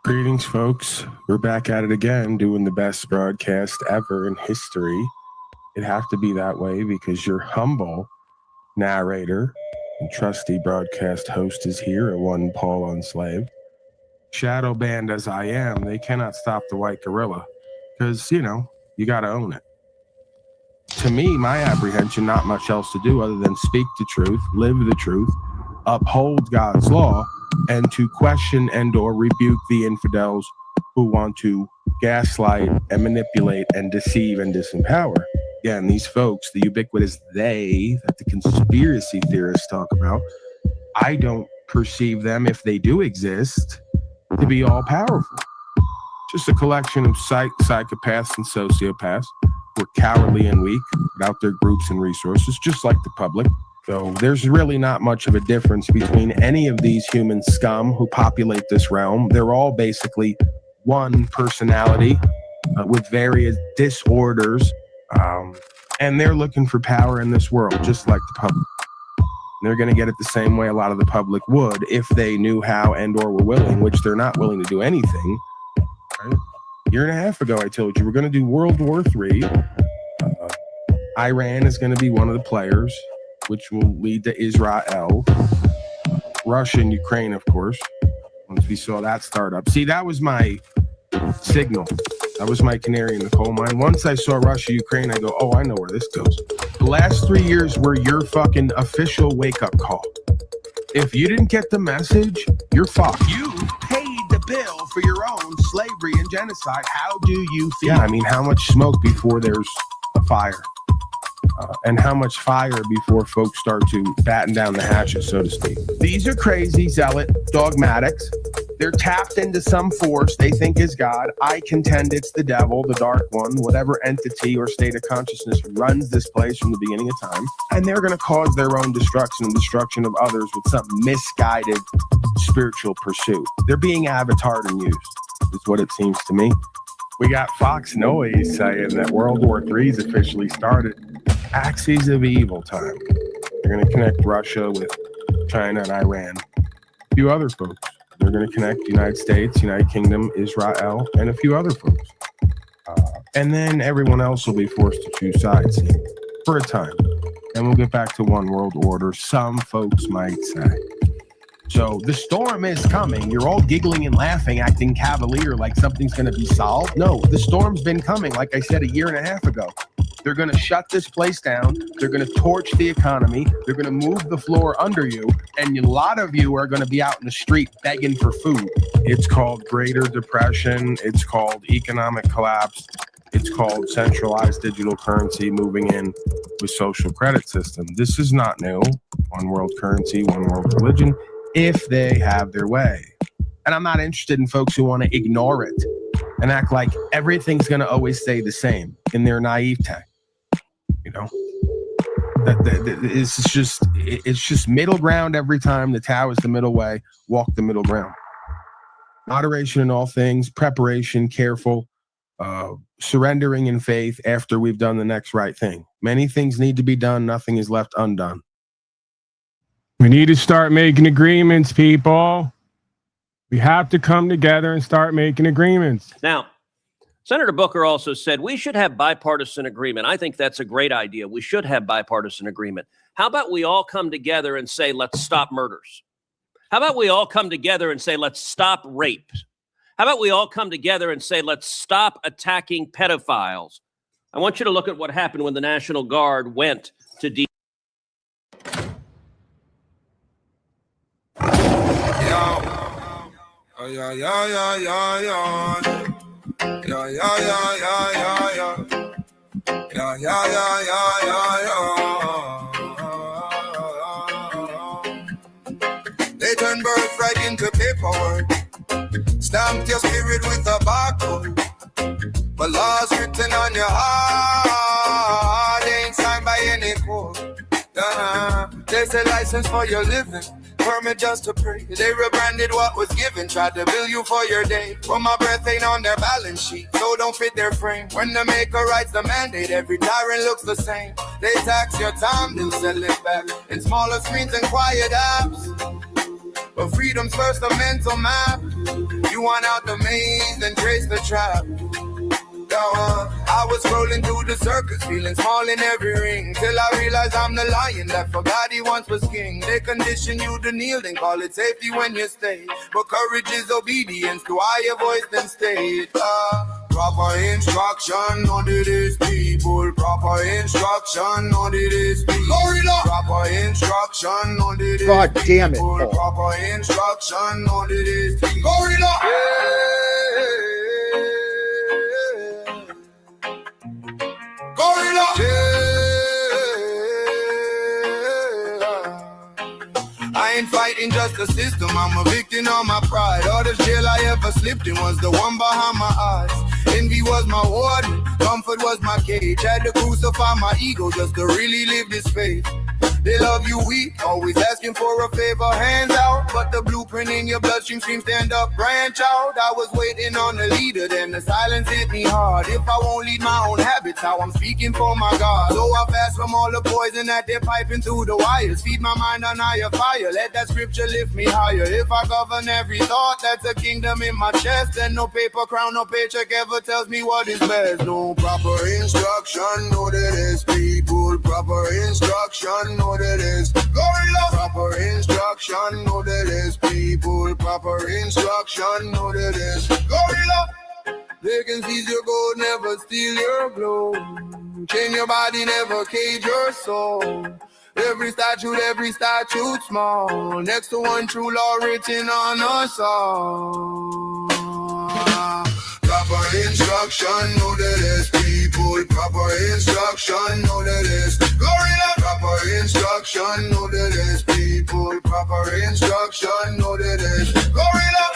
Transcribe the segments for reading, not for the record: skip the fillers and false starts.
Greetings, folks. We're back at it again, doing the best broadcast ever in history. It'd have to be that way because your humble narrator and trusty broadcast host is here, one Paul Unslaved. Shadow banned as I am, they cannot stop the white gorilla because, you got to own it. To me, my apprehension, not much else to do other than speak the truth, live the truth, uphold God's law, and to question and or rebuke the infidels who want to gaslight and manipulate and deceive and disempower. Again, these folks, the ubiquitous they that the conspiracy theorists talk about, I don't perceive them, if they do exist, to be all powerful. Just a collection of psychopaths and sociopaths who are cowardly and weak without their groups and resources, just like the public. So there's really not much of a difference between any of these human scum who populate this realm. They're all basically one personality with various disorders, and they're looking for power in this world, just like the public. They're going to get it the same way a lot of the public would if they knew how and or were willing, which they're not willing to do anything. Right? A year and a half ago, I told you we're going to do World War III. Iran is going to be one of the players, which will lead to Israel, Russia, and Ukraine, of course. Once we saw that start up. See, that was my signal. That was my canary in the coal mine. Once I saw Russia, Ukraine, I go, oh, I know where this goes. The last 3 years were your fucking official wake-up call. If you didn't get the message, you're fucked. You paid the bill for your own slavery and genocide. How do you feel? Yeah, I mean, how much smoke before there's a fire? And how much fire before folks start to batten down the hatches, so to speak. These are crazy, zealot, dogmatics. They're tapped into some force they think is God. I contend it's the devil, the dark one, whatever entity or state of consciousness runs this place from the beginning of time. And they're going to cause their own destruction and destruction of others with some misguided spiritual pursuit. They're being avatared and used, is what it seems to me. We got Fox Noise saying that World War III is officially started. Axes of evil time. They're going to connect Russia with China and Iran. A few other folks. They're going to connect the United States, United Kingdom, Israel, and a few other folks. And then everyone else will be forced to choose sides for a time. And we'll get back to one world order, some folks might say. So the storm is coming. You're all giggling and laughing, acting cavalier like something's going to be solved. No, the storm's been coming, like I said, a year and a half ago. They're going to shut this place down. They're going to torch the economy. They're going to move the floor under you. And a lot of you are going to be out in the street begging for food. It's called Greater Depression. It's called economic collapse. It's called centralized digital currency moving in with social credit system. This is not new. One world currency, one world religion, if they have their way. And I'm not interested in folks who want to ignore it and act like everything's going to always stay the same in their naivete. It's just middle ground every time. The Tao is the middle way. Walk the middle ground. Moderation in all things, preparation, careful, surrendering in faith after we've done the next right thing. Many things need to be done. Nothing is left undone. We need to start making agreements, people. We have to come together and start making agreements. Now, Senator Booker also said we should have bipartisan agreement. I think that's a great idea. We should have bipartisan agreement. How about we all come together and say, let's stop murders? How about we all come together and say, let's stop rape? How about we all come together and say, let's stop attacking pedophiles? I want you to look at what happened when the National Guard went to They turn birth right into paperwork. Stamped your spirit with a barcode. But laws written on your heart ain't signed by any court. There's a license for your living, permit just to pray. They rebranded what was given, tried to bill you for your day. But my breath ain't on their balance sheet, so don't fit their frame. When the maker writes the mandate, every tyrant looks the same. They tax your time, then sell it back in smaller screens and quiet apps. But freedom's first a mental map. You everyone out the maze and trace the trap. I was scrolling through the circus, feeling small in every ring, till I realized I'm the lion that forgot he once was king. They condition you to kneel, then call it safety when you stay. But courage is obedience to higher voice than state. Proper instruction, none of this people. Proper instruction, none of this people. Proper instruction, none of this God damn it, people. Paul. Proper instruction, none of this people. Gorilla. I ain't fighting just the system, I'm a victim of my pride. All the jail I ever slipped in was the one behind my eyes. Envy was my warden, comfort was my cage. Had to crucify my ego just to really live this faith. They love you weak, always asking for a favor, hands out. But the blueprint in your bloodstream screams stand up, branch out. I was waiting on the leader, then the silence hit me hard. If I won't lead my own habits, how I'm speaking for my God. So I fast from all the poison that they're piping through the wires. Feed my mind on higher fire, let that scripture lift me higher. If I govern every thought, that's a kingdom in my chest. And no paper crown, no paycheck ever tells me what is best. No proper instruction, no that is people. Proper instruction, no that is gorilla. Proper instruction, no that is people. Proper instruction, no that is gorilla. They can seize your gold, never steal your glow. Chain your body, never cage your soul. Every statute small. Next to one true law written on us all. Proper instruction, no that is people. Proper instruction, no that is gorilla. Proper instruction, no that is people. Proper instruction, no that is gorilla.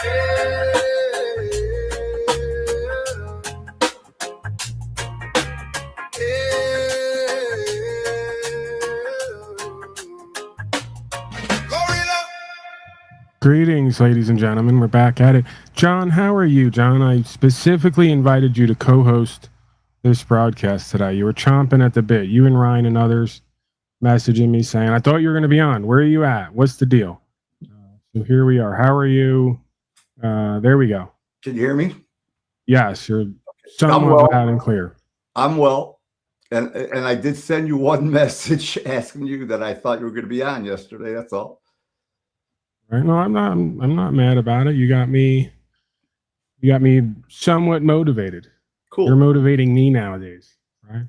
Greetings, ladies and gentlemen. We're back at it. John, how are you, John? I specifically invited you to co-host this broadcast today. You were chomping at the bit. You and Ryan and others messaging me saying, I thought you were going to be on. Where are you at? What's the deal? So here we are. How are you? There we go. Can you hear me? Yes, you're somewhat loud and clear. I'm well. And I did send you one message asking you that I thought you were going to be on yesterday. That's all. Right? No, I'm not mad about it. You got me somewhat motivated. Cool. You're motivating me nowadays, right?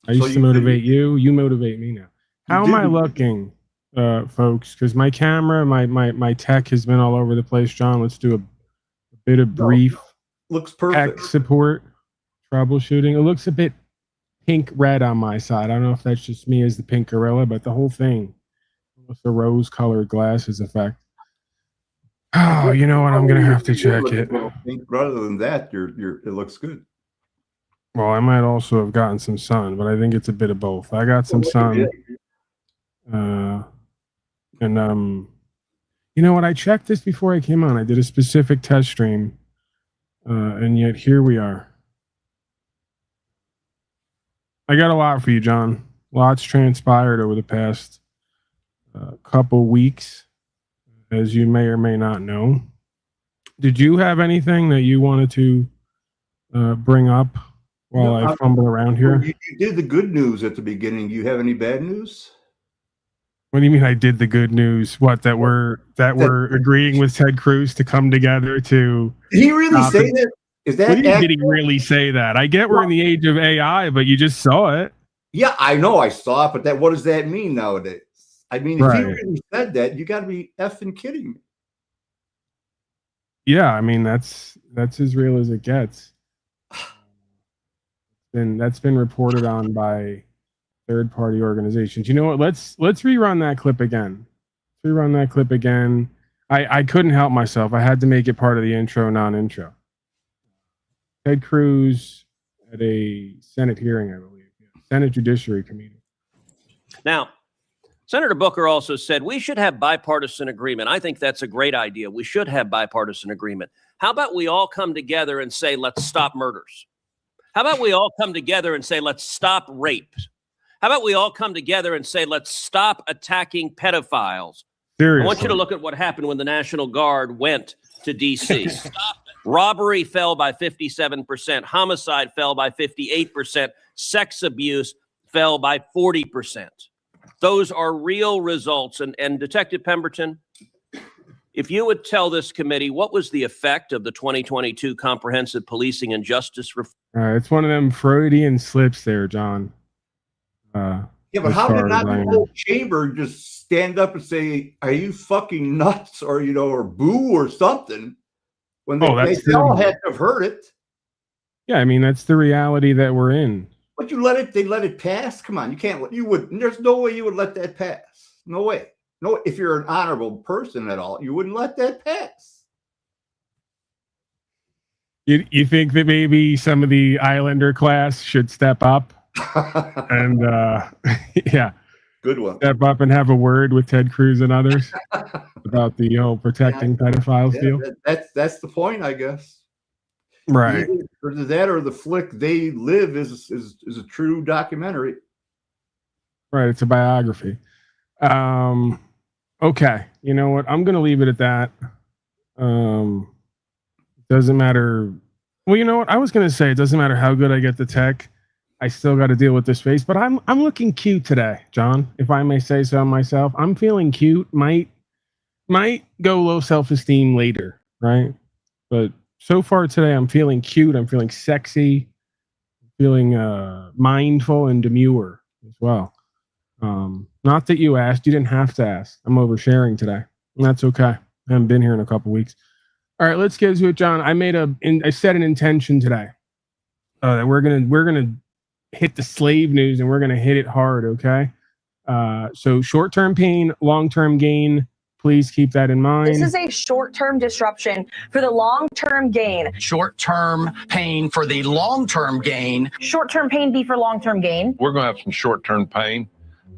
I used to motivate you. You motivate me now. How am I looking, folks? Because my camera, my tech has been all over the place. John, let's do a bit of brief looks perfect. tech support troubleshooting. It looks a bit pink red on my side. I don't know if that's just me as the pink gorilla, but the whole thing, almost a rose colored glasses effect. Oh, you know what? I'm gonna have to check it. Rather than that, it looks good. Well, I might also have gotten some sun, but I think it's a bit of both. I got some sun, and you know what? I checked this before I came on. I did a specific test stream, and yet here we are. I got a lot for you, John. Lots transpired over the past couple weeks, as you may or may not know. Did you have anything that you wanted to bring up while I fumble around here? You did the good news at the beginning. Do you have any bad news? What do you mean I did the good news? What, that we're agreeing with Ted Cruz to come together to... Did he really say that? Is that did he really say that? I get we're in the age of AI, but you just saw it. Yeah, I know I saw it, but what does that mean nowadays? I mean, if he really said that, you got to be effing kidding me. Yeah, I mean, that's as real as it gets. And that's been reported on by third-party organizations. You know what? Let's rerun that clip again. I couldn't help myself. I had to make it part of the intro, non-intro. Ted Cruz at a Senate hearing, I believe. Senate Judiciary Committee. Now, Senator Booker also said we should have bipartisan agreement. I think that's a great idea. We should have bipartisan agreement. How about we all come together and say, let's stop murders? How about we all come together and say, let's stop rape? How about we all come together and say, let's stop attacking pedophiles? Seriously. I want you to look at what happened when the National Guard went to D.C. Stop Robbery fell by 57%. Homicide fell by 58%. Sex abuse fell by 40%. Those are real results. And Detective Pemberton, if you would tell this committee what was the effect of the 2022 Comprehensive Policing and Justice Reform. It's one of them Freudian slips there, John. Yeah, but how did not the whole chamber just stand up and say, "Are you fucking nuts?" or or boo or something? When they all had to have heard it. Yeah, I mean that's the reality that we're in. But they let it pass? Come on, there's no way you would let that pass. No way. No, if you're an honorable person at all, you wouldn't let that pass. You think that maybe some of the Islander class should step up and yeah, good one. Step up and have a word with Ted Cruz and others about the whole protecting pedophiles deal. That's the point, I guess. Right. Either that or the flick They Live is a true documentary. Right. It's a biography. Okay. You know what? I'm going to leave it at that. Doesn't matter. Well, you know what? I was going to say it doesn't matter how good I get the tech. I still got to deal with this face, but I'm looking cute today, John, if I may say so myself. I'm feeling cute. Might go low self-esteem later, right? But so far today, I'm feeling cute. I'm feeling sexy, feeling mindful and demure as well. Not that you asked. You didn't have to ask. I'm oversharing today. And that's okay. I haven't been here in a couple weeks. All right, let's get to it, John. I set an intention today that we're gonna hit the slave news and we're gonna hit it hard. Okay. So short-term pain, long-term gain. Please keep that in mind. This is a short-term disruption for the long-term gain. Short-term pain for the long-term gain. Short-term pain be for long-term gain. We're going to have some short-term pain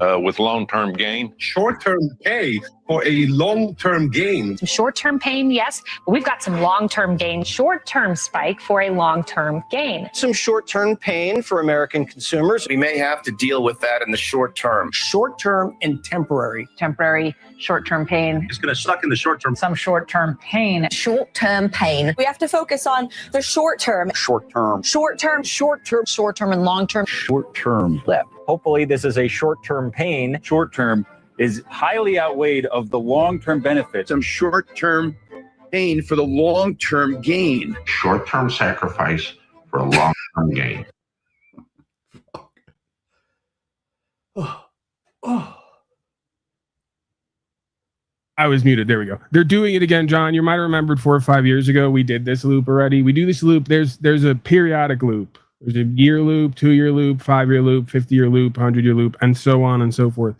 with long-term gain. Short-term pain for a long-term gain. Some short-term pain, yes, but we've got some long-term gain. Short-term spike for a long-term gain. Some short-term pain for American consumers. We may have to deal with that in the short term. Short-term and temporary. Temporary short-term pain. It's going to suck in the short term. Some short-term pain. Short-term pain. We have to focus on the short-term. Short-term. Short-term. Short-term. Short-term and long-term. Short-term left. Hopefully this is a short-term pain. Short-term is highly outweighed of the long-term benefits. Some short-term pain for the long-term gain. Short-term sacrifice for a long-term gain. I was muted. There we go. They're doing it again, John. You might have remembered 4 or 5 years ago, we did this loop already. We do this loop. There's a periodic loop. There's a year loop, 2-year loop, 5-year loop, 50-year loop, 100-year loop, and so on and so forth.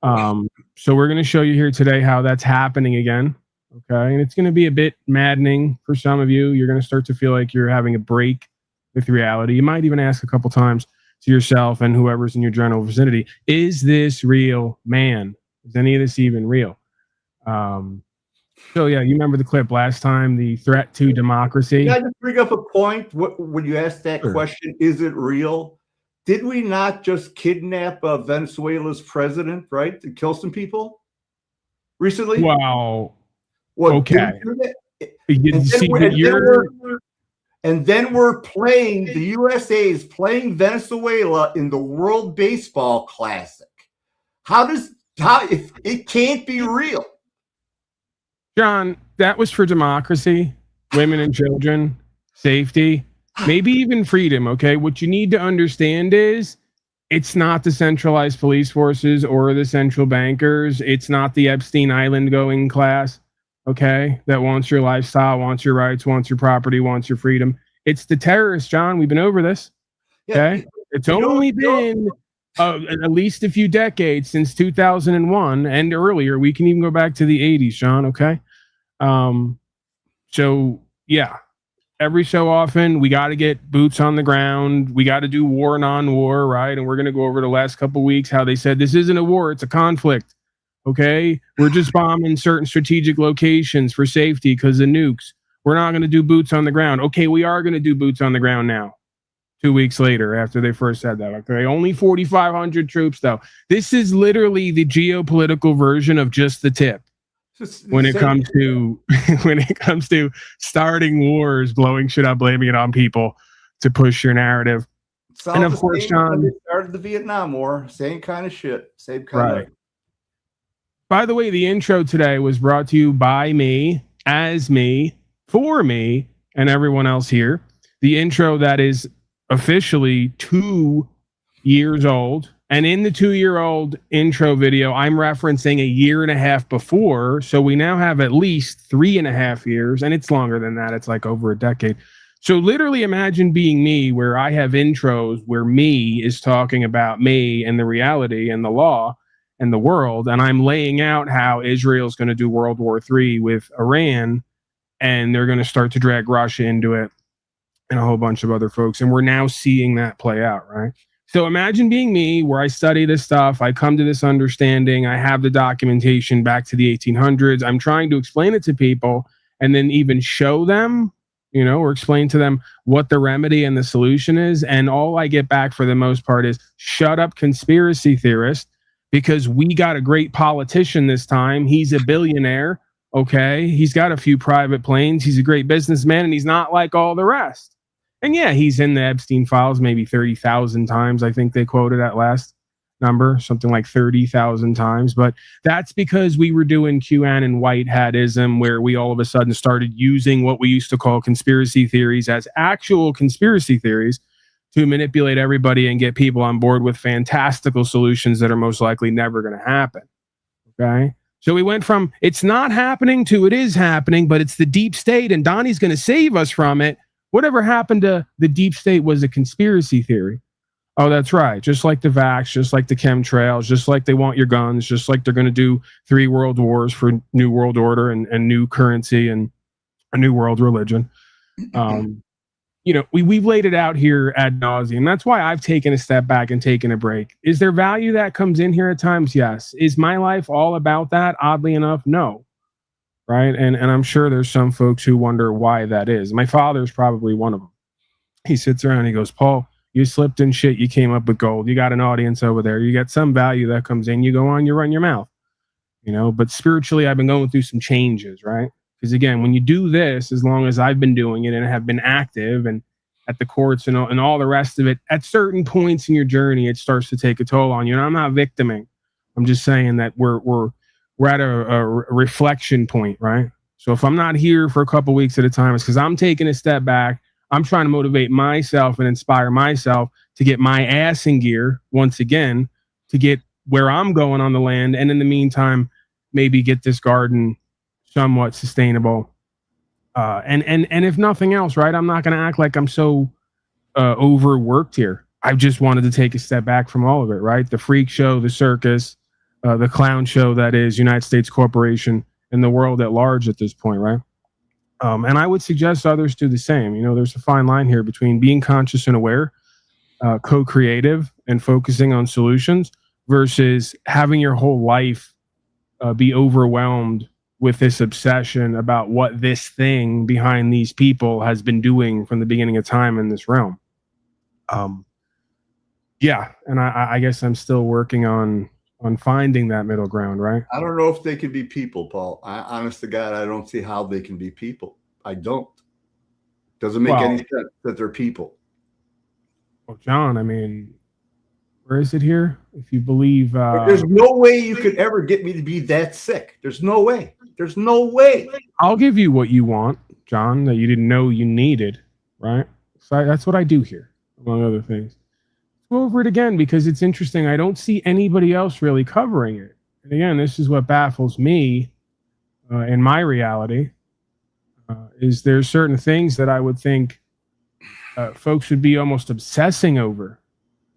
So we're going to show you here today how that's happening again. Okay. And it's going to be a bit maddening for some of you. You're going to start to feel like you're having a break with reality. You might even ask a couple times to yourself and whoever's in your general vicinity, is this real, man? Is any of this even real? So yeah, you remember the clip last time, the threat to democracy. Can I just bring up a point? When you asked that question, is it real? Did we not just kidnap Venezuela's president, right, to kill some people recently? Wow. Okay. And then we're playing, the USA is playing Venezuela in the World Baseball Classic. It can't be real. John, that was for democracy, women and children, safety, maybe even freedom, okay? What you need to understand is it's not the centralized police forces or the central bankers. It's not the Epstein Island going class, okay, that wants your lifestyle, wants your rights, wants your property, wants your freedom. It's the terrorists, John. We've been over this, okay? It's only been at least a few decades since 2001 and earlier. We can even go back to the 80s, John, okay? So, yeah. Every so often, we got to get boots on the ground. We got to do war non-war, right? And we're going to go over the last couple of weeks how they said this isn't a war, it's a conflict. Okay? We're just bombing certain strategic locations for safety because of nukes. We're not going to do boots on the ground. Okay, we are going to do boots on the ground now. 2 weeks later, after they first said that. Okay, only 4,500 troops, though. This is literally the geopolitical version of just the tip. when it comes to when it comes to starting wars, blowing shit up, blaming it on people to push your narrative. And of course, John, they started the Vietnam War, same kind of shit, same kind of. By the way, the intro today was brought to you by me, as me, for me, and everyone else here. The intro that is officially 2 years old. And in the 2-year-old intro video, I'm referencing a year and a half before. So we now have at least 3.5 years. And it's longer than that. It's like over a decade. So literally imagine being me, where I have intros where me is talking about me and the reality and the law and the world. And I'm laying out how Israel's going to do World War III with Iran. And they're going to start to drag Russia into it and a whole bunch of other folks. And we're now seeing that play out, right? So imagine being me, where I study this stuff, I come to this understanding, I have the documentation back to the 1800s, I'm trying to explain it to people and then even show them, you know, or explain to them what the remedy and the solution is. And all I get back for the most part is, shut up, conspiracy theorist, because we got a great politician this time. He's a billionaire, okay? He's got a few private planes, he's a great businessman, and he's not like all the rest. And yeah, he's in the Epstein files maybe 30,000 times. I think they quoted that last number, something like 30,000 times. But that's because we were doing QAnon white hatism, where we all of a sudden started using what we used to call conspiracy theories as actual conspiracy theories to manipulate everybody and get people on board with fantastical solutions that are most likely never going to happen. Okay? So we went from it's not happening to it is happening, but it's the deep state and Donnie's going to save us from it. Whatever happened to the deep state was a conspiracy theory. Oh, that's right. Just like the vax, just like the chemtrails, just like they want your guns, just like they're going to do 3 world wars for new world order and new currency and a new world religion. You know, we've laid it out here ad nauseum. That's why I've taken a step back and taken a break. Is there value that comes in here at times? Yes. Is my life all about that? Oddly enough, no. Right. And I'm sure there's some folks who wonder why that is. My father's probably one of them. He sits around and he goes, Paul, you slipped in shit. You came up with gold. You got an audience over there. You got some value that comes in. You go on, you run your mouth, you know, but spiritually, I've been going through some changes. Right. Because again, when you do this, as long as I've been doing it and have been active and at the courts and all the rest of it, at certain points in your journey, it starts to take a toll on you. And I'm not victiming. I'm just saying that we're at a reflection point, right? So if I'm not here for a couple weeks at a time, it's because I'm taking a step back. I'm trying to motivate myself and inspire myself to get my ass in gear once again, to get where I'm going on the land. And in the meantime, maybe get this garden somewhat sustainable. And if nothing else, right, I'm not going to act like I'm so overworked here. I just wanted to take a step back from all of it, right? The freak show, the circus, the clown show that is United States Corporation and the world at large at this point, right? And I would suggest others do the same. You know, there's a fine line here between being conscious and aware, co-creative, and focusing on solutions versus having your whole life be overwhelmed with this obsession about what this thing behind these people has been doing from the beginning of time in this realm. Yeah, and I guess I'm still working on finding that middle ground, right? I don't know if they can be people, Paul. Honest to God, I don't see how they can be people. I don't. Doesn't make any sense that they're people. Well, John, I mean, where is it here? If you believe... there's no way you could ever get me to be that sick. There's no way. There's no way. I'll give you what you want, John, that you didn't know you needed, right? So that's what I do here, among other things. Go over it again because it's interesting. I don't see anybody else really covering it. And again, this is what baffles me in my reality. Is there certain things that I would think folks would be almost obsessing over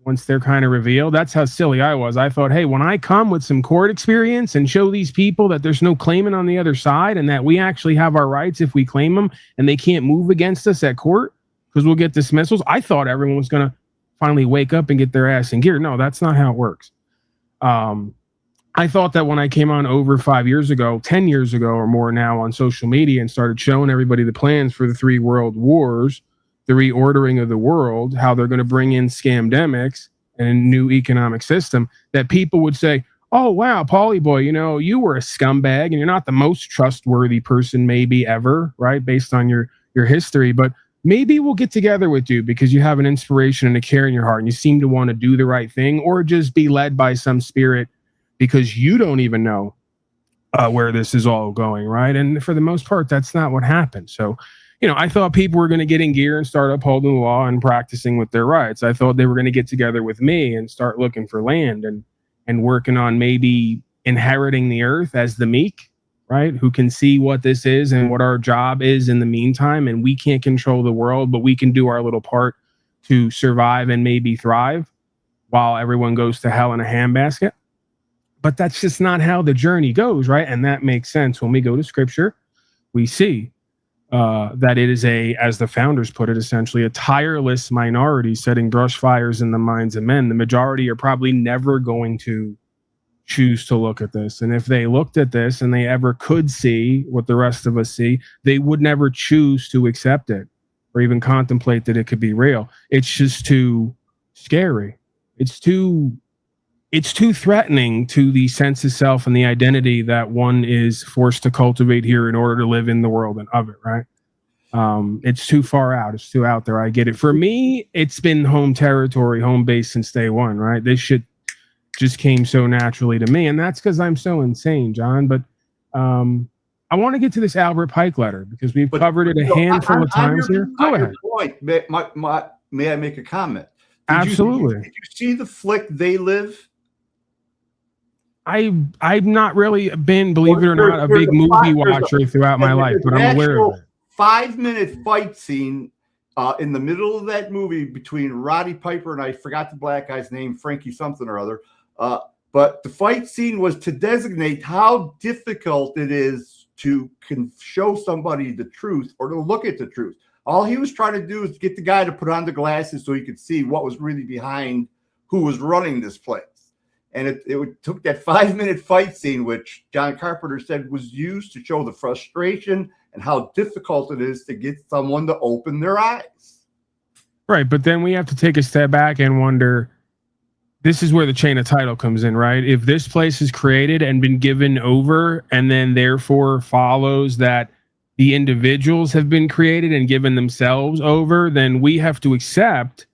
once they're kind of revealed. That's how silly I was. I thought, hey, when I come with some court experience and show these people that there's no claimant on the other side and that we actually have our rights if we claim them and they can't move against us at court because we'll get dismissals. I thought everyone was going to finally wake up and get their ass in gear. No, that's not how it works. I thought that when I came on over 5 years ago, 10 years ago or more now on social media and started showing everybody the plans for the 3 world wars, the reordering of the world, how they're going to bring in scamdemics and a new economic system, that people would say, oh, wow, Paulie boy, you know, you were a scumbag and you're not the most trustworthy person maybe ever, right? Based on your history, but maybe we'll get together with you because you have an inspiration and a care in your heart and you seem to want to do the right thing, or just be led by some spirit because you don't even know where this is all going, right? And for the most part, that's not what happened. So, you know, I thought people were going to get in gear and start upholding the law and practicing with their rights. I thought they were going to get together with me and start looking for land and working on maybe inheriting the earth as the meek, right? Who can see what this is and what our job is in the meantime. And we can't control the world, but we can do our little part to survive and maybe thrive while everyone goes to hell in a handbasket. But that's just not how the journey goes, right? And that makes sense. When we go to scripture, we see that it is as the founders put it, essentially a tireless minority setting brush fires in the minds of men. The majority are probably never going to choose to look at this. And if they looked at this and they ever could see what the rest of us see, they would never choose to accept it or even contemplate that it could be real. It's just too scary. It's too threatening to the sense of self and the identity that one is forced to cultivate here in order to live in the world and of it, right? It's too far out. It's too out there. I get it. For me, it's been home territory, home base since day one, right? This shit just came so naturally to me. And that's because I'm so insane, John. But I want to get to this Albert Pike letter because we've covered it a handful of times here. Go ahead. Point. May I make a comment? Absolutely. Did you see the flick They Live? I've not really been, believe it or not, a big movie watcher throughout my life, but I'm aware of it. 5-minute fight scene in the middle of that movie between Roddy Piper and I forgot the black guy's name, Frankie something or other. But the fight scene was to designate how difficult it is to show somebody the truth or to look at the truth. All he was trying to do is get the guy to put on the glasses so he could see what was really behind who was running this place. And it took that 5-minute fight scene, which John Carpenter said was used to show the frustration and how difficult it is to get someone to open their eyes. Right. But then we have to take a step back and wonder, this is where the chain of title comes in, right? If this place is created and been given over, and then therefore follows that the individuals have been created and given themselves over, then we have to accept,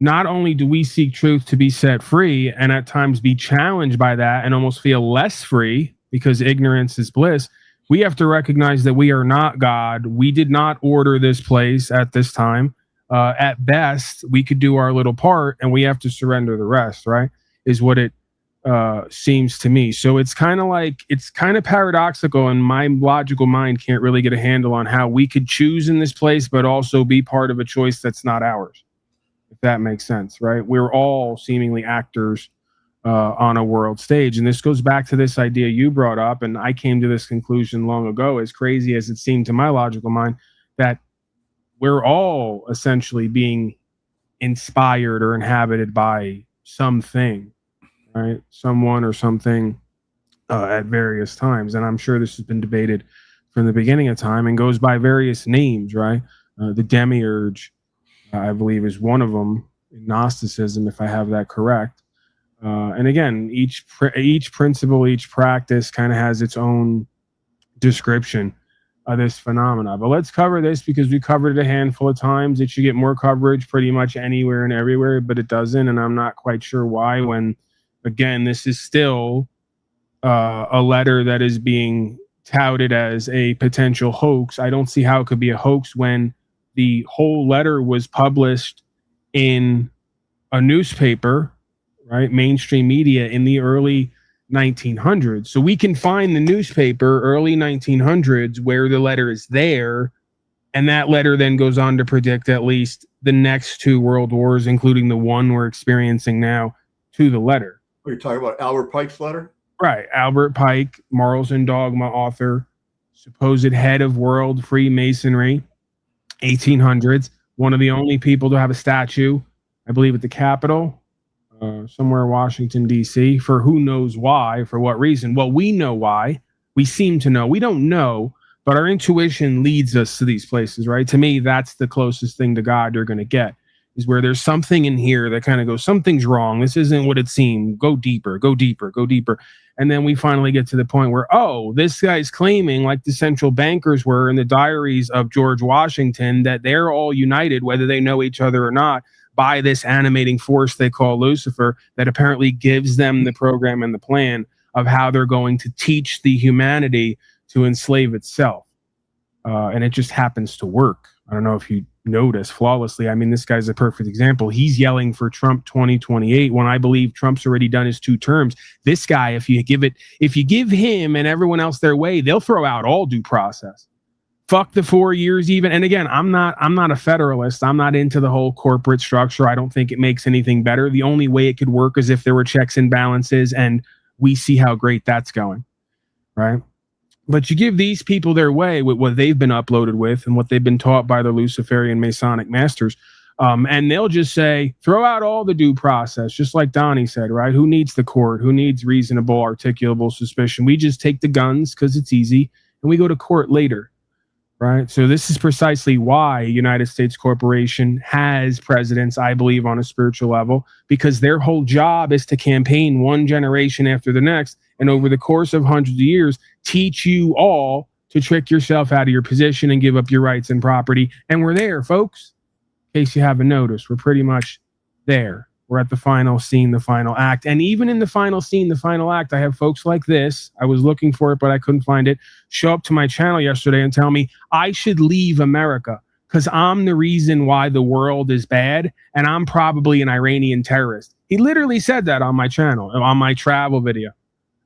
not only do we seek truth to be set free and at times be challenged by that and almost feel less free because ignorance is bliss, we have to recognize that we are not God. We did not order this place at this time. At best, we could do our little part and we have to surrender the rest, right? Is what it seems to me. So it's kind of paradoxical, and my logical mind can't really get a handle on how we could choose in this place, but also be part of a choice that's not ours. If that makes sense, right? We're all seemingly actors on a world stage. And this goes back to this idea you brought up, and I came to this conclusion long ago, as crazy as it seemed to my logical mind, that we're all essentially being inspired or inhabited by something, right? Someone or something at various times. And I'm sure this has been debated from the beginning of time and goes by various names, right? The demiurge, I believe, is one of them in Gnosticism, if I have that correct. And again, each principle, each practice kind of has its own description of this phenomena. But let's cover this because we covered it a handful of times. It should get more coverage pretty much anywhere and everywhere, but it doesn't. And I'm not quite sure why, when, again, this is still a letter that is being touted as a potential hoax. I don't see how it could be a hoax when the whole letter was published in a newspaper, right? Mainstream media in the early 1900s. So we can find the newspaper early 1900s where the letter is there. And that letter then goes on to predict at least the next two world wars, including the one we're experiencing now, to the letter. You're talking about Albert Pike's letter? Right. Albert Pike, Morals and Dogma author, supposed head of world Freemasonry, 1800s, one of the only people to have a statue, I believe, at the Capitol, somewhere in Washington, D.C., for who knows why, for what reason. Well, we know why. We seem to know. We don't know, but our intuition leads us to these places, right? To me, that's the closest thing to God you're going to get. is where there's something in here that kind of goes, something's wrong. This isn't what it seemed. Go deeper, go deeper, go deeper. And then we finally get to the point where, oh, this guy's claiming, like the central bankers were in the diaries of George Washington, that they're all united, whether they know each other or not, by this animating force they call Lucifer, that apparently gives them the program and the plan of how they're going to teach the humanity to enslave itself. And it just happens to work. I don't know if you notice flawlessly. I mean, this guy's a perfect example. He's yelling for Trump 2028 when I believe Trump's already done his 2 terms. This guy, if you give him and everyone else their way, they'll throw out all due process. Fuck the 4 years even. And again, I'm not a federalist. I'm not into the whole corporate structure. I don't think it makes anything better. The only way it could work is if there were checks and balances, and we see how great that's going, right? But you give these people their way with what they've been uploaded with and what they've been taught by the Luciferian Masonic masters. And they'll just say, throw out all the due process, just like Donnie said, right? Who needs the court? Who needs reasonable, articulable suspicion? We just take the guns because it's easy and we go to court later, right? So this is precisely why United States Corporation has presidents, I believe, on a spiritual level, because their whole job is to campaign one generation after the next. And over the course of hundreds of years, teach you all to trick yourself out of your position and give up your rights and property. And we're there, folks. In case you haven't noticed, we're pretty much there. We're at the final scene, the final act. And even in the final scene, the final act, I have folks like this. I was looking for it, but I couldn't find it. Show up to my channel yesterday and tell me I should leave America because I'm the reason why the world is bad. And I'm probably an Iranian terrorist. He literally said that on my channel, on my travel video.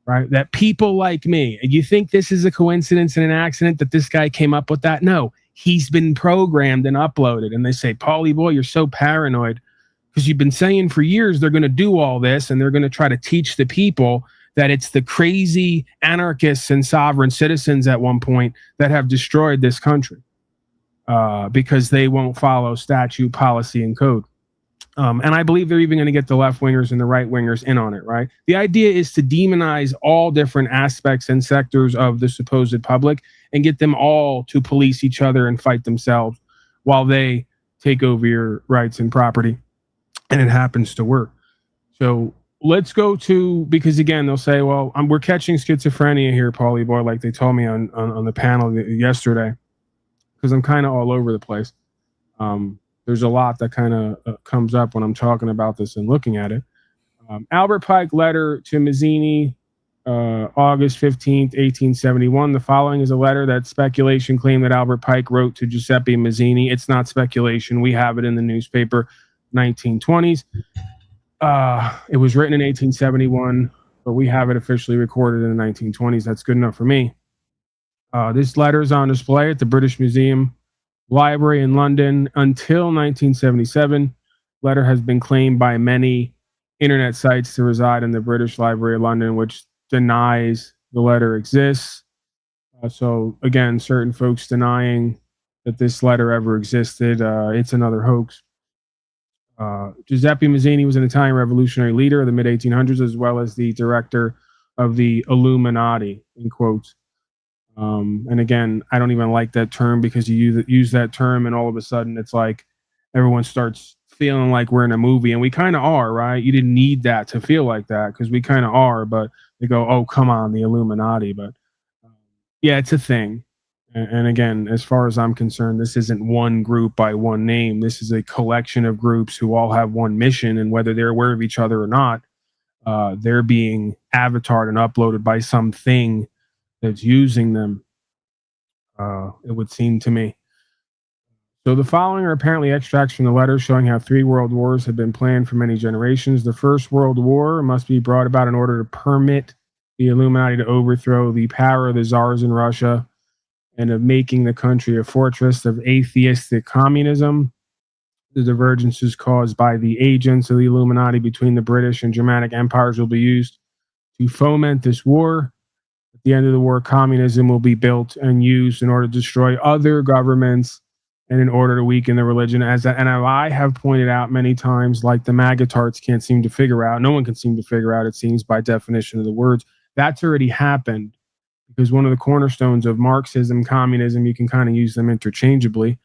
Right? That people like me, you think this is a coincidence and an accident that this guy came up with that? No, he's been programmed and uploaded. And they say, Paulie boy, you're so paranoid because you've been saying for years they're going to do all this and they're going to try to teach the people that it's the crazy anarchists and sovereign citizens at one point that have destroyed this country because they won't follow statute, policy, and code. And I believe they're even going to get the left wingers and the right wingers in on it, right? The idea is to demonize all different aspects and sectors of the supposed public and get them all to police each other and fight themselves while they take over your rights and property. And it happens to work. So let's go to, because again, they'll say, well, we're catching schizophrenia here, Paulie boy, like they told me on the panel yesterday, because I'm kind of all over the place. There's a lot that kind of comes up when I'm talking about this and looking at it. Albert Pike letter to Mazzini, August 15th, 1871. The following is a letter that speculation claimed that Albert Pike wrote to Giuseppe Mazzini. It's not speculation. We have it in the newspaper, 1920s. It was written in 1871, but we have it officially recorded in the 1920s. That's good enough for me. This letter is on display at the British Museum Library in London until 1977. Letter has been claimed by many internet sites to reside in the British Library of London, which denies the letter exists. So again, certain folks denying that this letter ever existed. It's another hoax. Giuseppe Mazzini was an Italian revolutionary leader of the mid-1800s, as well as the director of the Illuminati, in quotes. And again, I don't even like that term because you use that term and all of a sudden it's like everyone starts feeling like we're in a movie, and we kind of are, right? You didn't need that to feel like that because we kind of are, but they go, oh, come on, the Illuminati. But yeah, it's a thing. And again, as far as I'm concerned, this isn't one group by one name. This is a collection of groups who all have one mission, and whether they're aware of each other or not, they're being avatared and uploaded by something that's using them, it would seem to me. So the following are apparently extracts from the letter showing how 3 world wars have been planned for many generations. The First World War must be brought about in order to permit the Illuminati to overthrow the power of the czars in Russia and of making the country a fortress of atheistic communism. The divergences caused by the agents of the Illuminati between the British and Germanic empires will be used to foment this war. At the end of the war, communism will be built and used in order to destroy other governments and in order to weaken the religion. And I have pointed out many times, like the MAGA-tards can't seem to figure out, no one can seem to figure out, it seems, by definition of the words, that's already happened. Because one of the cornerstones of Marxism, communism, you can kind of use them interchangeably.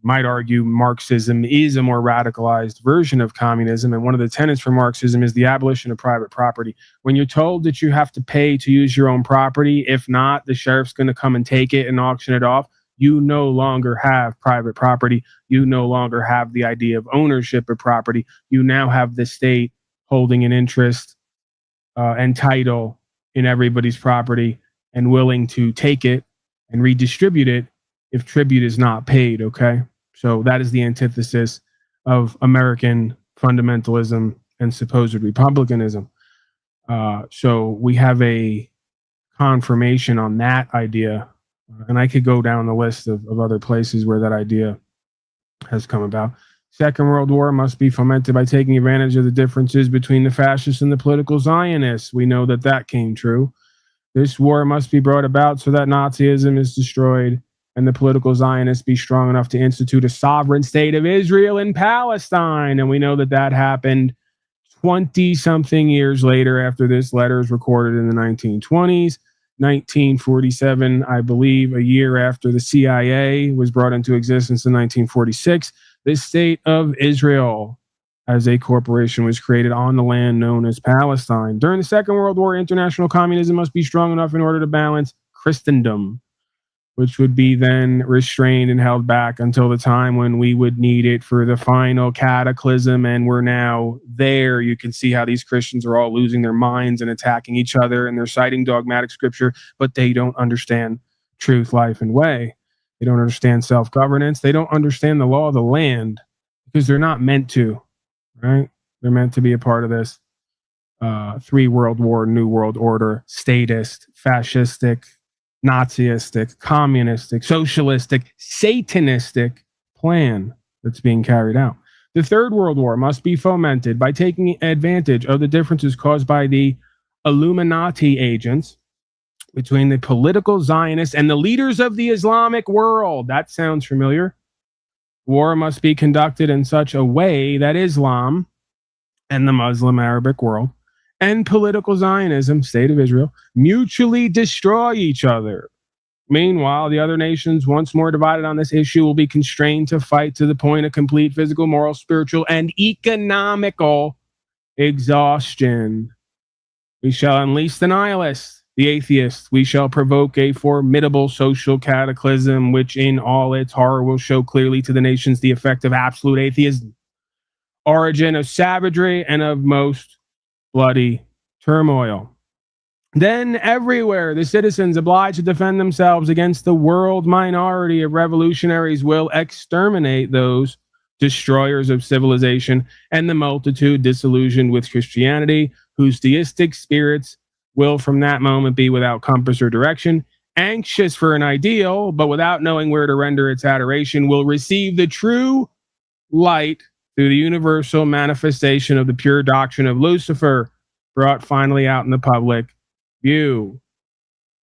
might argue Marxism is a more radicalized version of communism. And one of the tenets for Marxism is the abolition of private property. When you're told that you have to pay to use your own property, if not, the sheriff's going to come and take it and auction it off, you no longer have private property. You no longer have the idea of ownership of property. You now have the state holding an interest and title in everybody's property and willing to take it and redistribute it if tribute is not paid, okay? So that is the antithesis of American fundamentalism and supposed republicanism. So we have a confirmation on that idea. And I could go down the list of other places where that idea has come about. Second World War must be fomented by taking advantage of the differences between the fascists and the political Zionists. We know that that came true. This war must be brought about so that Nazism is destroyed and the political Zionists be strong enough to institute a sovereign state of Israel in Palestine. And we know that that happened 20-something years later after this letter is recorded in the 1920s. 1947, I believe, a year after the CIA was brought into existence in 1946, the state of Israel as a corporation was created on the land known as Palestine. During the Second World War, international communism must be strong enough in order to balance Christendom, which would be then restrained and held back until the time when we would need it for the final cataclysm. And we're now there. You can see how these Christians are all losing their minds and attacking each other, and they're citing dogmatic scripture, but they don't understand truth, life, and way. They don't understand self-governance. They don't understand the law of the land because they're not meant to, right? They're meant to be a part of this three world war, new world order, statist, fascistic, Nazistic, communistic, socialistic, satanistic plan that's being carried out. The Third World War must be fomented by taking advantage of the differences caused by the Illuminati agents between the political Zionists and the leaders of the Islamic world. That sounds familiar. War must be conducted in such a way that Islam and the Muslim Arabic world and political Zionism, state of Israel, mutually destroy each other. Meanwhile, the other nations, once more divided on this issue, will be constrained to fight to the point of complete physical, moral, spiritual, and economical exhaustion. We shall unleash the nihilists, the atheists. We shall provoke a formidable social cataclysm, which in all its horror will show clearly to the nations the effect of absolute atheism, origin of savagery, and of most bloody turmoil. Then everywhere the citizens obliged to defend themselves against the world minority of revolutionaries will exterminate those destroyers of civilization and the multitude disillusioned with Christianity, whose deistic spirits will from that moment be without compass or direction, anxious for an ideal, but without knowing where to render its adoration, will receive the true light through the universal manifestation of the pure doctrine of Lucifer, brought finally out in the public view.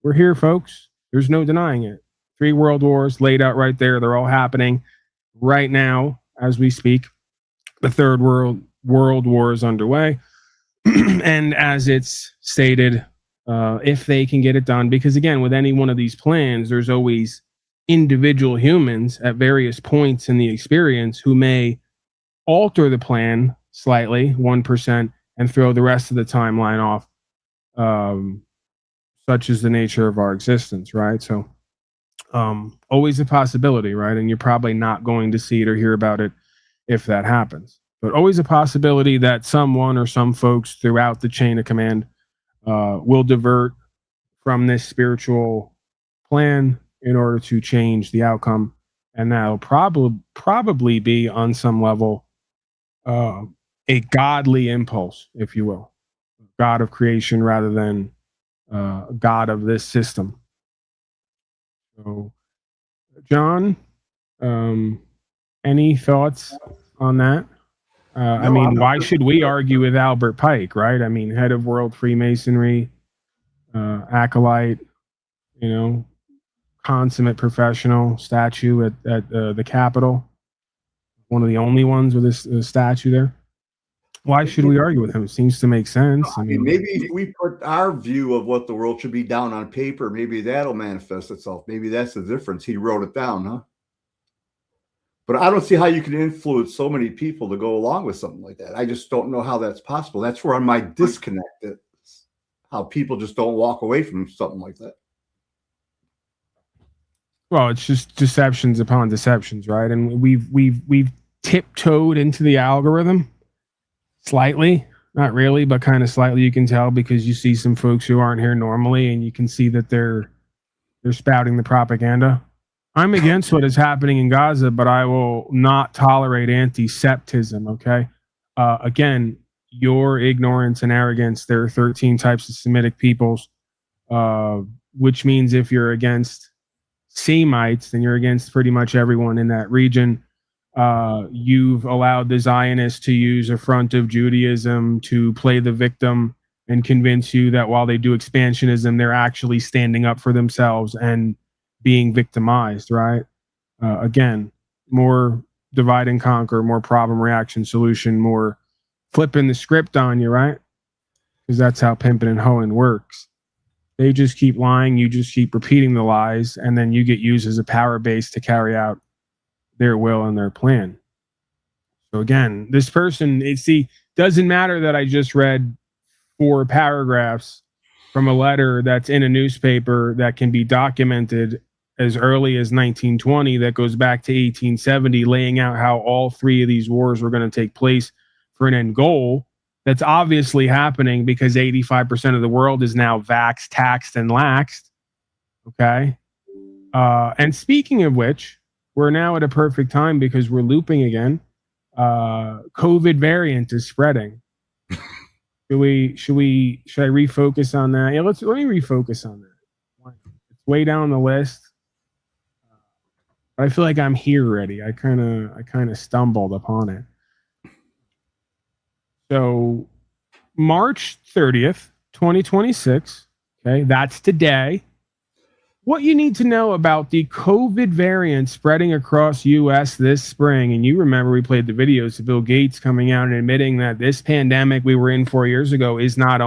We're here, folks. There's no denying it. Three world wars laid out right there. They're all happening right now as we speak. The third world war is underway. And as it's stated, if they can get it done, because again, with any one of these plans, there's always individual humans at various points in the experience who may alter the plan slightly, 1%, and throw the rest of the timeline off. Such is the nature of our existence, right? So always a possibility, right? And you're probably not going to see it or hear about it if that happens. But always a possibility that someone or some folks throughout the chain of command will divert from this spiritual plan in order to change the outcome. And that'll probably be on some level a godly impulse, if you will. God of creation rather than God of this system. So, John, any thoughts on that? I mean, why should we argue with Albert Pike, right? I mean, head of World Freemasonry, acolyte, consummate professional, statue at the Capitol. One of the only ones with this statue there. Why should we argue with him? It seems to make sense. I mean, maybe if we put our view of what the world should be down on paper, maybe that'll manifest itself. Maybe that's the difference. He wrote it down, huh? But I don't see how you can influence so many people to go along with something like that. I just don't know how that's possible. That's where my disconnect is. How people just don't walk away from something like that. Well, it's just deceptions upon deceptions, right? And we've tiptoed into the algorithm slightly, not really, but kind of slightly. You can tell because you see some folks who aren't here normally, and you can see that they're spouting the propaganda. I'm against what is happening in Gaza, but I will not tolerate anti-Septism. Okay, again, your ignorance and arrogance. There are 13 types of Semitic peoples, which means if you're against Semites, then you're against pretty much everyone in that region. You've allowed the Zionists to use a front of Judaism to play the victim and convince you that while they do expansionism, they're actually standing up for themselves and being victimized, right? Again, more divide and conquer, more problem, reaction, solution, more flipping the script on you, right? Because that's how pimping and hoeing works. They just keep lying, you just keep repeating the lies, and then you get used as a power base to carry out their will and their plan. So again, this person, doesn't matter that I just read 4 paragraphs from a letter that's in a newspaper that can be documented as early as 1920 that goes back to 1870, laying out how all 3 of these wars were going to take place for an end goal. That's obviously happening because 85% of the world is now vaxxed, taxed, and laxed. Okay. And speaking of which, we're now at a perfect time because we're looping again. COVID variant is spreading. Should I refocus on that? Yeah, let me refocus on that. It's way down the list. I feel like I'm here already. I kind of stumbled upon it. So March 30th, 2026, okay, that's today. What you need to know about the COVID variant spreading across U.S. this spring, and you remember we played the videos of Bill Gates coming out and admitting that this pandemic we were in 4 years ago is not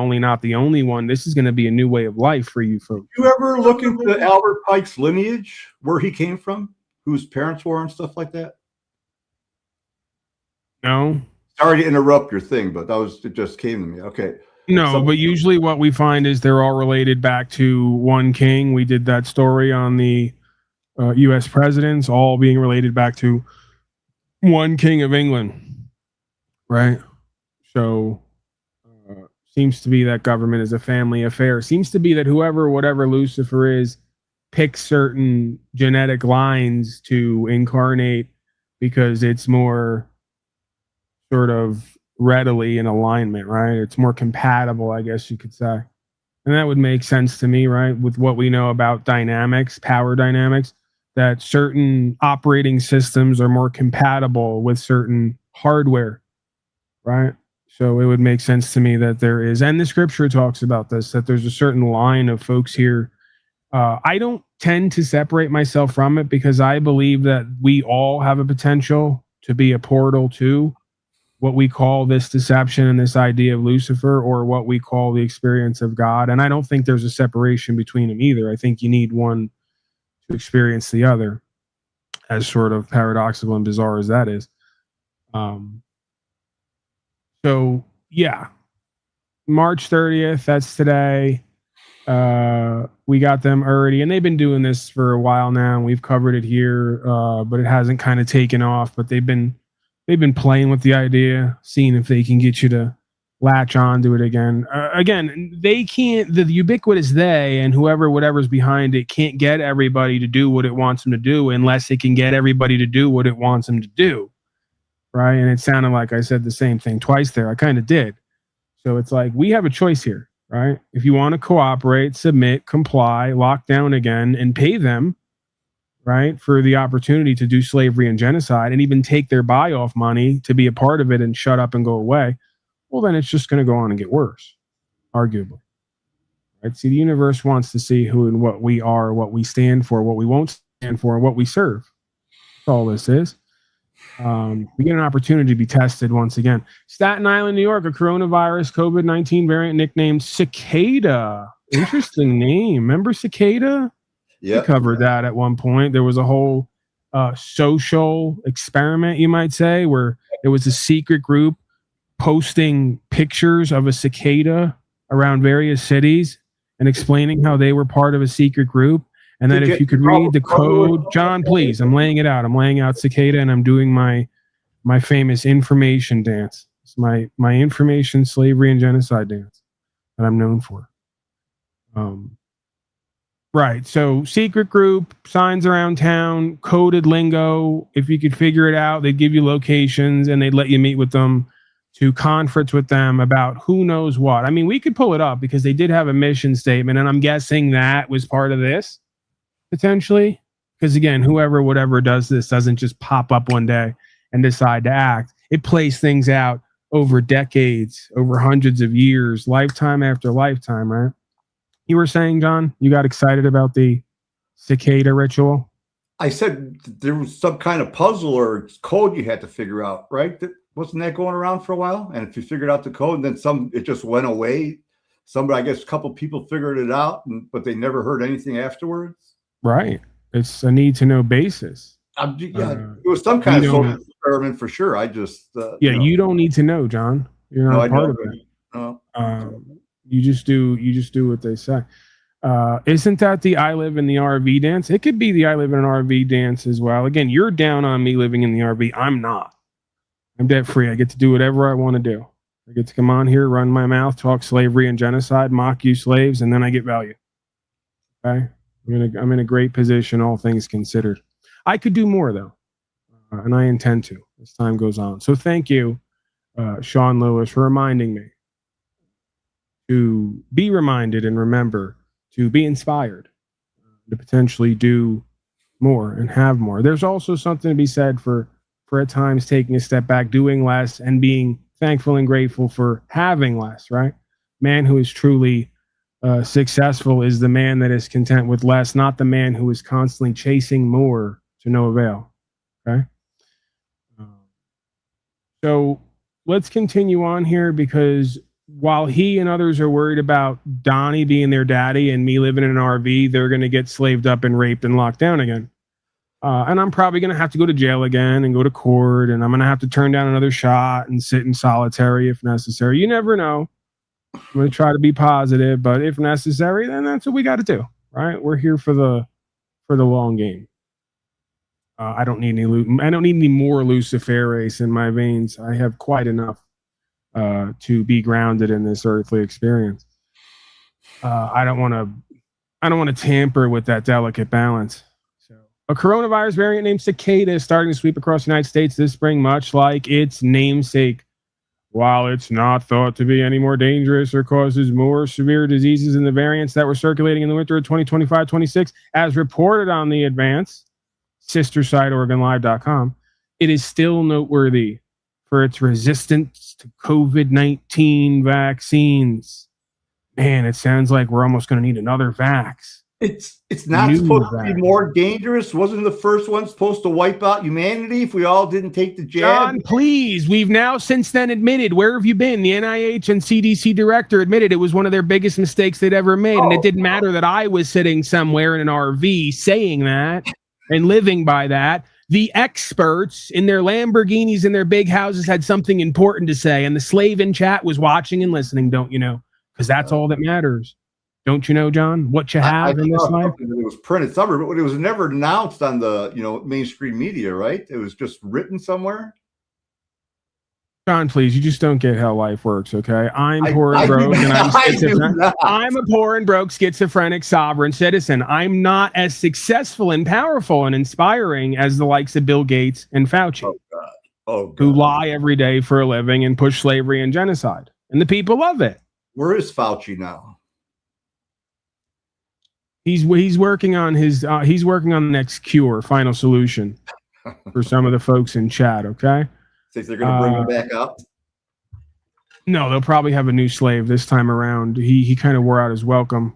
the only one. This is going to be a new way of life for you folks. You ever look into Albert Pike's lineage, where he came from, whose parents were and stuff like that? No. Sorry to interrupt your thing, but it just came to me. Okay. No, but usually what we find is they're all related back to one king. We did that story on the U.S. presidents, all being related back to one king of England, right? So seems to be that government is a family affair. Seems to be that whatever Lucifer is, picks certain genetic lines to incarnate because it's more sort of readily in alignment, right? It's more compatible, I guess you could say. And that would make sense to me, right? With what we know about dynamics, power dynamics, that certain operating systems are more compatible with certain hardware, right? So it would make sense to me that there is, and the scripture talks about this, that there's a certain line of folks here. I don't tend to separate myself from it because I believe that we all have a potential to be a portal to what we call this deception and this idea of Lucifer, or what we call the experience of God. And I don't think there's a separation between them either. I think you need one to experience the other, as sort of paradoxical and bizarre as that is. So yeah, March 30th, that's today. We got them already, and they've been doing this for a while now, and we've covered it here, but it hasn't kind of taken off. But they've been playing with the idea, seeing if they can get you to latch on to it again. Again, they can't, the ubiquitous they and whatever's behind it can't get everybody to do what it wants them to do unless it can get everybody to do what it wants them to do. Right. And it sounded like I said the same thing twice there. I kind of did. So it's like, we have a choice here, right? If you want to cooperate, submit, comply, lock down again, and pay them, right, for the opportunity to do slavery and genocide and even take their buy-off money to be a part of it and shut up and go away, well, then it's just going to go on and get worse, arguably. Right? See, the universe wants to see who and what we are, what we stand for, what we won't stand for, and what we serve. That's all this is. We get an opportunity to be tested once again. Staten Island, New York, a coronavirus COVID-19 variant nicknamed Cicada. Interesting name. Remember Cicada? Yeah. We covered that at one point. There was a whole social experiment, you might say, where there was a secret group posting pictures of a cicada around various cities and explaining how they were part of a secret group. And that if you could read the code, John, please, I'm laying it out. I'm laying out cicada, and I'm doing my famous information dance. It's my information, slavery, and genocide dance that I'm known for. Right. So secret group, signs around town, coded lingo. If you could figure it out, they'd give you locations and they'd let you meet with them to conference with them about who knows what. I mean, we could pull it up because they did have a mission statement, and I'm guessing that was part of this, potentially. Because again, whatever does this doesn't just pop up one day and decide to act. It plays things out over decades, over hundreds of years, lifetime after lifetime, right? You were saying, John, you got excited about the cicada ritual? I said there was some kind of puzzle or code you had to figure out, right? Wasn't that going around for a while? And if you figured out the code, and then it just went away. I guess a couple people figured it out, but they never heard anything afterwards. Right. It's a need to know basis. It was some kind of social experiment for sure. I just you don't need to know, John. You're not part of it. No. You just do what they say. Isn't that the I live in the RV dance? It could be the I live in an RV dance as well. Again, you're down on me living in the RV. I'm not. I'm debt free. I get to do whatever I want to do. I get to come on here, run my mouth, talk slavery and genocide, mock you slaves, and then I get value. Okay? I'm in a great position, all things considered. I could do more, though, and I intend to as time goes on. So thank you, Sean Lewis, for reminding me to be reminded and remember to be inspired to potentially do more and have more. There's also something to be said for at times taking a step back, doing less, and being thankful and grateful for having less, right? Man who is truly successful is the man that is content with less, not the man who is constantly chasing more to no avail. Okay? So let's continue on here, because while he and others are worried about Donnie being their daddy and me living in an RV, they're going to get slaved up and raped and locked down again. And I'm probably going to have to go to jail again and go to court, and I'm going to have to turn down another shot and sit in solitary if necessary. You never know. I'm going to try to be positive, but if necessary, then that's what we got to do, right? We're here for the long game. I don't need any more Luciferase in my veins. I have quite enough to be grounded in this earthly experience. I don't want to tamper with that delicate balance. So, a coronavirus variant named Cicada is starting to sweep across the United States this spring, much like its namesake. While it's not thought to be any more dangerous or causes more severe diseases than the variants that were circulating in the winter of 2025-26, as reported on the Advance, sister site OregonLive.com, it is still noteworthy for its resistance to COVID-19 vaccines. Man, it sounds like we're almost going to need another vax. It's not supposed to be more dangerous. Wasn't the first one supposed to wipe out humanity if we all didn't take the jab? John, please. We've now since then admitted. Where have you been? The NIH and CDC director admitted it was one of their biggest mistakes they'd ever made. And it didn't matter that I was sitting somewhere in an RV saying that and living by that. The experts in their Lamborghinis and their big houses had something important to say. And the slave in chat was watching and listening, don't you know? Because that's all that matters. Don't you know, John, what you have in this life? It was printed somewhere, but it was never announced on the mainstream media, right? It was just written somewhere. John, please, you just don't get how life works, okay? I'm poor and broke, and I'm schizophrenic. I'm a poor and broke, schizophrenic, sovereign citizen. I'm not as successful and powerful and inspiring as the likes of Bill Gates and Fauci, who lie every day for a living and push slavery and genocide. And the people love it. Where is Fauci now? He's working on he's working on the next cure, final solution for some of the folks in chat. Okay, think they're going to bring him back up? No, they'll probably have a new slave this time around. He kind of wore out his welcome.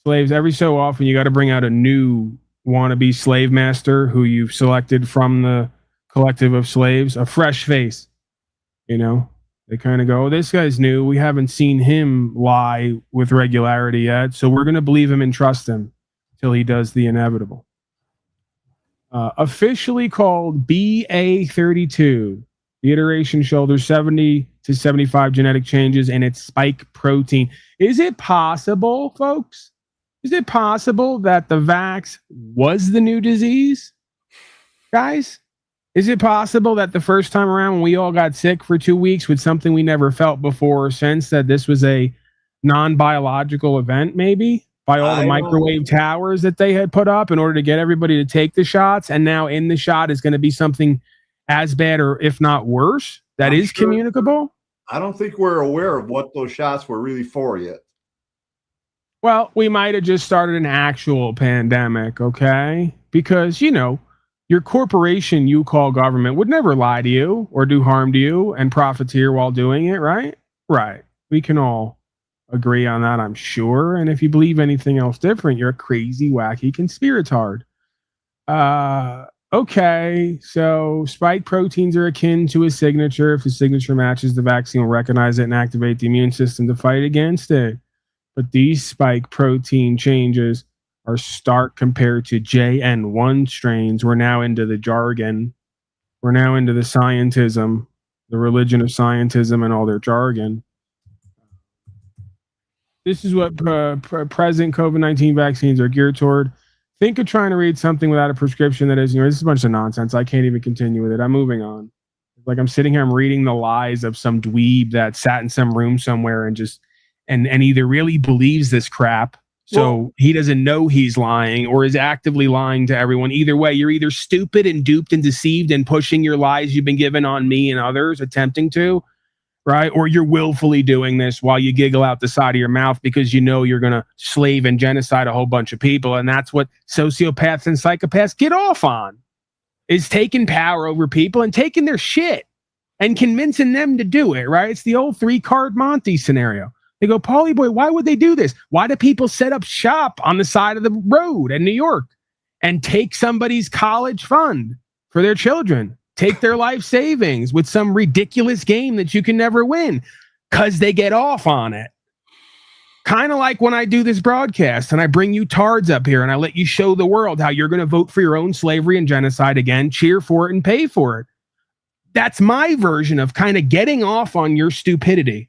Slaves every so often you got to bring out a new wannabe slave master who you've selected from the collective of slaves, a fresh face. They kind of go, this guy's new. We haven't seen him lie with regularity yet, so we're going to believe him and trust him till he does the inevitable. officially called BA32. The iteration shoulders 70 to 75 genetic changes in its spike protein. Is it possible, folks? Is it possible that the vax was the new disease? Guys, is it possible that the first time around when we all got sick for 2 weeks with something we never felt before or since, that this was a non-biological event, maybe? By all the microwave towers that they had put up in order to get everybody to take the shots, and now in the shot is going to be something as bad or if not worse that is communicable? I don't think we're aware of what those shots were really for yet. Well, we might have just started an actual pandemic, okay? Because, you know, your corporation you call government would never lie to you or do harm to you and profiteer while doing it, right? Right. We can all agree on that, I'm sure. And if you believe anything else different, you're a crazy, wacky conspiratard. Okay, so spike proteins are akin to a signature. If the signature matches, the vaccine will recognize it and activate the immune system to fight against it. But these spike protein changes are stark compared to JN1 strains. We're now into the jargon. We're now into the scientism, the religion of scientism and all their jargon. This is what present COVID-19 vaccines are geared toward. Think of trying to read something without a prescription that is, you know, this is a bunch of nonsense. I can't even continue with it. I'm moving on. Like I'm sitting here, I'm reading the lies of some dweeb that sat in some room somewhere and just, and either really believes this crap, so he doesn't know he's lying, or is actively lying to everyone. Either way, you're either stupid and duped and deceived and pushing your lies you've been given on me and others, attempting to, right? Or you're willfully doing this while you giggle out the side of your mouth because you know you're going to slave and genocide a whole bunch of people. And that's what sociopaths and psychopaths get off on, is taking power over people and taking their shit and convincing them to do it, right? It's the old 3-card Monty scenario. They go, Paulie boy, why would they do this? Why do people set up shop on the side of the road in New York and take somebody's college fund for their children? Take their life savings with some ridiculous game that you can never win because they get off on it. Kind of like when I do this broadcast and I bring you tards up here and I let you show the world how you're going to vote for your own slavery and genocide again, cheer for it and pay for it. That's my version of kind of getting off on your stupidity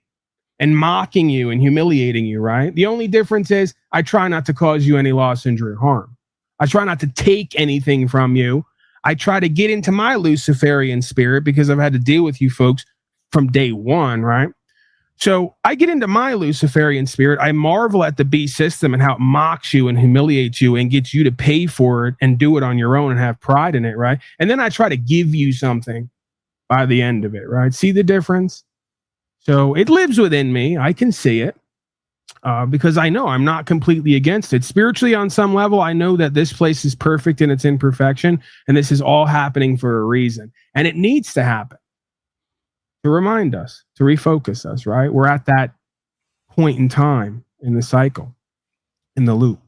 and mocking you and humiliating you, right? The only difference is I try not to cause you any loss, injury, or harm. I try not to take anything from you. I try to get into my Luciferian spirit because I've had to deal with you folks from day one, right? So I get into my Luciferian spirit. I marvel at the beast system and how it mocks you and humiliates you and gets you to pay for it and do it on your own and have pride in it, right? And then I try to give you something by the end of it, right? See the difference? So it lives within me. I can see it because I know I'm not completely against it. Spiritually, on some level, I know that this place is perfect in its imperfection, and this is all happening for a reason. And it needs to happen to remind us, to refocus us, right? We're at that point in time in the cycle, in the loop.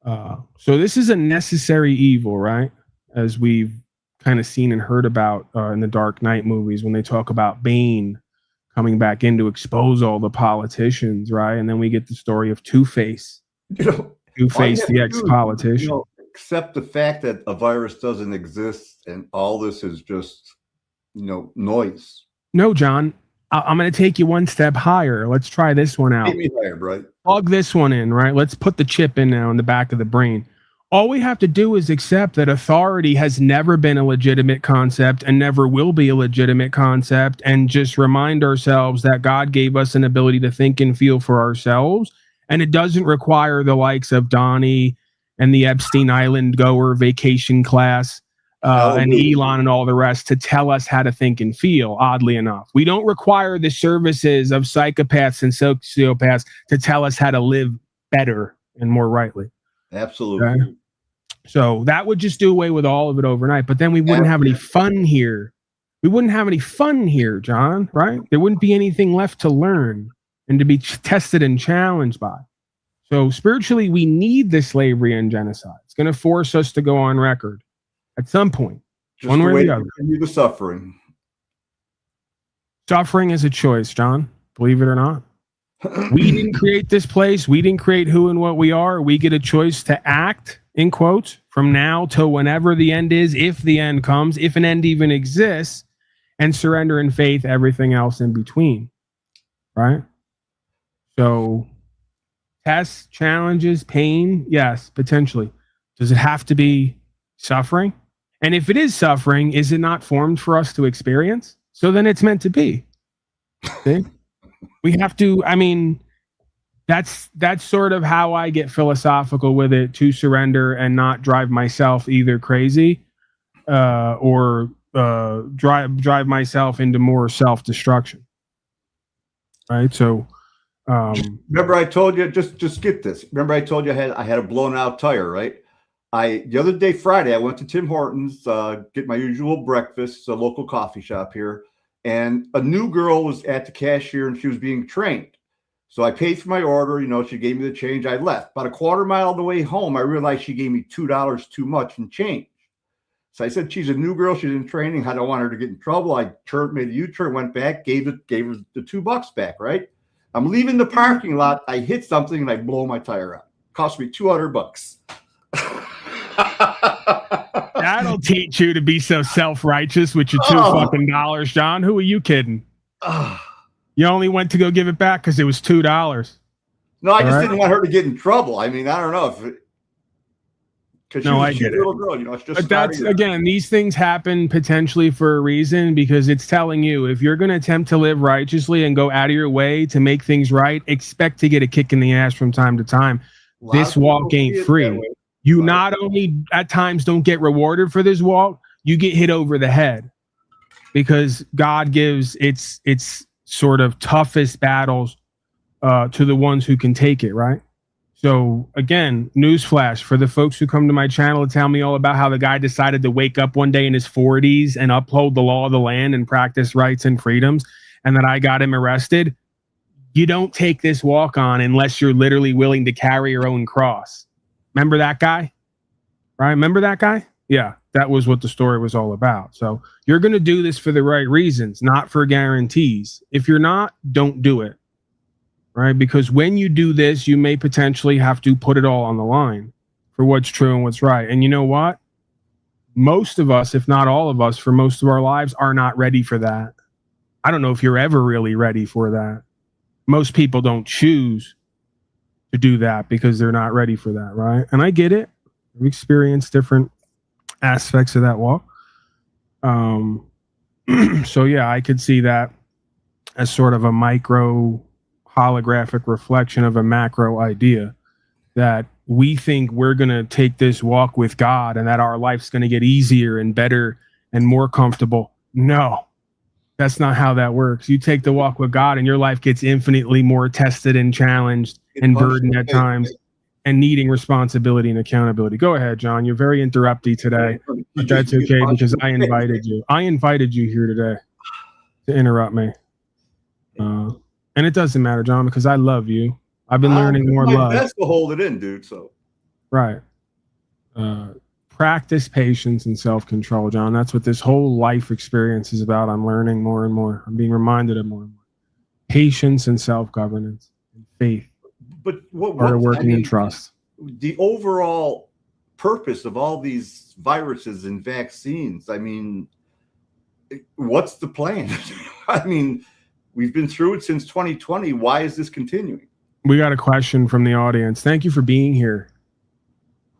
So this is a necessary evil, right? As we've kind of seen and heard about in the Dark Knight movies when they talk about Bane coming back in to expose all the politicians, right? And then we get the story of Two-Face. Two-Face, the ex-politician. Accept the fact that a virus doesn't exist and all this is just, noise. No, John, I'm going to take you one step higher. Let's try this one out. Take me higher, right? Plug this one in, right? Let's put the chip in now in the back of the brain. All we have to do is accept that authority has never been a legitimate concept and never will be a legitimate concept, and just remind ourselves that God gave us an ability to think and feel for ourselves, and it doesn't require the likes of Donnie and the Epstein Island goer vacation class and Elon and all the rest to tell us how to think and feel, oddly enough. We don't require the services of psychopaths and sociopaths to tell us how to live better and more rightly. Absolutely. Okay? So that would just do away with all of it overnight, but then we wouldn't have any fun here. We wouldn't have any fun here, John, right? There wouldn't be anything left to learn and to be tested and challenged by. So spiritually, we need the slavery and genocide. It's going to force us to go on record at some point, just one way or the other. Continue the suffering. Suffering is a choice, John, believe it or not. We didn't create this place. We didn't create who and what we are. We get a choice to act in quotes, from now till whenever the end is, if the end comes, if an end even exists, and surrender in faith, everything else in between. Right? So tests, challenges, pain, yes, potentially. Does it have to be suffering? And if it is suffering, is it not formed for us to experience? So then it's meant to be. See? We have to, I mean, that's sort of how I get philosophical with it, to surrender and not drive myself either crazy or drive myself into more self-destruction. Right? So remember I told you, just get this. Remember I told you I had a blown out tire, right? The other day, Friday, I went to Tim Hortons, get my usual breakfast. It's a local coffee shop here. And a new girl was at the cashier and she was being trained. So I paid for my order. You know, she gave me the change. I left. About a quarter mile on the way home, I realized she gave me $2 too much in change. So I said, she's a new girl. She's in training. I don't want her to get in trouble. I made a U-turn, went back, gave her the $2 back, right? I'm leaving the parking lot. I hit something and I blow my tire out. Cost me $200. That'll teach you to be so self-righteous with your $2 John. Who are you kidding? You only went to go give it back because it was $2. No, I just didn't want her to get in trouble. I mean, I don't know if because I get it. Little girl, you know, it's just. But that's again, these things happen potentially for a reason, because it's telling you if you're going to attempt to live righteously and go out of your way to make things right, expect to get a kick in the ass from time to time. This walk ain't free. You not only at times don't get rewarded for this walk, you get hit over the head, because God gives its sort of toughest battles to the ones who can take it, right? So again, newsflash for the folks who come to my channel to tell me all about how the guy decided to wake up one day in his 40s and uphold the law of the land and practice rights and freedoms, and that I got him arrested. You don't take this walk on unless you're literally willing to carry your own cross. Remember that guy? Right? Remember that guy? Yeah, that was what the story was all about. So you're going to do this for the right reasons, not for guarantees. If you're not, don't do it. Right? Because when you do this, you may potentially have to put it all on the line for what's true and what's right. And you know what? Most of us, if not all of us, for most of our lives are not ready for that. I don't know if you're ever really ready for that. Most people don't choose to do that because they're not ready for that, right? And I get it. I've experienced different aspects of that walk. So yeah, I could see that as sort of a micro holographic reflection of a macro idea, that we think we're going to take this walk with God and that our life's going to get easier and better and more comfortable. No, that's not how that works. You take the walk with God and your life gets infinitely more tested and challenged and burdened at times and needing responsibility and accountability. Go ahead, John. You're very interrupty today, but that's okay because I invited you. I invited you here today to interrupt me. And it doesn't matter, John, because I love you. I've been learning more love. Best to hold it in, dude. So, right. Practice patience and self-control, John. That's what this whole life experience is about. I'm learning more and more. I'm being reminded of more and more. Patience and self-governance and faith. But what working in trust. The overall purpose of all these viruses and vaccines, I mean, what's the plan? I mean, we've been through it since 2020. Why is this continuing? We got a question from the audience. Thank you for being here,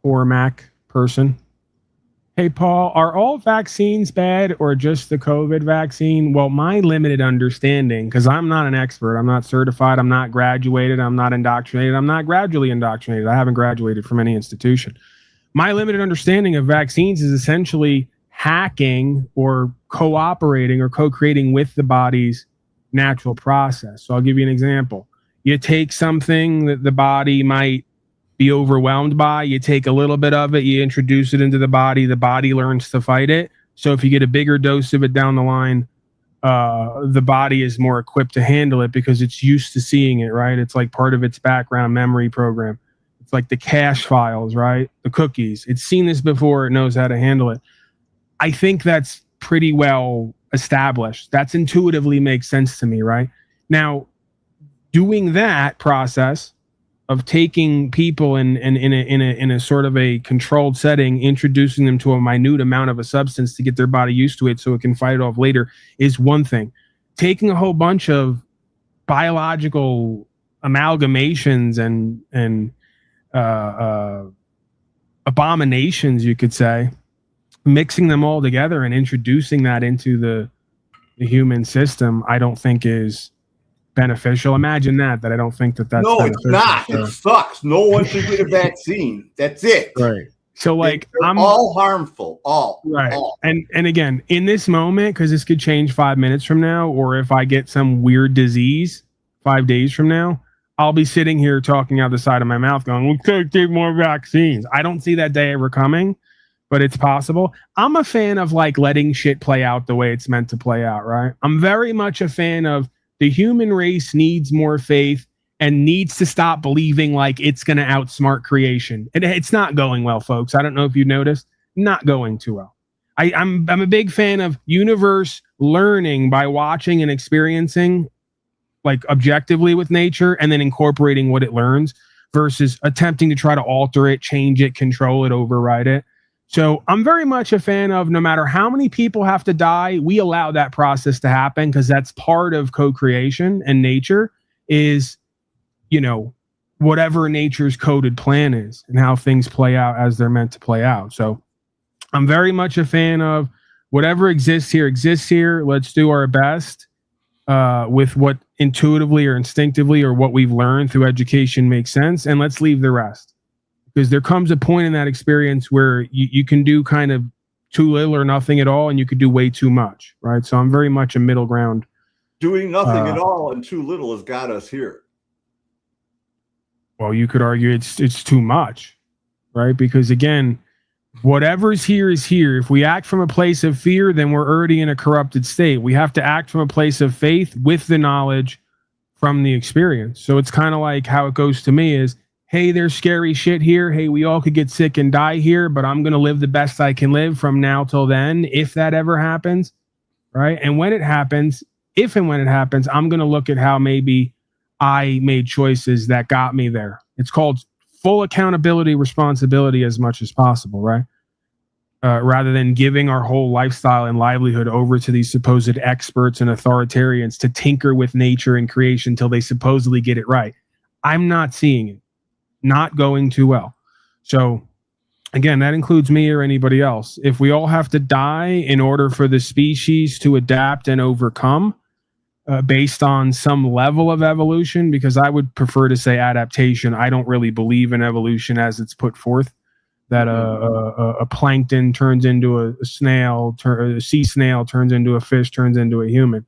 poor Mac person. Hey, Paul, are all vaccines bad or just the COVID vaccine? Well, my limited understanding, because I'm not an expert, I'm not certified, I'm not graduated, I'm not indoctrinated, I'm not gradually indoctrinated. I haven't graduated from any institution. My limited understanding of vaccines is essentially hacking or cooperating or co-creating with the body's natural process. So I'll give you an example. You take something that the body might be overwhelmed by, you take a little bit of it, you introduce it into the body learns to fight it. So if you get a bigger dose of it down the line, the body is more equipped to handle it because it's used to seeing it, right? It's like part of its background memory program. It's like the cache files, right? The cookies. It's seen this before, it knows how to handle it. I think that's pretty well established. That's intuitively makes sense to me, right? Now, doing that process taking people in a sort of a controlled setting, introducing them to a minute amount of a substance to get their body used to it so it can fight it off later is one thing. Taking a whole bunch of biological amalgamations and abominations, you could say, mixing them all together and introducing that into the human system, I don't think is beneficial. Imagine that I don't think that's no, beneficial. It's not. So. It sucks. No one should get a vaccine. That's it. Right. So like I'm all harmful. All right. All. And again, in this moment, because this could change 5 minutes from now, or if I get some weird disease 5 days from now, I'll be sitting here talking out the side of my mouth going, we could take more vaccines. I don't see that day ever coming, but it's possible. I'm a fan of like letting shit play out the way it's meant to play out, right? I'm very much a fan of the human race needs more faith and needs to stop believing like it's going to outsmart creation. It's not going well, folks. I don't know if you noticed. Not going too well. I'm a big fan of universe learning by watching and experiencing like objectively with nature and then incorporating what it learns versus attempting to try to alter it, change it, control it, override it. So I'm very much a fan of no matter how many people have to die, we allow that process to happen because that's part of co-creation, and nature is, you know, whatever nature's coded plan is and how things play out as they're meant to play out. So I'm very much a fan of whatever exists here. Let's do our best with what intuitively or instinctively or what we've learned through education makes sense, and let's leave the rest. Because there comes a point in that experience where you can do kind of too little or nothing at all, and you could do way too much, right? So I'm very much a middle ground. Doing nothing at all and too little has got us here. Well, you could argue it's too much, right? Because again, whatever's here is here. If we act from a place of fear, then we're already in a corrupted state. We have to act from a place of faith with the knowledge from the experience. So it's kind of like how it goes to me is, hey, there's scary shit here. Hey, we all could get sick and die here, but I'm going to live the best I can live from now till then, if that ever happens, right? And when it happens, if and when it happens, I'm going to look at how maybe I made choices that got me there. It's called full accountability, responsibility as much as possible, right? Rather than giving our whole lifestyle and livelihood over to these supposed experts and authoritarians to tinker with nature and creation until they supposedly get it right. I'm not seeing it. Not going too well. So again, that includes me or anybody else. If we all have to die in order for the species to adapt and overcome based on some level of evolution, because I would prefer to say adaptation. I don't really believe in evolution as it's put forth, that a plankton turns into a snail, a sea snail turns into a fish, turns into a human.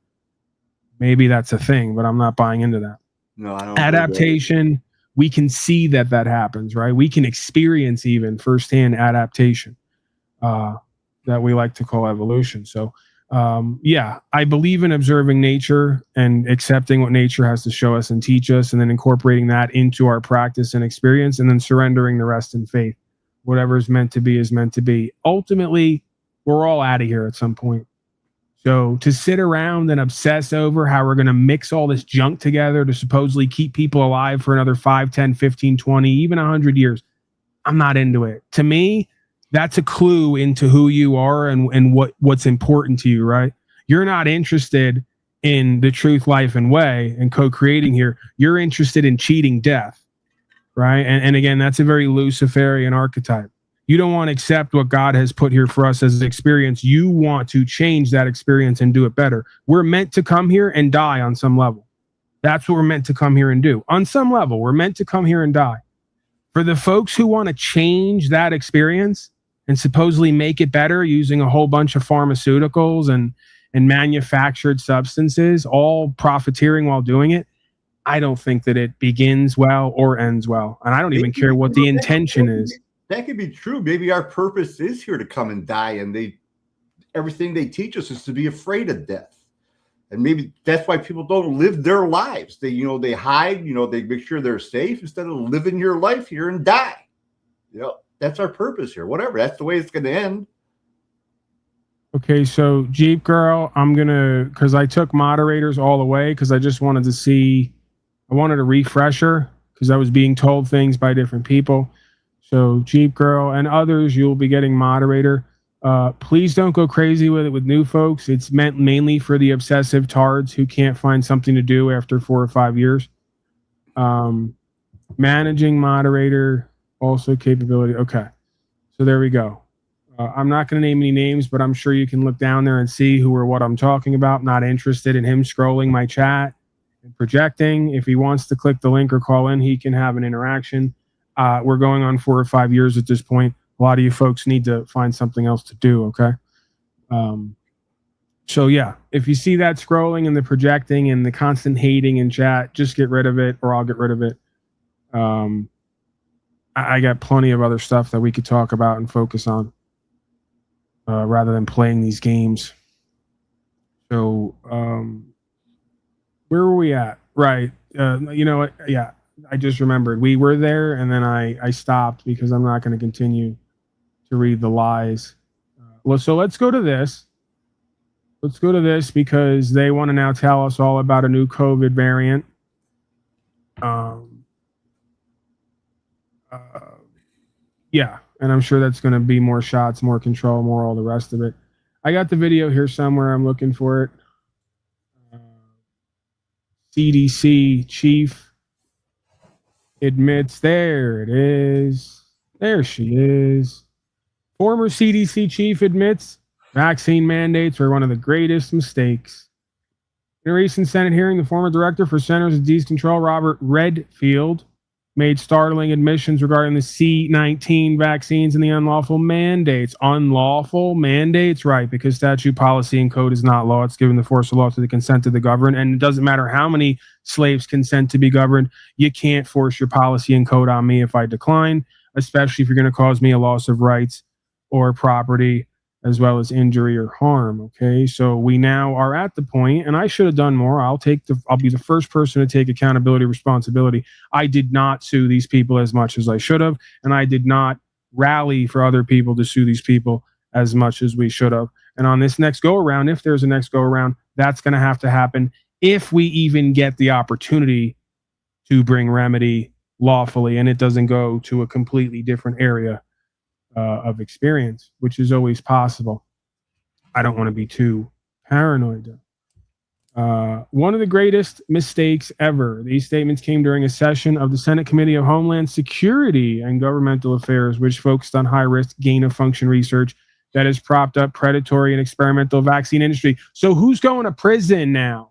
Maybe that's a thing, but I'm not buying into that. No, I don't. Adaptation. We can see that happens, right? We can experience even firsthand adaptation that we like to call evolution. So, yeah, I believe in observing nature and accepting what nature has to show us and teach us, and then incorporating that into our practice and experience, and then surrendering the rest in faith. Whatever is meant to be is meant to be. Ultimately, we're all out of here at some point. So to sit around and obsess over how we're going to mix all this junk together to supposedly keep people alive for another 5, 10, 15, 20, even 100 years, I'm not into it. To me, that's a clue into who you are and what's important to you, right? You're not interested in the truth, life, and way and co-creating here. You're interested in cheating death, right? And again, that's a very Luciferian archetype. You don't want to accept what God has put here for us as an experience. You want to change that experience and do it better. We're meant to come here and die on some level. That's what we're meant to come here and do. On some level, we're meant to come here and die. For the folks who want to change that experience and supposedly make it better using a whole bunch of pharmaceuticals and manufactured substances, all profiteering while doing it, I don't think that it begins well or ends well. And I don't even care what the intention is. That could be true. Maybe our purpose is here to come and die, and everything they teach us is to be afraid of death. And maybe that's why people don't live their lives. They hide, they make sure they're safe instead of living your life here and die. That's our purpose here. Whatever. That's the way it's going to end. Okay, so Jeep Girl, because I took moderators all the way because I just wanted to see, I wanted a refresher because I was being told things by different people. So Jeep Girl and others, you'll be getting moderator. Please don't go crazy with it with new folks. It's meant mainly for the obsessive tards who can't find something to do after 4 or 5 years. Managing moderator, also capability. Okay, so there we go. I'm not going to name any names, but I'm sure you can look down there and see who or what I'm talking about. Not interested in him scrolling my chat and projecting. If he wants to click the link or call in, he can have an interaction. We're going on 4 or 5 years at this point. A lot of you folks need to find something else to do, okay? So yeah, if you see that scrolling and the projecting and the constant hating in chat, just get rid of it or I'll get rid of it. I got plenty of other stuff that we could talk about and focus on rather than playing these games. So where were we at? Right. You know what? Yeah, I just remembered. We were there and then I stopped because I'm not going to continue to read the lies. Well, so let's go to this. Let's go to this because they want to now tell us all about a new COVID variant. Yeah, and I'm sure that's going to be more shots, more control, more all the rest of it. I got the video here somewhere. I'm looking for it. CDC chief admits, there it is. There she is. Former CDC chief admits vaccine mandates were one of the greatest mistakes. In a recent Senate hearing, the former director for Centers of Disease Control, Robert Redfield, made startling admissions regarding the C-19 vaccines and the unlawful mandates. Unlawful mandates, right, because statute, policy, and code is not law. It's given the force of law to the consent of the governed, and it doesn't matter how many slaves consent to be governed. You can't force your policy and code on me if I decline, especially if you're going to cause me a loss of rights or property, as well as injury or harm. Okay, so we now are at the point, and I should have done more. I'll be the first person to take accountability, responsibility. I did not sue these people as much as I should have, and I did not rally for other people to sue these people as much as we should have. And on this next go around, if there's a next go around, that's going to have to happen if we even get the opportunity to bring remedy lawfully, and it doesn't go to a completely different area of experience, which is always possible. I don't want to be too paranoid. One of the greatest mistakes ever. These statements came during a session of the Senate Committee of Homeland Security and Governmental Affairs, which focused on high-risk gain-of-function research that has propped up predatory and experimental vaccine industry. So who's going to prison now?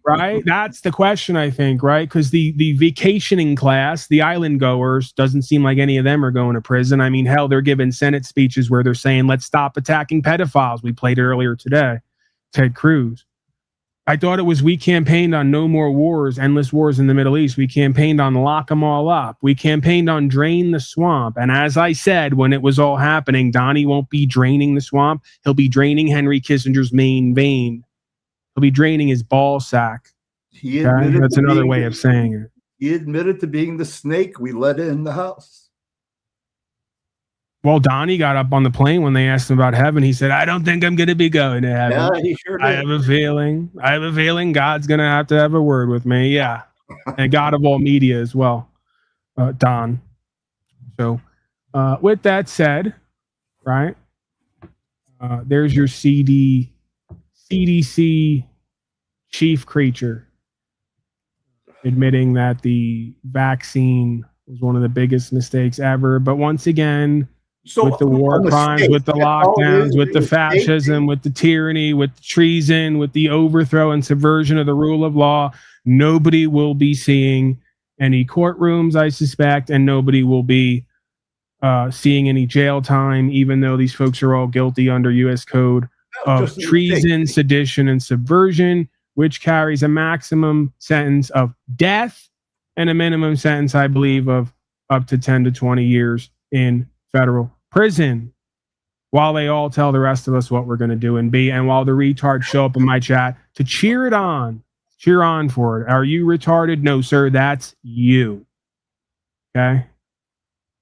Right? That's the question, I think, right? Because the vacationing class, the island goers, doesn't seem like any of them are going to prison. I mean, hell, they're giving Senate speeches where they're saying, let's stop attacking pedophiles. We played it earlier today. Ted Cruz. I thought it was we campaigned on no more wars, endless wars in the Middle East. We campaigned on lock them all up. We campaigned on drain the swamp. And as I said, when it was all happening, Donnie won't be draining the swamp. He'll be draining Henry Kissinger's main vein. He'll be draining his ball sack. Okay? That's another way of saying it. He admitted to being the snake we let in the house. Well, Donnie got up on the plane when they asked him about heaven. He said, I don't think I'm going to be going to heaven. Yeah, he sure did. I have a feeling God's going to have a word with me. Yeah. And God of all media as well, Don. So with that said, right, there's your CDC chief creature admitting that the vaccine was one of the biggest mistakes ever. But once again, with the war crimes, with the lockdowns, with the fascism, with the tyranny, with the treason, with the overthrow and subversion of the rule of law, nobody will be seeing any courtrooms, I suspect, and nobody will be seeing any jail time, even though these folks are all guilty under U.S. Code of treason, sedition, and subversion, which carries a maximum sentence of death and a minimum sentence, I believe, of up to 10 to 20 years in federal prison, while they all tell the rest of us what we're going to do and be, and while the retards show up in my chat to cheer on for it. Are you retarded? No, sir, that's you. Okay?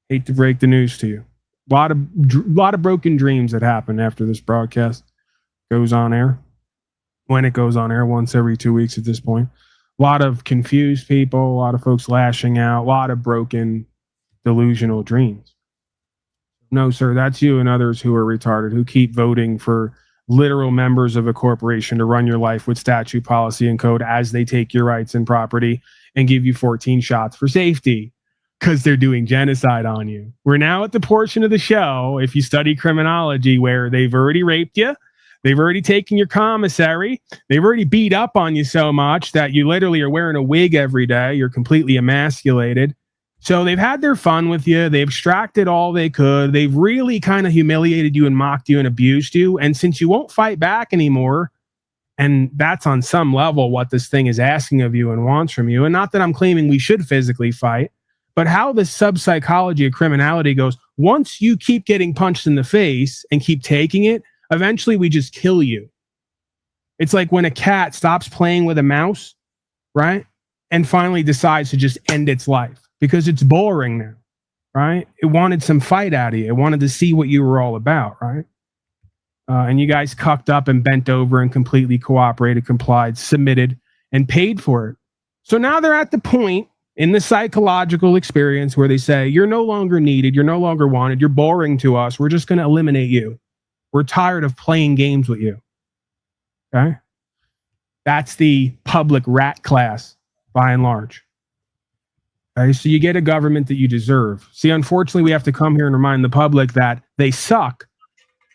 Hate to break the news to you. A lot of broken dreams that happen after this broadcast goes on air. When it goes on air, once every 2 weeks at this point. A A lot of confused people, a lot of folks lashing out, a lot of broken, delusional dreams. No, sir, that's you and others who are retarded, who keep voting for literal members of a corporation to run your life with statute, policy, and code as they take your rights and property and give you 14 shots for safety because they're doing genocide on you. We're now at the portion of the show, if you study criminology, where they've already raped you. They've already taken your commissary. They've already beat up on you so much that you literally are wearing a wig every day. You're completely emasculated. So they've had their fun with you. They've extracted all they could. They've really kind of humiliated you and mocked you and abused you. And since you won't fight back anymore, and that's on some level what this thing is asking of you and wants from you, and not that I'm claiming we should physically fight, but how the sub-psychology of criminality goes, once you keep getting punched in the face and keep taking it, eventually we just kill you. It's like when a cat stops playing with a mouse, right? And finally decides to just end its life. Because it's boring now, right? It wanted some fight out of you. It wanted to see what you were all about, right? And you guys cucked up and bent over and completely cooperated, complied, submitted, and paid for it. So now they're at the point in the psychological experience where they say, you're no longer needed, you're no longer wanted, you're boring to us, we're just going to eliminate you. We're tired of playing games with you. Okay? That's the public rat class, by and large. Okay, so you get a government that you deserve. See, unfortunately, we have to come here and remind the public that they suck,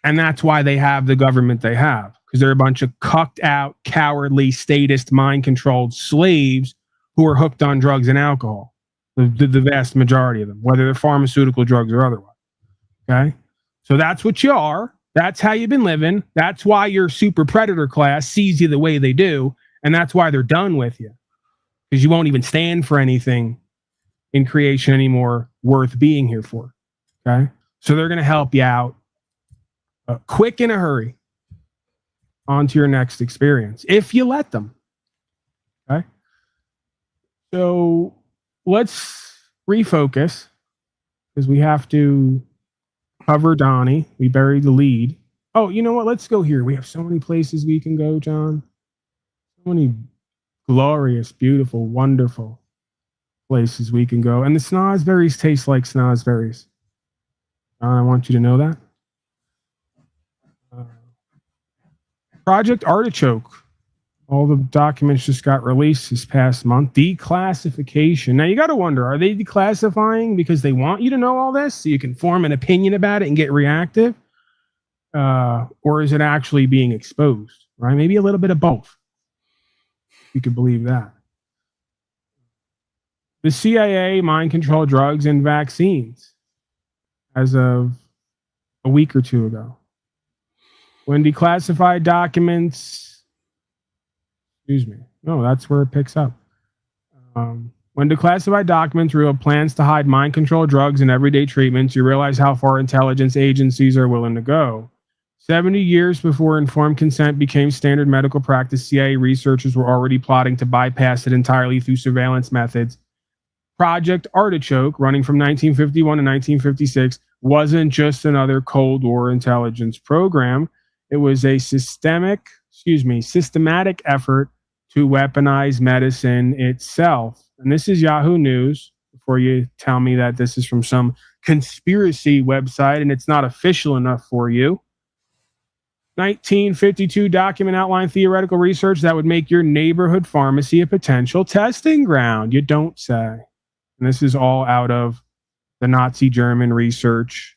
and that's why they have the government they have, because they're a bunch of cucked out, cowardly, statist, mind-controlled slaves who are hooked on drugs and alcohol, the vast majority of them, whether they're pharmaceutical drugs or otherwise. Okay, so that's what you are. That's how you've been living. That's why your super predator class sees you the way they do, and that's why they're done with you, because you won't even stand for anything in creation anymore worth being here for. Okay, so they're going to help you out quick in a hurry onto your next experience if you let them. Okay, so let's refocus because we have to cover Donnie. We buried the lead. Oh, you know what? Let's go here. We have so many places we can go, John. So many glorious, beautiful, wonderful places we can go. And the snozberries taste like snozberries. I want you to know that. Project Artichoke. All the documents just got released this past month. Declassification. Now you got to wonder, are they declassifying because they want you to know all this so you can form an opinion about it and get reactive? Or is it actually being exposed? Right? Maybe a little bit of both. You could believe that. The CIA mind control drugs and vaccines as of a week or two ago. When declassified documents, no, that's where it picks up. When declassified documents reveal plans to hide mind control drugs and everyday treatments, you realize how far intelligence agencies are willing to go. 70 years before informed consent became standard medical practice, CIA researchers were already plotting to bypass it entirely through surveillance methods. Project Artichoke, running from 1951 to 1956, wasn't just another Cold War intelligence program. It was a systematic effort to weaponize medicine itself. And this is Yahoo News, before you tell me that this is from some conspiracy website and it's not official enough for you. 1952 document outlined theoretical research that would make your neighborhood pharmacy a potential testing ground. You don't say. And this is all out of the Nazi German research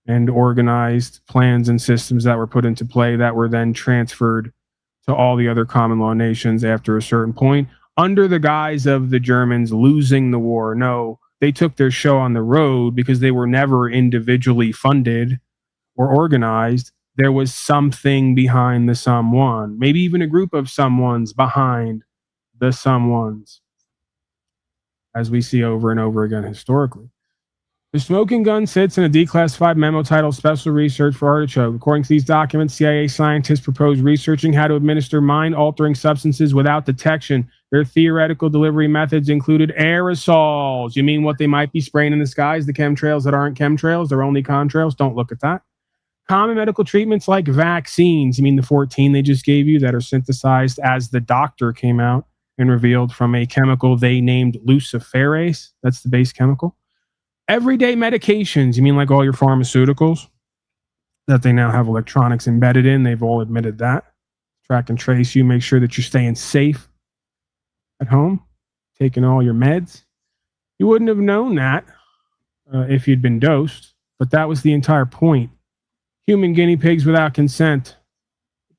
and organized plans and systems that were put into play that were then transferred to all the other common law nations after a certain point under the guise of the Germans losing the war. No, they took their show on the road because they were never individually funded or organized. There was something behind the someone, maybe even a group of someones behind the someones, as we see over and over again historically. The smoking gun sits in a declassified memo titled Special Research for Artichoke. According to these documents, CIA scientists proposed researching how to administer mind-altering substances without detection. Their theoretical delivery methods included aerosols. You mean what they might be spraying in the skies, the chemtrails that aren't chemtrails, they're only contrails? Don't look at that. Common medical treatments like vaccines. You mean the 14 they just gave you that are synthesized as the doctor came out? and revealed from a chemical they named luciferase. That's the base chemical. Everyday medications, you mean like all your pharmaceuticals that they now have electronics embedded in? They've all admitted that. Track and trace you, make sure that you're staying safe at home, taking all your meds. You wouldn't have known that if you'd been dosed, but that was the entire point. Human guinea pigs without consent.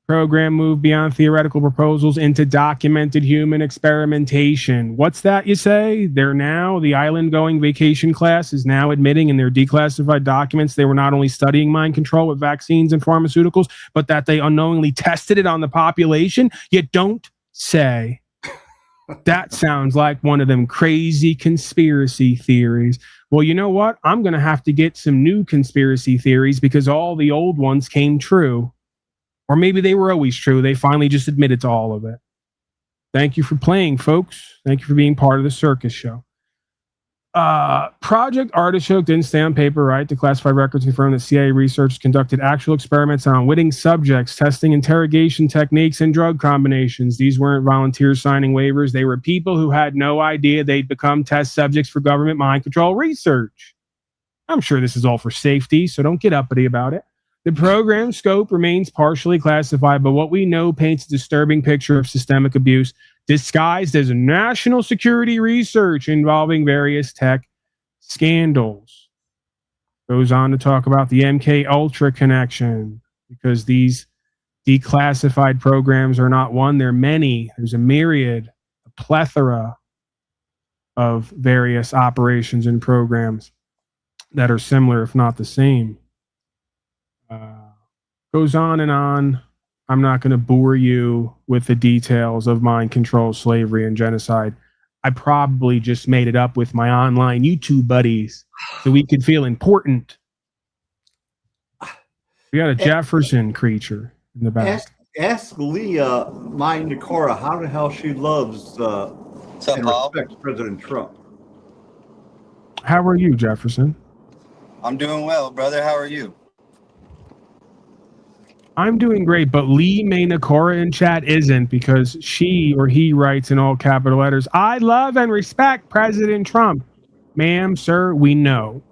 Program moved beyond theoretical proposals into documented human experimentation. What's that, you say? They're now, the island-going vacation class is now admitting in their declassified documents they were not only studying mind control with vaccines and pharmaceuticals, but that they unknowingly tested it on the population? You don't say. That sounds like one of them crazy conspiracy theories. Well, you know what? I'm going to have to get some new conspiracy theories because all the old ones came true. Or maybe they were always true. They finally just admitted to all of it. Thank you for playing, folks. Thank you for being part of the circus show. Project Artichoke didn't stay on paper, right? Declassified records confirm that CIA researchers conducted actual experiments on witting subjects, testing interrogation techniques and drug combinations. These weren't volunteers signing waivers. They were people who had no idea they'd become test subjects for government mind control research. I'm sure this is all for safety, so don't get uppity about it. The program scope remains partially classified, but what we know paints a disturbing picture of systemic abuse disguised as national security research involving various tech scandals. Goes on to talk about the MK Ultra connection, because these declassified programs are not one, they're many. There's a myriad, a plethora of various operations and programs that are similar, if not the same. Goes on and on. I'm not going to bore you with the details of mind control, slavery, and genocide. I probably just made it up with my online YouTube buddies so we could feel important. We got a Jefferson creature in the back. Ask Leah, my Nakora, how the hell she loves and respects President Trump. How are you, Jefferson? I'm doing well, brother. How are you? I'm doing great, but Lee May Nakora in chat isn't, because she or he writes in all capital letters, I love and respect President Trump. Ma'am, sir, we know.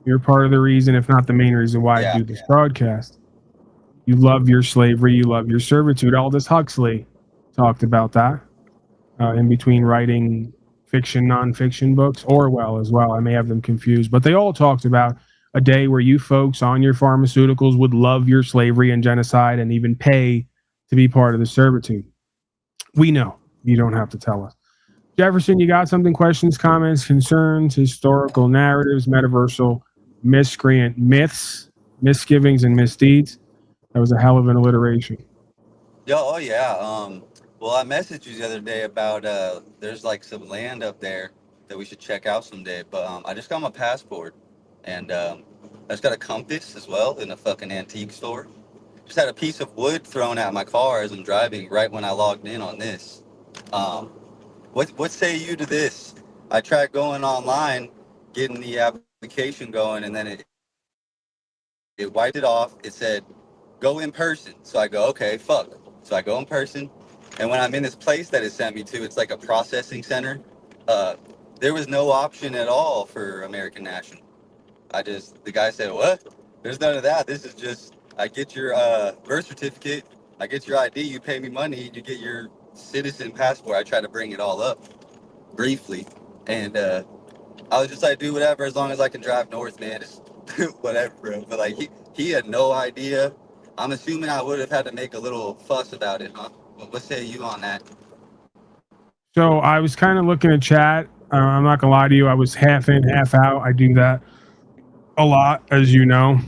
You're part of the reason, if not the main reason why I do this broadcast. You love your slavery, you love your servitude. Aldous Huxley talked about that in between writing fiction, nonfiction books. Orwell as well. I may have them confused, but they all talked about a day where you folks on your pharmaceuticals would love your slavery and genocide and even pay to be part of the servitude. We know. You don't have to tell us. Jefferson, you got something? Questions, comments, concerns, historical narratives, metaversal, miscreant myths, misgivings, and misdeeds? That was a hell of an alliteration. Oh yeah. Well, I messaged you the other day about there's like some land up there that we should check out someday. But I just got my passport. And I just got a compass as well in a fucking antique store. Just had a piece of wood thrown at my car as I'm driving right when I logged in on this. What say you to this? I tried going online, getting the application going, and then it wiped it off. It said, go in person. So I go, okay, fuck. So I go in person. And when I'm in this place that it sent me to, it's like a processing center. There was no option at all for American National. The guy said, what? There's none of that. This is just, I get your birth certificate, I get your ID, you pay me money, you get your citizen passport. I tried to bring it all up briefly. And I was just like, do whatever, as long as I can drive north, man. Just whatever, bro. But like, he had no idea. I'm assuming I would have had to make a little fuss about it, huh? What say you on that? So I was kind of looking at chat. I'm not going to lie to you. I was half in, half out. I do that a lot, as you know.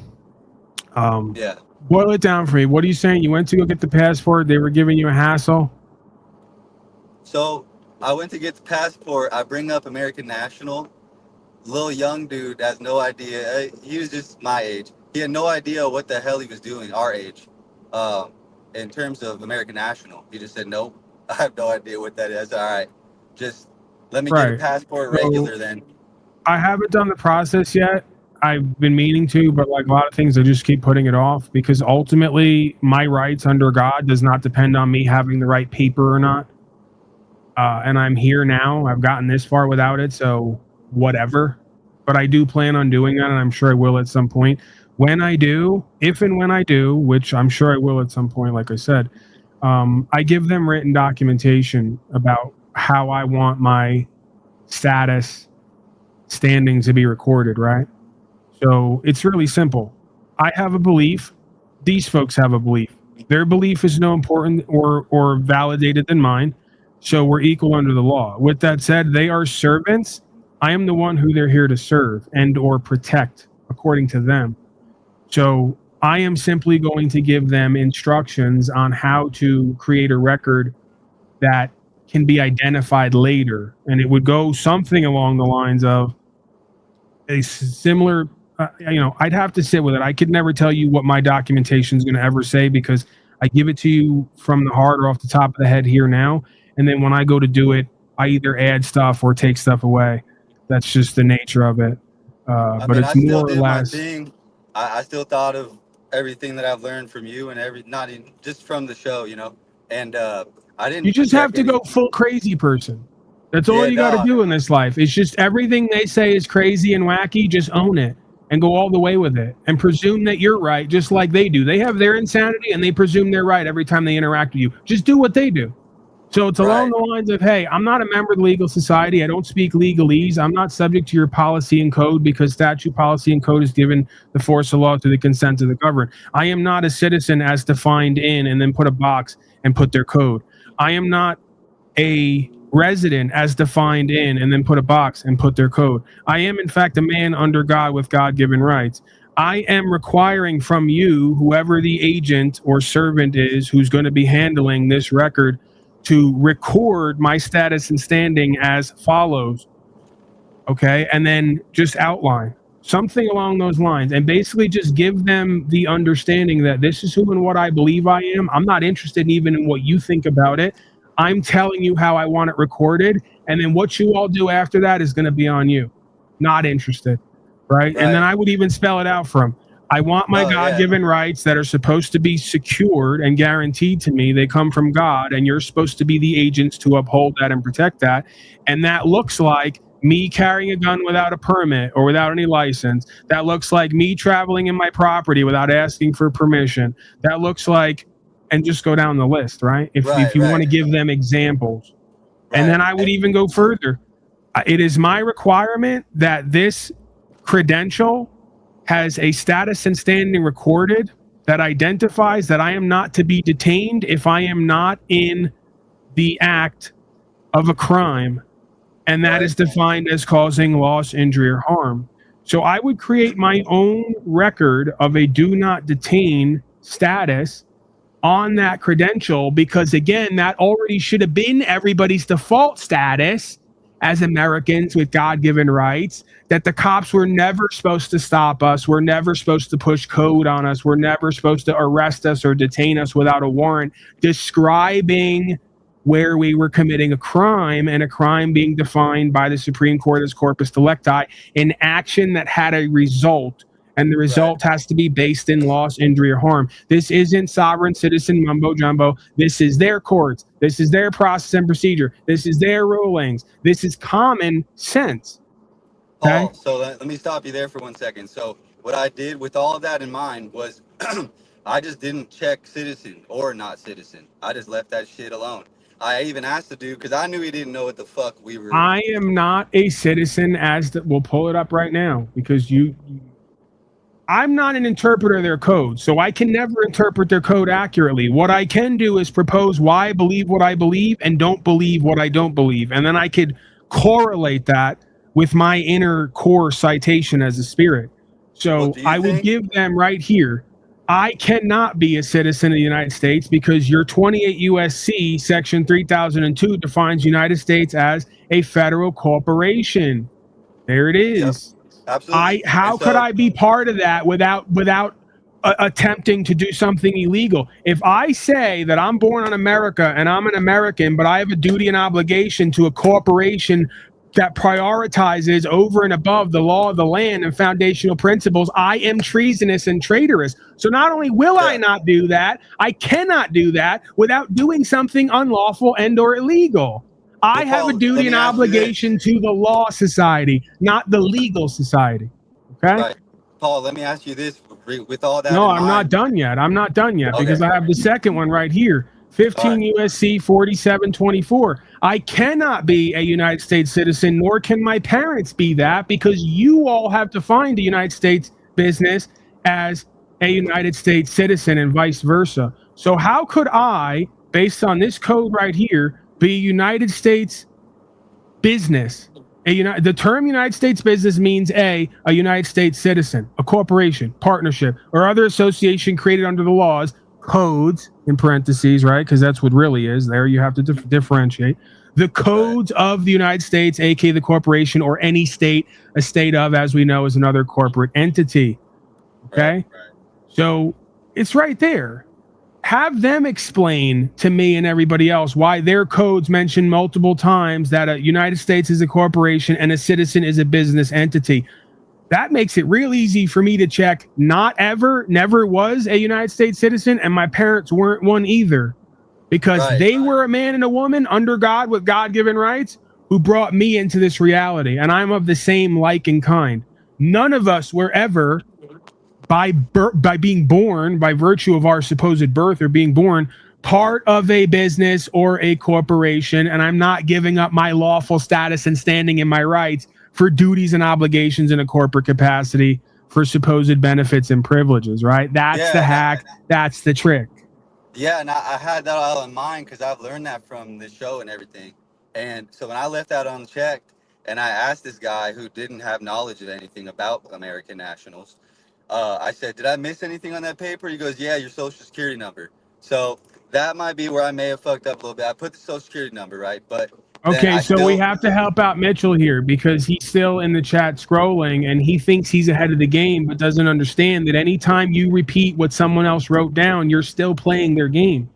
Yeah. Boil it down for me. What are you saying? You went to go get the passport. They were giving you a hassle. So I went to get the passport. I bring up American National. Little young dude has no idea. He was just my age. He had no idea what the hell he was doing, our age, in terms of American National. He just said, nope, I have no idea what that is. All right, just let me get a passport regular then. I haven't done the process yet. I've been meaning to, but like a lot of things, I just keep putting it off because ultimately my rights under God does not depend on me having the right paper or not. and I'm here now. I've gotten this far without it, so whatever. But I do plan on doing that, and I'm sure I will at some point. When I do, if and when I do, which I'm sure I will at some point, like I said, I give them written documentation about how I want my status standing to be recorded, right? So it's really simple. I have a belief. These folks have a belief. Their belief is no important or validated than mine. So we're equal under the law. With that said, they are servants. I am the one who they're here to serve and or protect according to them. So I am simply going to give them instructions on how to create a record that can be identified later. And it would go something along the lines of a similar, I'd have to sit with it. I could never tell you what my documentation is going to ever say because I give it to you from the heart or off the top of the head here now. And then when I go to do it, I either add stuff or take stuff away. That's just the nature of it. But it's more or less. I still thought of everything that I've learned from you and not even just from the show, and I didn't. You just have to go full crazy person. That's all you got to do in this life. It's just everything they say is crazy and wacky. Just own it and go all the way with it and presume that you're right, just like they do. They have their insanity and they presume they're right every time they interact with you. Just do what they do. So it's along the lines of, hey, I'm not a member of the legal society. I don't speak legalese. I'm not subject to your policy and code because statute, policy, and code is given the force of law to the consent of the governed. I am not a citizen as defined in and then put a box and put their code. I am not a resident as defined in and then put a box and put their code. I am, in fact, a man under God with God-given rights. I am requiring from you, whoever the agent or servant is who's going to be handling this record, to record my status and standing as follows, okay? And then just outline something along those lines and basically just give them the understanding that this is who and what I believe I am. I'm not interested even in what you think about it. I'm telling you how I want it recorded, and then what you all do after that is going to be on you. Not interested, right? And then I would even spell it out for them. I want my God-given rights that are supposed to be secured and guaranteed to me. They come from God, and you're supposed to be the agents to uphold that and protect that. And that looks like me carrying a gun without a permit or without any license. That looks like me traveling in my property without asking for permission. That looks like, and just go down the list, right? If you want to give them examples. And then I would even go further. It is my requirement that this credential has a status and standing recorded that identifies that I am not to be detained if I am not in the act of a crime, and that is defined as causing loss, injury, or harm. So I would create my own record of a do not detain status on that credential because, again, that already should have been everybody's default status as Americans with God-given rights, that the cops were never supposed to stop us. We're never supposed to push code on us. We're never supposed to arrest us or detain us without a warrant, describing where we were committing a crime, and a crime being defined by the Supreme Court as corpus delicti, an action that had a result, and the result has to be based in loss, injury, or harm. This isn't sovereign citizen mumbo jumbo. This is their courts. This is their process and procedure. This is their rulings. This is common sense. Okay? Paul, so let me stop you there for 1 second. So what I did with all of that in mind was I just didn't check citizen or not citizen. I just left that shit alone. I even asked the dude because I knew he didn't know what the fuck we were. I am not a citizen we'll pull it up right now because I'm not an interpreter of their code, so I can never interpret their code accurately. What I can do is propose why I believe what I believe and don't believe what I don't believe. And then I could correlate that with my inner core citation as a spirit. So I would give them right here. I cannot be a citizen of the United States because your 28 USC section 3002 defines United States as a federal corporation. There it is. Yep, absolutely. How could I be part of that without attempting to do something illegal? If I say that I'm born in America and I'm an American, but I have a duty and obligation to a corporation that prioritizes over and above the law of the land and foundational principles, I am treasonous and traitorous. So not only will I not do that, I cannot do that without doing something unlawful and or illegal. I have a duty and obligation to the law society, not the legal society. Okay? Right. Paul, let me ask you this. With all that No, in I'm not done yet. I'm not done yet because I have the second one right here. 15 USC 4724. I cannot be a United States citizen, nor can my parents be that, because you all have defined a United States business as a United States citizen and vice versa. So how could I, based on this code right here, be a United States business? The term United States business means a United States citizen, a corporation, partnership, or other association created under the laws, codes, in parentheses, right? Because that's what really is. There you have to differentiate. The codes of the United States, aka the corporation, or any state, a state of, as we know, is another corporate entity. Okay? So it's right there. Have them explain to me and everybody else why their codes mention multiple times that a United States is a corporation and a citizen is a business entity. That makes it real easy for me to check never was a United States citizen, and my parents weren't one either, because they were a man and a woman under God with God-given rights who brought me into this reality, and I'm of the same like and kind. None of us were ever, by being born, by virtue of our supposed birth or being born, part of a business or a corporation, and I'm not giving up my lawful status and standing in my rights for duties and obligations in a corporate capacity for supposed benefits and privileges, right? That's the hack. That's the trick. Yeah, and I had that all in mind because I've learned that from the show and everything. And so when I left that unchecked and I asked this guy who didn't have knowledge of anything about American nationals, I said, did I miss anything on that paper? He goes, yeah, your social security number. So that might be where I may have fucked up a little bit. I put the social security number, right? But okay, so we have to help out Mitchell here because he's still in the chat scrolling and he thinks he's ahead of the game, but doesn't understand that anytime you repeat what someone else wrote down, you're still playing their game.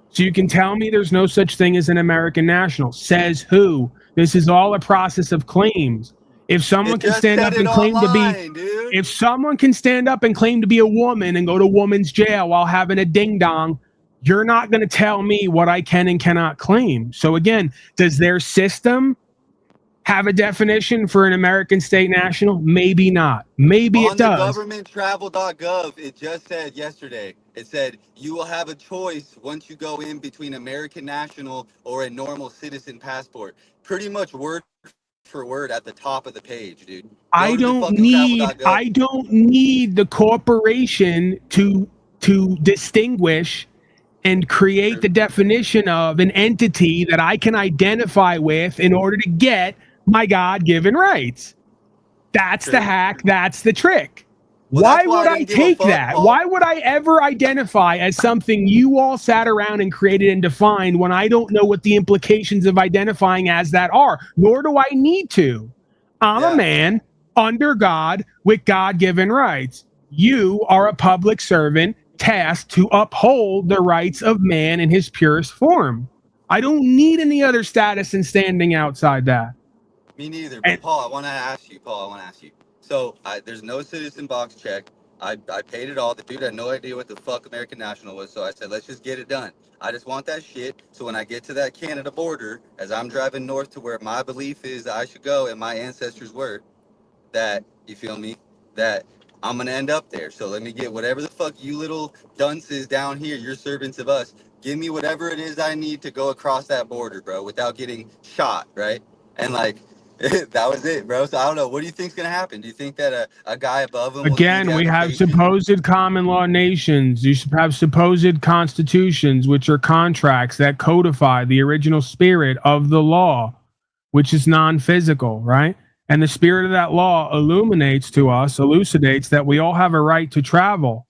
So you can tell me there's no such thing as an American national. Says who? This is all a process of claims. If someone can stand up and claim to be, if someone can stand up and claim to be a woman and go to woman's jail while having a ding dong, you're not going to tell me what I can and cannot claim. So again, does their system have a definition for an American state national? Maybe not. Maybe it does. On the governmenttravel.gov, it just said yesterday, it said you will have a choice once you go in between American national or a normal citizen passport. Pretty much word for word at the top of the page, dude. I don't need the corporation to distinguish and create the definition of an entity that I can identify with in order to get my God-given rights. That's the hack. That's the trick. Why would I take that? Why would I ever identify as something you all sat around and created and defined when I don't know what the implications of identifying as that are? Nor do I need to. I'm a man under God with God-given rights. You are a public servant tasked to uphold the rights of man in his purest form. I don't need any other status and standing outside that. Me neither. But Paul, I want to ask you. So there's no citizen box check. I paid it all. The dude had no idea what the fuck American national was. So I said, let's just get it done. I just want that shit. So when I get to that Canada border, as I'm driving north to where my belief is that I should go and my ancestors were, that, you feel me, that I'm going to end up there. So let me get whatever the fuck you little dunces down here, you're servants of us. Give me whatever it is I need to go across that border, bro, without getting shot, right? And like, that was it, bro. So I don't know. What do you think's going to happen? Do you think that a guy above him... Again, we have supposed common law nations. You should have supposed constitutions, which are contracts that codify the original spirit of the law, which is non-physical, right? And the spirit of that law illuminates to us, elucidates that we all have a right to travel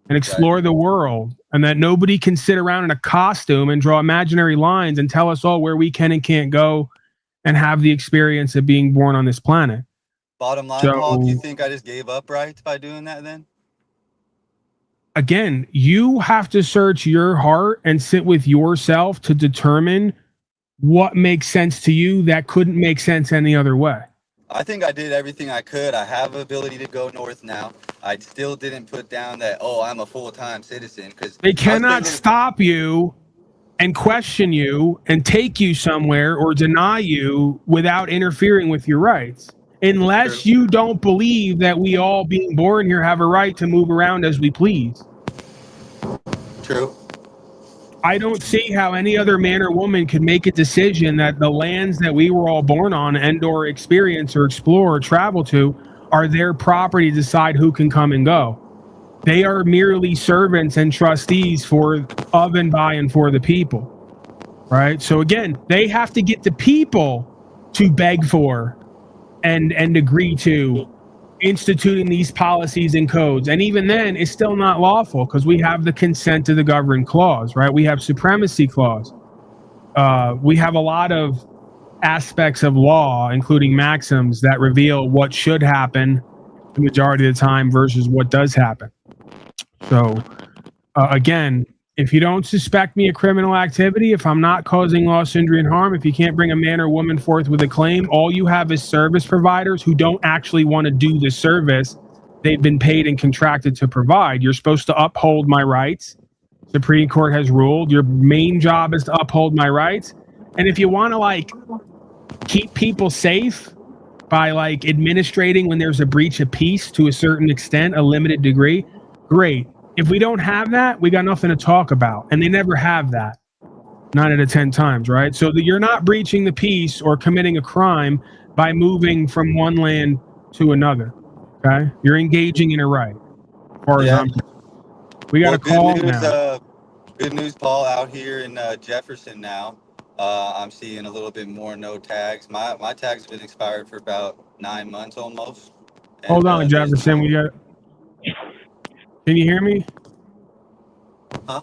and explore the world, and that nobody can sit around in a costume and draw imaginary lines and tell us all where we can and can't go and have the experience of being born on this planet. Bottom line, Paul, do you think I just gave up rights by doing that then? Again, you have to search your heart and sit with yourself to determine what makes sense to you that couldn't make sense any other way. I think I did everything I could. I have the ability to go north now. I still didn't put down that, oh, I'm a full-time citizen. Because they cannot stop you and question you and take you somewhere or deny you without interfering with your rights. Unless you don't believe that we all being born here have a right to move around as we please. True. I don't see how any other man or woman could make a decision that the lands that we were all born on and or experience or explore or travel to are their property to decide who can come and go. They are merely servants and trustees of and by and for the people, right? So again, they have to get the people to beg for and agree to instituting these policies and codes. And even then, it's still not lawful because we have the consent of the governed clause, right? We have supremacy clause. We have a lot of aspects of law, including maxims, that reveal what should happen the majority of the time versus what does happen. So, again, if you don't suspect me of criminal activity, if I'm not causing loss, injury, and harm, if you can't bring a man or woman forth with a claim, all you have is service providers who don't actually want to do the service they've been paid and contracted to provide. You're supposed to uphold my rights. Supreme Court has ruled your main job is to uphold my rights. And if you want to like keep people safe by like administrating when there's a breach of peace to a certain extent, a limited degree, great. If we don't have that, we got nothing to talk about. And they never have that. 9 out of 10 times, right? So that you're not breaching the peace or committing a crime by moving from one land to another. Okay? You're engaging in a right. As far as we got a call now. Good news, Paul, out here in Jefferson now. I'm seeing a little bit more no tags. My tags have been expired for about 9 months almost. And, hold on, Jefferson. We got. Can you hear me? Huh?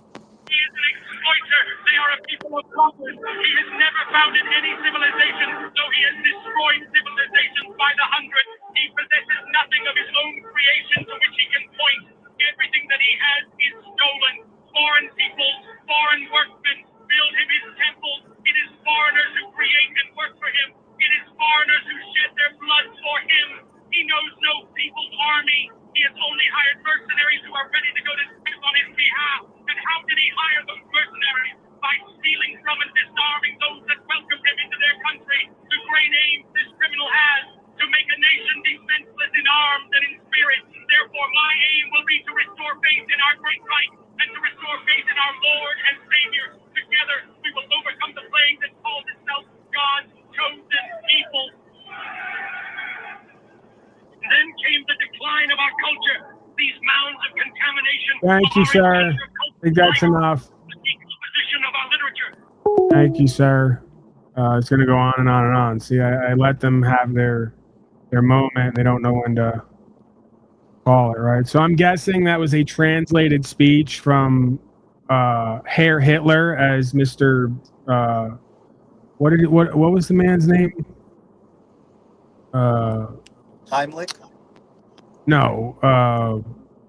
He is an exploiter. They are a people of robbers. He has never founded any civilization, though he has destroyed civilizations by the hundred. He possesses nothing of his own creation to which he can point. Everything that he has is stolen. Foreign peoples, foreign workmen build him his temples. It is foreigners who create and work for him. It is foreigners who shed their blood for him. He knows no people's army. He has only hired mercenaries who are ready to go to death on his behalf. And how did he hire those mercenaries? By stealing from and disarming those that welcome him into their country. The great aim this criminal has, to make a nation defenseless in arms and in spirit. Therefore, my aim will be to restore faith in our great right and to restore faith in our Lord and Savior. Together, we will overcome the plague that calls itself God's chosen people. Then came the decline of our culture. These mounds of contamination. Thank you, sir. I think that's enough. The decomposition of our literature. Thank you, sir. It's going to go on and on and on. See, I let them have their moment. They don't know when to call it, right? So I'm guessing that was a translated speech from Herr Hitler as Mr. What was the man's name? Heimlich? No.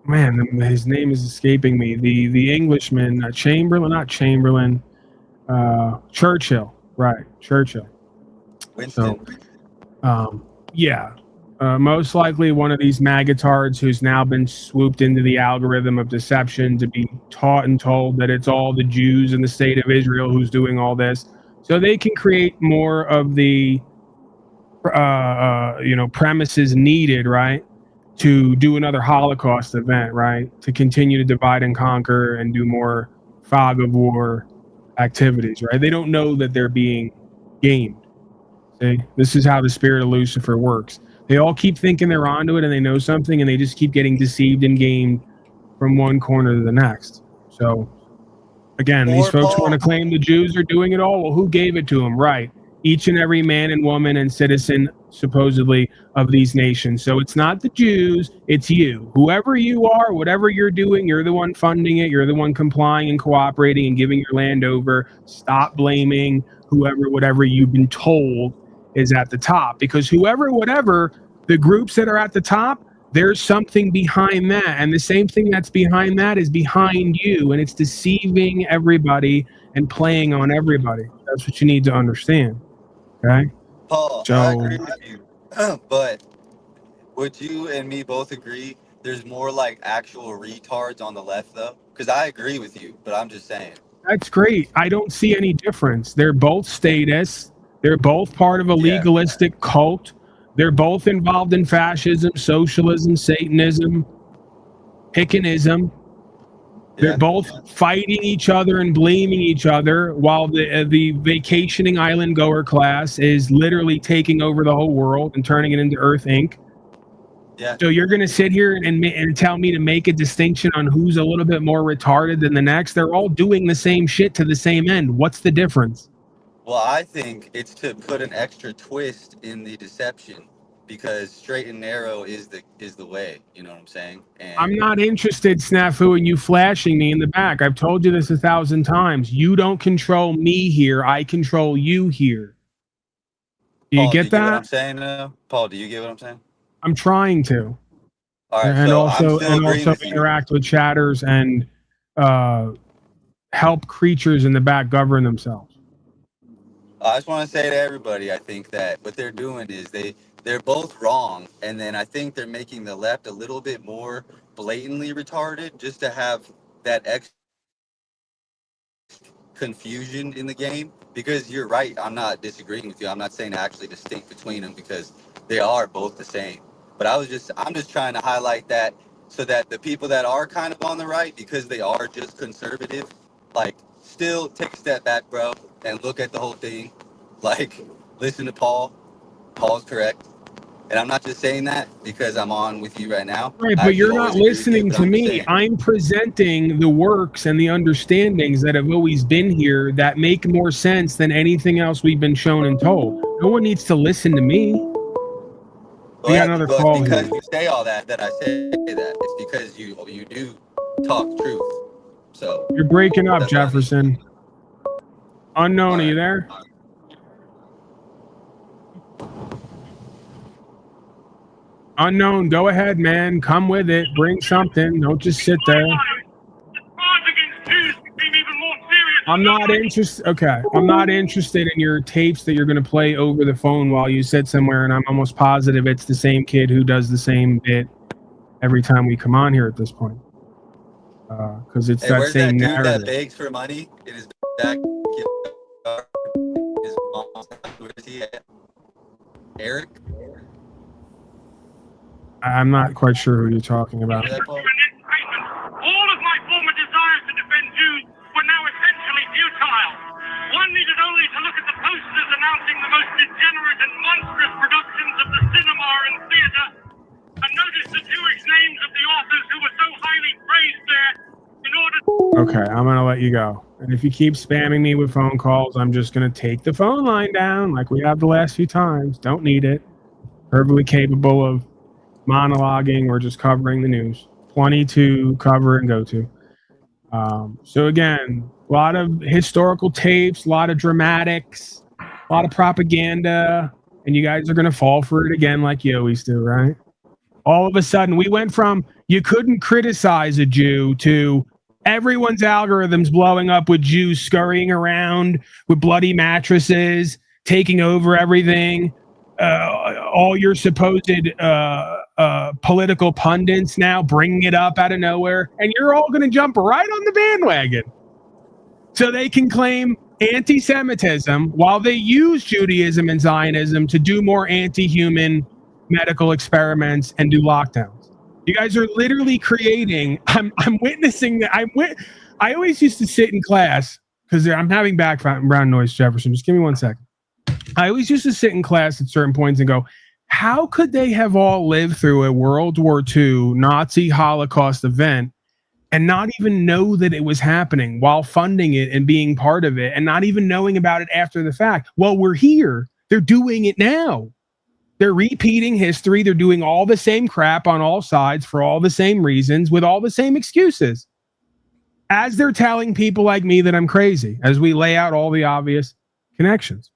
Man, his name is escaping me. The Englishman, Chamberlain, Churchill. Right, Churchill. Winston. So, yeah. Most likely one of these magatards who's now been swooped into the algorithm of deception to be taught and told that it's all the Jews in the state of Israel who's doing all this. So they can create more of the premises needed, right, to do another Holocaust event, right, to continue to divide and conquer and do more fog of war activities, right? They don't know that they're being gamed. See, this is how the spirit of Lucifer works. They all keep thinking they're onto it and they know something, and they just keep getting deceived and gamed from one corner to the next. So, again, these folks want to claim the Jews are doing it all. Well, who gave it to them? Right. Each and every man and woman and citizen, supposedly, of these nations. So it's not the Jews, it's you. Whoever you are, whatever you're doing, you're the one funding it. You're the one complying and cooperating and giving your land over. Stop blaming whoever, whatever you've been told is at the top. Because whatever, the groups that are at the top, there's something behind that. And the same thing that's behind that is behind you. And it's deceiving everybody and playing on everybody. That's what you need to understand. Okay? Paul, So, I agree with you. But would you and me both agree there's more like actual retards on the left, though? Because I agree with you, but I'm just saying. That's great. I don't see any difference. They're both statists. They're both part of a legalistic cult. They're both involved in fascism, socialism, Satanism, Piccanism. They're both fighting each other and blaming each other, while the vacationing island goer class is literally taking over the whole world and turning it into Earth Inc. Yeah. So you're going to sit here and tell me to make a distinction on who's a little bit more retarded than the next? They're all doing the same shit to the same end. What's the difference? Well, I think it's to put an extra twist in the deception, because straight and narrow is the way. You know what I'm saying? And I'm not interested, Snafu, in you flashing me in the back. I've told you this 1,000 times. You don't control me here. I control you here. Do you Paul, get do you that? get what I'm saying? Paul, do you get what I'm saying? I'm trying to. All right, and so also I'm still agreeing with you. interact with chatters and help creatures in the back govern themselves. I just want to say to everybody, I think that what they're doing is they're both wrong, and then I think they're making the left a little bit more blatantly retarded, just to have that extra confusion in the game. Because you're right, I'm not disagreeing with you. I'm not saying to actually distinct between them, because they are both the same. But I'm just trying to highlight that, so that the people that are kind of on the right, because they are just conservative, like, still take a step back, bro, and look at the whole thing. Like, listen to Paul. Paul's correct. And I'm not just saying that because I'm on with you right now. Right, but you're not listening to me. I'm presenting the works and the understandings that have always been here that make more sense than anything else we've been shown and told. No one needs to listen to me. We got another call because here. you say all that I say that. It's because you do talk truth. So you're breaking up, Jefferson. Unknown, are you there? Unknown, go ahead, man. Come with it. Bring something. Don't just sit there. I'm not interested. Okay, I'm not interested in your tapes that you're going to play over the phone while you sit somewhere, and I'm almost positive it's the same kid who does the same bit every time we come on here at this point. Because it's that same narrative. That begs for money in his back. His mom's house. Where is he at? Eric? I'm not quite sure who you're talking about. All of my former desires to defend Jews were now essentially futile. One needed only to look at the posters announcing the most degenerate and monstrous productions of the cinema and theater, and notice the Jewish names of the authors who were so highly praised there in order. Okay, I'm going to let you go. And if you keep spamming me with phone calls, I'm just going to take the phone line down like we have the last few times. Don't need it. Perfectly capable of monologuing or just covering the news. Plenty to cover and go to. So again, a lot of historical tapes, a lot of dramatics, a lot of propaganda, and you guys are going to fall for it again like you always do, right? All of a sudden, we went from you couldn't criticize a Jew to everyone's algorithms blowing up with Jews scurrying around with bloody mattresses, taking over everything. All your supposed political pundits now bringing it up out of nowhere, and you're all going to jump right on the bandwagon so they can claim anti-Semitism while they use Judaism and Zionism to do more anti-human medical experiments and do lockdowns. You guys are literally creating. I'm witnessing that. I always used to sit in class because I'm having background noise, Jefferson. Just give me 1 second. I always used to sit in class at certain points and go, how could they have all lived through a World War II Nazi Holocaust event and not even know that it was happening while funding it and being part of it and not even knowing about it after the fact? Well, we're here. They're doing it now. They're repeating history. They're doing all the same crap on all sides for all the same reasons with all the same excuses. As they're telling people like me that I'm crazy, as we lay out all the obvious connections.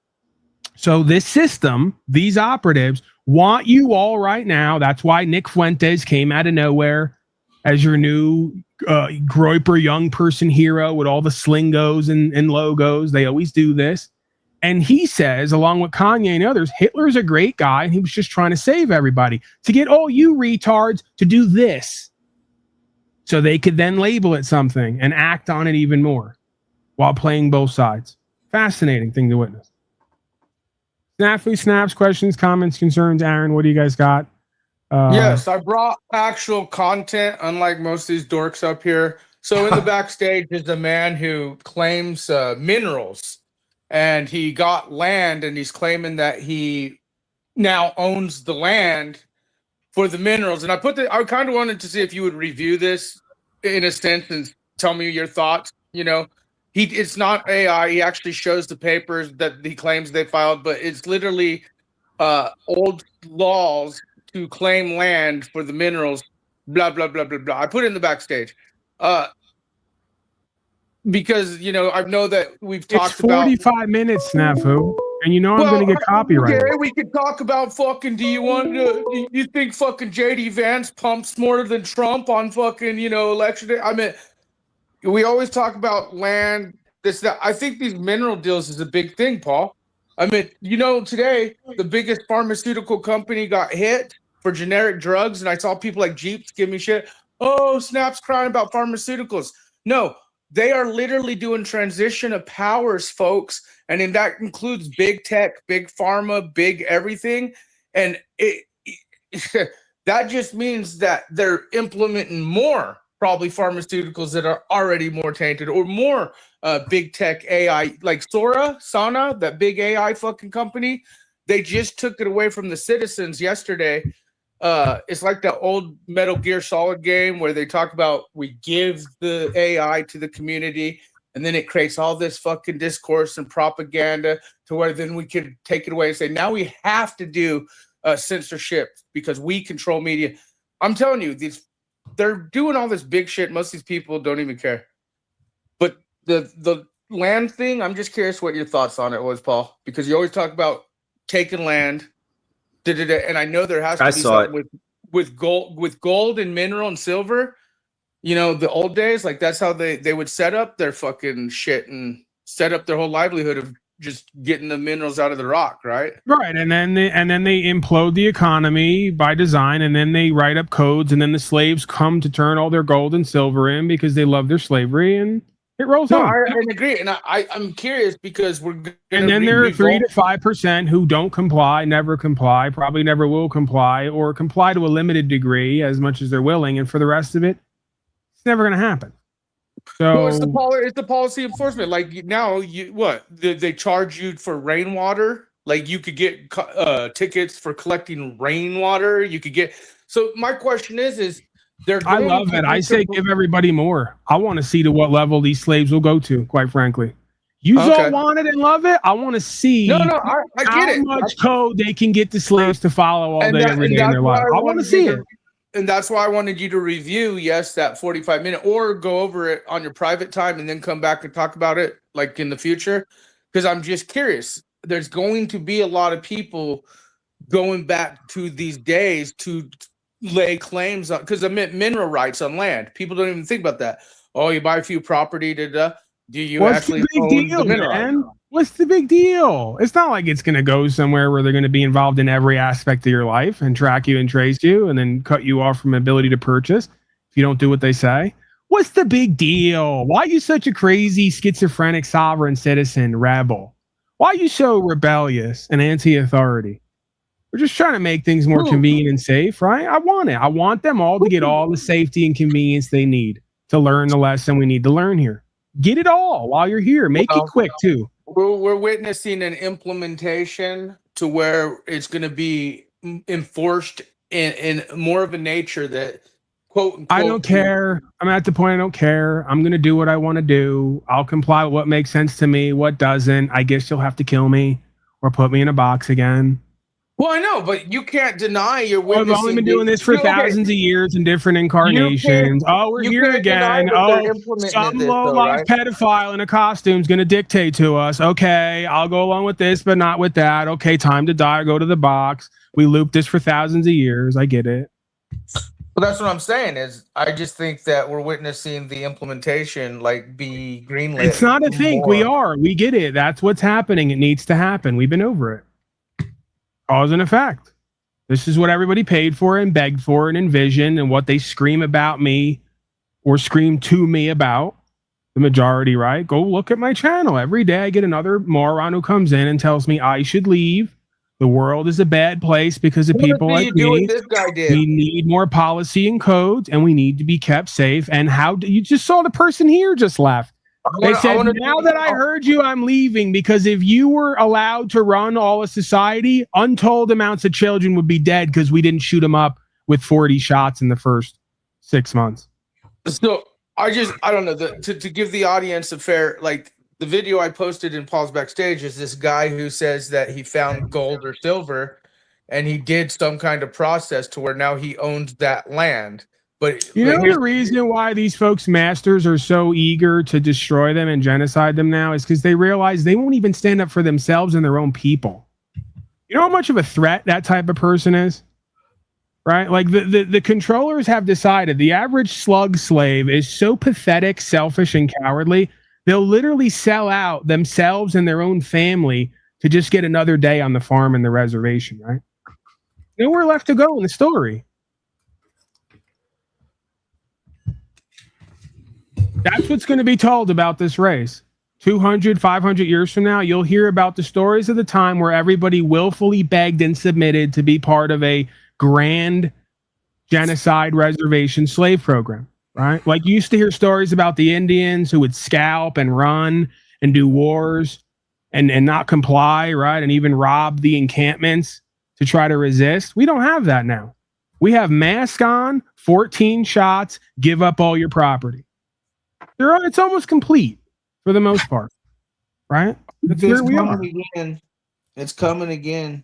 So this system, these operatives want you all right now. That's why Nick Fuentes came out of nowhere as your new Groyper young person hero with all the slingos and logos. They always do this. And he says, along with Kanye and others, Hitler's a great guy, and he was just trying to save everybody, to get all you retards to do this. So they could then label it something and act on it even more. while playing both sides. Fascinating thing to witness. Snafu snaps, questions, comments, concerns. Aaron, what do you guys got? Yes, I brought actual content, unlike most of these dorks up here. So in the backstage is a man who claims minerals, and he got land, and he's claiming that he now owns the land for the minerals. And I kind of wanted to see if you would review this in a sense and tell me your thoughts. You know, it's not AI. He actually shows the papers that he claims they filed, but it's literally old laws to claim land for the minerals, blah, blah, blah, blah, blah. I put it in the backstage. Because, you know, I know that we've talked about 45 minutes, Snafu. And you know I'm going to get copyrighted. Okay, we could talk about fucking, do you think fucking JD Vance pumps more than Trump on fucking, you know, election day? I mean, we always talk about land, this, that. I think these mineral deals is a big thing, Paul. I mean, you know, today, the biggest pharmaceutical company got hit for generic drugs, and I saw people like Jeeps give me shit. Oh, Snap's crying about pharmaceuticals. No, they are literally doing transition of powers, folks, and then that includes big tech, big pharma, big everything. And that just means that they're implementing more probably pharmaceuticals that are already more tainted, or more big tech AI, like Sana, that big AI fucking company. They just took it away from the citizens yesterday. It's like the old Metal Gear Solid game where they talk about we give the AI to the community, and then it creates all this fucking discourse and propaganda to where then we could take it away and say, now we have to do censorship because we control media. I'm telling you, they're doing all this big shit. Most of these people don't even care. But the land thing, I'm just curious what your thoughts on it was, Paul, because you always talk about taking land. And I know there has to be something with gold and mineral and silver. You know, the old days, like that's how they would set up their fucking shit and set up their whole livelihood of just getting the minerals out of the rock, right? Right, and then they implode the economy by design, and then they write up codes, and then the slaves come to turn all their gold and silver in because they love their slavery, and it rolls on. I agree, and I'm curious because we're gonna and then there are 3 to 5% who don't comply, never comply, probably never will comply, or comply to a limited degree as much as they're willing, and for the rest of it, it's never going to happen. So well, it's the policy enforcement. Like now, they charge you for rainwater. Like you could get tickets for collecting rainwater. You could get. So my question is. I love it. I say give everybody more. I want to see to what level these slaves will go to, quite frankly. You all want it and love it. I want to see I get how it. much code they can get the slaves to follow all day, every day in their life. I want to see it. And that's why I wanted you to review, that 45-minute, or go over it on your private time and then come back and talk about it like in the future. Because I'm just curious. There's going to be a lot of people going back to these days to lay claims on, because I meant mineral rights on land. People don't even think about that. Oh, you buy a few property, do you actually own the mineral? Man? What's the big deal? It's not like it's going to go somewhere where they're going to be involved in every aspect of your life and track you and trace you and then cut you off from ability to purchase if you don't do what they say. What's the big deal? Why are you such a crazy, schizophrenic, sovereign citizen rebel? Why are you so rebellious and anti-authority? We're just trying to make things more convenient and safe, right? I want it. I want them all to get all the safety and convenience they need to learn the lesson we need to learn here. Get it all while you're here. Make it quick, too. We're witnessing an implementation to where it's going to be enforced in more of a nature that, quote unquote, I don't care. I'm at the point I don't care. I'm going to do what I want to do. I'll comply with what makes sense to me, what doesn't. I guess you'll have to kill me or put me in a box again. Well, I know, but you can't deny you're witnessing. I've only been doing this for thousands of years in different incarnations. Oh, we're here again. Oh, some low-life pedophile in a costume is going to dictate to us. Okay, I'll go along with this, but not with that. Okay, time to die or go to the box. We looped this for thousands of years. I get it. Well, that's what I'm saying is I just think that we're witnessing the implementation be greenlit. It's not a think. We are. We get it. That's what's happening. It needs to happen. We've been over it. Cause and effect. This is what everybody paid for and begged for and envisioned, and what they scream about me or scream to me about. the majority, right? Go look at my channel. Every day I get another moron who comes in and tells me I should leave. The world is a bad place because of people like me. This guy did. We need more policy and codes, and we need to be kept safe. And how do you just saw the person here just left? They said, now that I heard you, I'm leaving, because if you were allowed to run all of society, untold amounts of children would be dead because we didn't shoot them up with 40 shots in the first 6 months. So I don't know, to give the audience a fair, like, the video I posted in Paul's Backstage is this guy who says that he found gold or silver and he did some kind of process to where now he owns that land. But you know the reason why these folks masters are so eager to destroy them and genocide them now is because they realize they won't even stand up for themselves and their own people. You know how much of a threat that type of person is? Right? Like the controllers have decided the average slug slave is so pathetic, selfish, and cowardly. They'll literally sell out themselves and their own family to just get another day on the farm and the reservation, right? Nowhere left to go in the story. That's what's going to be told about this race. 200, 500 years from now, you'll hear about the stories of the time where everybody willfully begged and submitted to be part of a grand genocide reservation slave program. Right? Like you used to hear stories about the Indians who would scalp and run and do wars and not comply, right? And even rob the encampments to try to resist. We don't have that now. We have mask on, 14 shots, give up all your property. It's almost complete for the most part, right? That's where we are. Again. It's coming again.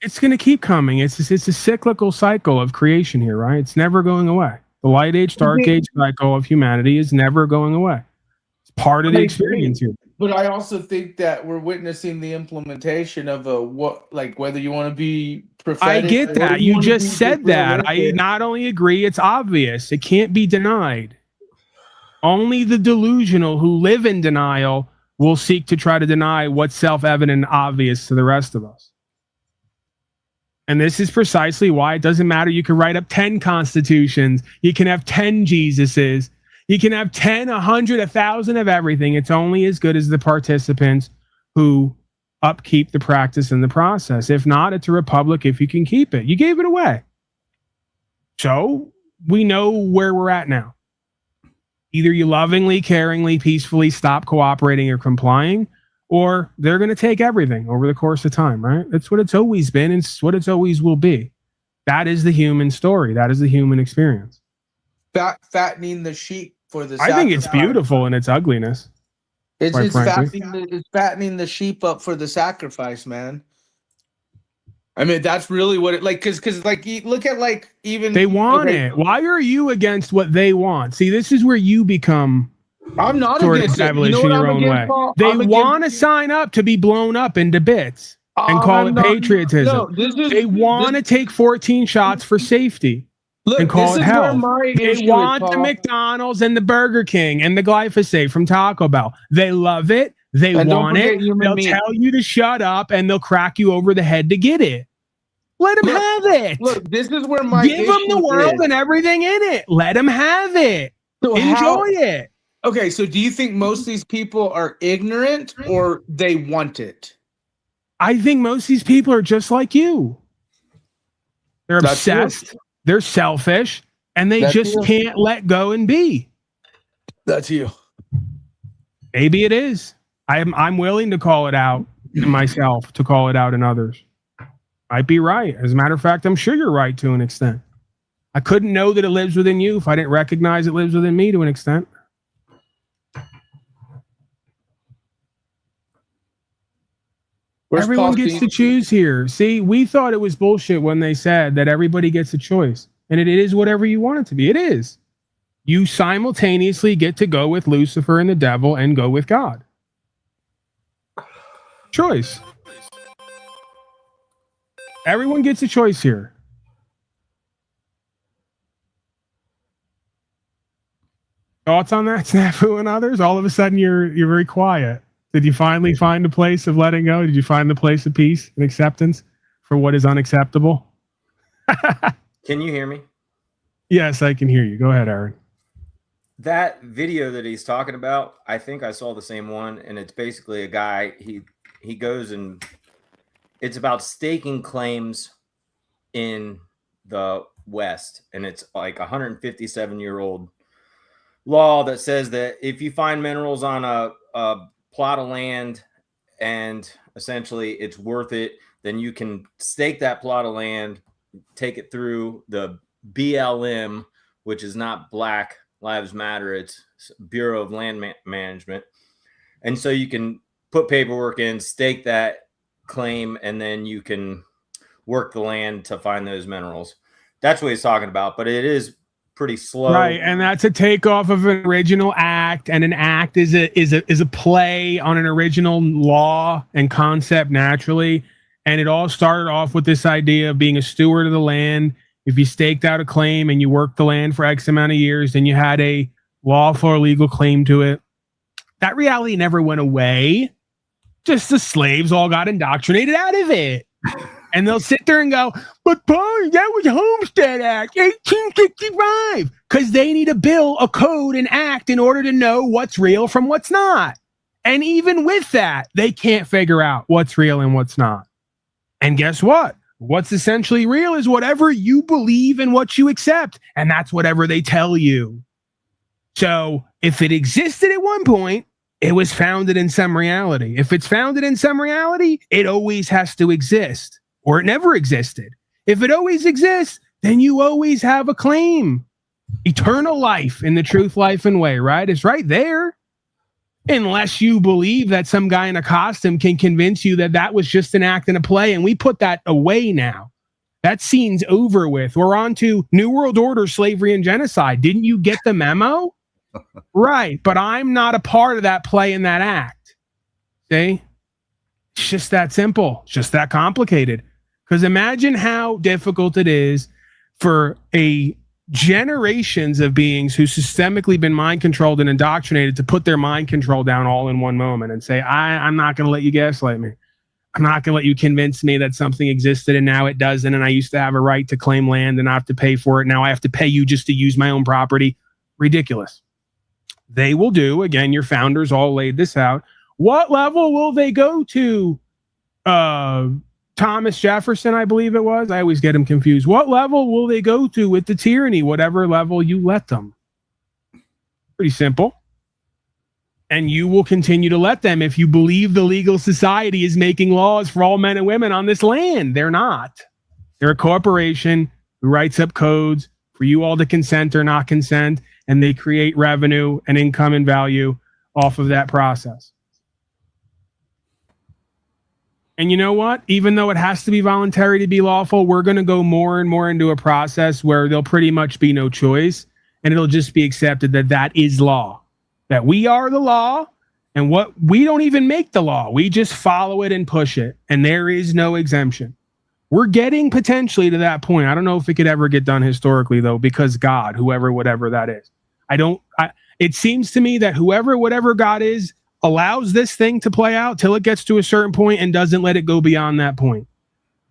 It's going to keep coming. It's a cyclical cycle of creation here, right? It's never going away. The light age, dark age cycle of humanity is never going away. It's part of the experience here. But I also think that we're witnessing the implementation of whether you want to be prophetic. I get that. You just said that. I not only agree, it's obvious. It can't be denied. Only the delusional who live in denial will seek to try to deny what's self-evident and obvious to the rest of us. And this is precisely why it doesn't matter. You can write up 10 constitutions. You can have 10 Jesuses. You can have 10, 100, 1,000 of everything. It's only as good as the participants who upkeep the practice and the process. If not, it's a republic if you can keep it. You gave it away. So we know where we're at now. Either you lovingly, caringly, peacefully stop cooperating or complying, or they're going to take everything over the course of time, right? That's what it's always been, and it's what it's always will be. That is the human story. That is the human experience. Fattening the sheep for the I think it's beautiful in its ugliness. It's fattening the sheep up for the sacrifice, man. I mean, that's really what it because look at even they want it. Why are you against what they want? See, this is where you become. I'm not against evolution your own way. They want to sign up to be blown up into bits and call it patriotism. They want to take 14 shots for safety and call it health. They want the McDonald's and the Burger King and the glyphosate from Taco Bell. They love it. They want it. They'll tell you to shut up and they'll crack you over the head to get it. Let them have it. Look, this is where my give them the world and everything in it. Let them have it. So enjoy it. Okay, so do you think most of these people are ignorant or they want it? I think most of these people are just like you. They're obsessed, they're selfish, and they just can't let go and be. That's you. Maybe it is. I'm willing to call it out in myself, to call it out in others. Might be right. As a matter of fact, I'm sure you're right to an extent. I couldn't know that it lives within you if I didn't recognize it lives within me to an extent. Everyone gets to choose here. See, we thought it was bullshit when they said that everybody gets a choice. And it is whatever you want it to be. It is. You simultaneously get to go with Lucifer and the devil and go with God. Choice. Everyone gets a choice here. Thoughts on that, Snafu and others? All of a sudden, you're very quiet. Did you finally find a place of letting go? Did you find the place of peace and acceptance for what is unacceptable? Can you hear me? Yes, I can hear you. Go ahead, Aaron. that video that he's talking about, I think I saw the same one, and it's basically a guy, he goes and it's about staking claims in the West, and it's like a 157-year-old law that says that if you find minerals on a plot of land and essentially it's worth it, then you can stake that plot of land, take it through the BLM, which is not Black Lives Matter, it's Bureau of Land Management. And so you can put paperwork in, stake that claim, and then you can work the land to find those minerals. That's what he's talking about, but it is pretty slow. Right, and that's a takeoff of an original act, and an act is a play on an original law and concept naturally. And it all started off with this idea of being a steward of the land. If you staked out a claim and you worked the land for X amount of years, then you had a lawful or legal claim to it. That reality never went away. Just the slaves all got indoctrinated out of it. And they'll sit there and go, but Paul, that was Homestead Act, 1865. Because they need to build a code and act in order to know what's real from what's not. And even with that, they can't figure out what's real and what's not. And guess what? What's essentially real is whatever you believe and what you accept. And that's whatever they tell you. So if it existed at one point, it was founded in some reality. If it's founded in some reality, it always has to exist, or it never existed. If it always exists, then you always have a claim. Eternal life in the truth, life, and way, right? It's right there. Unless you believe that some guy in a costume can convince you that that was just an act and a play, and we put that away now. That scene's over with. We're on to New World Order, slavery, and genocide. Didn't you get the memo? Right, but I'm not a part of that play in that act. See? It's just that simple. It's just that complicated. Because imagine how difficult it is for generations of beings who systemically been mind controlled and indoctrinated to put their mind control down all in one moment and say, I'm not going to let you gaslight me. I'm not going to let you convince me that something existed and now it doesn't. And I used to have a right to claim land and I have to pay for it. Now I have to pay you just to use my own property. Ridiculous. They will do, again, your founders all laid this out. What level will they go to? Thomas Jefferson, I believe it was. I always get him confused. What level will they go to with the tyranny? Whatever level you let them. Pretty simple. And you will continue to let them if you believe the legal society is making laws for all men and women on this land. They're not. They're a corporation who writes up codes for you all to consent or not consent, and they create revenue and income and value off of that process. And you know what? Even though it has to be voluntary to be lawful, we're going to go more and more into a process where there'll pretty much be no choice, and it'll just be accepted that that is law, that we are the law, and what we don't even make the law. We just follow it and push it, and there is no exemption. We're getting potentially to that point. I don't know if it could ever get done historically, though, because God, whoever, whatever that is. It seems to me that whoever, whatever God is, allows this thing to play out till it gets to a certain point and doesn't let it go beyond that point,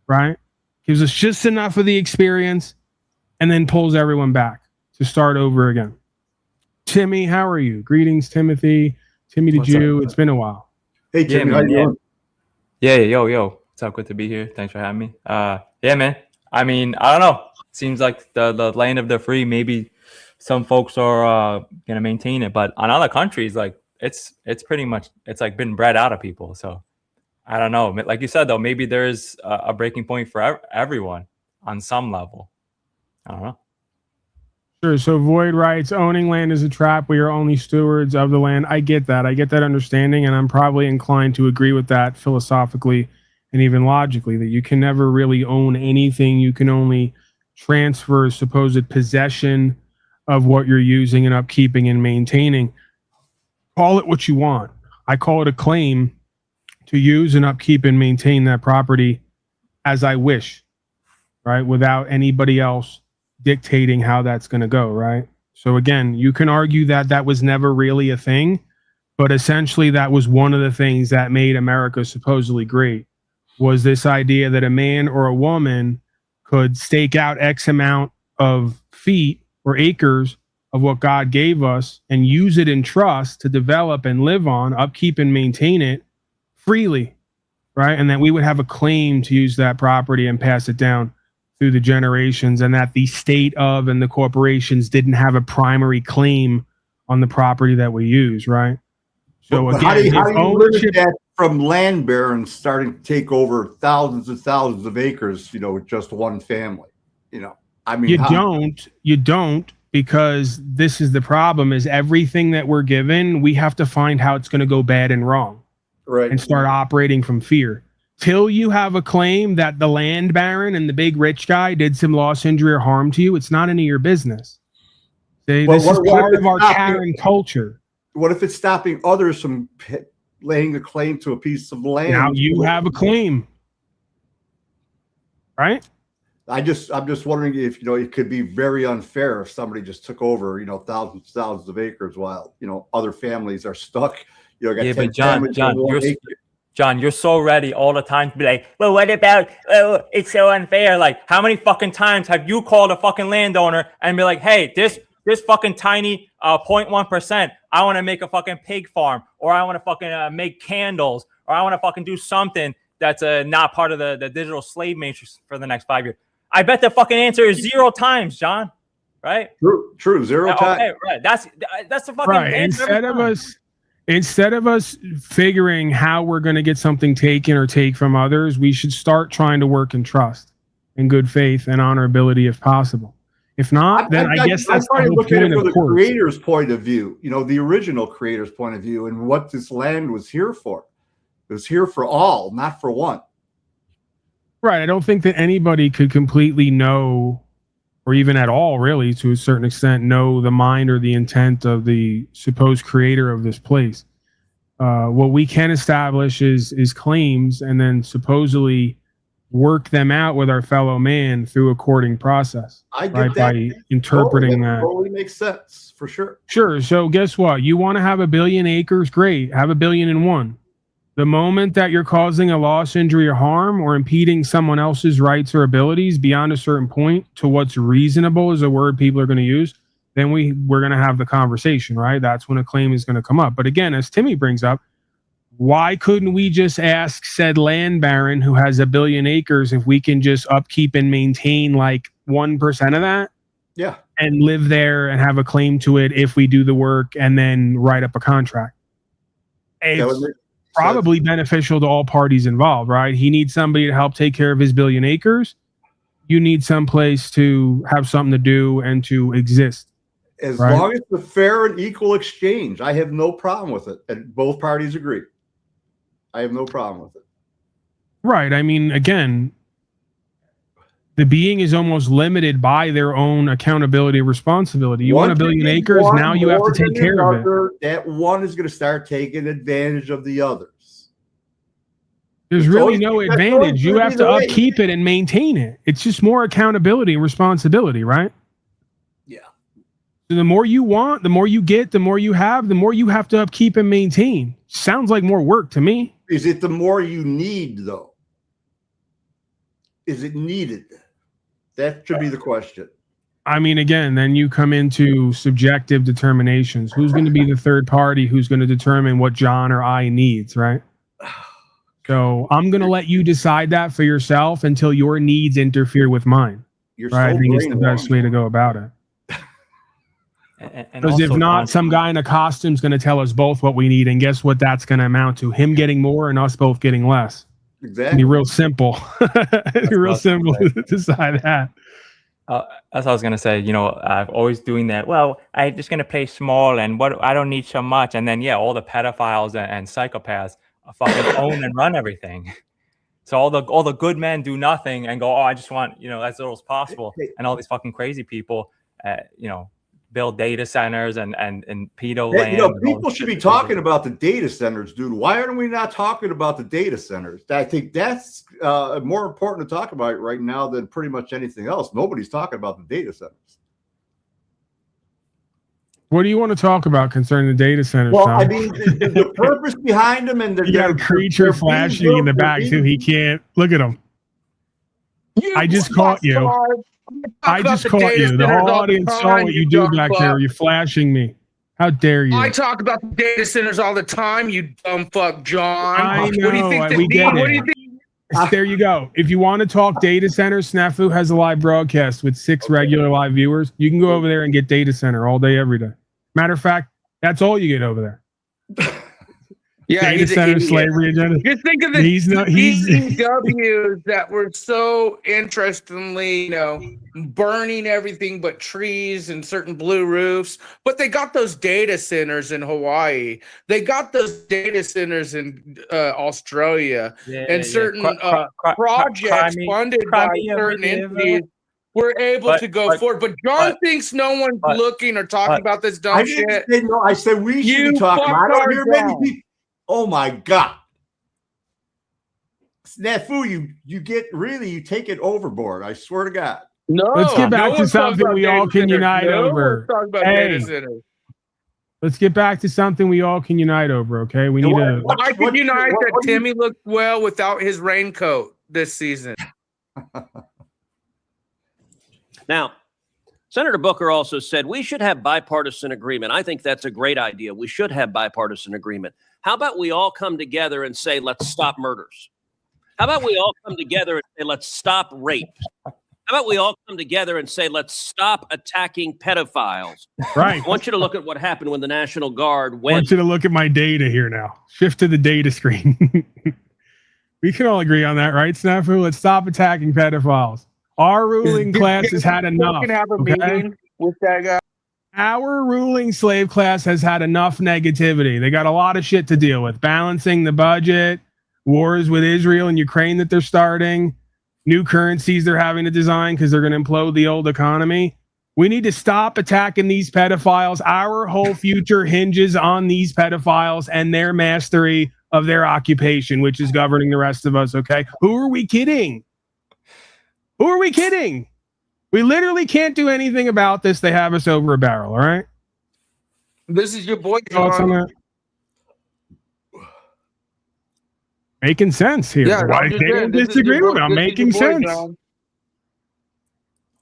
right? Gives us just enough of the experience and then pulls everyone back to start over again. Timmy, how are you? Greetings, Timothy. Timmy the Jew. It's been a while. Hey, Timmy, how you doing? Yeah, yo. It's all good to be here. Thanks for having me. Yeah, man. I mean, I don't know. Seems like the land of the free, maybe some folks are gonna maintain it, but on other countries, like it's pretty much, it's like been bred out of people. So I don't know. Like you said, though, maybe there's a breaking point for everyone on some level. I don't know. Sure. So Void writes, owning land is a trap. We are only stewards of the land. I get that. I get that understanding, and I'm probably inclined to agree with that philosophically and even logically, that you can never really own anything. You can only transfer supposed possession of what you're using and upkeeping and maintaining. Call it what you want. I call it a claim to use and upkeep and maintain that property as I wish, right? Without anybody else dictating how that's going to go, right? So again, you can argue that that was never really a thing, but essentially that was one of the things that made America supposedly great, was this idea that a man or a woman could stake out X amount of feet or acres of what God gave us and use it in trust to develop and live on, upkeep and maintain it freely, right? And that we would have a claim to use that property and pass it down through the generations, and that the state of and the corporations didn't have a primary claim on the property that we use, right? So But again, how do you ownership limit that from land barons starting to take over thousands and thousands of acres, with just one family? I mean, you don't, because this is the problem: is everything that we're given, we have to find how it's going to go bad and wrong, right? And start operating from fear. Till you have a claim that the land baron and the big rich guy did some loss, injury, or harm to you, it's not any of your business. See, this is part of our Karen culture. What if it's stopping others from laying a claim to a piece of land? Now you have a claim, right? I'm just wondering if it could be very unfair if somebody just took over thousands of acres while other families are stuck. Got yeah, 10 but John, you're so ready all the time to be like, well, what about, it's so unfair. Like, how many fucking times have you called a fucking landowner and be like, hey, this fucking tiny 0.1%, I want to make a fucking pig farm, or I want to fucking make candles, or I want to fucking do something that's not part of the digital slave matrix for the next 5 years. I bet the fucking answer is 0 times, John. Right? True. 0 times. Okay, right. That's the fucking right. Instead of us figuring how we're going to get something taken or take from others, we should start trying to work in trust, in good faith, and honorability if possible. If not, then I guess that's I'm the whole looking at point it of from the course. creator's point of view, the original creator's point of view, and what this land was here for. It was here for all, not for one. Right. I don't think that anybody could completely know, or even at all, really, to a certain extent, know the mind or the intent of the supposed creator of this place. What we can establish is claims, and then supposedly work them out with our fellow man through a courting process. I get that. By interpreting that. Totally makes sense, for sure. Sure. So guess what? You want to have 1 billion acres? Great. Have 1,000,000,001. The moment that you're causing a loss, injury, or harm, or impeding someone else's rights or abilities beyond a certain point to what's reasonable is a word people are going to use, then we're going to have the conversation, right? That's when a claim is going to come up. But again, as Timmy brings up, why couldn't we just ask said land baron who has 1 billion acres if we can just upkeep and maintain like 1% of that? Yeah. And live there and have a claim to it if we do the work and then write up a contract. It's probably beneficial to all parties involved, right? He needs somebody to help take care of his 1 billion acres. You need some place to have something to do and to exist. As long as it's a fair and equal exchange, I have no problem with it. And both parties agree. I have no problem with it. Right. I mean, again, the being is almost limited by their own accountability and responsibility. You want 1 billion acres, now you have to take care of it. That one is going to start taking advantage of the others. There's really no advantage. You have to upkeep it and maintain it. It's just more accountability and responsibility, right? Yeah. So the more you want, the more you get, the more you have to upkeep and maintain. Sounds like more work to me. Is it the more you need, though? Is it needed? That should be the question. I mean, again, then you come into subjective determinations. Who's going to be the third party who's going to determine what John or I needs, right? So I'm going to let you decide that for yourself until your needs interfere with mine. Right? I think it's the best way to go about it. Because if not, some guy in a costume is going to tell us both what we need, and guess what that's going to amount to? Him getting more and us both getting less. Exactly. Be real simple. Be real simple to decide that. That's what I was gonna say. I'm always doing that. Well, I'm just gonna play small, and I don't need so much. And then all the pedophiles and psychopaths fucking own and run everything. So all the good men do nothing and go, oh, I just want as little as possible. And all these fucking crazy people, build data centers and pedo land. People should be talking about the data centers, dude. Why aren't we not talking about the data centers? I think that's more important to talk about right now than pretty much anything else. Nobody's talking about the data centers. What do you want to talk about concerning the data centers? Well, Tom? I mean, the purpose behind them, and you got a creature flashing in the back too. He can't look at him. I just caught you. I just caught you. The whole audience saw what you do back there. You're flashing me. How dare you? I talk about the data centers all the time, you dumb fuck, John. I know. What do you think We get what do you it. think? There you go. If you want to talk data centers, Snafu has a live broadcast with 6 regular live viewers. You can go over there and get data center all day, every day. Matter of fact, that's all you get over there. Yeah, data center slavery agenda. Just think of the DEWs that were so interestingly, burning everything but trees and certain blue roofs. But they got those data centers in Hawaii. They got those data centers in Australia, and certain projects funded by certain entities were able to go forward. But John thinks no one's looking or talking about this dumb shit. I didn't say no. I said we should be talking about it. I don't hear many people. Oh my God. Snafu, you take it overboard. I swear to God. No. Let's get back to something we all can unite over. Data centers. Let's get back to something we all can unite over, okay? We need to. I can unite that Timmy looked well without his raincoat this season. Now, Senator Booker also said we should have bipartisan agreement. I think that's a great idea. We should have bipartisan agreement. How about we all come together and say, let's stop murders? How about we all come together and say, let's stop rape? How about we all come together and say, let's stop attacking pedophiles? Right. I want you to look at what happened when the National Guard went. I want you to look at my data here now. Shift to the data screen. We can all agree on that, right, Snafu? Let's stop attacking pedophiles. Our ruling class has had enough. Can have a meeting with that guy. Our ruling slave class has had enough negativity. They got a lot of shit to deal with. Balancing the budget, wars with Israel and Ukraine that they're starting, new currencies they're having to design because they're going to implode the old economy. We need to stop attacking these pedophiles. Our whole future hinges on these pedophiles and their mastery of their occupation, which is governing the rest of us, okay? Who are we kidding? Who are we kidding? We literally can't do anything about this. They have us over a barrel, all right? This is your boy, John. Making sense here. Yeah, Why they don't disagree with me? I'm making sense.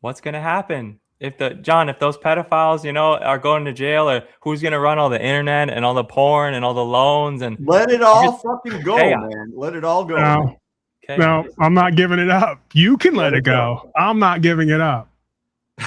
What's gonna happen if those pedophiles, are going to jail, or who's gonna run all the internet and all the porn and all the loans and let it all fucking go, man. Let it all go. No, I'm not giving it up. You can let it go. I'm not giving it up.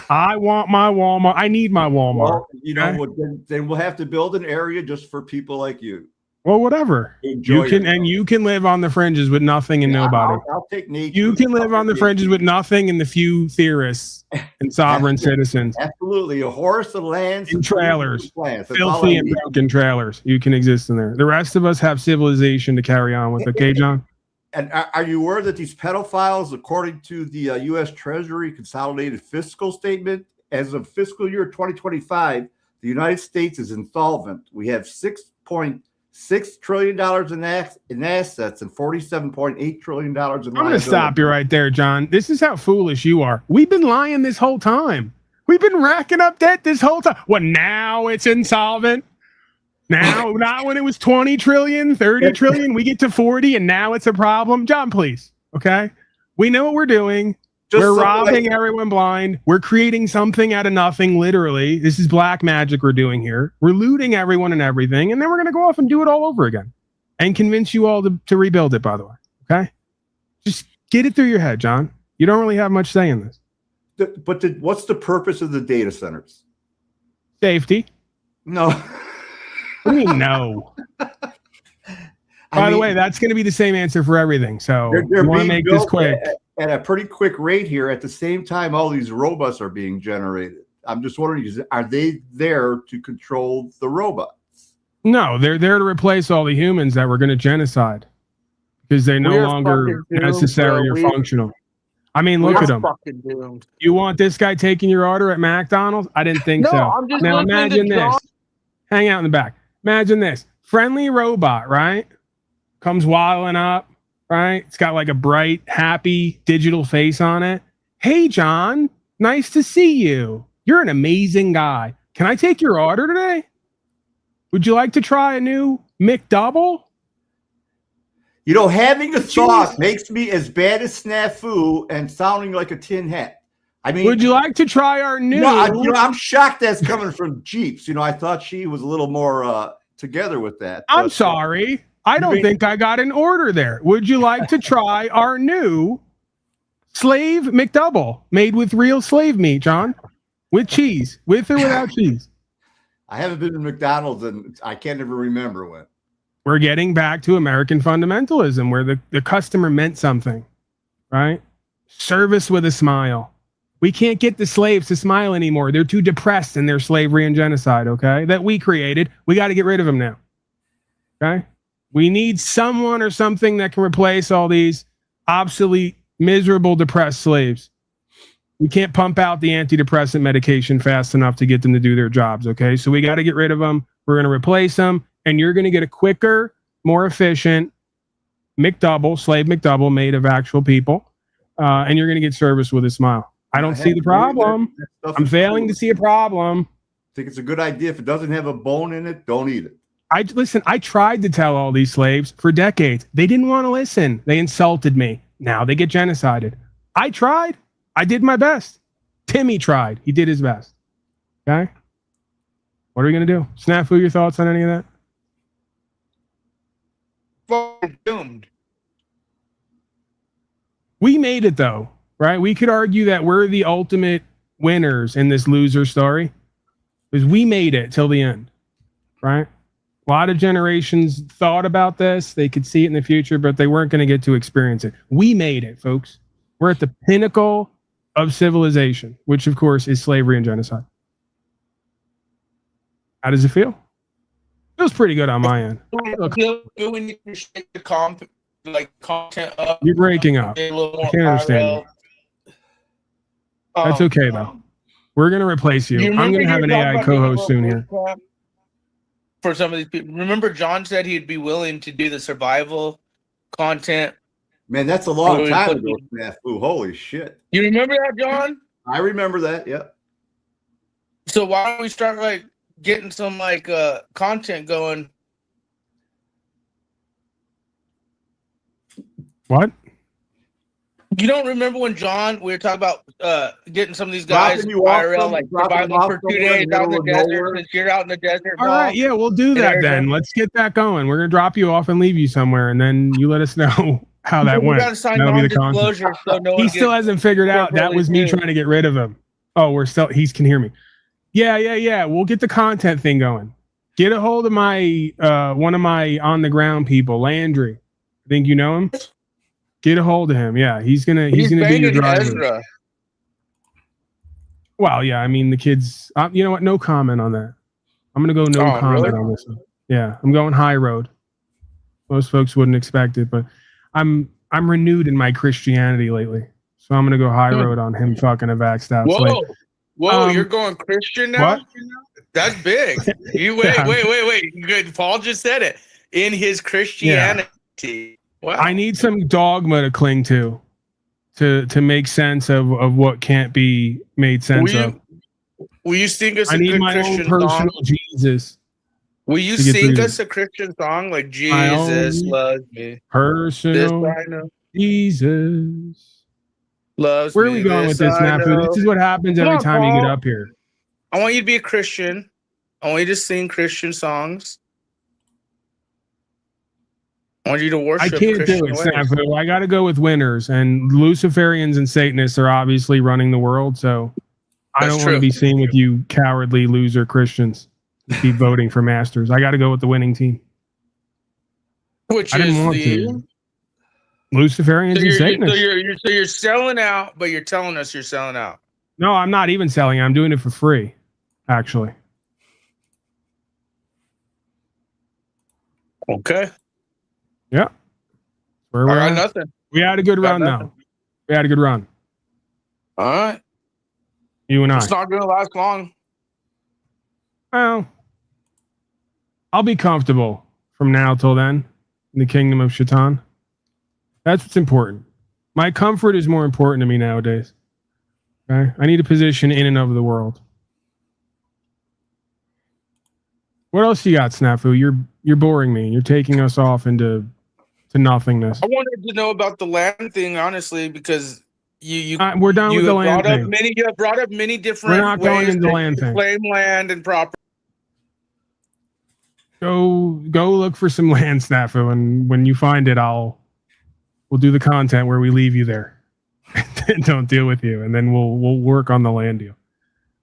I want my Walmart. I need my Walmart. Well, then we'll have to build an area just for people like you. Well, whatever. You can live on the fringes with nothing and nobody. I'll take nature. You can live on the fringes with nothing and the few theorists and sovereign citizens. Absolutely. A horse, a land, in trailers. Filthy and broken trailers. You can exist in there. The rest of us have civilization to carry on with. Okay, John? And are you aware that these pedophiles, according to the U.S. Treasury Consolidated Fiscal Statement, as of fiscal year 2025, the United States is insolvent. We have $6.6 trillion in assets and $47.8 trillion in liability. I'm going to stop you right there, John. This is how foolish you are. We've been lying this whole time. We've been racking up debt this whole time. Well, now it's insolvent. Now, not when it was 20 trillion, 30 trillion, we get to 40 and now it's a problem. John, please. Okay. We know what we're doing. We're robbing everyone blind. We're creating something out of nothing. Literally. This is black magic we're doing here. We're looting everyone and everything. And then we're going to go off and do it all over again and convince you all to rebuild it, by the way. Okay. Just get it through your head, John. You don't really have much say in this. But what's the purpose of the data centers? Safety. No. What do you mean no? By the way, that's going to be the same answer for everything. So they're want to make this quick. At a pretty quick rate here. At the same time, all these robots are being generated. I'm just wondering, are they there to control the robots? No, they're there to replace all the humans that we're going to genocide because they're no longer necessary or functional. I mean, look at them. You want this guy taking your order at McDonald's? I didn't think so. I'm just now imagine this. Hang out in the back. Imagine this. Friendly robot, right? Comes waddling up, right? It's got like a bright, happy digital face on it. Hey, John, nice to see you. You're an amazing guy. Can I take your order today? Would you like to try a new McDouble? You know, having a thought makes me as bad as snafu and sounding like a tin hat. I mean, would you like to try our new? I'm shocked that's coming from Jeeps. You know, I thought she was a little more together with that. I'm sorry. I don't think I got an order there. Would you like to try our new slave McDouble made with real slave meat, John? With cheese, with or without cheese? I haven't been to McDonald's and I can't even remember when. We're getting back to American fundamentalism where the customer meant something, right? Service with a smile. We can't get the slaves to smile anymore. They're too depressed in their slavery and genocide, okay? That we created. We got to get rid of them now, okay? We need someone or something that can replace all these obsolete, miserable, depressed slaves. We can't pump out the antidepressant medication fast enough to get them to do their jobs, okay? So we got to get rid of them. We're going to replace them, and you're going to get a quicker, more efficient McDouble, slave McDouble made of actual people, and you're going to get service with a smile. I don't see the problem. I'm failing to see a problem. I think it's a good idea. If it doesn't have a bone in it, don't eat it. I tried to tell all these slaves for decades. They didn't want to listen. They insulted me. Now they get genocided. I tried. I did my best. Timmy tried. He did his best. Okay? What are we going to do? Snafu, your thoughts on any of that? Fucking doomed. We made it, though. Right? We could argue that we're the ultimate winners in this loser story because we made it till the end, right? A lot of generations thought about this. They could see it in the future, but they weren't going to get to experience it. We made it, folks. We're at the pinnacle of civilization, which, of course, is slavery and genocide. How does it feel? Feels pretty good on my end. Look, when you shake the content up. You're breaking up. I can't understand you. That's okay, though. We're going to replace you. I'm going to have an AI co-host soon here. For some of these people. Remember John said he'd be willing to do the survival content. Man, that's a long time ago, snafu. Holy shit. You remember that, John? I remember that, yeah. So why don't we start getting some content going? What? You don't remember when we were talking about getting some of these guys IRL, survival for 2 days out in the desert, since you're out in the desert? All right, yeah, we'll do that then. Let's get that going. We're going to drop you off and leave you somewhere, and then you let us know how that went. Got to sign non-disclosure so no one he still hasn't figured out that was me trying to get rid of him. Oh, he can hear me. Yeah. We'll get the content thing going. Get a hold of my one of my on the ground people, Landry. I think you know him. Get a hold of him. Yeah, he's gonna be your driver. Ezra. Well, yeah. I mean, the kids. You know what? No comment on that. I'm gonna go comment on this one. Yeah, I'm going high road. Most folks wouldn't expect it, but I'm renewed in my Christianity lately, so I'm gonna go high road on him fucking a vaxxed out. Whoa! You're going Christian now? What? That's big. You wait. Good. Paul just said it in his Christianity. Yeah. Wow. I need some dogma to cling to make sense of what can't be made sense of. Will you sing us I a need good my Christian own personal song? Jesus. Will you sing us a Christian song like Jesus loves me? Personal Jesus loves Where me. are we going with this, Snafu? This is what happens every time you get up here. I want you to be a Christian. I want you to sing Christian songs. I want you to worship. I can't do it, Snafu. I got to go with winners, and Luciferians and Satanists are obviously running the world. So I don't want to be seen with you cowardly loser Christians who keep voting for masters. I got to go with the winning team. Which I didn't is want to. Luciferians and Satanists. So you're selling out, but you're telling us you're selling out. No, I'm not even selling. I'm doing it for free, actually. Okay. Yeah. I got nothing. We had a good run, though. We had a good run. All right. You and I. It's not going to last long. Well, I'll be comfortable from now till then in the kingdom of Shaitan. That's what's important. My comfort is more important to me nowadays. Okay? I need a position in and of the world. What else you got, Snafu? You're boring me. You're taking us off into to nothingness. I wanted to know about the land thing, honestly, because we're done with the land thing. You have brought up many different We're not going into the land thing. Claim land and property. Go look for some land, Snafu, and when you find it, we'll do the content where we leave you there and don't deal with you, and then we'll work on the land deal.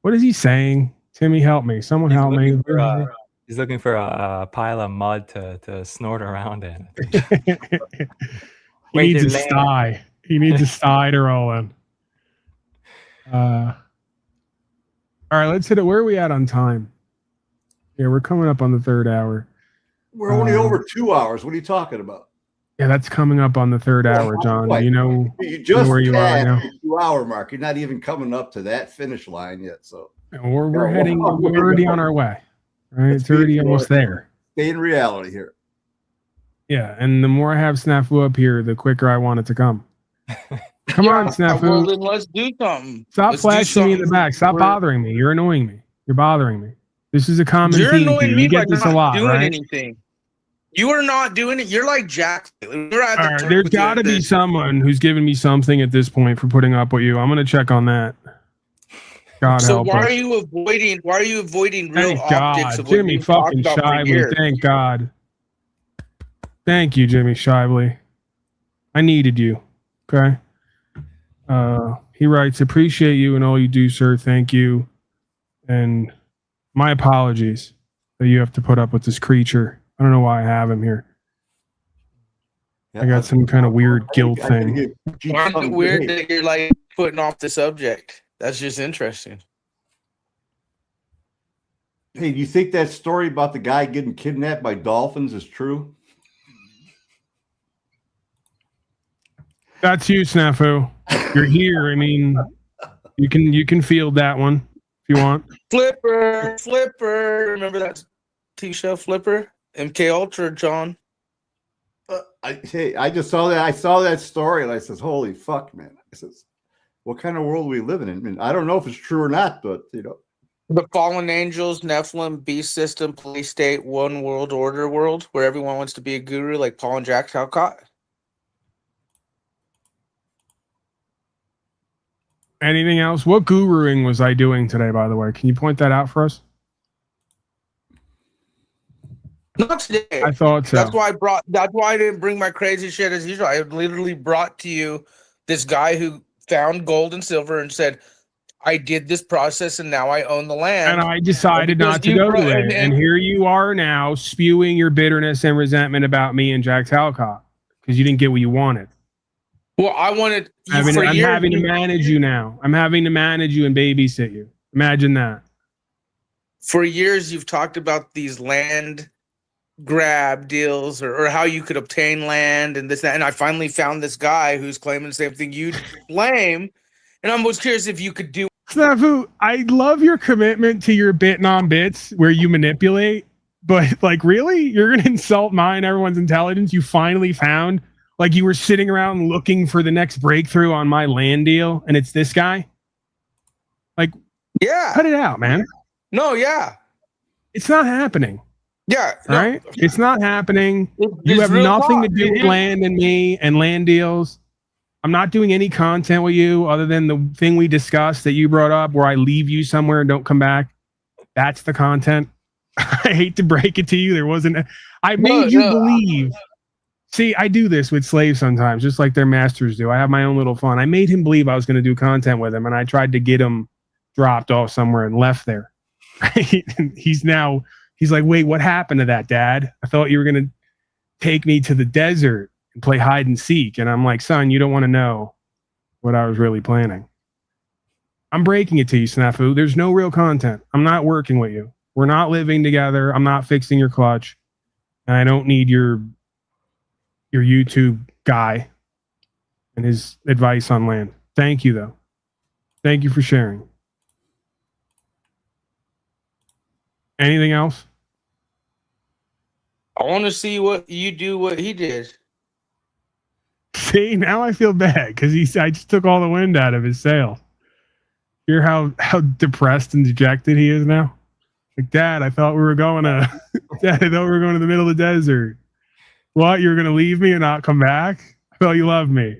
What is he saying? Timmy, help me. Someone help me. He's looking for a pile of mud to snort around in. He needs a sty. He needs a sty to roll in. All right, let's hit it. Where are we at on time? Yeah, we're coming up on the 3rd hour. We're only over 2 hours. What are you talking about? Yeah, that's coming up on the 3rd hour, John. What? You know where you are now. The 2 hour mark. You're not even coming up to that finish line yet. So we're already on our way. Right, it's already almost there. Stay in reality here. Yeah, and the more I have Snafu up here, the quicker I want it to come. Come on, Snafu. Well, then let's do something. Stop flashing me in the back. Stop bothering me. You're annoying me. You're bothering me. This is a common You're theme. annoying me You get by this not a lot, doing right? anything. You are not doing it. You're like Jack. All right, there's got to be someone who's giving me something at this point for putting up with you. I'm going to check on that. God so help why us. are you avoiding? Why are you avoiding real Thank optics God. of what Jimmy you fucking talked about for Shively. years? Thank God. Thank you, Jimmy Shively. I needed you. Okay. He writes, appreciate you and all you do, sir. Thank you. And my apologies that you have to put up with this creature. I don't know why I have him here. I got some kind of weird guilt thing. Why is it weird that you're like putting off the subject? That's just interesting. Hey, do you think that story about the guy getting kidnapped by dolphins is true? That's you, Snafu. You're here. I mean, you can field that one if you want. Flipper. Remember that T-show Flipper? MK Ultra, John. I just saw that. I saw that story and I says, "Holy fuck, man!" I says, "What kind of world are we living in?" I mean, I don't know if it's true or not, but you know, the fallen angels, Nephilim, beast system, police state, one world order world, where everyone wants to be a guru, like Paul and Jack Talcott. Anything else? What guruing was I doing today, by the way? Can you point that out for us? Not today. I thought so. That's why I didn't bring my crazy shit as usual. I literally brought to you this guy who found gold and silver and said, I did this process and now I own the land. And I decided not to go to it. And here you are now spewing your bitterness and resentment about me and Jack Talcott because you didn't get what you wanted. Well, I wanted I'm having to manage you now. I'm having to manage you and babysit you. Imagine that. For years, you've talked about these land grab deals or how you could obtain land and this, that. And I finally found this guy who's claiming the same thing you claim. And I was curious if you could do. Snafu, I love your commitment to your bit non bits where you manipulate, but like, really? You're going to insult mine, everyone's intelligence? You finally found, like, you were sitting around looking for the next breakthrough on my land deal, and it's this guy? Like, yeah. Cut it out, man. No, yeah. It's not happening. Yeah. All right? It's not happening. You have nothing to do with land and me and land deals. I'm not doing any content with you other than the thing we discussed that you brought up where I leave you somewhere and don't come back. That's the content. I hate to break it to you. There wasn't. I made you believe. See, I do this with slaves sometimes, just like their masters do. I have my own little fun. I made him believe I was going to do content with him, and I tried to get him dropped off somewhere and left there. Right? And he's like, wait, what happened to that, Dad? I thought you were going to take me to the desert and play hide and seek. And I'm like, son, you don't want to know what I was really planning. I'm breaking it to you, Snafu. There's no real content. I'm not working with you. We're not living together. I'm not fixing your clutch. And I don't need your YouTube guy and his advice on land. Thank you, though. Thank you for sharing. Anything else? I want to see what you do, what he did. See, now I feel bad because I just took all the wind out of his sail. Hear how depressed and dejected he is now? Like, Dad, I thought we were going to the middle of the desert. What? You're gonna leave me and not come back? I thought you loved me.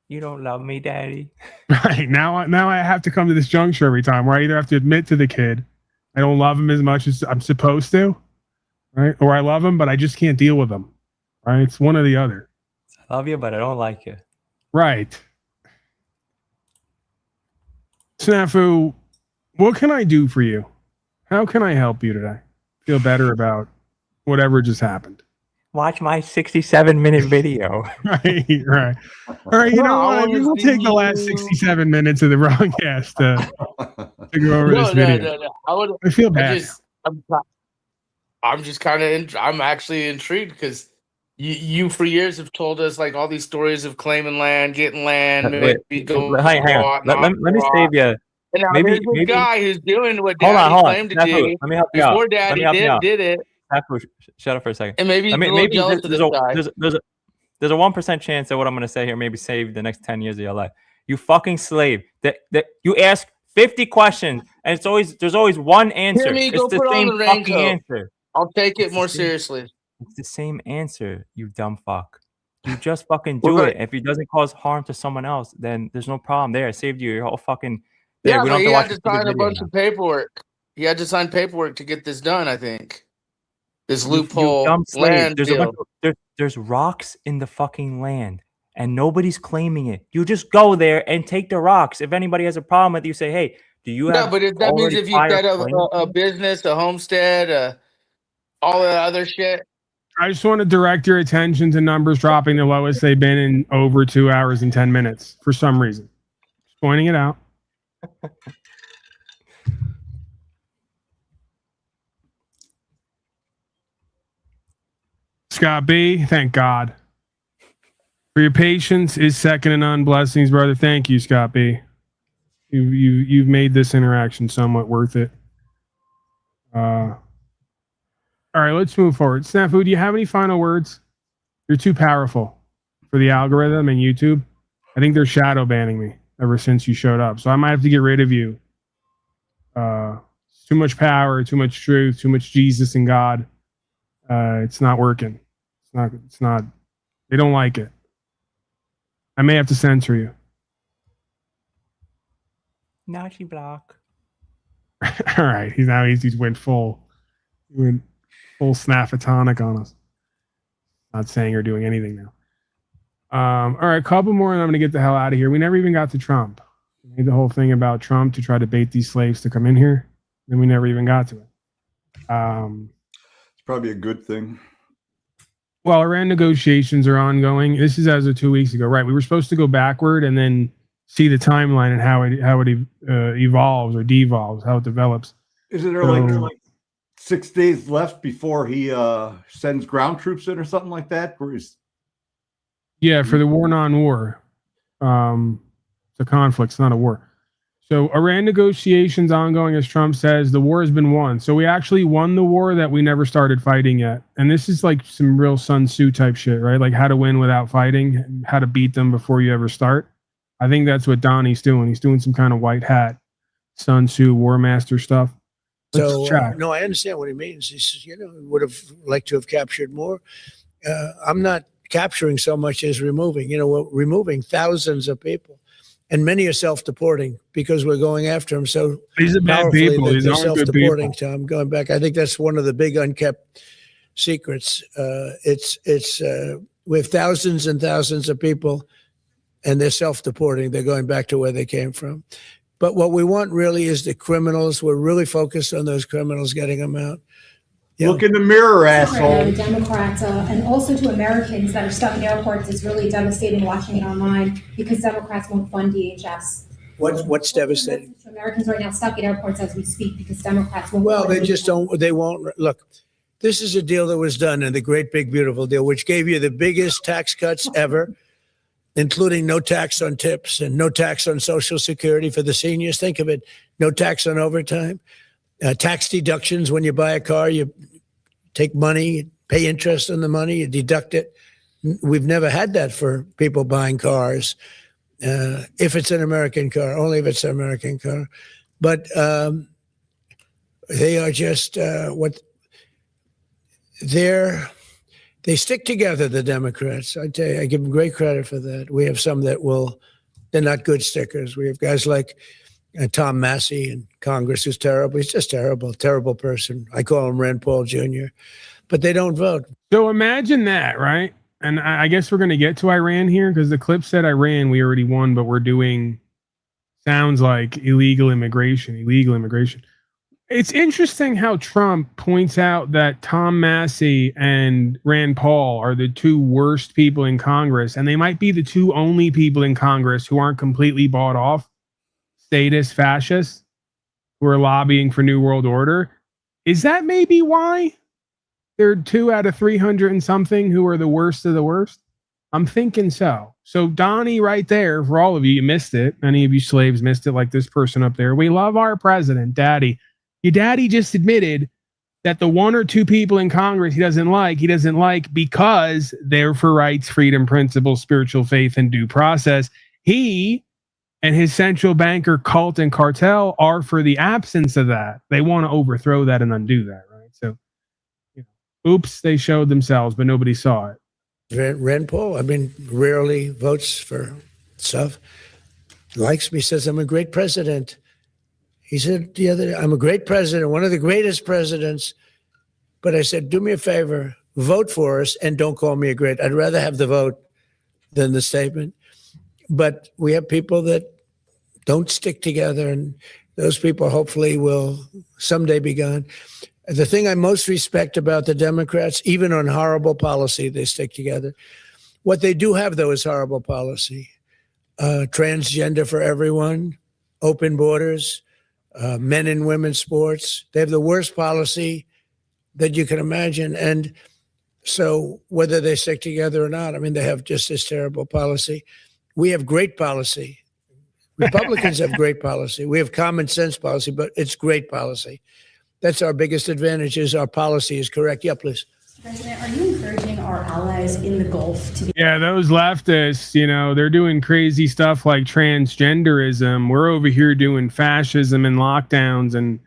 You don't love me, Daddy. Right now I have to come to this juncture every time where I either have to admit to the kid I don't love him as much as I'm supposed to, right? Or I love him, but I just can't deal with him. Right? It's one or the other. I love you, but I don't like you. Right. Snafu, what can I do for you? How can I help you today? Feel better about whatever just happened. Watch my 67-minute video. Right. All right, you know what? We'll take the last 67 minutes of the broadcast to go over this video. No. I feel bad. I'm just kind of. I'm actually intrigued because you for years have told us like all these stories of claiming land, getting land, maybe going. Hang on. Let me save you. And now maybe there's this guy who's doing what hold Daddy on. claimed to do. Let me help you before out. Daddy did it. Shut up for a second. And maybe he's a little jealous of this guy. There's a 1% chance that what I'm going to say here maybe save the next 10 years of your life. You fucking slave. That you ask 50 questions and there's always one answer. Hear me, go it's the put same on the fucking raincoat. answer. I'll take it more seriously. It's the same answer, you dumb fuck. You just fucking do it. If it doesn't cause harm to someone else, then there's no problem there. I saved you your whole fucking. Yeah, we but don't he have had to sign a bunch of paperwork. He had to sign paperwork to get this done, I think. This loophole dumb slave. land There's deal. there's rocks in the fucking land, and nobody's claiming it. You just go there and take the rocks. If anybody has a problem with you, say, hey, do you have? Yeah, but that means if you've got a business, a homestead, all the other shit. I just want to direct your attention to numbers dropping the lowest they've been in over 2 hours and 10 minutes for some reason. Just pointing it out. Scott B, thank God. For your patience is second to none. Blessings, brother. Thank you, Scott B. You've made this interaction somewhat worth it. All right, let's move forward. Snafu, do you have any final words? You're too powerful for the algorithm and YouTube. I think they're shadow banning me ever since you showed up. So I might have to get rid of you. Too much power, too much truth, too much Jesus and God. It's not working. It's not. They don't like it. I may have to censor you. Nazi block. All right. He's went full. He went full snafatonic on us. Not saying or doing anything now. All right, a couple more and I'm gonna get the hell out of here. We never even got to Trump. We made the whole thing about Trump to try to bait these slaves to come in here. Then we never even got to it. It's probably a good thing. Well, Iran negotiations are ongoing. This is as of 2 weeks ago, right? We were supposed to go backward and then see the timeline and how it evolves or devolves, how it develops. Isn't there like 6 days left before he sends ground troops in or something like that? Where he's for the war non-war. It's a conflict, it's not a war. So Iran negotiations ongoing, as Trump says. The war has been won. So we actually won the war that we never started fighting yet. And this is like some real Sun Tzu type shit, right? Like how to win without fighting, how to beat them before you ever start. I think that's what Donnie's doing. He's doing some kind of white hat Sun Tzu war master stuff. So no, I understand what he means. He says, would have liked to have captured more. I'm not capturing so much as removing. We're removing thousands of people, and many are self-deporting because we're going after them so these are bad people. These aren't good self-deporting. people. Tom, going back, I think that's one of the big unkept secrets. We have thousands and thousands of people, and they're self-deporting. They're going back to where they came from. But what we want really is the criminals. We're really focused on those criminals, getting them out. Look in the mirror, asshole. Democrats and also to Americans that are stuck in airports is really devastating watching it online because Democrats won't fund DHS. What's devastating? Americans right now stuck at airports as we speak because Democrats won't. Well, they just don't. They won't. Look, this is a deal that was done in the Great Big Beautiful Deal, which gave you the biggest tax cuts ever, including no tax on tips and no tax on Social Security for the seniors. Think of it, no tax on overtime, tax deductions when you buy a car, you take money, pay interest on the money, you deduct it. We've never had that for people buying cars, if it's an American car, only if it's an American car. But they are just they're They stick together, the Democrats. I tell you, I give them great credit for that. We have some that they're not good stickers. We have guys like Tom Massey in Congress, who's terrible. He's just terrible person. I call him Rand Paul Jr., but they don't vote. So imagine that, right? And I guess we're going to get to Iran here because the clip said Iran, we already won, but we're doing, sounds like illegal immigration. It's interesting how Trump points out that Tom Massey and Rand Paul are the two worst people in Congress, and they might be the two only people in Congress who aren't completely bought off statist fascists who are lobbying for New World Order. Is that maybe why there are 2 out of 300 and something who are the worst of the worst? I'm thinking so. So Donnie right there, for all of you, you missed it. Any of you slaves missed it, like this person up there. We love our president, Daddy. Your daddy just admitted that the 1 or 2 people in Congress he doesn't like because they're for rights, freedom, principles, spiritual faith, and due process. He and his central banker cult and cartel are for the absence of that. They want to overthrow that and undo that, right? So, oops, they showed themselves, but nobody saw it. Rand Paul, rarely votes for stuff. Likes me, says I'm a great president. He said the other day, I'm a great president, one of the greatest presidents. But I said, do me a favor, vote for us and don't call me a great. I'd rather have the vote than the statement. But we have people that don't stick together, and those people hopefully will someday be gone. The thing I most respect about the Democrats, even on horrible policy, they stick together. What they do have, though, is horrible policy. Transgender for everyone, open borders, men and women's sports. They have the worst policy that you can imagine. And so whether they stick together or not, they have just this terrible policy. We have great policy. Republicans have great policy. We have common sense policy, but it's great policy. That's our biggest advantage, is our policy is correct. Yeah, please. President, are you encouraging our allies in the Gulf to be... Yeah, those leftists, they're doing crazy stuff like transgenderism. We're over here doing fascism and lockdowns and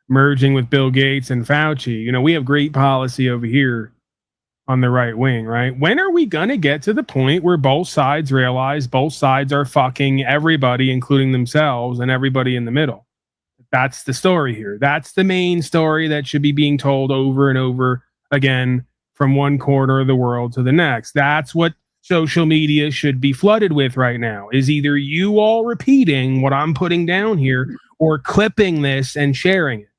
merging with Bill Gates and Fauci. We have great policy over here on the right wing, right? When are we going to get to the point where both sides realize both sides are fucking everybody, including themselves, and everybody in the middle? That's the story here. That's the main story that should be being told over and over again from one corner of the world to the next. That's what social media should be flooded with right now, is either you all repeating what I'm putting down here or clipping this and sharing it.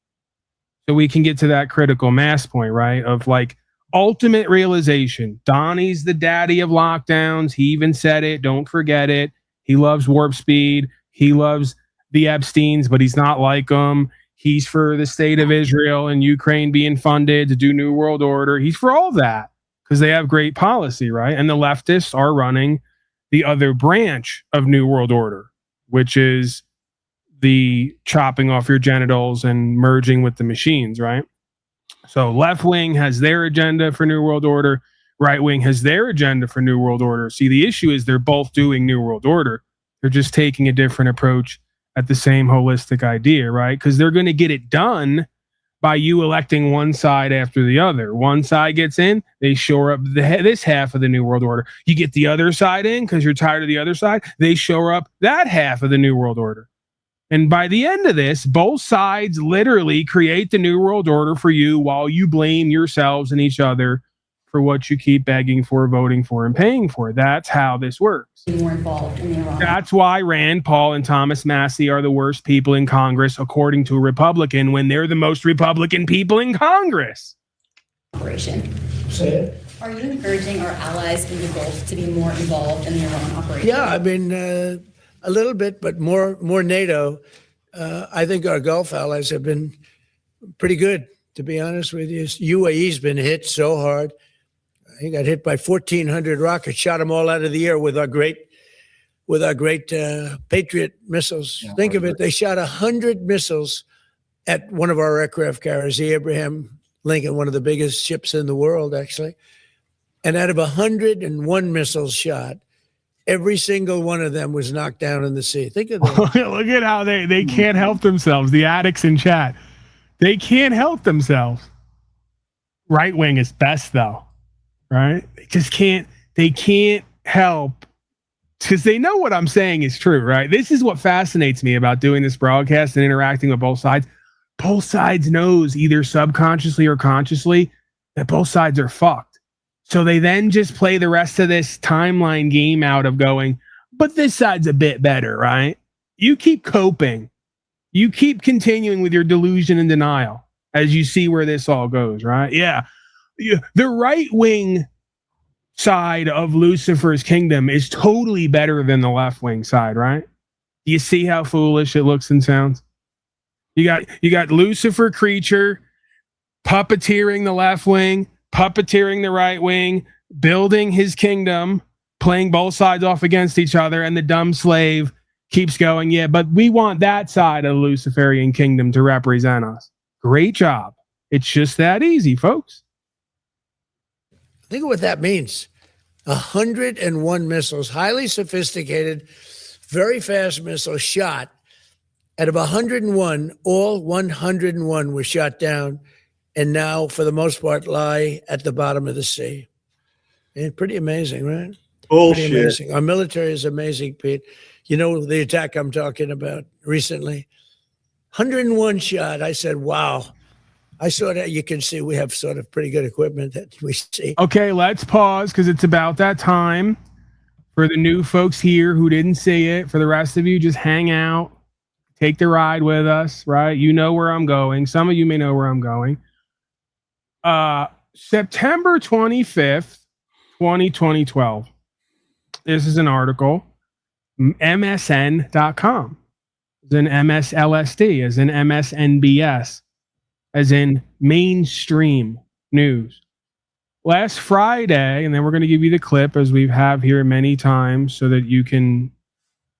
So we can get to that critical mass point, right? Of like ultimate realization. Donnie's the daddy of lockdowns. He even said it. Don't forget it. He loves warp speed. He loves the Epsteins, but he's not like them. He's for the state of Israel and Ukraine being funded to do New World Order. He's for all that because they have great policy, right? And the leftists are running the other branch of New World Order, which is the chopping off your genitals and merging with the machines, right? So left wing has their agenda for New World Order. Right wing has their agenda for New World Order. See, the issue is they're both doing New World Order. They're just taking a different approach at the same holistic idea, right? Because they're going to get it done by you electing one side after the other. One side gets in, they shore up this half of the New World Order. You get the other side in because you're tired of the other side, they shore up that half of the New World Order. And by the end of this, both sides literally create the New World Order for you while you blame yourselves and each other for what you keep begging for, voting for, and paying for. That's how this works. more involved in the Iran? That's why Rand Paul and Thomas Massey are the worst people in Congress, according to a Republican, when they're the most Republican people in Congress. Operation. Say it. Are you encouraging our allies in the Gulf to be more involved in the Iran operation? Yeah, a little bit, but more NATO. I think our Gulf allies have been pretty good, to be honest with you. UAE's been hit so hard. He got hit by 1,400 rockets, shot them all out of the air with our great Patriot missiles. Yeah, think of it, they shot 100 missiles at one of our aircraft carriers, the Abraham Lincoln, one of the biggest ships in the world, actually. And out of 101 missiles shot, every single one of them was knocked down in the sea. Think of that. Look at how they can't help themselves. The addicts in chat, they can't help themselves. Right wing is best, though. right? They can't help, because they know what I'm saying is true, right? This is what fascinates me about doing this broadcast and interacting with both sides. Both sides knows, either subconsciously or consciously, that both sides are fucked. So they then just play the rest of this timeline game out of going, but this side's a bit better, right? You keep coping. You keep continuing with your delusion and denial as you see where this all goes, right? Yeah. The right-wing side of Lucifer's kingdom is totally better than the left-wing side, right? Do you see how foolish it looks and sounds? You got Lucifer creature puppeteering the left wing, puppeteering the right wing, building his kingdom, playing both sides off against each other, and the dumb slave keeps going, yeah, but we want that side of the Luciferian kingdom to represent us. Great job. It's just that easy, folks. Think of what that means. 101 missiles, highly sophisticated, very fast missiles shot. Out of 101, all 101 were shot down, and now, for the most part, lie at the bottom of the sea. And pretty amazing, right? Bullshit. Pretty amazing. Our military is amazing, Pete. You know the attack I'm talking about recently? 101 shot. I said, wow. I saw that. You can see we have sort of pretty good equipment that we see. Okay, let's pause because it's about that time. For the new folks here who didn't see it, for the rest of you, just hang out. Take the ride with us, right? You know where I'm going. Some of you may know where I'm going. September 25th, 2012. This is an article. MSN.com. As in MSLSD, as in MSNBS, as in mainstream news. Last Friday, and then we're going to give you the clip as we have here many times so that you can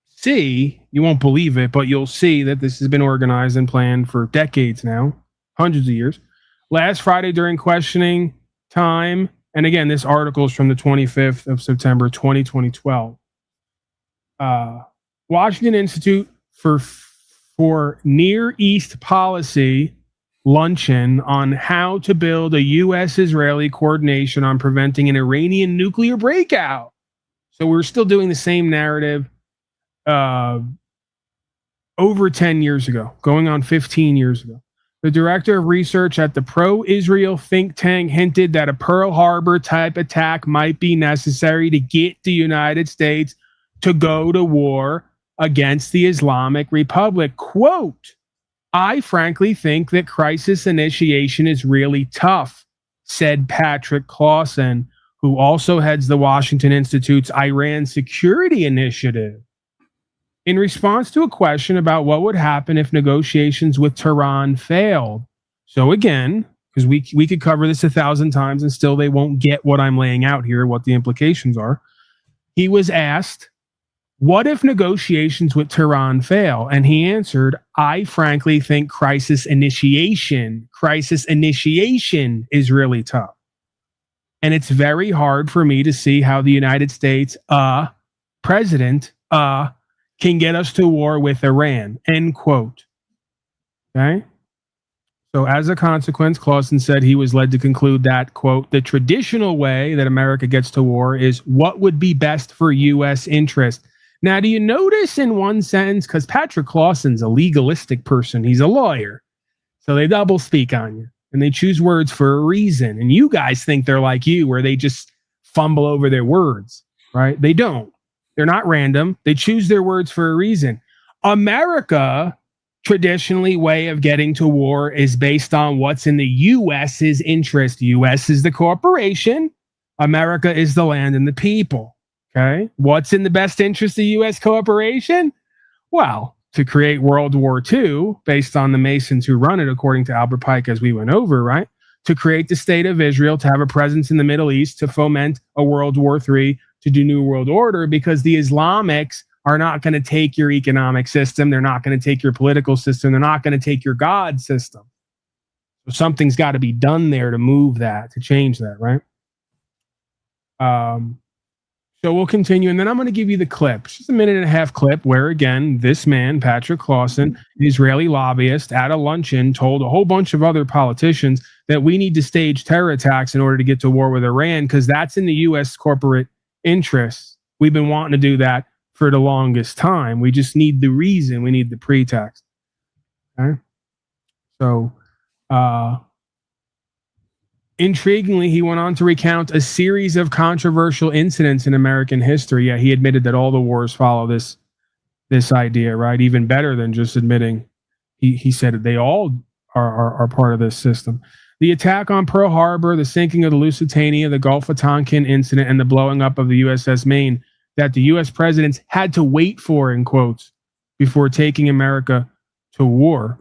see, you won't believe it, but you'll see that this has been organized and planned for decades now, hundreds of years. Last Friday during questioning time, and again, this article is from the 25th of September, 2012. Washington Institute for Near East Policy luncheon on how to build a U.S.-Israeli coordination on preventing an Iranian nuclear breakout. So we're still doing the same narrative over 10 years ago, going on 15 years ago. The director of research at the pro-Israel think tank hinted that a Pearl Harbor type attack might be necessary to get the United States to go to war against the Islamic Republic. Quote, I frankly think that crisis initiation is really tough, said Patrick Clausen, who also heads the Washington Institute's Iran Security Initiative. In response to a question about what would happen if negotiations with Tehran failed. So again, because we could cover this 1,000 times and still they won't get what I'm laying out here, what the implications are. He was asked, what if negotiations with Tehran fail? And he answered, I frankly think crisis initiation is really tough. And it's very hard for me to see how the United States, president, can get us to war with Iran, end quote. Okay? So as a consequence, Clausen said he was led to conclude that, quote, the traditional way that America gets to war is what would be best for U.S. interest. Now, do you notice in one sentence, because Patrick Clausen's a legalistic person, he's a lawyer, so they double speak on you, and they choose words for a reason, and you guys think they're like you, where they just fumble over their words, right? They don't. They're not random. They choose their words for a reason. America, traditionally, way of getting to war is based on what's in the U.S.'s interest. U.S. is the corporation. America is the land and the people. Okay. What's in the best interest of the U.S. corporation? Well, to create World War II, based on the Masons who run it, according to Albert Pike, as we went over, right? To create the state of Israel, to have a presence in the Middle East, to foment a World War III, to do New World Order, because the Islamics are not going to take your economic system. They're not going to take your political system. They're not going to take your God system. So something's got to be done there to move that, to change that, right? So we'll continue, and then I'm going to give you the clip. It's just a minute and a half clip where, again, this man, Patrick Clausen, an Israeli lobbyist, at a luncheon told a whole bunch of other politicians that we need to stage terror attacks in order to get to war with Iran because that's in the U.S. corporate interests. We've been wanting to do that for the longest time. We just need the reason. We need the pretext. Okay? So, intriguingly, he went on to recount a series of controversial incidents in American history. Yeah, he admitted that all the wars follow this idea, right? Even better than just admitting, he said that they all are part of this system. The attack on Pearl Harbor, the sinking of the Lusitania, the Gulf of Tonkin incident, and the blowing up of the USS Maine that the U.S. presidents had to wait for, in quotes, before taking America to war.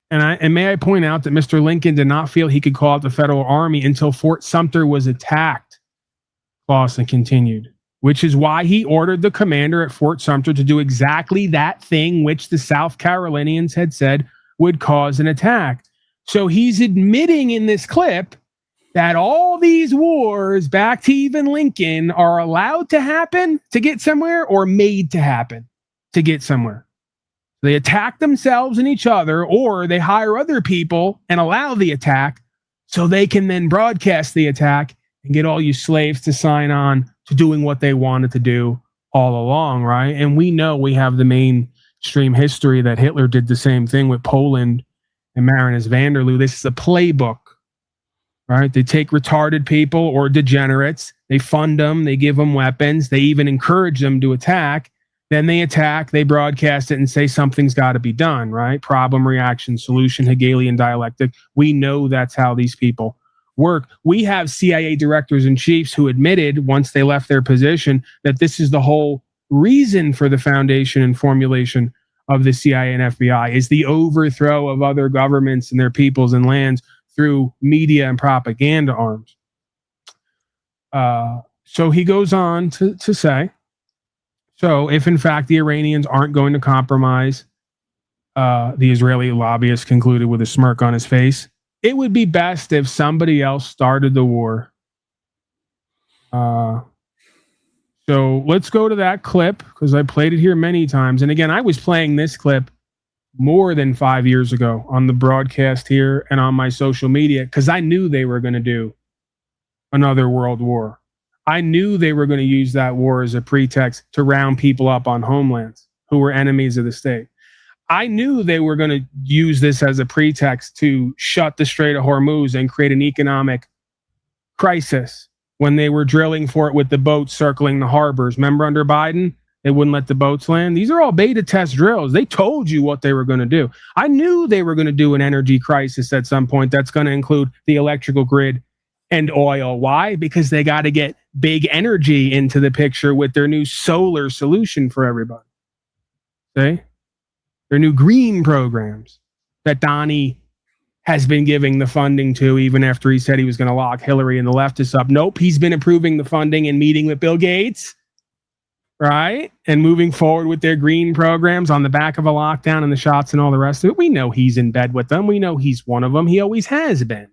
And may I point out that Mr. Lincoln did not feel he could call out the federal army until Fort Sumter was attacked, Clausen continued, which is why he ordered the commander at Fort Sumter to do exactly that thing which the South Carolinians had said would cause an attack. So he's admitting in this clip that all these wars, back to even Lincoln, are allowed to happen to get somewhere or made to happen to get somewhere. They attack themselves and each other, or they hire other people and allow the attack so they can then broadcast the attack and get all you slaves to sign on to doing what they wanted to do all along, right? And we know we have the mainstream history that Hitler did the same thing with Poland and Marinus Vanderloo. This is a playbook, right? They take retarded people or degenerates, they fund them, they give them weapons, they even encourage them to attack. Then they attack, they broadcast it and say something's got to be done, right? Problem, reaction, solution, Hegelian dialectic. We know that's how these people work. We have CIA directors and chiefs who admitted once they left their position that this is the whole reason for the foundation and formulation of the CIA and FBI is the overthrow of other governments and their peoples and lands through media and propaganda arms. So he goes on to say, so if in fact the Iranians aren't going to compromise, the Israeli lobbyist concluded with a smirk on his face, it would be best if somebody else started the war. So let's go to that clip because I played it here many times. And again, I was playing this clip more than 5 years ago on the broadcast here and on my social media because I knew they were going to do another world war. I knew they were going to use that war as a pretext to round people up on homelands who were enemies of the state. I knew they were going to use this as a pretext to shut the Strait of Hormuz and create an economic crisis when they were drilling for it with the boats circling the harbors. Remember under Biden, they wouldn't let the boats land? These are all beta test drills. They told you what they were going to do. I knew they were going to do an energy crisis at some point that's going to include the electrical grid and oil. Why? Because they got to get big energy into the picture with their new solar solution for everybody. See? Their new green programs that Donnie has been giving the funding to, even after he said he was going to lock Hillary and the leftists up. Nope, he's been approving the funding and meeting with Bill Gates, right? And moving forward with their green programs on the back of a lockdown and the shots and all the rest of it. We know he's in bed with them. We know he's one of them. He always has been.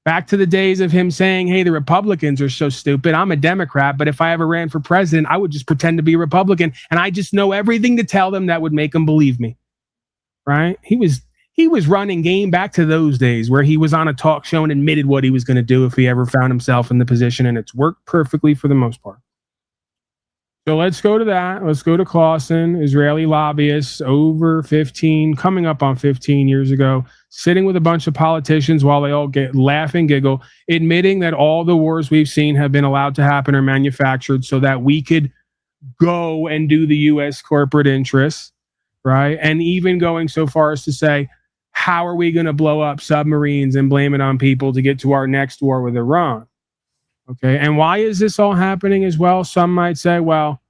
Back to the days of him saying, hey, the Republicans are so stupid. I'm a Democrat, but if I ever ran for president, I would just pretend to be a Republican. And I just know everything to tell them that would make them believe me. Right? He was running game back to those days where he was on a talk show and admitted what he was going to do if he ever found himself in the position. And it's worked perfectly for the most part. So let's go to that. Let's go to Clausen, Israeli lobbyists over 15, coming up on 15 years ago, sitting with a bunch of politicians while they all get laugh and giggle, admitting that all the wars we've seen have been allowed to happen or manufactured so that we could go and do the U.S. corporate interests, right? And even going so far as to say, how are we going to blow up submarines and blame it on people to get to our next war with Iran? Okay, and why is this all happening as well? Some might say, well,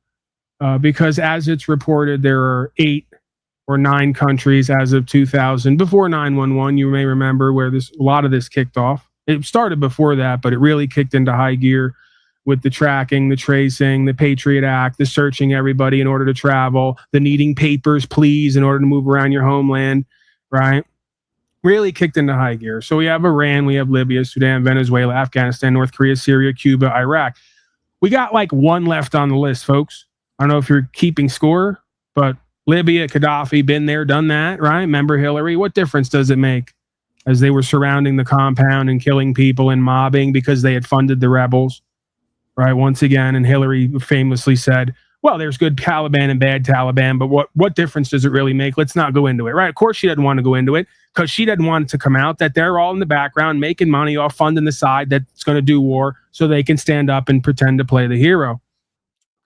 because as it's reported, there are 8 or 9 countries as of 2000, before 9/11, you may remember where a lot of this kicked off. It started before that, but it really kicked into high gear with the tracking, the tracing, the Patriot Act, the searching everybody in order to travel, the needing papers, please, in order to move around your homeland, right? Really kicked into high gear. So we have Iran, we have Libya, Sudan, Venezuela, Afghanistan, North Korea, Syria, Cuba, Iraq. We got like one left on the list, folks. I don't know if you're keeping score, but Libya, Gaddafi, been there, done that, right? Remember Hillary? What difference does it make as they were surrounding the compound and killing people and mobbing because they had funded the rebels, right? Once again, and Hillary famously said, well, there's good Taliban and bad Taliban, but what difference does it really make? Let's not go into it, right? Of course she doesn't want to go into it because she doesn't want it to come out that they're all in the background making money off funding the side that's going to do war so they can stand up and pretend to play the hero.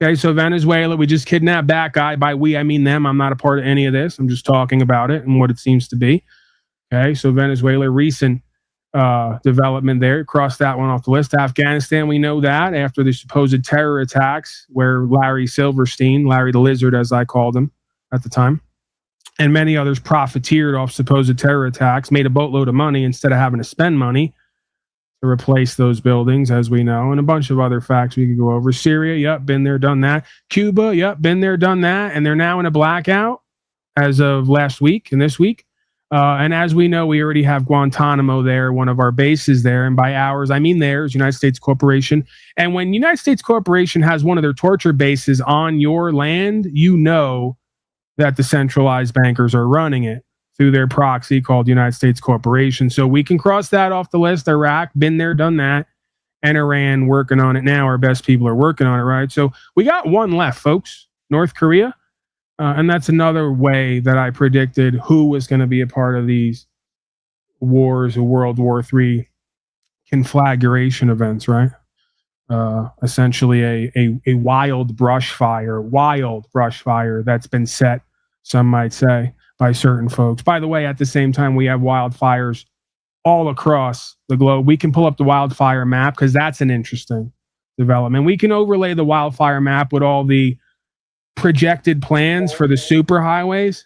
Okay, so Venezuela, we just kidnapped that guy. By we, I mean them. I'm not a part of any of this. I'm just talking about it and what it seems to be. Okay, so Venezuela, recent development there. Cross that one off the list. Afghanistan, we know that after the supposed terror attacks where Larry Silverstein, Larry the Lizard as I called him at the time, and many others profiteered off supposed terror attacks, made a boatload of money instead of having to spend money to replace those buildings, as we know, and a bunch of other facts we could go over. Syria, yep, been there, done that. Cuba, yep, been there, done that, and they're now in a blackout as of last week and this week. And as we know, we already have Guantanamo there, one of our bases there. And by ours, I mean theirs, United States Corporation. And when United States Corporation has one of their torture bases on your land, you know that the centralized bankers are running it through their proxy called United States Corporation. So we can cross that off the list. Iraq, been there, done that. And Iran, working on it now. Our best people are working on it, right? So we got one left, folks. North Korea. And that's another way that I predicted who was going to be a part of these wars or World War III conflagration events, right? Essentially a wild brush fire that's been set, some might say, by certain folks. By the way, at the same time, we have wildfires all across the globe. We can pull up the wildfire map because that's an interesting development. We can overlay the wildfire map with all the projected plans for the superhighways,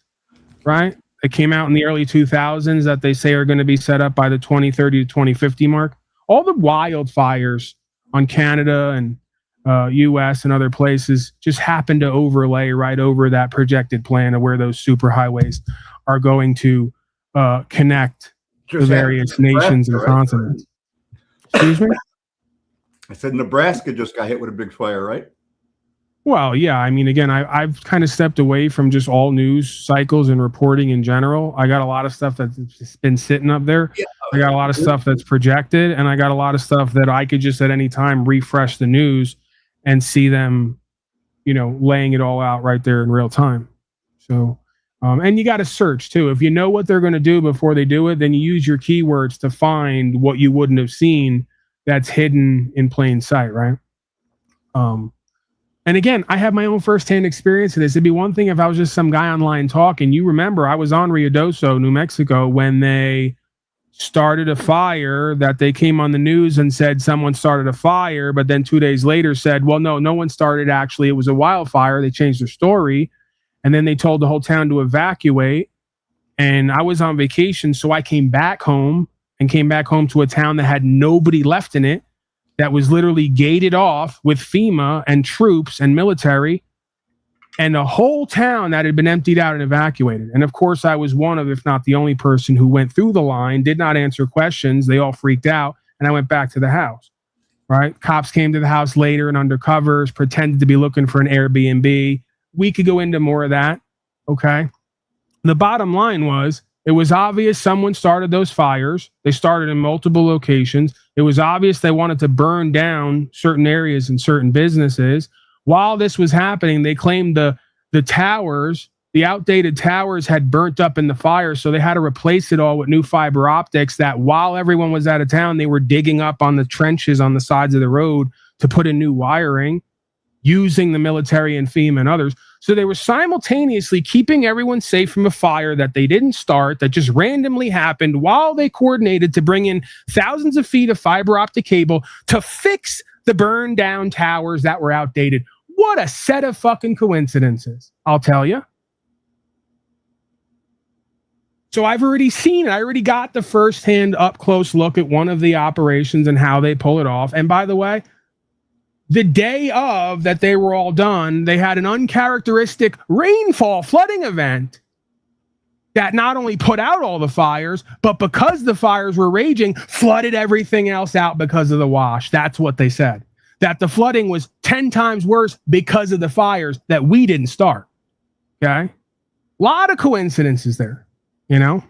right? That came out in the early 2000s that they say are going to be set up by the 2030 to 2050 mark. All the wildfires on Canada and US and other places just happen to overlay right over that projected plan of where those superhighways are going to connect the various nations and continents. Excuse me? I said Nebraska just got hit with a big fire, right? Well, yeah. I mean, again, I've kind of stepped away from just all news cycles and reporting in general. I got a lot of stuff that's just been sitting up there. Yeah, I got a lot of stuff that's projected, and I got a lot of stuff that I could just at any time refresh the news and see them, laying it all out right there in real time. So, and you got to search too. If you know what they're going to do before they do it, then you use your keywords to find what you wouldn't have seen that's hidden in plain sight, right? And again, I have my own firsthand experience of this. It'd be one thing if I was just some guy online talking. You remember I was on Ruidoso, New Mexico, when they started a fire that they came on the news and said someone started a fire, but then 2 days later said, well, no one started. Actually, it was a wildfire. They changed their story. And then they told the whole town to evacuate. And I was on vacation, so I came back home to a town that had nobody left in it, that was literally gated off with FEMA and troops and military, and a whole town that had been emptied out and evacuated. And of course, I was one of, if not the only person who went through the line, did not answer questions. They all freaked out, and I went back to the house, right? Cops came to the house later and undercovers, pretended to be looking for an Airbnb. We could go into more of that, okay? The bottom line was, it was obvious someone started those fires. They started in multiple locations. It was obvious they wanted to burn down certain areas and certain businesses. While this was happening, they claimed the towers, the outdated towers, had burnt up in the fire, so they had to replace it all with new fiber optics that while everyone was out of town, they were digging up on the trenches on the sides of the road to put in new wiring, using the military and FEMA and others. So they were simultaneously keeping everyone safe from a fire that they didn't start, that just randomly happened, while they coordinated to bring in thousands of feet of fiber optic cable to fix the burned down towers that were outdated. What a set of fucking coincidences, I'll tell you. So I've already seen it. I already got the firsthand up close look at one of the operations and how they pull it off. And by the way, the day of that they were all done, they had an uncharacteristic rainfall flooding event that not only put out all the fires, but because the fires were raging, flooded everything else out because of the wash. That's what they said. that the flooding was 10 times worse because of the fires that we didn't start. Okay. A lot of coincidences there, you know?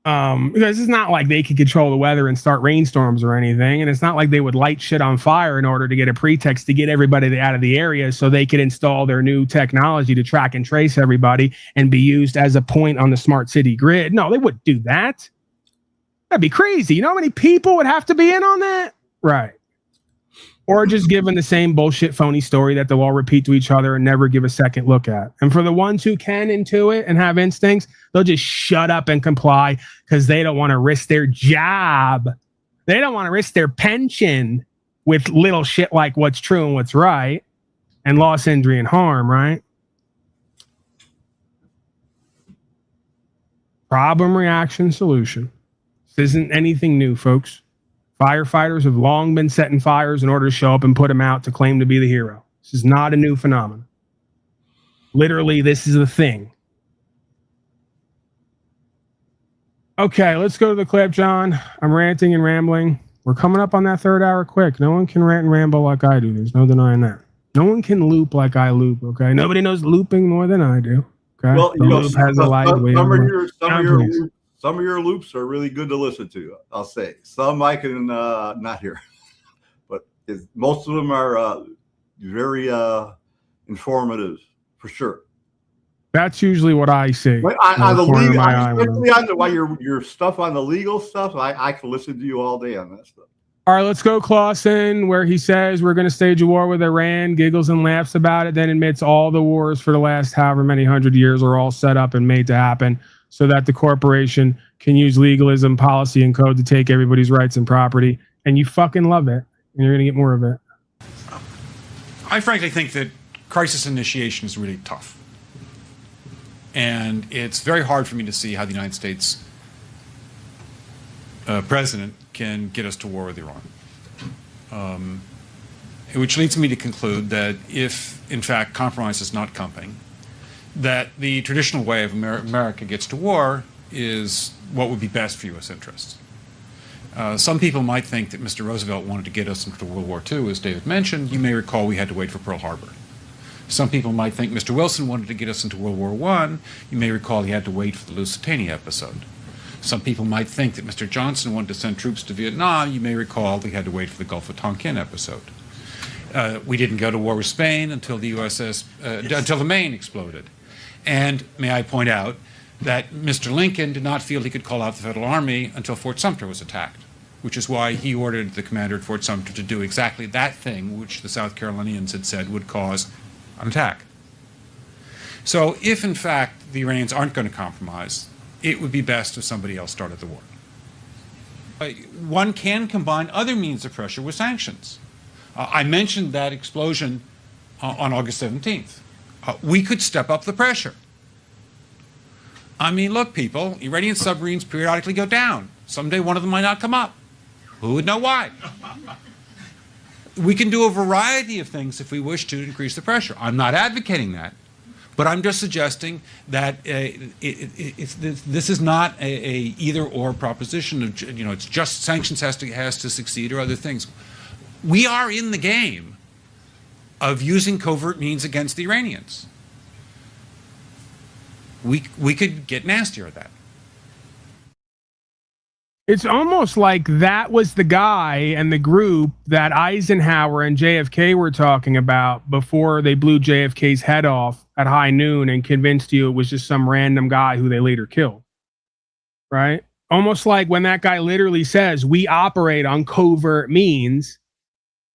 Because it's not like they could control the weather and start rainstorms or anything. And it's not like they would light shit on fire in order to get a pretext to get everybody out of the area so they could install their new technology to track and trace everybody and be used as a point on the smart city grid. No, they wouldn't do that. That'd be crazy. You know how many people would have to be in on that? Right. Or just given the same bullshit phony story that they'll all repeat to each other and never give a second look at. And for the ones who can intuit and have instincts, they'll just shut up and comply because they don't want to risk their job. They don't want to risk their pension with little shit like what's true and what's right and loss, injury, and harm, right? Problem, reaction, solution. This isn't anything new, folks. Firefighters have long been setting fires in order to show up and put them out to claim to be the hero. This is not a new phenomenon. Literally, this is the thing. Okay, let's go to the clip, John. I'm ranting and rambling. We're coming up on that third hour quick. No one can rant and ramble like I do. There's no denying that. No one can loop like I loop, okay? Nobody knows looping more than I do, okay? Well, you know, some of your loops are really good to listen to, I'll say. Some I can not hear. But most of them are very informative, for sure. That's usually what I see. On the legal, especially on your stuff on the legal stuff, I can listen to you all day on that stuff. All right, let's go Clausen, where he says we're going to stage a war with Iran, giggles and laughs about it, then admits all the wars for the last however many hundred years are all set up and made to happen so that the corporation can use legalism, policy, and code to take everybody's rights and property. And you fucking love it, and you're going to get more of it. I frankly think that crisis initiation is really tough. And it's very hard for me to see how the United States president can get us to war with Iran. Which leads me to conclude that if, in fact, compromise is not coming, that the traditional way of America gets to war is what would be best for U.S. interests. Some people might think that Mr. Roosevelt wanted to get us into World War II, as David mentioned. You may recall we had to wait for Pearl Harbor. Some people might think Mr. Wilson wanted to get us into World War I. You may recall he had to wait for the Lusitania episode. Some people might think that Mr. Johnson wanted to send troops to Vietnam. You may recall he had to wait for the Gulf of Tonkin episode. We didn't go to war with Spain until the until the Maine exploded. And may I point out that Mr. Lincoln did not feel he could call out the Federal Army until Fort Sumter was attacked, which is why he ordered the commander at Fort Sumter to do exactly that thing which the South Carolinians had said would cause an attack. So if, in fact, the Iranians aren't going to compromise, it would be best if somebody else started the war. One can combine other means of pressure with sanctions. I mentioned that explosion on August 17th. We could step up the pressure. I mean, look, people, Iranian submarines periodically go down. Someday one of them might not come up. Who would know why? We can do a variety of things if we wish to increase the pressure. I'm not advocating that, but I'm just suggesting that this is not a either-or proposition. Of, it's just sanctions has to succeed or other things. We are in the game of using covert means against the Iranians. We could get nastier at that. It's almost like that was the guy and the group that Eisenhower and JFK were talking about before they blew JFK's head off at high noon and convinced you it was just some random guy who they later killed. Right? Almost like when that guy literally says, we operate on covert means,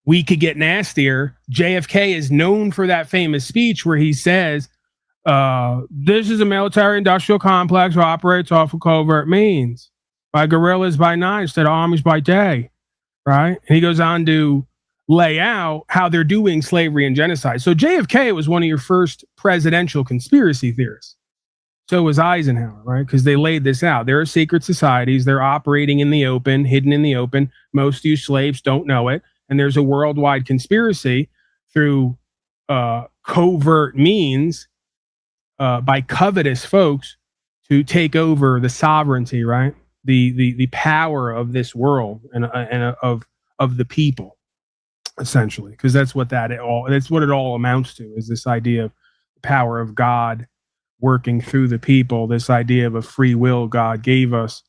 we could get nastier. JFK is known for that famous speech where he says, this is a military industrial complex who operates off of covert means. By guerrillas by night instead of armies by day, right? And he goes on to lay out how they're doing slavery and genocide. So JFK was one of your first presidential conspiracy theorists. So was Eisenhower, right? Because they laid this out. There are secret societies. They're operating in the open, hidden in the open. Most of you slaves don't know it. And there's a worldwide conspiracy through covert means by covetous folks to take over the sovereignty, right? The power of this world and of the people. essentially, because that's what that's what it all amounts to, is this idea of the power of God working through the people, this idea of a free will God gave us,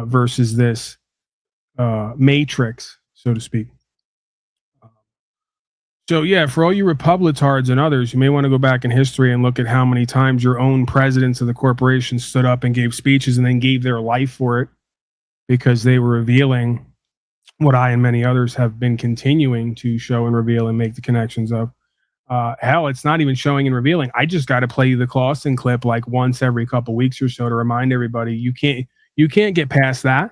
versus this matrix, so to speak. So yeah, for all you Republitards and others, you may want to go back in history and look at how many times your own presidents of the corporation stood up and gave speeches and then gave their life for it, because they were revealing what I and many others have been continuing to show and reveal and make the connections of. Hell, it's not even showing and revealing. I just got to play you the Clausen clip like once every couple weeks or so to remind everybody you can't get past that.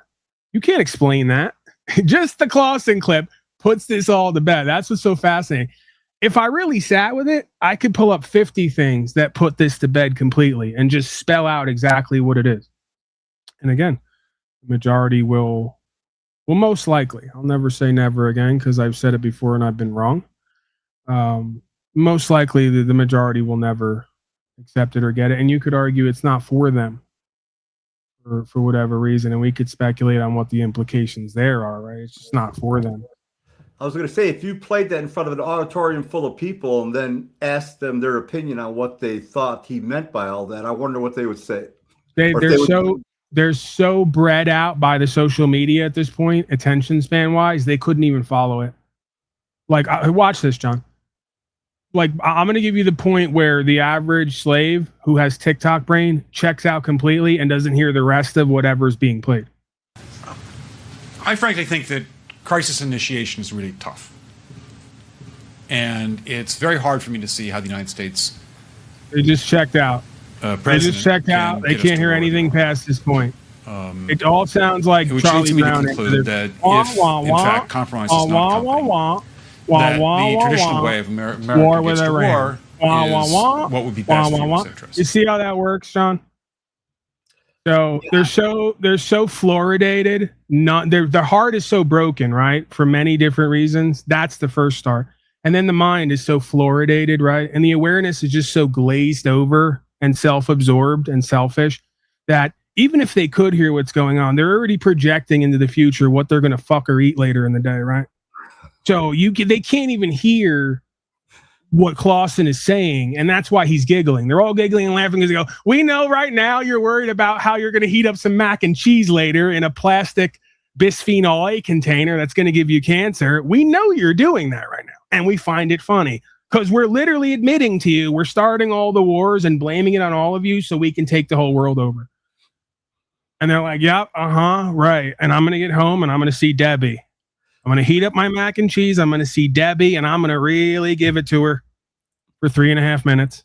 You can't explain that. Just the Clausen clip puts this all to bed. That's what's so fascinating. If I really sat with it, I could pull up 50 things that put this to bed completely and just spell out exactly what it is. And again, the majority will most likely, I'll never say never again, because I've said it before and I've been wrong. Most likely the majority will never accept it or get it. And you could argue it's not for them for whatever reason. And we could speculate on what the implications there are, right? It's just not for them. I was going to say, if you played that in front of an auditorium full of people and then asked them their opinion on what they thought he meant by all that, I wonder what they would say. They're so bred out by the social media at this point, attention span wise, they couldn't even follow it. Like, watch this, John. Like, I'm going to give you the point where the average slave who has TikTok brain checks out completely and doesn't hear the rest of whatever's being played. I frankly think that crisis initiation is really tough. And it's very hard for me to see how the United States... They just checked out. They just checked out. They can't hear anything past this point. It all sounds like which Charlie leads me Brown. to conclude that if, in fact, compromise is not company, that the traditional way of America gets to war is what would be best for U.S. interests. You see how that works, John? So they're so fluoridated. Their heart is so broken, right? For many different reasons. That's the first start. And then the mind is so fluoridated, right? And the awareness is just so glazed over and self-absorbed and selfish that even if they could hear what's going on, they're already projecting into the future what they're going to fuck or eat later in the day, right? So they can't even hear what Clausen is saying, and that's why he's giggling. They're all giggling and laughing because they go, we know right now you're worried about how you're going to heat up some mac and cheese later in a plastic bisphenol A container that's going to give you cancer. We know you're doing that right now, and we find it funny because we're literally admitting to you we're starting all the wars and blaming it on all of you so we can take the whole world over. And they're like, yep, right. And I'm going to get home and I'm going to see Debbie. I'm going to heat up my mac and cheese. I'm going to see Debbie, and I'm going to really give it to her for 3.5 minutes.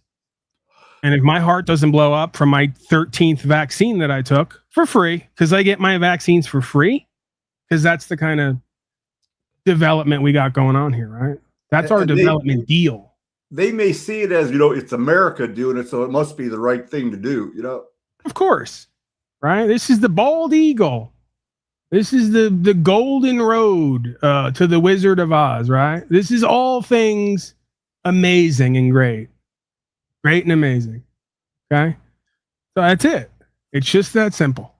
And if my heart doesn't blow up from my 13th vaccine that I took for free, because I get my vaccines for free, because that's the kind of development we got going on here, right? That's our development deal. They may see it as, it's America doing it, so it must be the right thing to do, Of course, right? This is the bald eagle. This is the golden road to the Wizard of Oz, right? This is all things amazing and great. Great and amazing. Okay? So that's it. It's just that simple.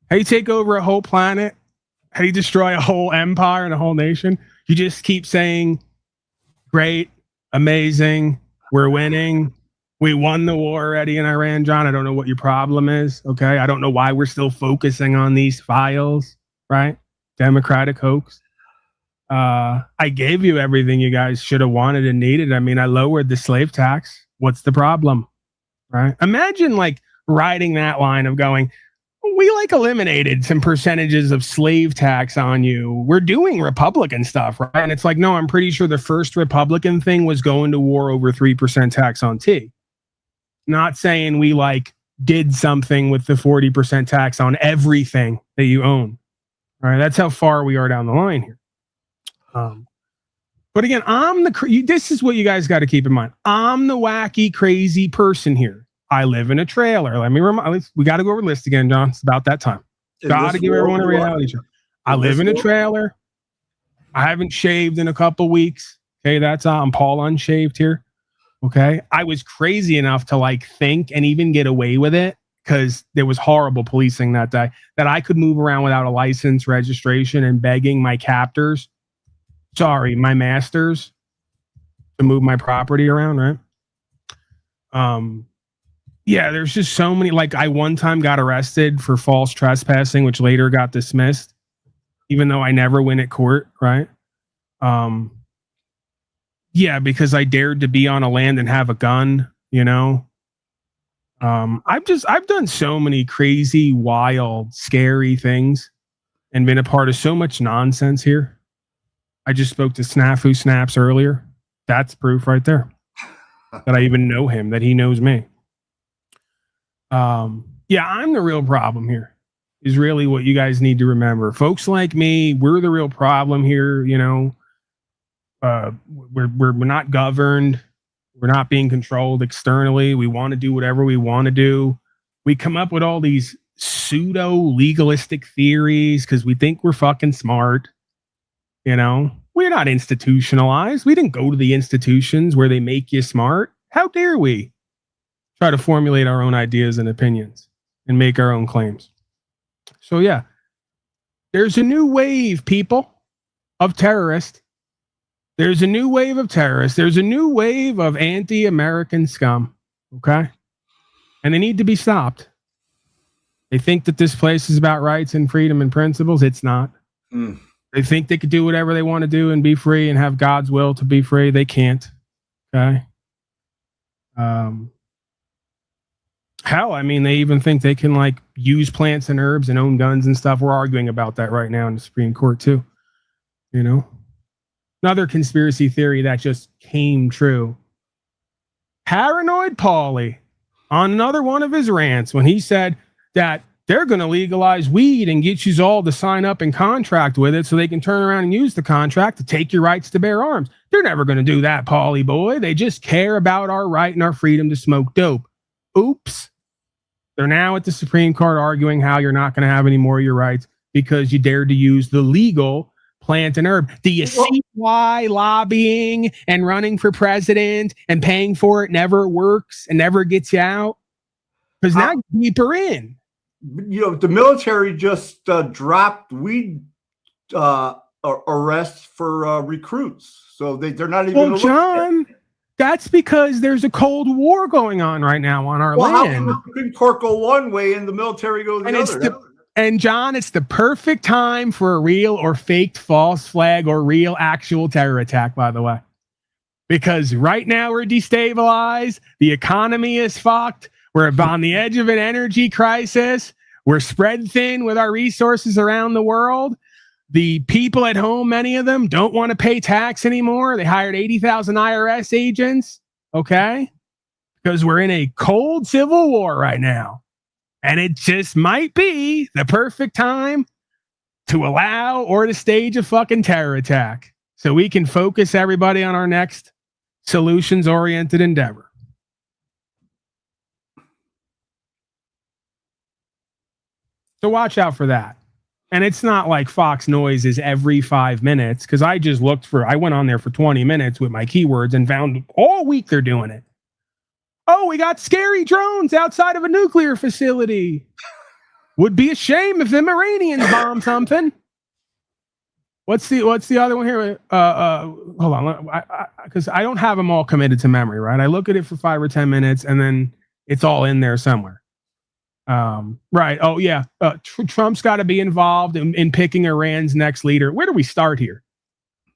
How you take over a whole planet, how you destroy a whole empire and a whole nation, you just keep saying, great, amazing, we're winning. We won the war already in Iran, John. I don't know what your problem is, okay? I don't know why we're still focusing on these files, right? Democratic hoax. I gave you everything you guys should have wanted and needed. I mean, I lowered the slave tax. What's the problem, right? Imagine riding that line of going, we eliminated some percentages of slave tax on you. We're doing Republican stuff, right? And it's like, no, I'm pretty sure the first Republican thing was going to war over 3% tax on tea. Not saying we did something with the 40% tax on everything that you own. All right, that's how far we are down the line here. But again, this is what you guys got to keep in mind. I'm the wacky, crazy person here. I live in a trailer. Let me remind. We got to go over the list again, John. It's about that time. Got to give everyone a reality check. I live in a trailer. I haven't shaved in a couple weeks. Okay, that's I'm Paul unshaved here. Okay, I was crazy enough to think and even get away with it because there was horrible policing that day that I could move around without a license, registration, and begging my captors sorry, my masters to move my property around, right? Yeah, there's just so many. Like, I one time got arrested for false trespassing, which later got dismissed, even though I never win at court, right? Yeah, because I dared to be on a land and have a gun, you know. I've done so many crazy, wild, scary things and been a part of so much nonsense here. I just spoke to Snafu Snaps earlier. That's proof right there that I even know him, that he knows me. Yeah, I'm the real problem here, is really what you guys need to remember. Folks like me, we're the real problem here, you know. We're not governed. We're not being controlled externally. We want to do whatever we want to do. We come up with all these pseudo legalistic theories because we think we're fucking smart. You know, we're not institutionalized. We didn't go to the institutions where they make you smart. How dare we try to formulate our own ideas and opinions and make our own claims? So yeah, there's a new wave, people, of terrorists. There's a new wave of terrorists. There's a new wave of anti-American scum. Okay? And they need to be stopped. They think that this place is about rights and freedom and principles. It's not. They think they could do whatever they want to do and be free and have God's will to be free. They can't. Okay? Hell, I mean, they even think they can, like, use plants and herbs and own guns and stuff. We're arguing about that right now in the Supreme Court, too. You know? Another conspiracy theory that just came true. Paranoid Paulie on another one of his rants when he said that they're going to legalize weed and get you all to sign up and contract with it so they can turn around and use the contract to take your rights to bear arms. They're never going to do that, Paulie boy. They just care about our right and our freedom to smoke dope. Oops. They're now at the Supreme Court arguing how you're not going to have any more of your rights because you dared to use the legal plant and herb. Do you see why lobbying and running for president and paying for it never works and never gets you out? Because now you're deeper in. You know, the military just dropped weed arrests for recruits. So they're not even. Well, John, that's because there's a Cold War going on right now on our land. How can the Supreme Court go one way and the military go the other? And John, it's the perfect time for a real or faked false flag or real actual terror attack, by the way. Because right now we're destabilized. The economy is fucked. We're on the edge of an energy crisis. We're spread thin with our resources around the world. The people at home, many of them, don't want to pay tax anymore. They hired 80,000 IRS agents, okay? Because we're in a cold civil war right now. And it just might be the perfect time to allow or to stage a fucking terror attack so we can focus everybody on our next solutions-oriented endeavor. So watch out for that. And it's not like Fox Noise is every 5 minutes, because I went on there for 20 minutes with my keywords and found all week they're doing it. Oh, we got scary drones outside of a nuclear facility. Would be a shame if them Iranians bomb something. What's the other one here? Hold on, because I don't have them all committed to memory, right? I look at it for 5 or 10 minutes, and then it's all in there somewhere. Right. Oh, yeah. Trump's got to be involved in picking Iran's next leader. Where do we start here?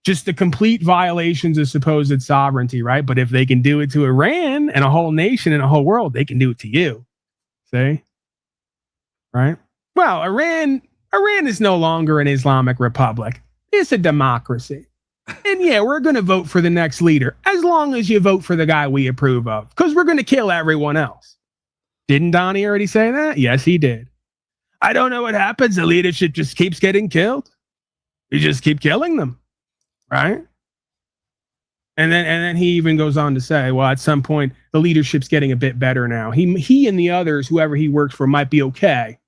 Just the complete violations of supposed sovereignty, right? But if they can do it to Iran and a whole nation and a whole world, they can do it to you. See? Right? Well, Iran is no longer an Islamic republic. It's a democracy. And yeah, we're going to vote for the next leader as long as you vote for the guy we approve of, because we're going to kill everyone else. Didn't Donnie already say that? Yes, he did. I don't know what happens. The leadership just keeps getting killed. You just keep killing them. Right? And then he even goes on to say, well, at some point, the leadership's getting a bit better now. He and the others, whoever he works for, might be okay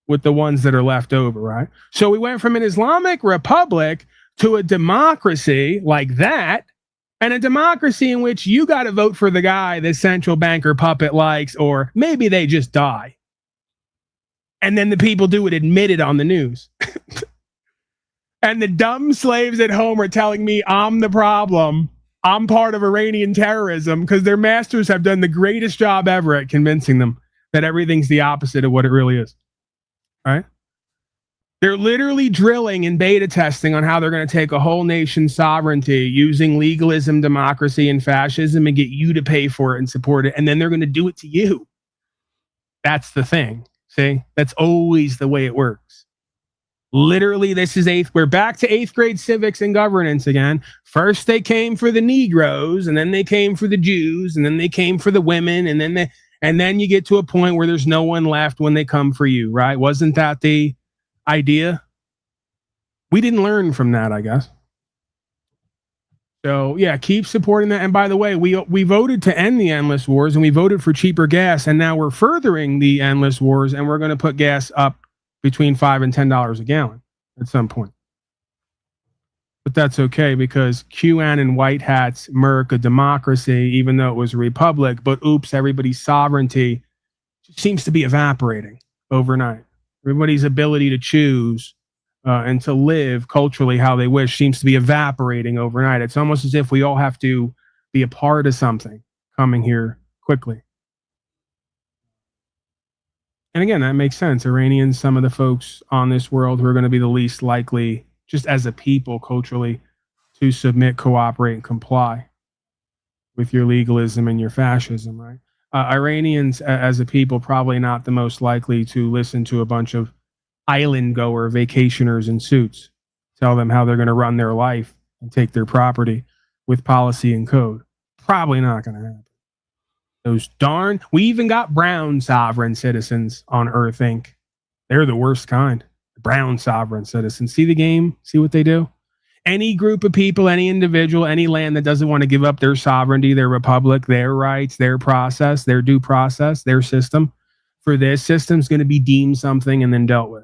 with the ones that are left over, right? So we went from an Islamic republic to a democracy like that, and a democracy in which you got to vote for the guy the central banker puppet likes, or maybe they just die. And then the people do it admitted on the news. And the dumb slaves at home are telling me I'm the problem. I'm part of Iranian terrorism because their masters have done the greatest job ever at convincing them that everything's the opposite of what it really is. Right? They're literally drilling and beta testing on how they're going to take a whole nation's sovereignty using legalism, democracy, and fascism and get you to pay for it and support it. And then they're going to do it to you. That's the thing. See, that's always the way it works. Literally, this is we're back to 8th grade civics and governance again. First, they came for the Negroes, and then they came for the Jews, and then they came for the women, and then you get to a point where there's no one left when they come for you, right? Wasn't that the idea? We didn't learn from that, I guess. So yeah, keep supporting that. And by the way, we voted to end the endless wars, and we voted for cheaper gas, and now we're furthering the endless wars, and we're going to put gas up between $5 and $10 a gallon at some point. But that's okay because QAnon white hats murk a democracy, even though it was a republic. But oops, everybody's sovereignty seems to be evaporating overnight. Everybody's ability to choose and to live culturally how they wish seems to be evaporating overnight. It's almost as if we all have to be a part of something coming here quickly. And again, that makes sense. Iranians, some of the folks on this world who are going to be the least likely, just as a people culturally, to submit, cooperate, and comply with your legalism and your fascism, right? Iranians, as a people, probably not the most likely to listen to a bunch of island-goer vacationers in suits tell them how they're going to run their life and take their property with policy and code. Probably not going to happen. We even got brown sovereign citizens on Earth Inc. They're the worst kind. Brown sovereign citizens. See the game? See what they do? Any group of people, any individual, any land that doesn't want to give up their sovereignty, their republic, their rights, their process, their due process, their system, for this system's going to be deemed something and then dealt with.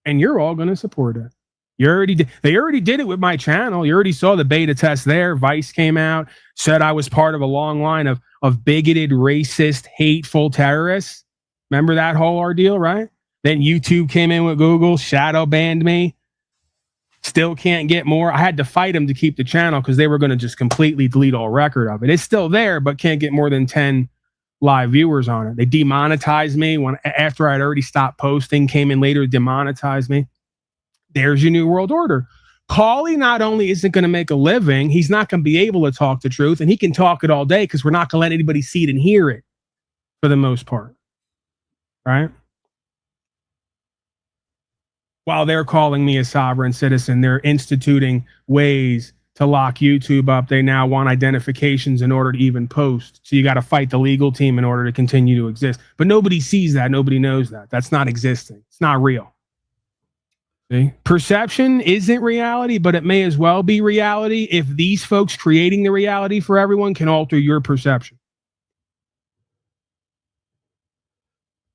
And you're all going to support it. They already did it with my channel. You already saw the beta test there. Vice came out, said I was part of a long line of bigoted, racist, hateful terrorists. Remember that whole ordeal, right? Then YouTube came in with Google, shadow banned me. Still can't get more. I had to fight them to keep the channel because they were going to just completely delete all record of it. It's still there, but can't get more than 10 live viewers on it. They demonetized me after I'd already stopped posting, came in later, demonetized me. There's your new world order. Paulie not only isn't going to make a living, he's not going to be able to talk the truth, and he can talk it all day because we're not going to let anybody see it and hear it for the most part. Right? While they're calling me a sovereign citizen, they're instituting ways to lock YouTube up. They now want identifications in order to even post. So you got to fight the legal team in order to continue to exist. But nobody sees that. Nobody knows that. That's not existing. It's not real. See? Perception isn't reality, but it may as well be reality if these folks creating the reality for everyone can alter your perception.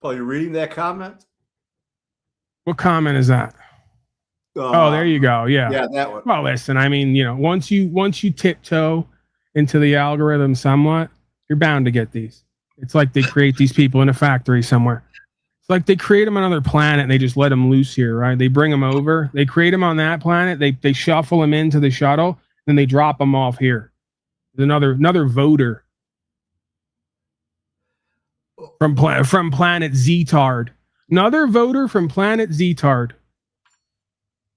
Paul, you reading that comment? What comment is that? Oh, there you go. Yeah. Yeah, that one. Well, listen, I mean, once you tiptoe into the algorithm somewhat, you're bound to get these. It's like they create these people in a factory somewhere. It's like they create them on another planet and they just let them loose here, right? They bring them over. They create them on that planet. They shuffle them into the shuttle, then they drop them off here. There's another voter from planet Zetard. Another voter from planet Zetard.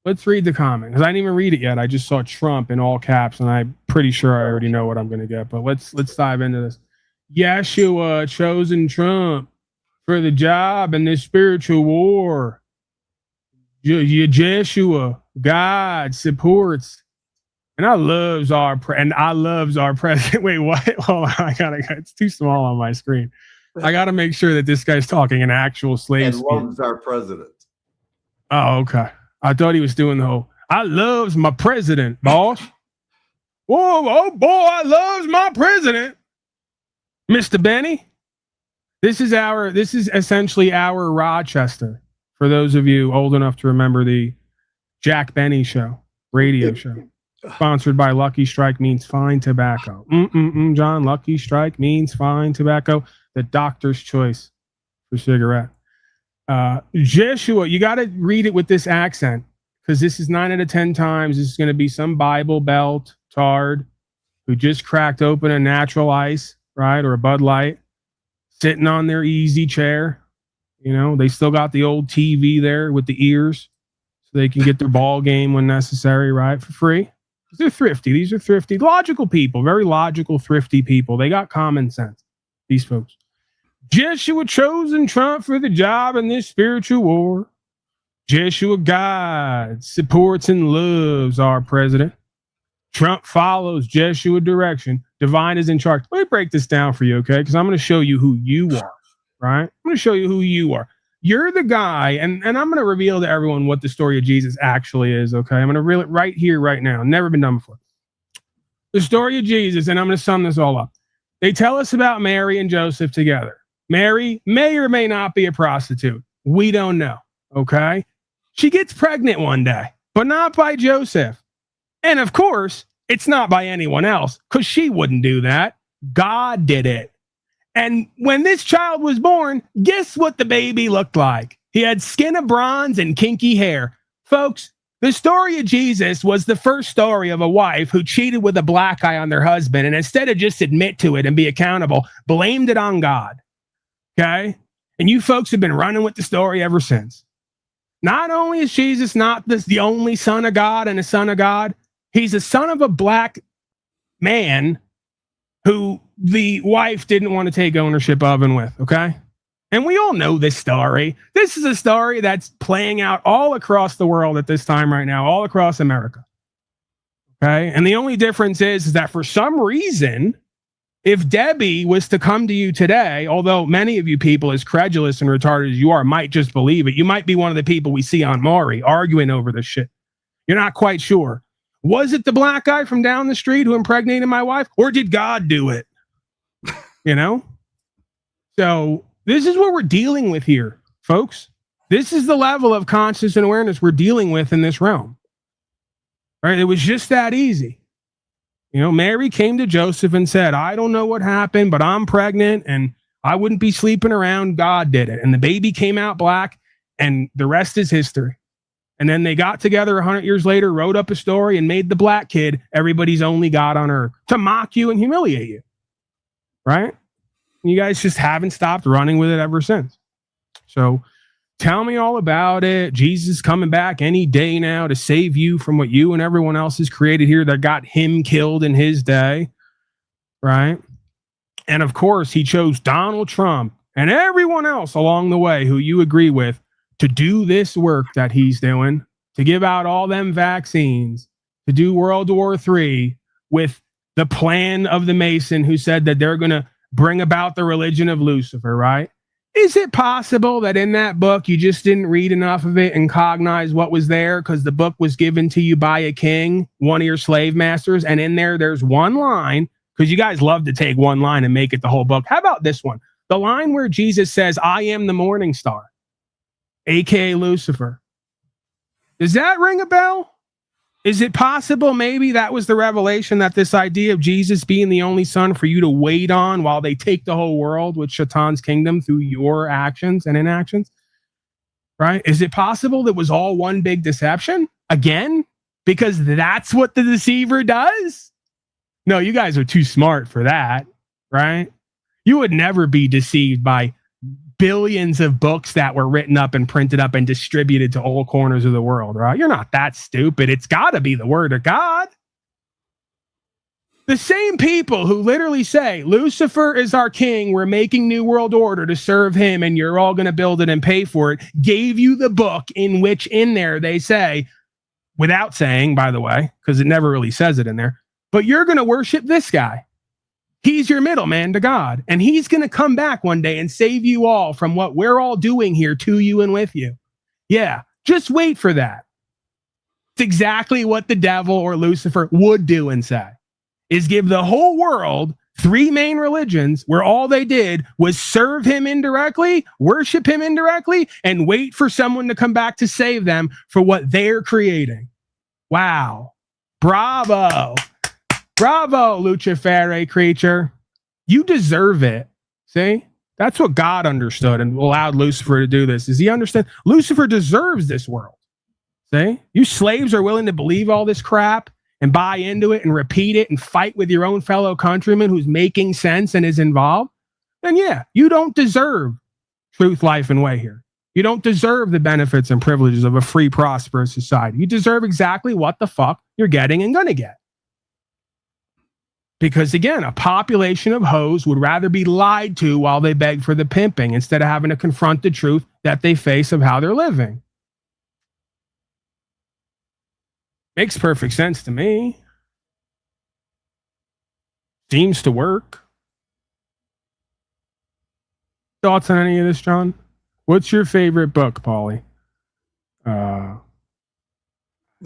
Let's read the comment because I didn't even read it yet. I just saw Trump in all caps, and I'm pretty sure I already know what I'm going to get. But let's dive into this. Yeshua chosen Trump for the job in this spiritual war. Yeshua, God supports, and I loves our president. Wait, what? Hold on, it's too small on my screen. I got to make sure that this guy's talking an actual slave And speech. loves our president. Oh, okay. I thought he was doing the whole, I loves my president, boss. Whoa, oh boy, I loves my president. Mr. Benny. This is essentially our Rochester. For those of you old enough to remember the Jack Benny show, radio show. Sponsored by Lucky Strike means fine tobacco. John, Lucky Strike means fine tobacco. The doctor's choice for cigarette. Jeshua, you got to read it with this accent because this is 9 out of 10 times, this is going to be some Bible Belt tard who just cracked open a natural ice, right? Or a Bud Light, sitting on their easy chair. You know, they still got the old TV there with the ears so they can get their ball game when necessary, right? For free. They're thrifty. These are thrifty, logical people, very logical, thrifty people. They got common sense, these folks. Jeshua chosen Trump for the job in this spiritual war. Jeshua God supports and loves our president. Trump follows Jeshua direction. Divine is in charge. Let me break this down for you, okay? Because I'm going to show you who you are, right? I'm going to show you who you are. You're the guy, and I'm going to reveal to everyone what the story of Jesus actually is, okay? I'm going to reveal it right here, right now. Never been done before. The story of Jesus, and I'm going to sum this all up. They tell us about Mary and Joseph together. Mary may or may not be a prostitute. We don't know, okay? She gets pregnant one day, but not by Joseph. And of course, it's not by anyone else, because she wouldn't do that. God did it. And when this child was born, guess what the baby looked like? He had skin of bronze and kinky hair. Folks, the story of Jesus was the first story of a wife who cheated with a black guy on their husband, and instead of just admit to it and be accountable, blamed it on God. Okay? And you folks have been running with the story ever since. Not only is Jesus not the only son of God and a son of God, he's a son of a black man who the wife didn't want to take ownership of and with, okay? And we all know this story. This is a story that's playing out all across the world at this time right now, all across America, okay? And the only difference is that for some reason, if Debbie was to come to you today, although many of you people, as credulous and retarded as you are, might just believe it, you might be one of the people we see on Maury arguing over this shit. You're not quite sure. Was it the black guy from down the street who impregnated my wife, or did God do it? You know? So this is what we're dealing with here, folks. This is the level of conscious and awareness we're dealing with in this realm. Right? It was just that easy. You know, Mary came to Joseph and said, I don't know what happened, but I'm pregnant and I wouldn't be sleeping around. God did it. And the baby came out black, and the rest is history. And then they got together 100 years later, wrote up a story, and made the black kid everybody's only God on earth to mock you and humiliate you. Right? You guys just haven't stopped running with it ever since. So tell me all about it. Jesus coming back any day now to save you from what you and everyone else has created here that got him killed in his day. Right? And of course, he chose Donald Trump and everyone else along the way who you agree with to do this work that he's doing, to give out all them vaccines, to do World War III with the plan of the Mason who said that they're going to bring about the religion of Lucifer, right? Is it possible that in that book you just didn't read enough of it and cognize what was there because the book was given to you by a king, one of your slave masters, and in there's one line, because you guys love to take one line and make it the whole book. How about this one? The line where Jesus says, I am the morning star, aka Lucifer. Does that ring a bell? Is it possible maybe that was the revelation, that this idea of Jesus being the only son for you to wait on while they take the whole world with Shaitan's kingdom through your actions and inactions? Right? Is it possible that was all one big deception? Again? Because that's what the deceiver does? No, you guys are too smart for that, right? You would never be deceived by billions of books that were written up and printed up and distributed to all corners of the world, right? You're not that stupid. It's got to be the word of God. The same people who literally say, Lucifer is our king, we're making New World Order to serve him, and you're all going to build it and pay for it, gave you the book in which in there they say, without saying, by the way, because it never really says it in there, but you're going to worship this guy. He's your middleman to God, and he's going to come back one day and save you all from what we're all doing here to you and with you. Yeah, just wait for that. It's exactly what the devil or Lucifer would do and say, is give the whole world 3 main religions where all they did was serve him indirectly, worship him indirectly, and wait for someone to come back to save them for what they're creating. Wow. Bravo. Bravo, Lucifere creature. You deserve it. See? That's what God understood and allowed Lucifer to do this. Does he understand? Lucifer deserves this world. See? You slaves are willing to believe all this crap and buy into it and repeat it and fight with your own fellow countryman who's making sense and is involved. Then yeah, you don't deserve truth, life, and way here. You don't deserve the benefits and privileges of a free, prosperous society. You deserve exactly what the fuck you're getting and gonna get. Because again, a population of hoes would rather be lied to while they beg for the pimping instead of having to confront the truth that they face of how they're living. Makes perfect sense to me. Seems to work. Thoughts on any of this, John? What's your favorite book, Paulie? The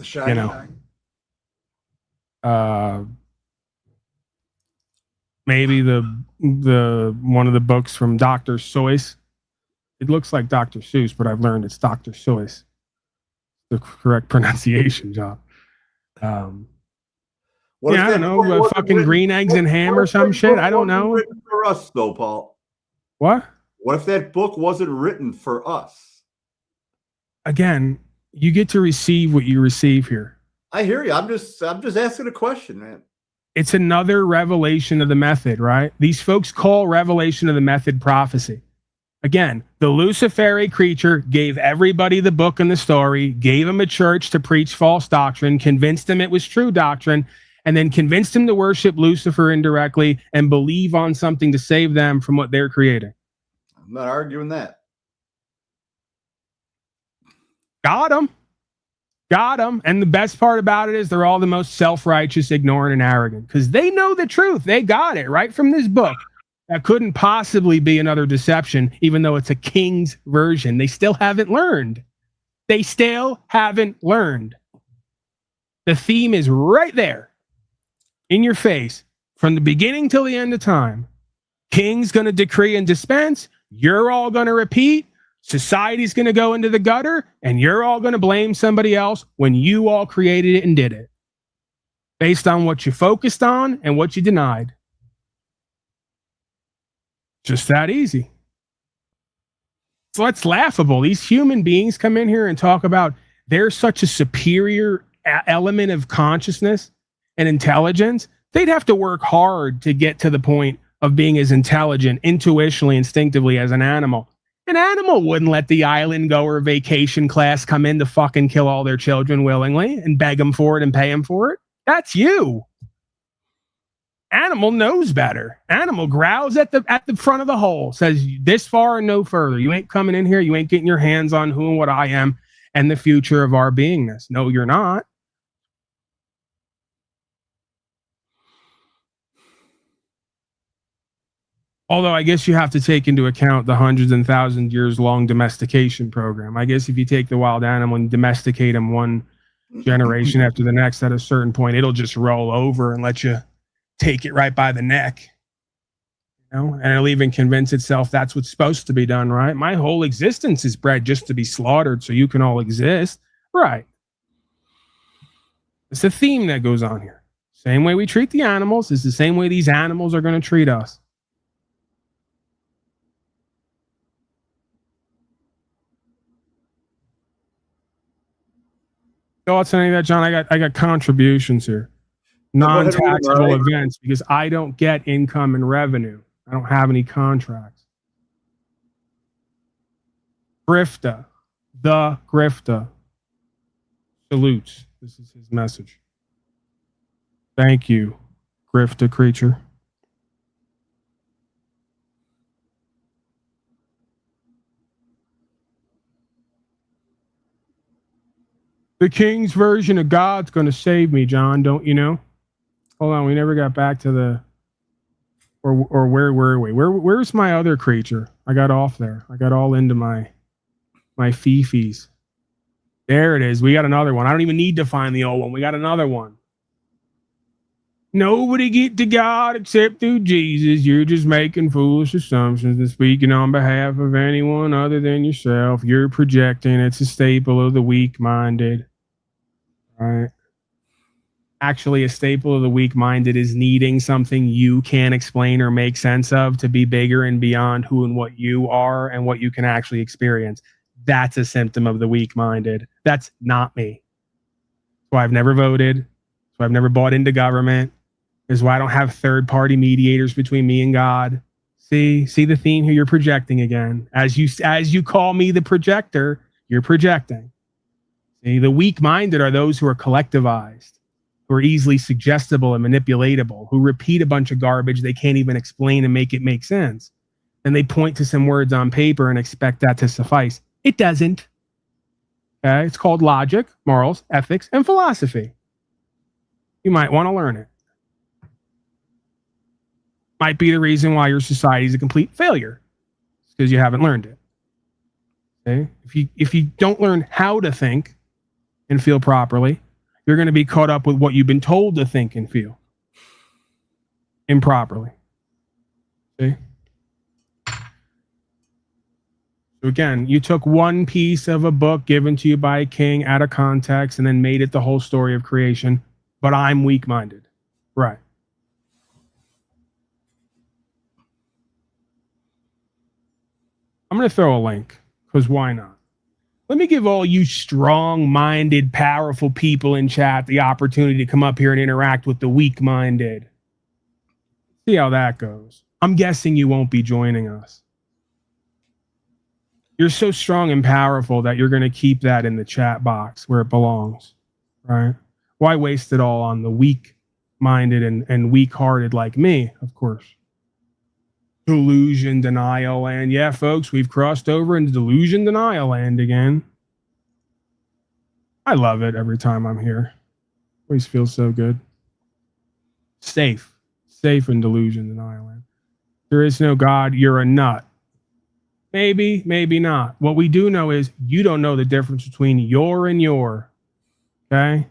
Shining. Maybe the one of the books from Dr. Seuss. It looks like Dr. Seuss, but I've learned it's Dr. Seuss. The correct pronunciation, John. I don't know, fucking Green Eggs and Ham or some shit. I don't know. Written for us, though, Paul. What? What if that book wasn't written for us? Again, you get to receive what you receive here. I hear you. I'm just asking a question, man. It's another revelation of the method, right? These folks call revelation of the method prophecy. Again, the Luciferic creature gave everybody the book and the story, gave them a church to preach false doctrine, convinced them it was true doctrine, and then convinced them to worship Lucifer indirectly and believe on something to save them from what they're creating. I'm not arguing that. Got them. Got them. And the best part about it is they're all the most self-righteous, ignorant, and arrogant because they know the truth. They got it right from this book. That couldn't possibly be another deception, even though it's a king's version. They still haven't learned. They still haven't learned. The theme is right there in your face from the beginning till the end of time. King's going to decree and dispense. You're all going to repeat. Society's going to go into the gutter, and you're all going to blame somebody else when you all created it and did it, based on what you focused on and what you denied. Just that easy. So it's laughable. These human beings come in here and talk about they're such a superior element of consciousness and intelligence. They'd have to work hard to get to the point of being as intelligent, intuitionally, instinctively as an animal. An animal wouldn't let the island goer vacation class come in to fucking kill all their children willingly and beg them for it and pay them for it. That's you. Animal knows better. Animal growls at the front of the hole, says this far and no further. You ain't coming in here. You ain't getting your hands on who and what I am and the future of our beingness. No, you're not. Although I guess you have to take into account the hundreds and thousands years long domestication program. I guess if you take the wild animal and domesticate them one generation after the next, at a certain point, it'll just roll over and let you take it right by the neck. You know, and it'll even convince itself that's what's supposed to be done, right? My whole existence is bred just to be slaughtered so you can all exist. Right. It's the theme that goes on here. Same way we treat the animals is the same way these animals are going to treat us. Thoughts on any of that, John? I got contributions here. Non-taxable events because I don't get income and revenue. I don't have any contracts. Grifta, the Grifta salutes. This is his message. Thank you, Grifta creature. The king's version of God's going to save me, John. Don't you know? Hold on, we never got back to the, or where were we? Where's my other creature? I got off there. I got all into my fifis. There it is. We got another one. I don't even need to find the old one. We got another one. Nobody get to God except through Jesus. You're just making foolish assumptions and speaking on behalf of anyone other than yourself. You're projecting. It's a staple of the weak-minded. Right? Actually, a staple of the weak-minded is needing something you can't explain or make sense of to be bigger and beyond who and what you are and what you can actually experience. That's a symptom of the weak-minded. That's not me. That's why I've never voted. That's why I've never bought into government. Is why I don't have third-party mediators between me and God. See the theme here. You're projecting again. As you call me the projector, you're projecting. See, the weak-minded are those who are collectivized, who are easily suggestible and manipulatable, who repeat a bunch of garbage they can't even explain and make it make sense. And they point to some words on paper and expect that to suffice. It doesn't. Okay? It's called logic, morals, ethics, and philosophy. You might want to learn it. Might be the reason why your society is a complete failure. It's because you haven't learned it. Okay? If you don't learn how to think and feel properly, you're going to be caught up with what you've been told to think and feel improperly. Okay? So again, you took one piece of a book given to you by a king out of context and then made it the whole story of creation, but I'm weak-minded. Right. I'm going to throw a link, because why not? Let me give all you strong-minded, powerful people in chat the opportunity to come up here and interact with the weak-minded. See how that goes. I'm guessing you won't be joining us. You're so strong and powerful that you're going to keep that in the chat box where it belongs, right? Why waste it all on the weak-minded and weak-hearted like me, of course? Delusion, denial land. Yeah, folks, we've crossed over into delusion, denial land again. I love it every time I'm here. Always feels so good. Safe in delusion, denial land. There is no God. You're a nut. Maybe, maybe not. What we do know is you don't know the difference between your and your. Okay?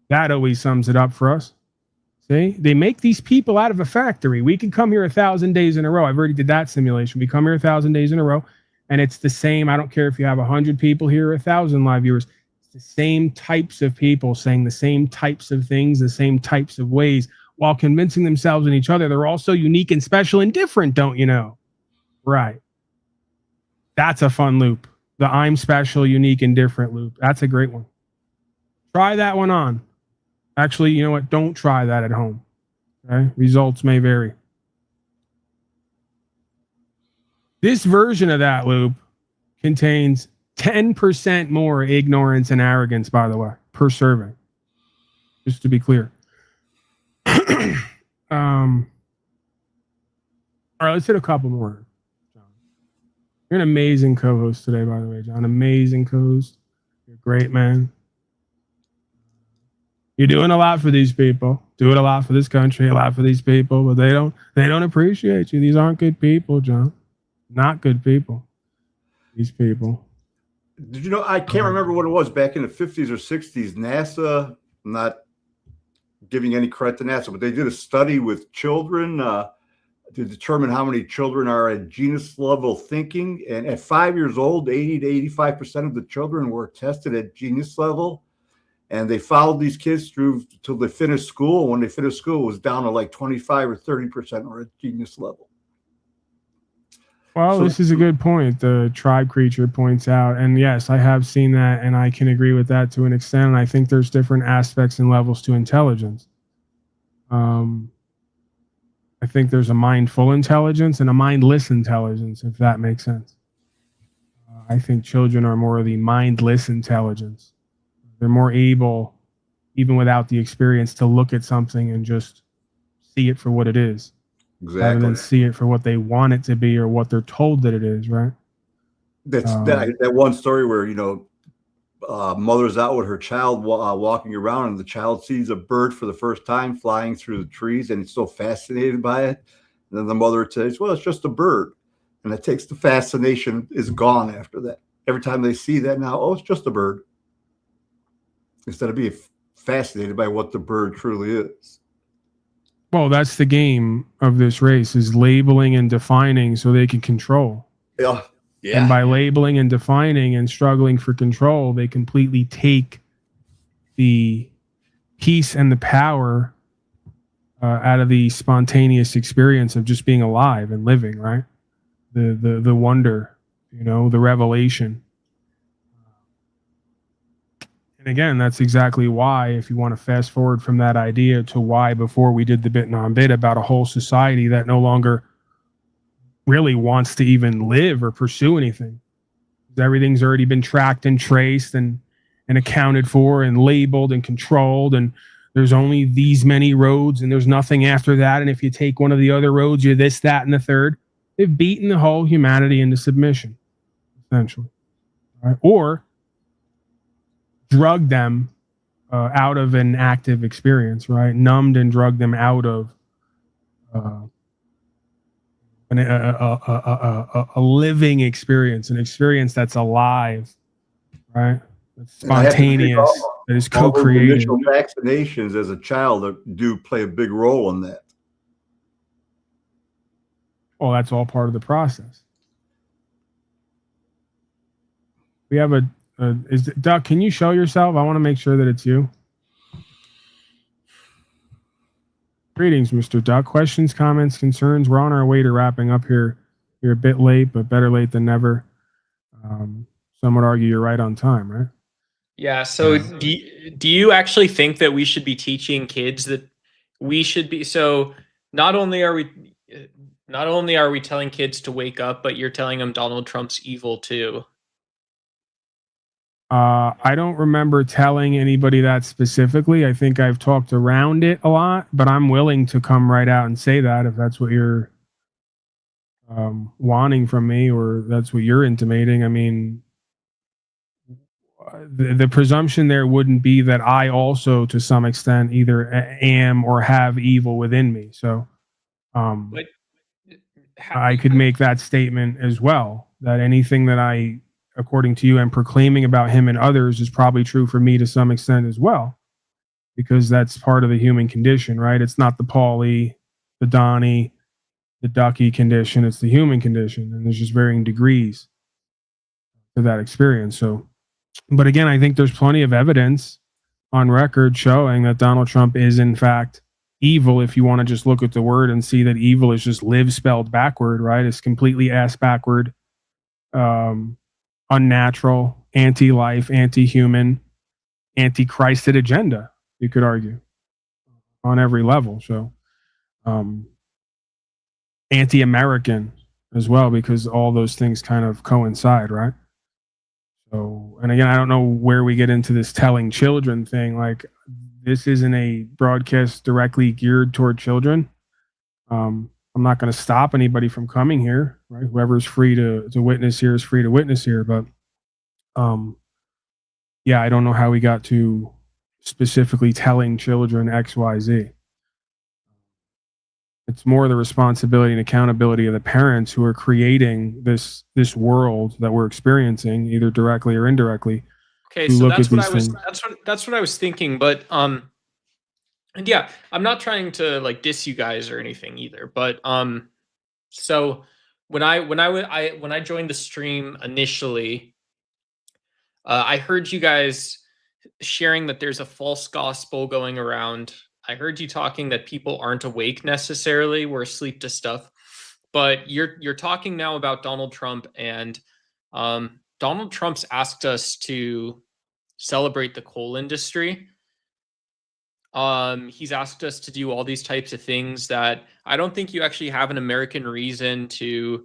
That always sums it up for us. See? They make these people out of a factory. We can come here 1,000 days in a row. I've already did that simulation. We come here 1,000 days in a row, and it's the same. I don't care if you have 100 people here or 1,000 live viewers. It's the same types of people saying the same types of things, the same types of ways, while convincing themselves and each other they're all so unique and special and different, don't you know? Right. That's a fun loop. The I'm special, unique, and different loop. That's a great one. Try that one on. Actually, you know what? Don't try that at home. Okay? Results may vary. This version of that loop contains 10% more ignorance and arrogance, by the way, per survey. Just to be clear. All right, let's hit a couple more. You're an amazing co-host today, by the way, John. Amazing co-host. You're great, man. You're doing a lot for these people. Doing a lot for this country, a lot for these people, but they don't appreciate you. These aren't good people, John. Not good people. These people. Did you know, I can't remember what it was back in the 50s or 60s. NASA, I'm not giving any credit to NASA, but they did a study with children to determine how many children are at genius level thinking. And at 5 years old, 80 to 85% of the children were tested at genius level. And they followed these kids through till they finished school. When they finished school, it was down to like 25 or 30% were at genius level. Well, this is a good point. The tribe creature points out. And yes, I have seen that, and I can agree with that to an extent. And I think there's different aspects and levels to intelligence. I think there's a mindful intelligence and a mindless intelligence, if that makes sense. I think children are more of the mindless intelligence. They're more able, even without the experience, to look at something and just see it for what it is. Exactly. Rather than see it for what they want it to be or what they're told that it is, right? That's that one story where, you know, mother's out with her child walking around, and the child sees a bird for the first time flying through the trees, and he's so fascinated by it. And then the mother says, well, it's just a bird. And it takes the fascination is gone after that. Every time they see that now, oh, it's just a bird. Instead of being fascinated by what the bird truly is. Well, that's the game of this race, is labeling and defining so they can control. Yeah. Yeah. And by labeling and defining and struggling for control, they completely take the peace and the power out of the spontaneous experience of just being alive and living, right? The wonder, you know, the revelation. And again, that's exactly why, if you want to fast forward from that idea to why before we did the bit non-bit about a whole society that no longer really wants to even live or pursue anything. Everything's already been tracked and traced and accounted for and labeled and controlled, and there's only these many roads and there's nothing after that, and if you take one of the other roads, you're this, that, and the third. They've beaten the whole humanity into submission, essentially. Right? Or drugged them out of an active experience, right? Numbed and drugged them out of a living experience, an experience that's alive, right? That's spontaneous, that is co-created. Initial vaccinations as a child do play a big role in that. Well, that's all part of the process. We have Duck, can you show yourself? I want to make sure that it's you. Greetings, Mr. Duck. Questions, comments, concerns? We're on our way to wrapping up here. You're a bit late, but better late than never. Some would argue you're right on time, right? Yeah. So do you actually think that we should be teaching kids that we should be? So not only are we telling kids to wake up, but you're telling them Donald Trump's evil too. I don't remember telling anybody that specifically. I think I've talked around it a lot, but I'm willing to come right out and say that if that's what you're wanting from me, or that's what you're intimating. I mean, the presumption there wouldn't be that I also, to some extent, either am or have evil within me. So I could make that statement as well, that anything that I, according to you, am proclaiming about him and others is probably true for me to some extent as well, because that's part of the human condition, right? It's not the Paulie, the Donnie, the Ducky condition. It's the human condition, and there's just varying degrees to that experience. So, but again, I think there's plenty of evidence on record showing that Donald Trump is in fact evil. If you want to just look at the word and see that evil is just live spelled backward, right? It's completely ass backward, unnatural, anti-life, anti-human, anti-Christed agenda, you could argue, on every level. So anti-American as well, because all those things kind of coincide, right? So, and again, I don't know where we get into this telling children thing. Like, this isn't a broadcast directly geared toward children. I'm not going to stop anybody from coming here, right? Whoever's free to witness here is free to witness here. But yeah, I don't know how we got to specifically telling children X, Y, Z. It's more the responsibility and accountability of the parents who are creating this world that we're experiencing, either directly or indirectly. Okay, so that's what I was thinking. But and yeah, I'm not trying to like diss you guys or anything either. But so when I joined the stream initially, I heard you guys sharing that there's a false gospel going around. I heard you talking that people aren't awake necessarily, we're asleep to stuff. But you're talking now about Donald Trump, and Donald Trump's asked us to celebrate the coal industry. He's asked us to do all these types of things that I don't think you actually have an American reason to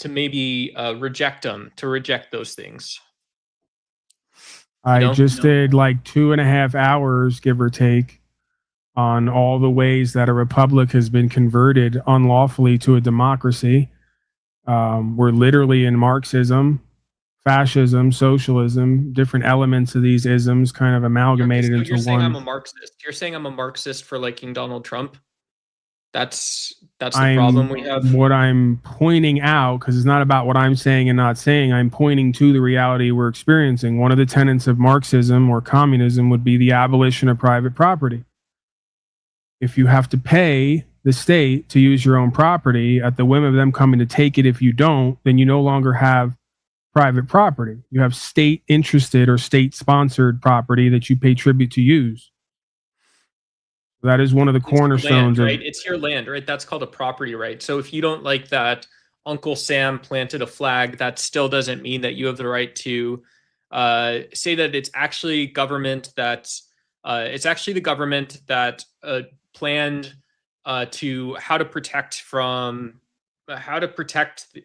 maybe reject those things. I just did like 2.5 hours, give or take, on all the ways that a republic has been converted unlawfully to a democracy. We're literally in Marxism, fascism, socialism, different elements of these isms kind of amalgamated into one. You're saying I'm a Marxist. You're saying I'm a Marxist for liking Donald Trump. That's the problem we have. What I'm pointing out, because it's not about what I'm saying and not saying, I'm pointing to the reality we're experiencing. One of the tenets of Marxism or communism would be the abolition of private property. If you have to pay the state to use your own property at the whim of them coming to take it, if you don't, then you no longer have private property. You have state interested or state sponsored property that you pay tribute to use. That is one of the cornerstones. Land, right? It's your land, right? That's called a property right. So if you don't like that Uncle Sam planted a flag, that still doesn't mean that you have the right to say that it's actually government that it's actually the government that planned to how to protect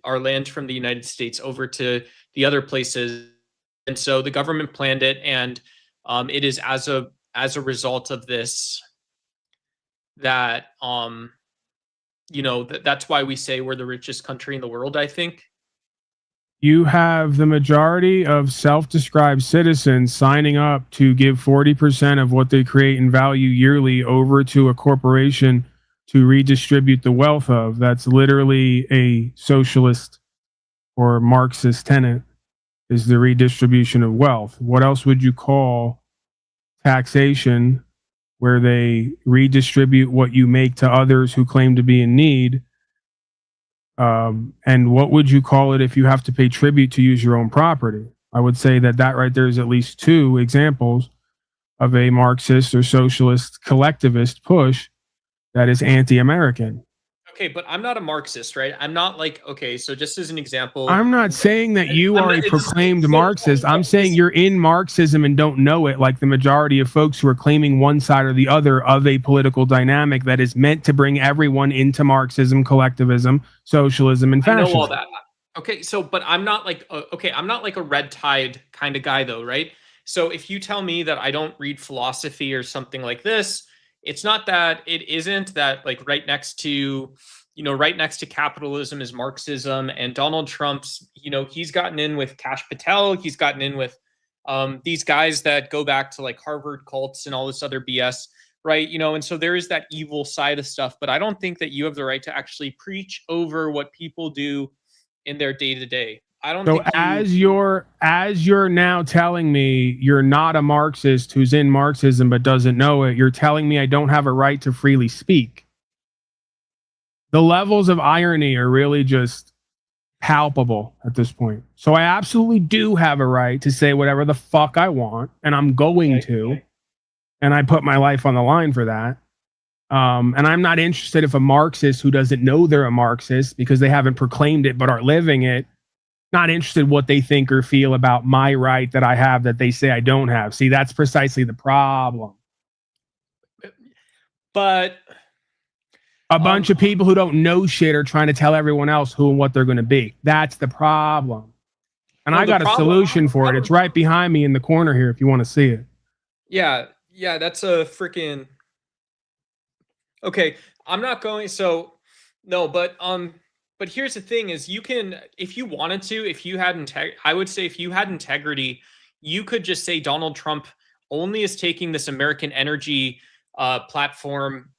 our land from the United States over to the other places, and so the government planned it, and it is as a result of this that that's why we say we're the richest country in the world, I think. You have the majority of self-described citizens signing up to give 40% of what they create in value yearly over to a corporation to redistribute the wealth of. That's literally a socialist or Marxist tenet, is the redistribution of wealth. What else would you call taxation, where they redistribute what you make to others who claim to be in need? And what would you call it if you have to pay tribute to use your own property? I would say that right there is at least two examples of a Marxist or socialist collectivist push that is anti-American. Okay, but I'm not a Marxist, right? I'm not like, okay, so just as an example. I'm not saying that you are a proclaimed Marxist. I'm saying you're in Marxism and don't know it, like the majority of folks who are claiming one side or the other of a political dynamic that is meant to bring everyone into Marxism, collectivism, socialism, and fascism. I know all that. Okay, so, but I'm not like, I'm not like a red tide kind of guy though, right? So if you tell me that I don't read philosophy or something like this, it's not that it isn't that, like, right next to capitalism is Marxism, and Donald Trump's, he's gotten in with Kash Patel, he's gotten in with these guys that go back to like Harvard cults and all this other BS, right? And so there is that evil side of stuff, but I don't think that you have the right to actually preach over what people do in their day to day. I don't. So as you're now telling me you're not a Marxist who's in Marxism but doesn't know it, you're telling me I don't have a right to freely speak. The levels of irony are really just palpable at this point. So I absolutely do have a right to say whatever the fuck I want, and I'm going to, and I put my life on the line for that. And I'm not interested if a Marxist who doesn't know they're a Marxist because they haven't proclaimed it but are living it, not interested what they think or feel about my right that I have that they say I don't have. See, that's precisely the problem. But a bunch of people who don't know shit are trying to tell everyone else who and what they're going to be. That's the problem. And I got a solution for it. It's right behind me in the corner here if you want to see it. Yeah, that's a freaking... Okay, I'm not going... So, no, but here's the thing is, you can, if you wanted to, if you had I would say if you had integrity, you could just say Donald Trump only is taking this American energy platform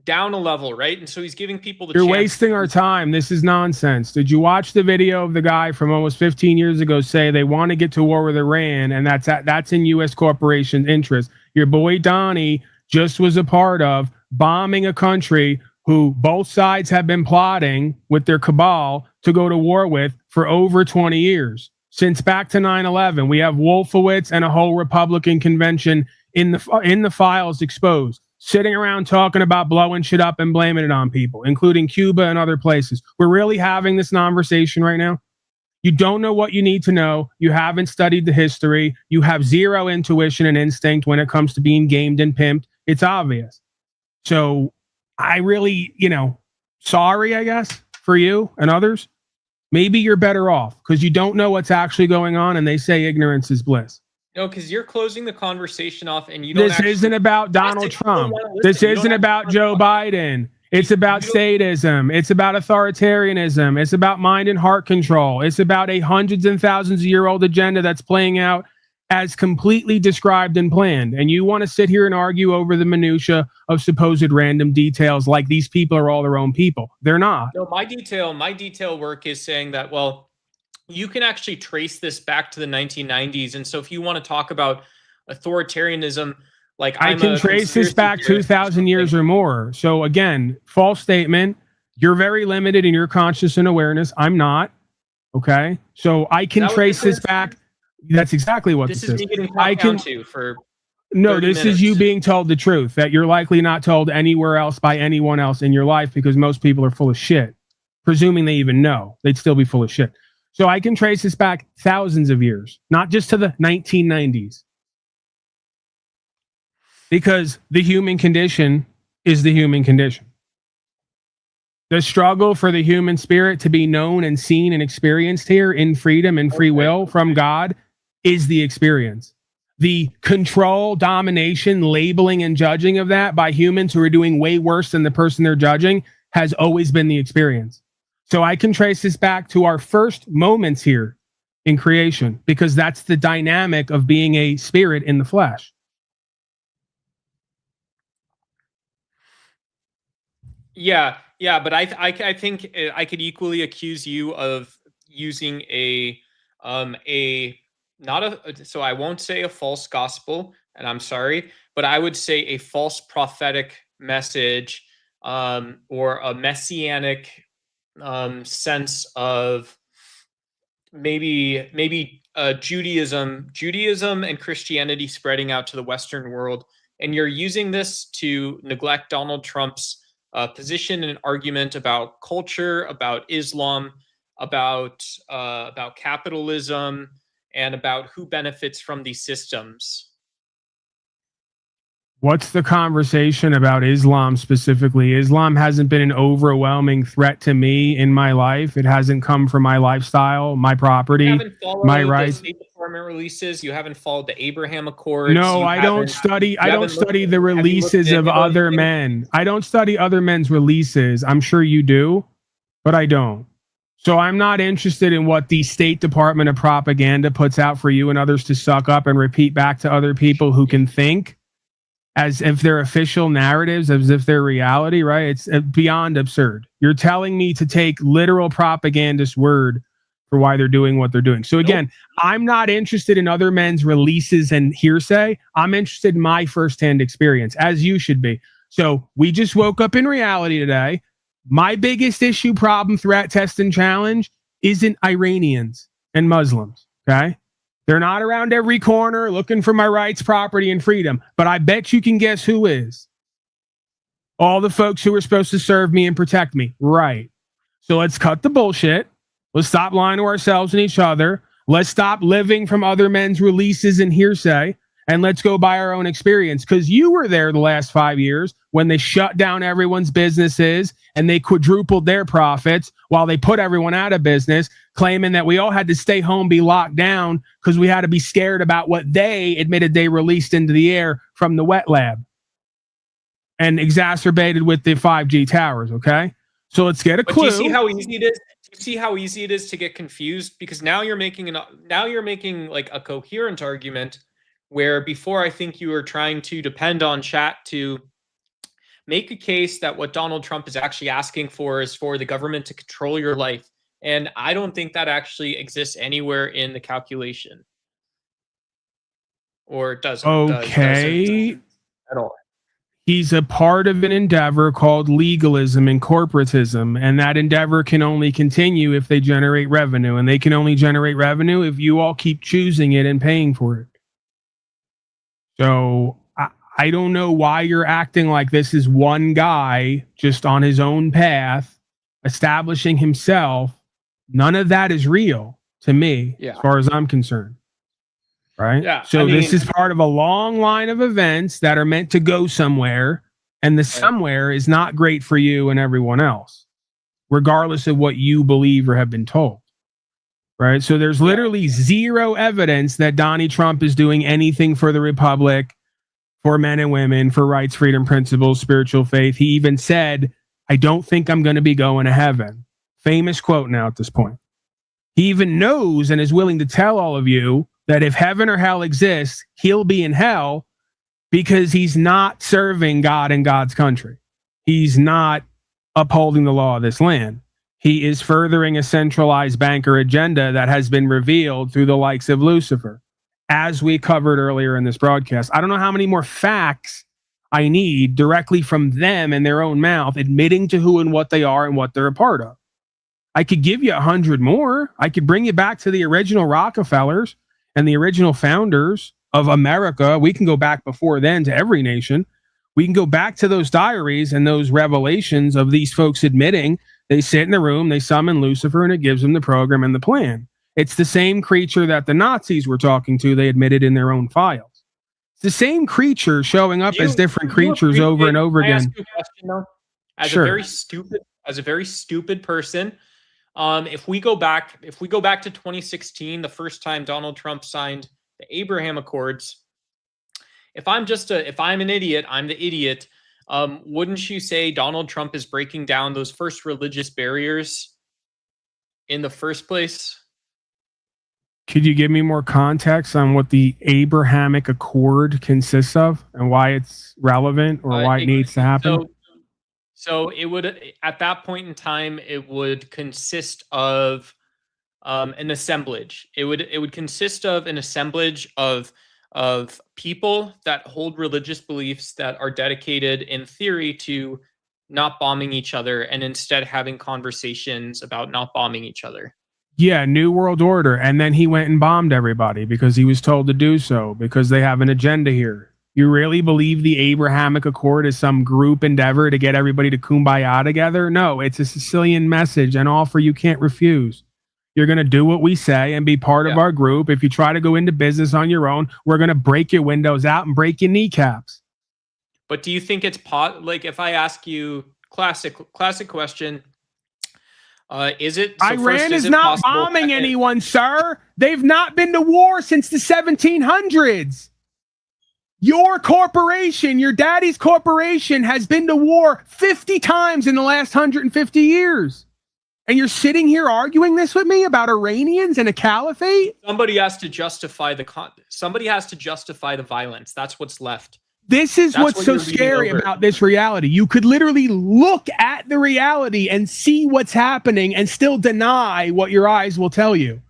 down a level, right? And so he's giving people the chance. You're wasting our time. This is nonsense. Did you watch the video of the guy from almost 15 years ago say they want to get to war with Iran, and that's in U.S. corporations' interest? Your boy Donnie just was a part of bombing a country who both sides have been plotting with their cabal to go to war with for over 20 years. Since back to 9/11, we have Wolfowitz and a whole Republican convention in the files exposed, sitting around talking about blowing shit up and blaming it on people, including Cuba and other places. We're really having this conversation right now. You don't know what you need to know. You haven't studied the history. You have zero intuition and instinct when it comes to being gamed and pimped. It's obvious. So I really, sorry, I guess, for you and others. Maybe you're better off because you don't know what's actually going on, and they say ignorance is bliss. No, because you're closing the conversation off, and you don't. This isn't about Donald Trump. This isn't about Joe Biden. It's about sadism. It's about authoritarianism. It's about mind and heart control. It's about a hundreds and thousands of year old agenda that's playing out as completely described and planned. And you want to sit here and argue over the minutia of supposed random details like these people are all their own people. They're not. No, my detail work is saying that, well, you can actually trace this back to the 1990s. And so if you want to talk about authoritarianism, like I can trace this back 2,000 years or more. So again, false statement. You're very limited in your conscious and awareness. I'm not. Okay. So I can trace this back. That's exactly what this is. Me getting talked down to for no, this is you being told the truth that you're likely not told anywhere else by anyone else in your life because most people are full of shit. Presuming they even know, they'd still be full of shit. So I can trace this back thousands of years, not just to the 1990s. Because the human condition is the human condition. The struggle for the human spirit to be known and seen and experienced here in freedom and free will from God is the experience. The control, domination, labeling, and judging of that by humans who are doing way worse than the person they're judging has always been the experience. So I can trace this back to our first moments here in creation, because that's the dynamic of being a spirit in the flesh. Yeah, but I think I could equally accuse you of using so I won't say a false gospel, and I'm sorry, but I would say a false prophetic message, or a messianic sense of maybe Judaism and Christianity spreading out to the Western world, and you're using this to neglect Donald Trump's position and argument about culture, about Islam, about capitalism, and about who benefits from these systems. What's the conversation about Islam specifically? Islam hasn't been an overwhelming threat to me in my life. It hasn't come from my lifestyle, my property, my rights. The State Department releases. You haven't followed the Abraham Accords. No, I don't study the releases of other men. I don't study other men's releases. I'm sure you do, but I don't. So I'm not interested in what the State Department of Propaganda puts out for you and others to suck up and repeat back to other people who can think as if they're official narratives, as if they're reality, right? It's beyond absurd. You're telling me to take literal propagandist word for why they're doing what they're doing. So again, I'm not interested in other men's releases and hearsay. I'm interested in my firsthand experience, as you should be. So we just woke up in reality today. My biggest issue, problem, threat, test, and challenge isn't Iranians and Muslims, okay? They're not around every corner looking for my rights, property, and freedom. But I bet you can guess who is. All the folks who are supposed to serve me and protect me. Right. So let's cut the bullshit. Let's stop lying to ourselves and each other. Let's stop living from other men's releases and hearsay. And let's go by our own experience. Because you were there the last 5 years when they shut down everyone's businesses and they quadrupled their profits while they put everyone out of business, claiming that we all had to stay home, be locked down because we had to be scared about what they admitted they released into the air from the wet lab and exacerbated with the 5G towers. Okay. So let's get a clue. Do you see how easy it is? Do you see how easy it is to get confused? Because now you're making like a coherent argument, where before I think you were trying to depend on chat to make a case that what Donald Trump is actually asking for is for the government to control your life. And I don't think that actually exists anywhere in the calculation. Or it doesn't. Okay. At all. He's a part of an endeavor called legalism and corporatism, and that endeavor can only continue if they generate revenue, and they can only generate revenue if you all keep choosing it and paying for it. So I don't know why you're acting like this is one guy just on his own path, establishing himself. None of that is real to me, as far as I'm concerned. Right? Yeah. So this is part of a long line of events that are meant to go somewhere, and the somewhere is not great for you and everyone else, regardless of what you believe or have been told. Right? So there's literally zero evidence that Donnie Trump is doing anything for the Republic, for men and women, for rights, freedom, principles, spiritual faith. He even said, I don't think I'm going to be going to heaven. Famous quote now at this point. He even knows and is willing to tell all of you that if heaven or hell exists, he'll be in hell because he's not serving God and God's country. He's not upholding the law of this land. He is furthering a centralized banker agenda that has been revealed through the likes of Lucifer, as we covered earlier in this broadcast. I don't know how many more facts I need directly from them in their own mouth, admitting to who and what they are and what they're a part of. I could give you 100 more. I could bring you back to the original Rockefellers and the original founders of America. We can go back before then to every nation. We can go back to those diaries and those revelations of these folks admitting they sit in the room, they summon Lucifer, and it gives them the program and the plan. It's the same creature that the Nazis were talking to. They admitted in their own files. It's the same creature showing up as different creatures over and over again. I ask you a question though? As a very stupid person, if we go back to 2016, the first time Donald Trump signed the Abraham Accords, if I'm an idiot, I'm the idiot. Wouldn't you say Donald Trump is breaking down those first religious barriers in the first place? Could you give me more context on what the Abrahamic Accord consists of and why it's relevant or why it needs to happen? So it would, at that point in time, it would consist of an assemblage. It would consist of an assemblage of people that hold religious beliefs that are dedicated in theory to not bombing each other and instead having conversations about not bombing each other. Yeah, New World Order. And then he went and bombed everybody because he was told to do so because they have an agenda here. You really believe the Abrahamic Accord is some group endeavor to get everybody to kumbaya together? No, it's a Sicilian message, an offer you can't refuse. You're going to do what we say and be part of our group. If you try to go into business on your own, we're going to break your windows out and break your kneecaps. But do you think it's like if I ask you classic question, Iran is not bombing anyone, sir. They've not been to war since the 1700s. Your corporation, your daddy's corporation, has been to war 50 times in the last 150 years. And you're sitting here arguing this with me about Iranians and a caliphate? Somebody has to justify the violence. That's what's left. That's what's so scary about this reality. You could literally look at the reality and see what's happening and still deny what your eyes will tell you.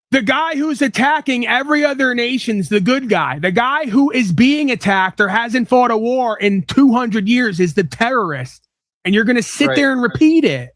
The guy who's attacking every other nation's the good guy. The guy who is being attacked or hasn't fought a war in 200 years is the terrorist. And you're going to sit there and repeat it.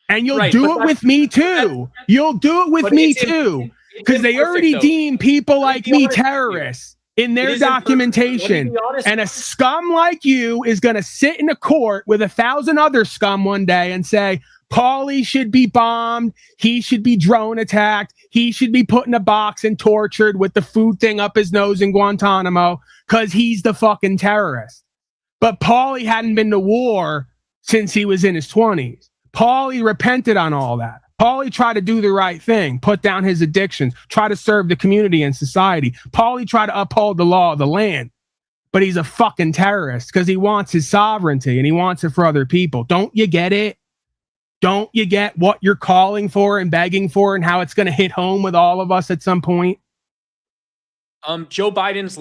And you'll do it with me too. You'll do it with me too. Because they already deem people like me terrorists in their documentation. And a scum like you is going to sit in a court with 1,000 other scum one day and say, Paulie should be bombed. He should be drone attacked. He should be put in a box and tortured with the food thing up his nose in Guantanamo because he's the fucking terrorist. But Paulie hadn't been to war since he was in his 20s. Paulie repented on all that. Paulie tried to do the right thing, put down his addictions, try to serve the community and society. Paulie tried to uphold the law of the land. But he's a fucking terrorist because he wants his sovereignty and he wants it for other people. Don't you get it? Don't you get what you're calling for and begging for and how it's going to hit home with all of us at some point? Joe Biden's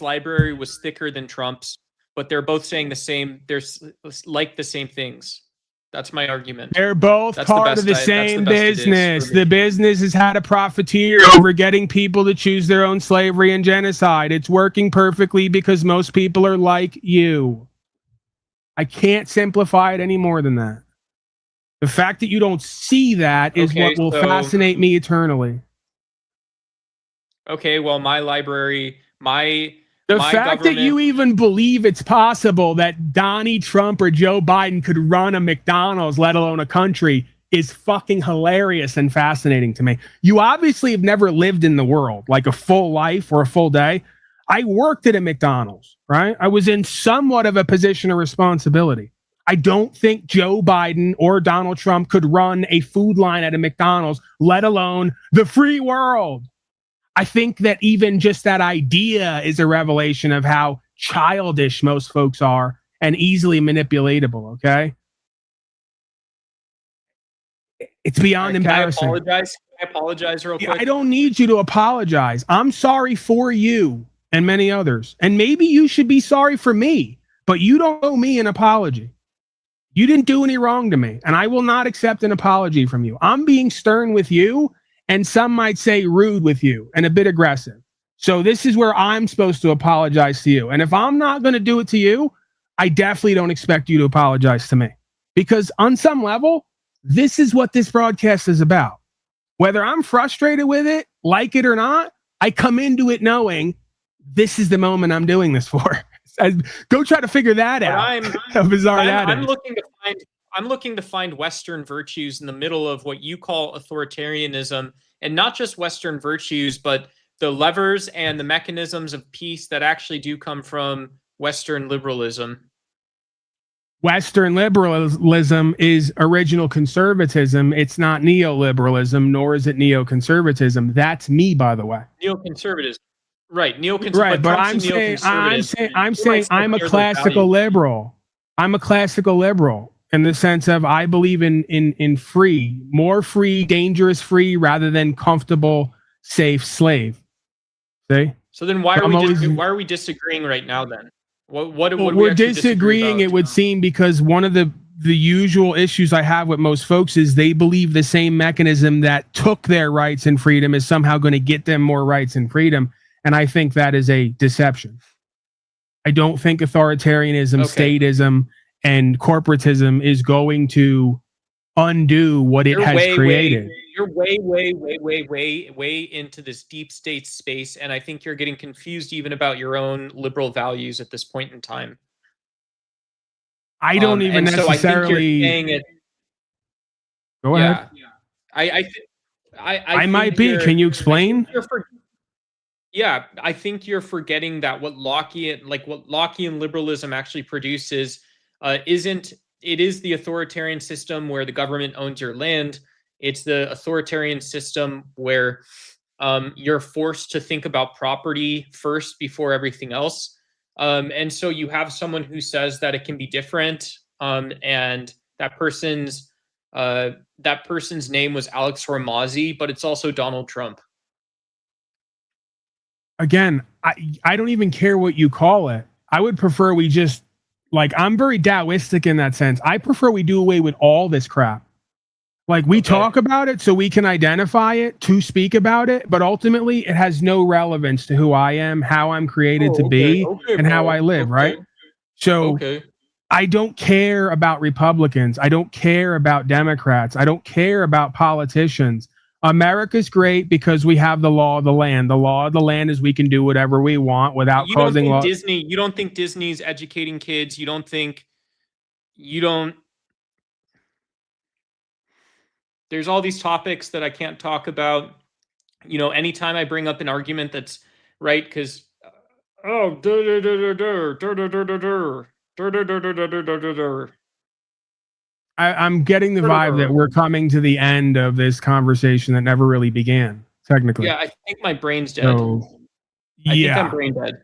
library was thicker than Trump's, but they're both saying the same. There's like the same things. That's my argument. They're both part of the same business. The business has had a profiteer over getting people to choose their own slavery and genocide. It's working perfectly because most people are like you. I can't simplify it any more than that. The fact that you don't see that is what will fascinate me eternally. Okay, well, my library, the fact that you even believe it's possible that Donnie Trump or Joe Biden could run a McDonald's, let alone a country, is fucking hilarious and fascinating to me. You obviously have never lived in the world, like a full life or a full day. I worked at a McDonald's, right? I was in somewhat of a position of responsibility. I don't think Joe Biden or Donald Trump could run a food line at a McDonald's, let alone the free world. I think that even just that idea is a revelation of how childish most folks are and easily manipulatable, okay? It's beyond embarrassing. Can I apologize real quick? I don't need you to apologize. I'm sorry for you and many others. And maybe you should be sorry for me, but you don't owe me an apology. You didn't do any wrong to me, and I will not accept an apology from you. I'm being stern with you, and some might say rude with you and a bit aggressive. So this is where I'm supposed to apologize to you. And if I'm not going to do it to you, I definitely don't expect you to apologize to me. Because on some level, this is what this broadcast is about. Whether I'm frustrated with it, like it or not, I come into it knowing this is the moment I'm doing this for. Go try to figure that out. How bizarre that is. I'm looking to find Western virtues in the middle of what you call authoritarianism, and not just Western virtues, but the levers and the mechanisms of peace that actually do come from Western liberalism. Western liberalism is original conservatism. It's not neoliberalism, nor is it neoconservatism. That's me, by the way. Neoconservatism. Right, right, but I'm saying I'm a classical liberal. I'm a classical liberal in the sense of I believe in free, more free, dangerous free, rather than comfortable, safe slave. See? So then why are we disagreeing right now then? What we're disagreeing, it would seem, because one of the usual issues I have with most folks is they believe the same mechanism that took their rights and freedom is somehow going to get them more rights and freedom. And I think that is a deception. I don't think authoritarianism, statism, and corporatism is going to undo what it has created. You're way into this deep state space, and I think you're getting confused even about your own liberal values at this point in time. I don't even necessarily. So I think you're saying it. Go ahead. I might be. Can you explain? Yeah, I think you're forgetting that what Lockean liberalism actually produces is the authoritarian system where the government owns your land. It's the authoritarian system where you're forced to think about property first before everything else. And so you have someone who says that it can be different, and that person's name was Alex Hormozzi, but it's also Donald Trump. Again, I don't even care what you call it. I would prefer we just, I'm very Taoistic in that sense. I prefer we do away with all this crap. We talk about it so we can identify it, to speak about it, but ultimately it has no relevance to who I am, how I'm created to be, and how I live, right? So I don't care about Republicans. I don't care about Democrats. I don't care about politicians. America's great because we have the law of the land. The law of the land is we can do whatever we want without causing law. You don't think Disney's educating kids? You don't. There's all these topics that I can't talk about. Anytime I bring up an argument that's right, because I'm getting the vibe that we're coming to the end of this conversation that never really began, technically. Yeah, I think my brain's dead. So, I think I'm brain dead.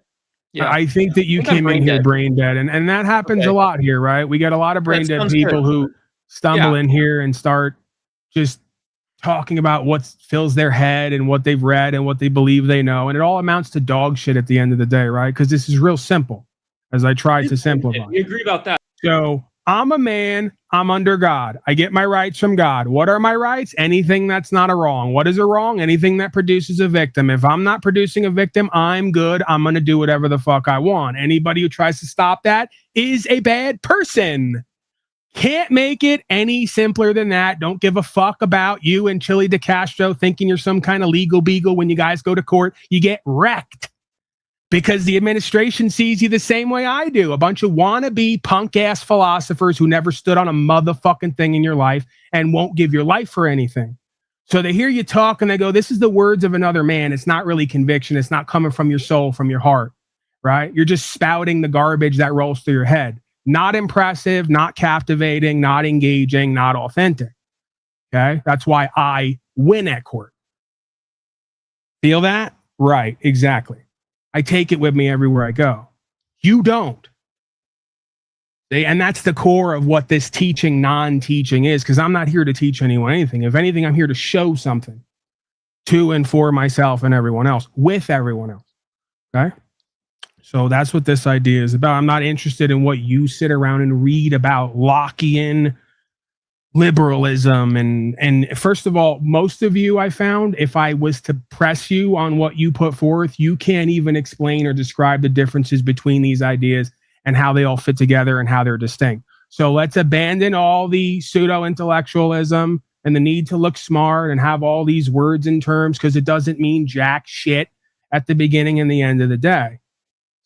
Yeah. I think that you came in here brain dead, and that happens a lot here, right? We got a lot of brain dead people who stumble in here and start just talking about what fills their head and what they've read and what they believe they know, and it all amounts to dog shit at the end of the day, right? Because this is real simple, as I tried to simplify. We agree about that. So I'm a man. I'm under God. I get my rights from God. What are my rights? Anything that's not a wrong. What is a wrong? Anything that produces a victim. If I'm not producing a victim, I'm good. I'm going to do whatever the fuck I want. Anybody who tries to stop that is a bad person. Can't make it any simpler than that. Don't give a fuck about you and Chili DeCastro thinking you're some kind of legal beagle when you guys go to court. You get wrecked. Because the administration sees you the same way I do. A bunch of wannabe punk-ass philosophers who never stood on a motherfucking thing in your life and won't give your life for anything. So they hear you talk and they go, this is the words of another man. It's not really conviction. It's not coming from your soul, from your heart, right? You're just spouting the garbage that rolls through your head. Not impressive, not captivating, not engaging, not authentic. Okay? That's why I win at court. Feel that? Right, exactly. I take it with me everywhere I go. You don't. And that's the core of what this teaching, non-teaching is, because I'm not here to teach anyone anything. If anything, I'm here to show something to and for myself and everyone else, with everyone else. Okay? So that's what this idea is about. I'm not interested in what you sit around and read about Lockean liberalism. And first of all, most of you, I found, if I was to press you on what you put forth, you can't even explain or describe the differences between these ideas and how they all fit together and how they're distinct. So let's abandon all the pseudo-intellectualism and the need to look smart and have all these words and terms, because it doesn't mean jack shit at the beginning and the end of the day.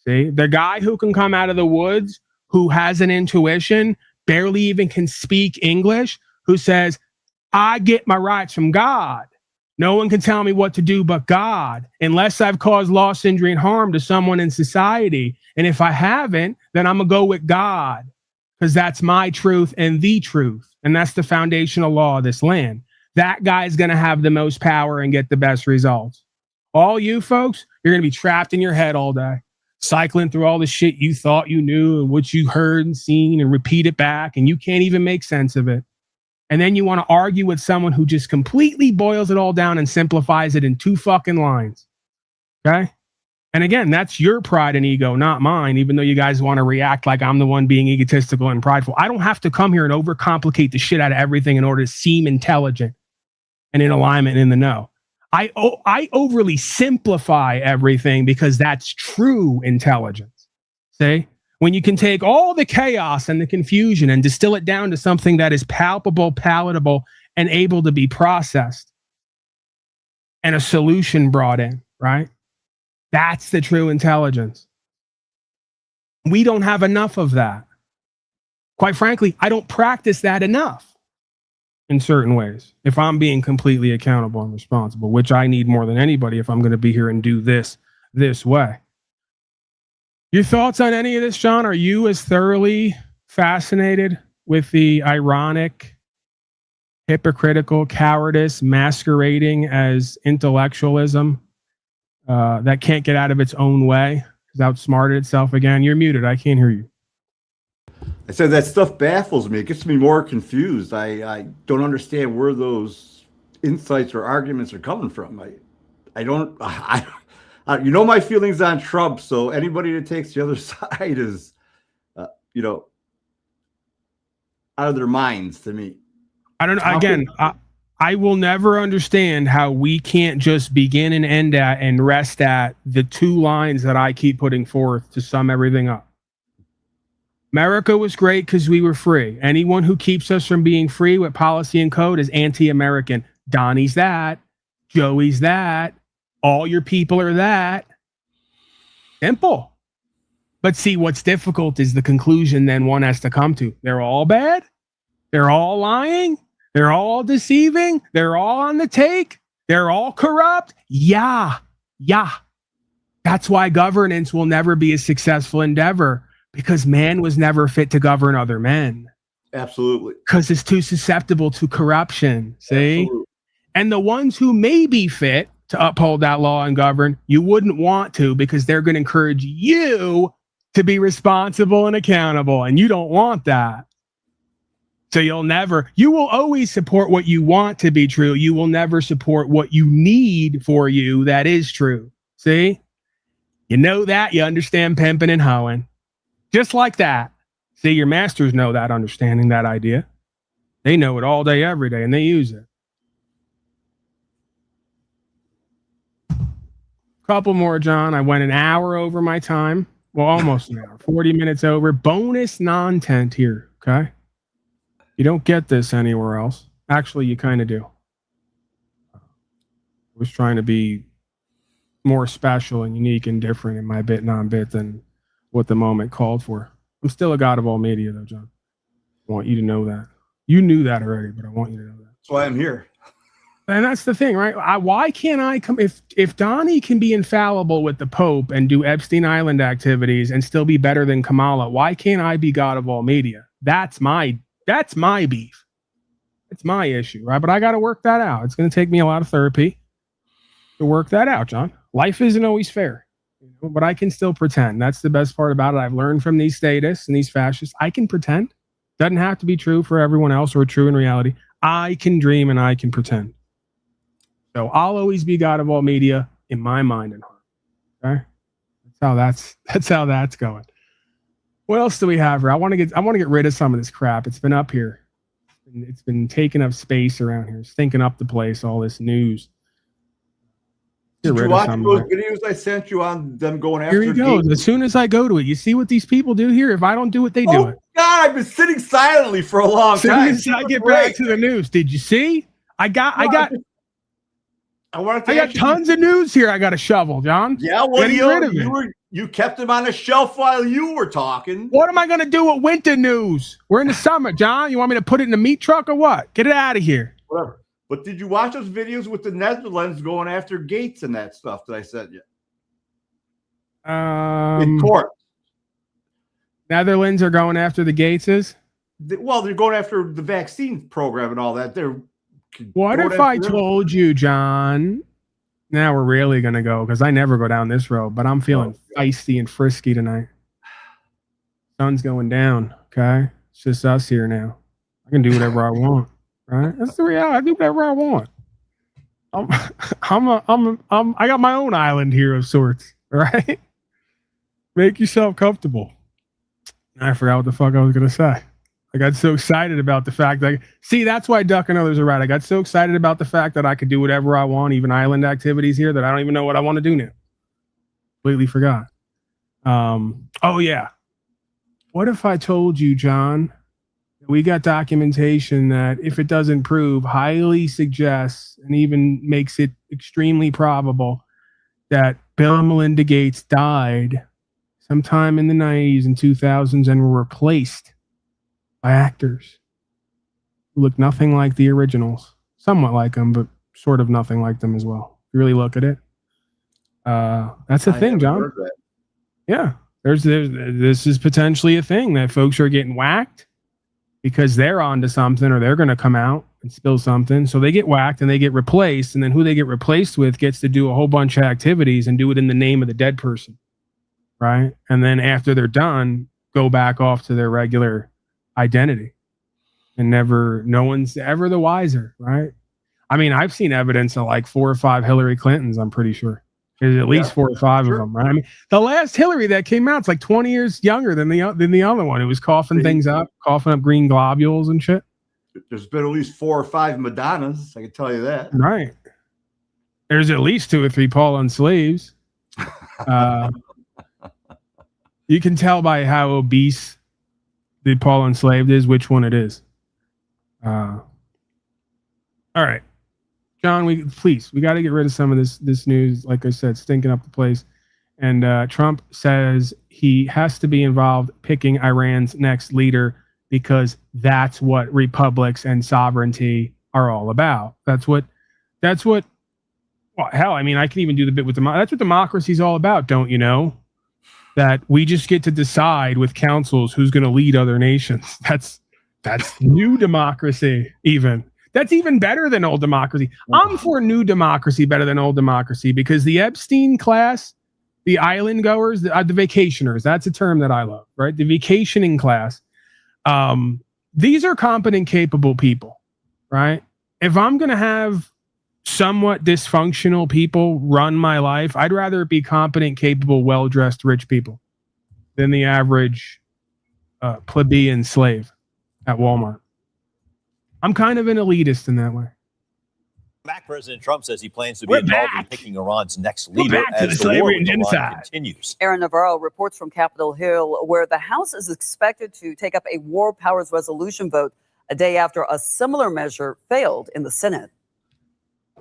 See, the guy who can come out of the woods, who has an intuition, barely even can speak English, who says, I get my rights from God. No one can tell me what to do but God, unless I've caused loss, injury, and harm to someone in society. And if I haven't, then I'm going to go with God, because that's my truth and the truth. And that's the foundational law of this land. That guy's going to have the most power and get the best results. All you folks, you're going to be trapped in your head all day, cycling through all the shit you thought you knew and what you heard and seen and repeat it back, and you can't even make sense of it. And then you want to argue with someone who just completely boils it all down and simplifies it in 2 fucking lines. Okay? And again, that's your pride and ego, not mine, even though you guys want to react like I'm the one being egotistical and prideful. I don't have to come here and overcomplicate the shit out of everything in order to seem intelligent and in alignment and in the know. I overly simplify everything because that's true intelligence. See? When you can take all the chaos and the confusion and distill it down to something that is palpable, palatable, and able to be processed, and a solution brought in, right? That's the true intelligence. We don't have enough of that. Quite frankly, I don't practice that enough in certain ways, if I'm being completely accountable and responsible, which I need more than anybody if I'm going to be here and do this way. Your thoughts on any of this, John? Are you as thoroughly fascinated with the ironic, hypocritical cowardice masquerading as intellectualism that can't get out of its own way, has outsmarted itself again? You're muted. I can't hear you. I said that stuff baffles me. It gets me more confused. I don't understand where those insights or arguments are coming from. I don't. You know my feelings on Trump, so anybody that takes the other side is, out of their minds to me. I don't know. Again, I will never understand how we can't just begin and end at and rest at the 2 lines that I keep putting forth to sum everything up. America was great because we were free. Anyone who keeps us from being free with policy and code is anti-American. Donnie's that. Joey's that. All your people are that. Simple. But see, what's difficult is the conclusion then one has to come to. They're all bad. They're all lying. They're all deceiving. They're all on the take. They're all corrupt. Yeah. That's why governance will never be a successful endeavor, because man was never fit to govern other men. Absolutely. Because it's too susceptible to corruption. See? Absolutely. And the ones who may be fit to uphold that law and govern, you wouldn't want to, because they're going to encourage you to be responsible and accountable, and you don't want that. So you will always support what you want to be true. You will never support what you need for you that is true. See? You know that, you understand pimping and hoeing. Just like that. See, your masters know that, understanding that idea. They know it all day, every day, and they use it. Couple more, John. I went an hour over my time. Well, almost an hour. 40 minutes over. Bonus non-tent here, okay? You don't get this anywhere else. Actually, you kind of do. I was trying to be more special and unique and different in my bit non-bit than what the moment called for. I'm still a god of all media, though, John. I want you to know that. You knew that already, but I want you to know that. That's why I'm here. And that's the thing, right? Why can't I come? If Donnie can be infallible with the Pope and do Epstein Island activities and still be better than Kamala, why can't I be god of all media? That's my beef. It's my issue, right? But I got to work that out. It's going to take me a lot of therapy to work that out, John. Life isn't always fair, but I can still pretend. That's the best part about it. I've learned from these statists and these fascists. I can pretend. Doesn't have to be true for everyone else or true in reality. I can dream and I can pretend. So I'll always be god of all media in my mind and heart. Okay, that's how that's going. What else do we have here? I want to get rid of some of this crap. It's been up here. It's been taking up space around here, stinking up the place. All this news. Did you watch those videos I sent you on them going after? Here he goes. As soon as I go to it, you see what these people do here. If I don't do it, they do it. God, I've been sitting silently for a long time. As soon as I get back to the news, did you see? I got tons of news here. I got to shovel, John. Yeah, well, You kept him on a shelf while you were talking. What am I going to do with winter news? We're in the summer, John. You want me to put it in the meat truck or what? Get it out of here. Whatever. But did you watch those videos with the Netherlands going after Gates and that stuff that I sent you? In court. Netherlands are going after the Gateses? Well, they're going after the vaccine program and all that. What if I told you, John? Now we're really going to go, because I never go down this road, but I'm feeling feisty and frisky tonight. Sun's going down, okay? It's just us here now. I can do whatever I want, right? That's the reality. I do whatever I want. I got my own island here of sorts, right? Make yourself comfortable. I forgot what the fuck I was going to say. I got so excited about the fact that, see, that's why Duck and others are right. I got so excited about the fact that I could do whatever I want, even island activities here, that I don't even know what I want to do now. Completely forgot. Oh, yeah. What if I told you, John, we got documentation that if it doesn't prove, highly suggests and even makes it extremely probable that Bill and Melinda Gates died sometime in the 90s and 2000s and were replaced by actors who look nothing like the originals, somewhat like them, but sort of nothing like them as well. If you really look at it, that's the thing, John. Yeah, this is potentially a thing that folks are getting whacked because they're onto something, or they're going to come out and spill something, so they get whacked and they get replaced, and then who they get replaced with gets to do a whole bunch of activities and do it in the name of the dead person, right? And then after they're done, go back off to their regular identity, and no one's ever the wiser, right? I mean, I've seen evidence of like 4 or 5 Hillary Clintons. I'm pretty sure there's at least 4 or 5 of them, right? I mean, the last Hillary that came out is like 20 years younger than the other one. Who was coughing things up, coughing up green globules and shit. There's been at least 4 or 5 Madonnas. I can tell you that. Right. There's at least 2 or 3 Paul on slaves. You can tell by how obese the Paul enslaved is which one it is. All right, John, we got to get rid of some of this news, like I said, stinking up the place. And Trump says he has to be involved picking Iran's next leader because that's what republics and sovereignty are all about. That's what well, hell, I mean, I can even do the bit with that's what democracy is all about, don't you know? That we just get to decide with councils who's going to lead other nations. That's new democracy. Even that's even better than old democracy. I'm for new democracy better than old democracy, because the Epstein class, the island goers, the vacationers, that's a term that I love, right? The vacationing class. These are competent, capable people, right? If I'm going to have somewhat dysfunctional people run my life, I'd rather it be competent, capable, well-dressed, rich people than the average plebeian slave at Walmart. I'm kind of an elitist in that way. Back, President Trump says he plans to be involved in picking Iran's next leader as the war with Iran continues. Aaron Navarro reports from Capitol Hill, where the House is expected to take up a war powers resolution vote a day after a similar measure failed in the Senate.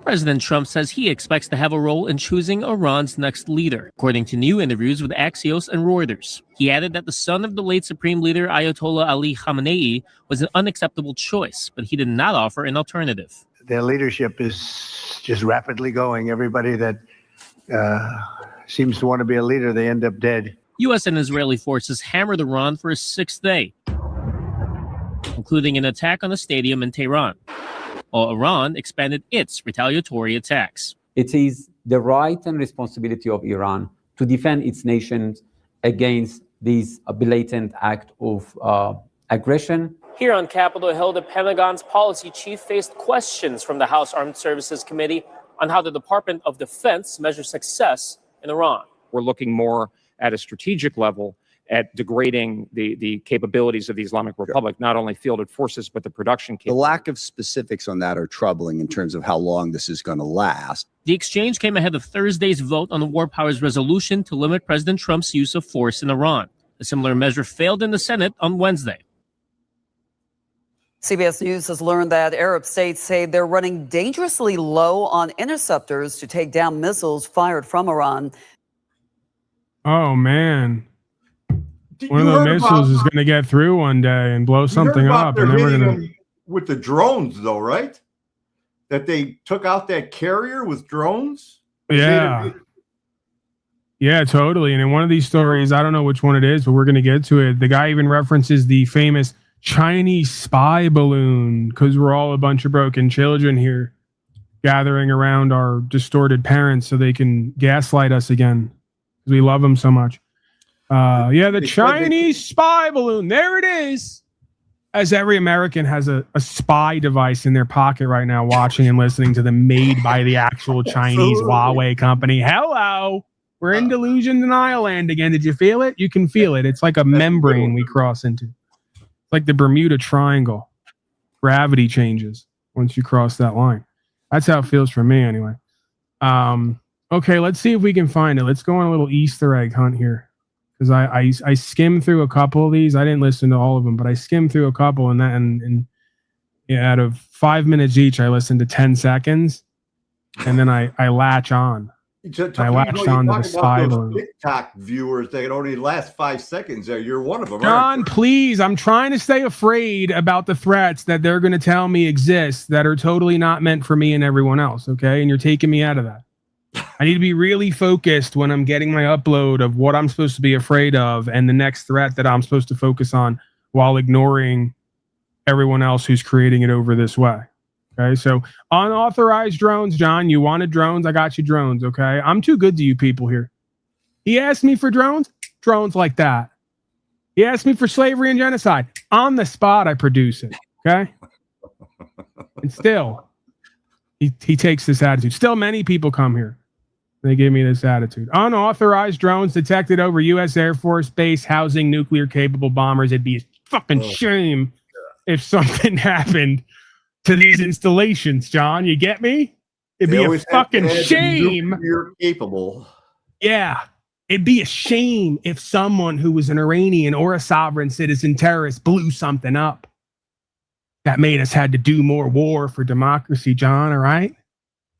President Trump says he expects to have a role in choosing Iran's next leader, according to new interviews with Axios and Reuters. He added that the son of the late Supreme Leader Ayatollah Ali Khamenei was an unacceptable choice, but he did not offer an alternative. Their leadership is just rapidly going. Everybody that seems to want to be a leader, they end up dead. U.S. and Israeli forces hammered Iran for a 6th day, including an attack on a stadium in Tehran, while Iran expanded its retaliatory attacks. It is the right and responsibility of Iran to defend its nation against this blatant act of aggression. Here on Capitol Hill, the Pentagon's policy chief faced questions from the House Armed Services Committee on how the Department of Defense measures success in Iran. We're looking more at a strategic level at degrading the capabilities of the Islamic Republic, not only fielded forces, but the production capabilities. The lack of specifics on that are troubling in terms of how long this is going to last. The exchange came ahead of Thursday's vote on the war powers resolution to limit President Trump's use of force in Iran. A similar measure failed in the Senate on Wednesday. CBS News has learned that Arab states say they're running dangerously low on interceptors to take down missiles fired from Iran. Oh man. One You of the heard missiles about- is going to get through one day and blow You something heard about up, they're and then we're hitting going to. them with the drones, though, right? That they took out that carrier with drones. Yeah. Yeah, totally. And in one of these stories, I don't know which one it is, but we're going to get to it. The guy even references the famous Chinese spy balloon because we're all a bunch of broken children here gathering around our distorted parents so they can gaslight us again because we love them so much. Yeah, the Chinese spy balloon. There it is. As every American has a spy device in their pocket right now, watching and listening to them made by the actual Chinese Huawei company. Hello. We're in delusion denial land again. Did you feel it? You can feel it. It's like a membrane we cross into. It's like the Bermuda Triangle. Gravity changes once you cross that line. That's how it feels for me anyway. Okay, let's see if we can find it. Let's go on a little Easter egg hunt here. Because I skimmed through a couple of these. I didn't listen to all of them, but I skimmed through a couple, and out of 5 minutes each, I listened to 10 seconds, and then I latch on. I latched on to the spy balloon. TikTok viewers that only last 5 seconds. There, you're one of them. John, please, I'm trying to stay afraid about the threats that they're going to tell me exist that are totally not meant for me and everyone else. Okay, and you're taking me out of that. I need to be really focused when I'm getting my upload of what I'm supposed to be afraid of and the next threat that I'm supposed to focus on while ignoring everyone else who's creating it over this way. Okay, so unauthorized drones, John, you wanted drones, I got you drones, okay? I'm too good to you people here. He asked me for drones like that. He asked me for slavery and genocide. On the spot, I produce it, okay? And still, he takes this attitude. Still, many people come here. They give me this attitude. Unauthorized drones detected over U.S. Air Force Base housing nuclear-capable bombers. It'd be a fucking shame if something happened to these installations, John. You get me? It'd be a fucking shame. You're capable. Yeah. It'd be a shame if someone who was an Iranian or a sovereign citizen terrorist blew something up. That made us had to do more war for democracy, John, all right?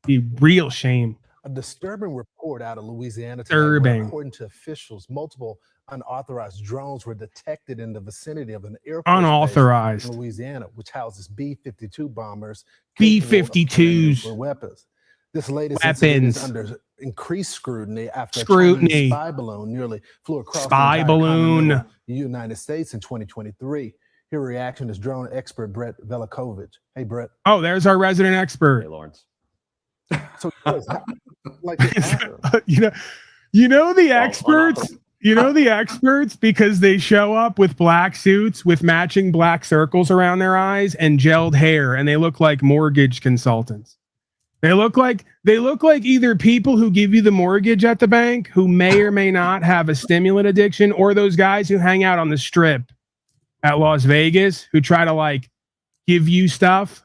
Be real shame. A disturbing report out of Louisiana today, Disturbing. where, according to officials, multiple unauthorized drones were detected in the vicinity of an Air Force Unauthorized. base in Louisiana, which houses B-52 bombers, B-52s. for weapons. This latest incident is under increased scrutiny after a Chinese spy balloon nearly flew across the United States in 2023. Here, reaction is drone expert Brett Velikovich. Hey, Brett. Oh, there's our resident expert. Hey, Lawrence. So, like, you know the experts. You know the experts because they show up with black suits with matching black circles around their eyes and gelled hair, and they look like mortgage consultants. They look like either people who give you the mortgage at the bank who may or may not have a stimulant addiction, or those guys who hang out on the strip at Las Vegas who try to like give you stuff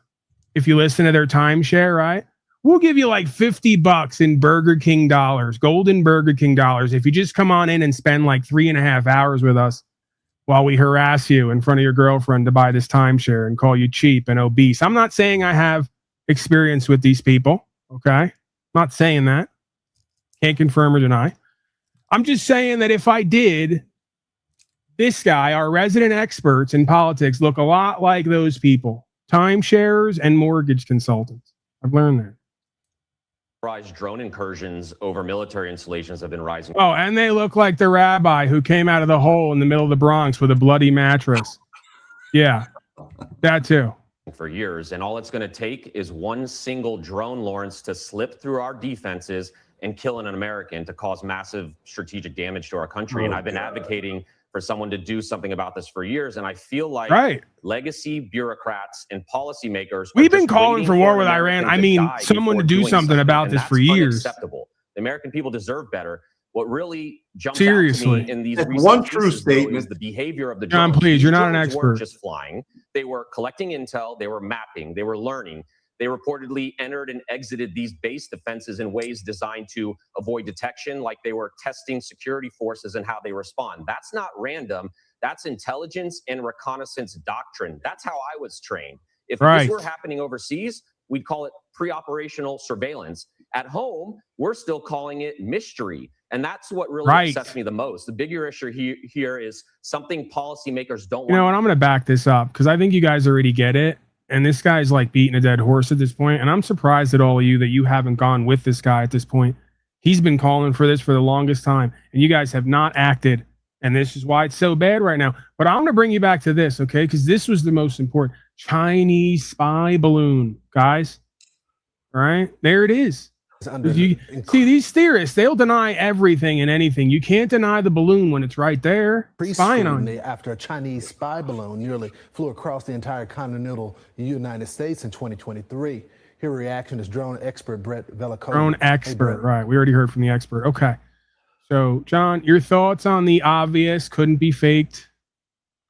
if you listen to their timeshare, right? We'll give you like $50 in Burger King dollars, golden Burger King dollars, if you just come on in and spend like 3.5 hours with us while we harass you in front of your girlfriend to buy this timeshare and call you cheap and obese. I'm not saying I have experience with these people, okay? I'm not saying that. Can't confirm or deny. I'm just saying that if I did, this guy, our resident experts in politics, look a lot like those people, timesharers and mortgage consultants. I've learned that. Drone incursions over military installations have been rising. Oh, and they look like the rabbi who came out of the hole in the middle of the Bronx with a bloody mattress. Yeah, that too. For years, and all it's going to take is one single drone, Lawrence, to slip through our defenses and kill an American to cause massive strategic damage to our country. And I've been advocating for someone to do something about this for years, and I feel like legacy bureaucrats and policymakers. We've been calling for war with Iran. I mean, someone to do something about this for years. Unacceptable. The American people deserve better. What really jumps Seriously. out to me in these That's recent one true cases, though, statement. is the behavior of the John, drones. please, you're not an Drones expert. weren't just flying. They were collecting intel. They were mapping. They were learning. They reportedly entered and exited these base defenses in ways designed to avoid detection, like they were testing security forces and how they respond. That's not random. That's intelligence and reconnaissance doctrine. That's how I was trained. If this were happening overseas, we'd call it pre-operational surveillance. At home, we're still calling it mystery. And that's what really upsets me the most. The bigger issue here is something policymakers don't want. You know, and I'm going to back this up because I think you guys already get it. And this guy's like beating a dead horse at this point. And I'm surprised at all of you that you haven't gone with this guy at this point. He's been calling for this for the longest time. And you guys have not acted. And this is why it's so bad right now. But I'm going to bring you back to this, okay? Because this was the most important. Chinese spy balloon, guys. All right? There it is. See, these theorists, they'll deny everything and anything. You can't deny the balloon when it's right there, spying on you. After a Chinese spy balloon nearly flew across the entire continental United States in 2023. Here, reaction is drone expert Brett Velicone. Drone expert, right. We already heard from the expert. Okay. So, John, your thoughts on the obvious couldn't be faked.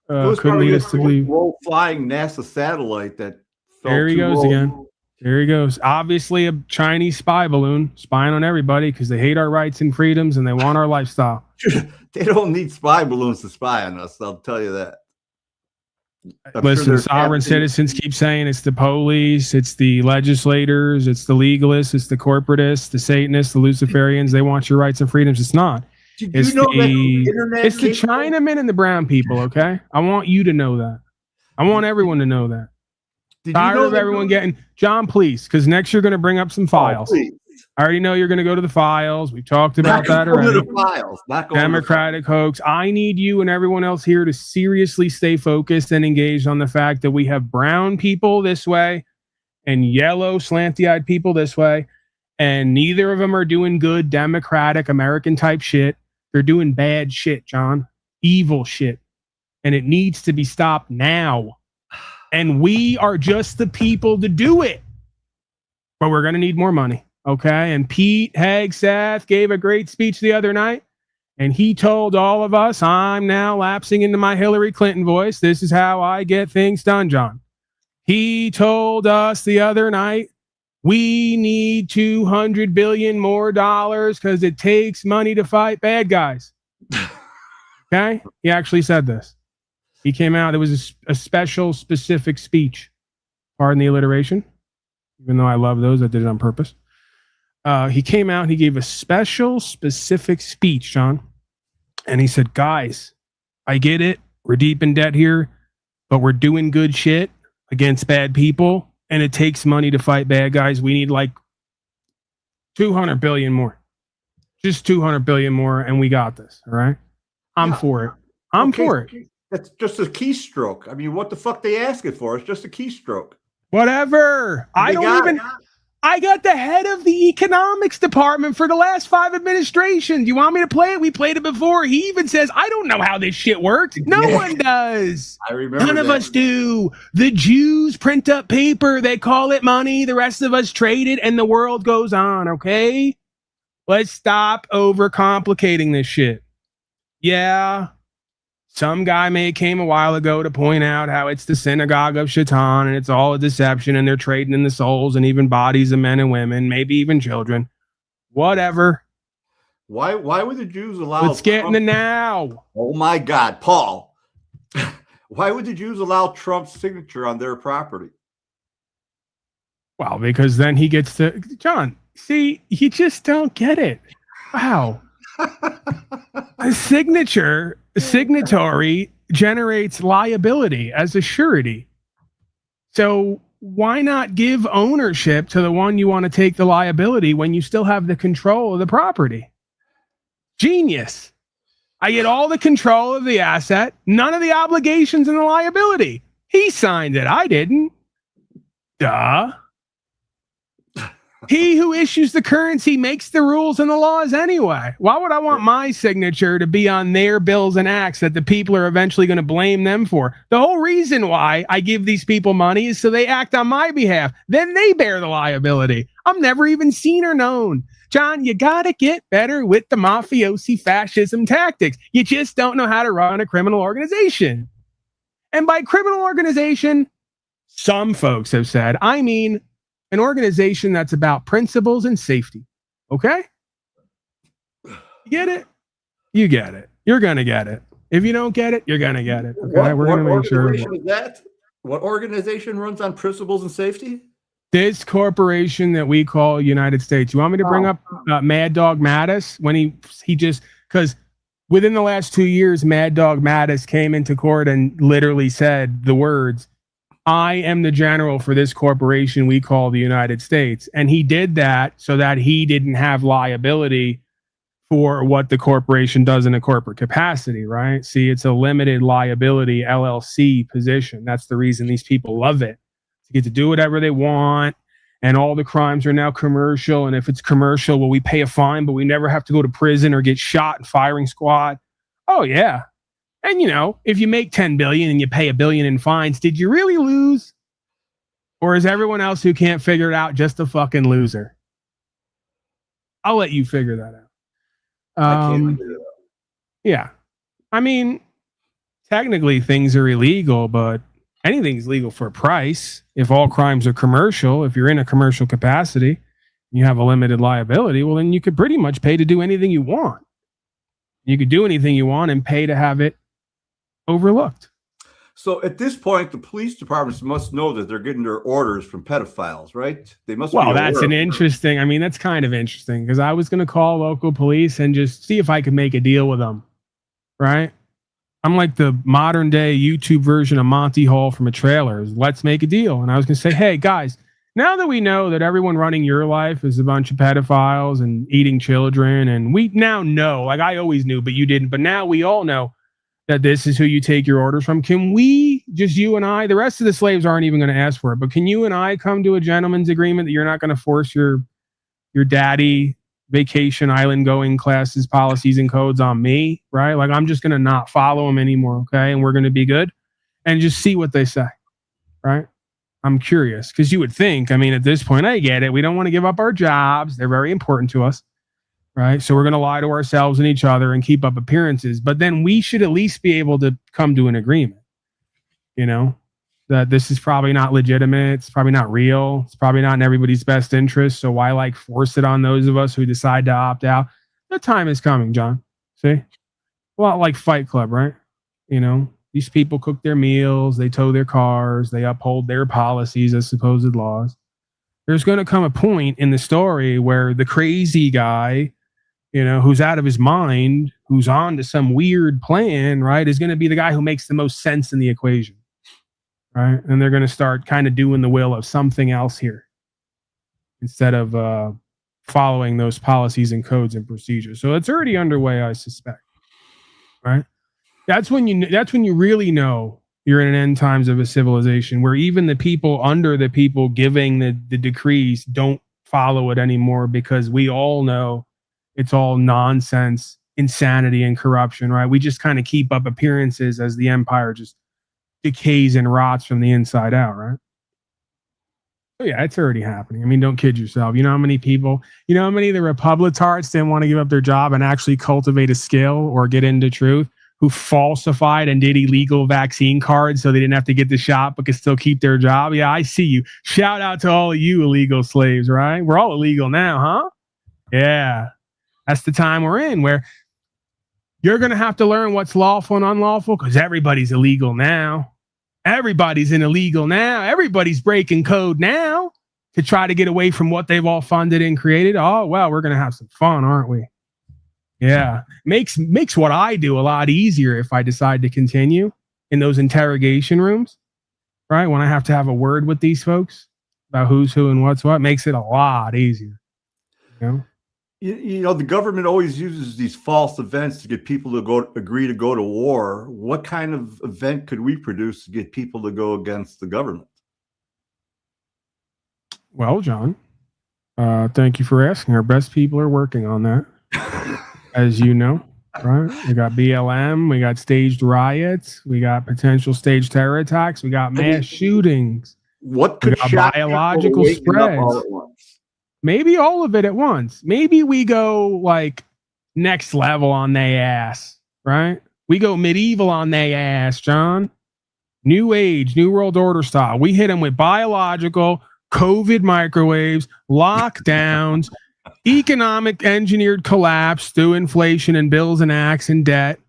Couldn't lead us to believe. Low flying NASA satellite that there he goes again. There he goes. Obviously, a Chinese spy balloon spying on everybody because they hate our rights and freedoms and they want our lifestyle. They don't need spy balloons to spy on us. I'll tell you that. Listen, sovereign citizens keep saying it's the police, it's the legislators, it's the legalists, it's the corporatists, the Satanists, the Luciferians. They want your rights and freedoms. It's not. It's the Chinamen and the brown people, okay? I want you to know that. I want everyone to know that. Tired of everyone getting... John, please, because next you're going to bring up some files. I already know you're going to go to the files. We talked about that already. Democratic hoax. I need you and everyone else here to seriously stay focused and engaged on the fact that we have brown people this way and yellow slanty-eyed people this way, and neither of them are doing good democratic American type shit. They're doing bad shit, John. Evil shit. And it needs to be stopped now. And we are just the people to do it. But we're going to need more money. Okay. And Pete Hegseth gave a great speech the other night. And he told all of us, I'm now lapsing into my Hillary Clinton voice. This is how I get things done, John. He told us the other night, we need $200 billion more because it takes money to fight bad guys. Okay. He actually said this. He came out. It was a special, specific speech. Pardon the alliteration. Even though I love those, I did it on purpose. He came out. He gave a special, specific speech, John. And he said, guys, I get it. We're deep in debt here, but we're doing good shit against bad people. And it takes money to fight bad guys. We need like $200 billion more. Just $200 billion more. And we got this. All right. I'm for it. I'm for it. That's just a keystroke. I mean, what the fuck they asking for? It's just a keystroke. Whatever. I got the head of the economics department for the last 5 administrations. Do you want me to play it? We played it before. He even says, I don't know how this shit works. No one does. I remember None of us do. The Jews print up paper. They call it money. The rest of us trade it, and the world goes on, okay? Let's stop overcomplicating this shit. Yeah. Some guy came a while ago to point out how it's the synagogue of Shaitan and it's all a deception and they're trading in the souls and even bodies of men and women, maybe even children. Whatever. Why would the Jews allow... Let's get in the now. Oh my God, Paul. Why would the Jews allow Trump's signature on their property? Well, because then he gets to... John, see, you just don't get it. Wow. A signatory generates liability as a surety. So why not give ownership to the one you want to take the liability when you still have the control of the property? Genius. I get all the control of the asset, none of the obligations and the liability. He signed it. I didn't. Duh. He who issues the currency makes the rules and the laws anyway. Why would I want my signature to be on their bills and acts that the people are eventually going to blame them for? The whole reason why I give these people money is so they act on my behalf. Then they bear the liability. I'm never even seen or known. John, you got to get better with the mafiosi fascism tactics. You just don't know how to run a criminal organization. And by criminal organization, some folks have said, I mean an organization that's about principles and safety. Okay? You get it? You get it. You're going to get it. If you don't get it, you're going to get it. Okay? We're going to make sure. Is that? What organization runs on principles and safety? This corporation that we call United States. You want me to bring up Mad Dog Mattis when he just because within the last 2 years, Mad Dog Mattis came into court and literally said the words, "I am the general for this corporation we call the United States," and he did that so that he didn't have liability for what the corporation does in a corporate capacity, right? See, it's a limited liability LLC position. That's the reason these people love it. They get to do whatever they want, and all the crimes are now commercial. And if it's commercial, well, we pay a fine, but we never have to go to prison or get shot in firing squad. Oh, yeah. And, you know, if you make $10 billion and you pay $1 billion in fines, did you really lose? Or is everyone else who can't figure it out just a fucking loser? I'll let you figure that out. I can't figure it out. Yeah. I mean, technically things are illegal, but anything's legal for a price. If all crimes are commercial, if you're in a commercial capacity, you have a limited liability, well, then you could pretty much pay to do anything you want. You could do anything you want and pay to have it overlooked. So at this point, the police departments must know that they're getting their orders from pedophiles, right? They must. Well, that's an interesting. I mean, that's kind of interesting because I was going to call local police and just see if I could make a deal with them, right? I'm like the modern day YouTube version of Monty Hall from a trailer. Let's make a deal. And I was going to say, hey, guys, now that we know that everyone running your life is a bunch of pedophiles and eating children, and we now know, like I always knew, but you didn't, but now we all know that this is who you take your orders from. Can we, just you and I, the rest of the slaves aren't even going to ask for it, but can you and I come to a gentleman's agreement that you're not going to force your daddy vacation island going classes, policies, and codes on me, right? Like I'm just going to not follow them anymore, okay? And we're going to be good and just see what they say, right? I'm curious because you would think, I mean, at this point, I get it. We don't want to give up our jobs. They're very important to us, right? So we're going to lie to ourselves and each other and keep up appearances. But then we should at least be able to come to an agreement, you know, that this is probably not legitimate. It's probably not real. It's probably not in everybody's best interest. So why like force it on those of us who decide to opt out? The time is coming, John. See? A lot like Fight Club, right? You know, these people cook their meals, they tow their cars, they uphold their policies as supposed laws. There's going to come a point in the story where the crazy guy, you know, who's out of his mind, who's on to some weird plan, right, is going to be the guy who makes the most sense in the equation. Right. And they're going to start kind of doing the will of something else here instead of following those policies and codes and procedures. So it's already underway, I suspect. Right. That's when you really know you're in an end times of a civilization where even the people under the people giving the decrees don't follow it anymore because we all know it's all nonsense, insanity, and corruption. Right. We just kind of keep up appearances as the empire just decays and rots from the inside out, right? Oh yeah, it's already happening. I mean, don't kid yourself. You know how many people, you know how many of the Republitards didn't want to give up their job and actually cultivate a skill or get into truth, who falsified and did illegal vaccine cards so they didn't have to get the shot but could still keep their job? Yeah, I see you. Shout out to all of you illegal slaves, right? We're all illegal now, huh? Yeah. That's the time we're in where you're going to have to learn what's lawful and unlawful because everybody's illegal now. Everybody's illegal now. Everybody's breaking code now to try to get away from what they've all funded and created. Oh, well, we're going to have some fun, aren't we? Yeah. Makes what I do a lot easier if I decide to continue in those interrogation rooms, right? When I have to have a word with these folks about who's who and what's what, makes it a lot easier. You know? You know, the government always uses these false events to get people to agree to go to war. What kind of event could we produce to get people to go against the government? Well, John, thank you for asking. Our best people are working on that, as you know, right? We got BLM, we got staged riots, we got potential staged terror attacks, we got mass shootings. What could we got biological spreads? Maybe all of it at once. Maybe we go like next level on they ass, right? We go medieval on they ass, John. New age, new world order style. We hit them with biological, COVID microwaves, lockdowns, economic engineered collapse through inflation and bills and acts and debt.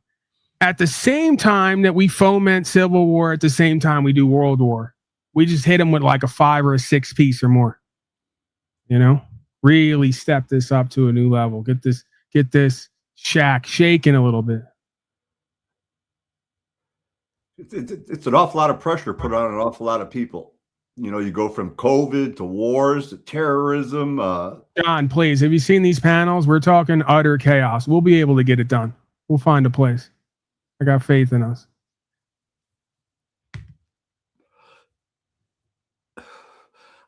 At the same time that we foment civil war, at the same time we do world war. We just hit them with like a 5 or a 6 piece or more. You know, really step this up to a new level. Get this shack shaking a little bit. It's an awful lot of pressure put on an awful lot of people. You know, you go from COVID to wars to terrorism. John, please, have you seen these panels? We're talking utter chaos. We'll be able to get it done. We'll find a place. I got faith in us.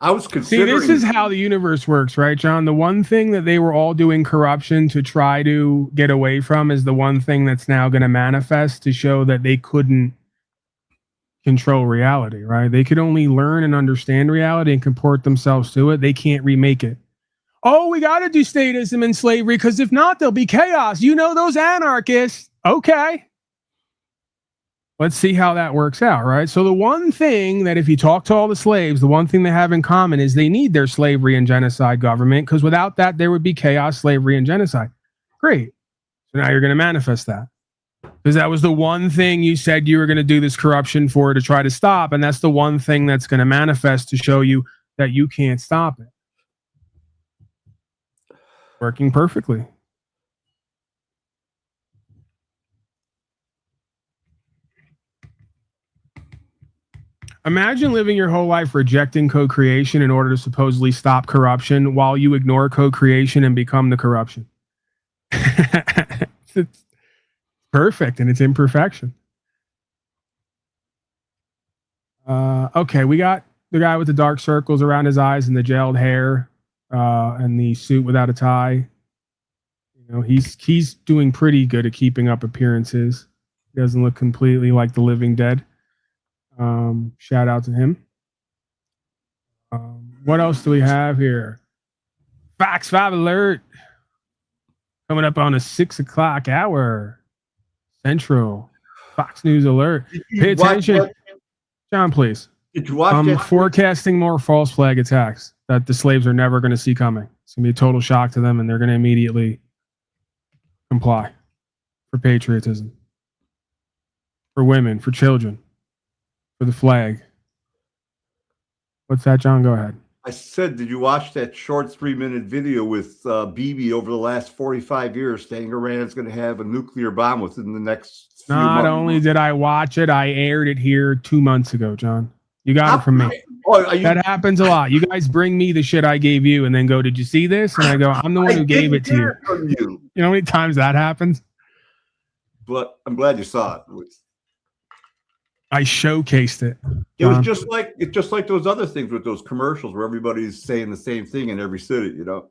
I was considering. See, this is how the universe works, right, John? The one thing that they were all doing corruption to try to get away from is the one thing that's now going to manifest to show that they couldn't control reality, right? They could only learn and understand reality and comport themselves to it. They can't remake it. Oh, we got to do statism and slavery because if not, there'll be chaos. You know, those anarchists. Okay. Let's see how that works out, right? So the one thing that if you talk to all the slaves, the one thing they have in common is they need their slavery and genocide government because without that, there would be chaos, slavery, and genocide. Great. So now you're going to manifest that. Because that was the one thing you said you were going to do this corruption for to try to stop. And that's the one thing that's going to manifest to show you that you can't stop it. Working perfectly. Imagine living your whole life rejecting co-creation in order to supposedly stop corruption while you ignore co-creation and become the corruption. It's perfect in its imperfection. Okay, we got the guy with the dark circles around his eyes and the gelled hair and the suit without a tie. You know, he's doing pretty good at keeping up appearances. He doesn't look completely like the living dead. Shout out to him. What else do we have here? Fox 5 alert. Coming up on a 6 o'clock hour. Central. Fox News alert. Pay attention. John, please. Did you watch that? Forecasting more false flag attacks that the slaves are never going to see coming. It's going to be a total shock to them, and they're going to immediately comply for patriotism, for women, for children, for the flag. What's that, John? Go ahead. I said, did you watch that short 3-minute video with Bibi over the last 45 years saying Iran's going to have a nuclear bomb within the next few months? Not only did I watch it, I aired it here 2 months ago, John. You got it from me. That happens a lot. You guys bring me the shit I gave you and then go, did you see this? And I go, I'm the one who gave it to you. You know how many times that happens? But I'm glad you saw it. I showcased it. It was just like those other things with those commercials where everybody's saying the same thing in every city, you know?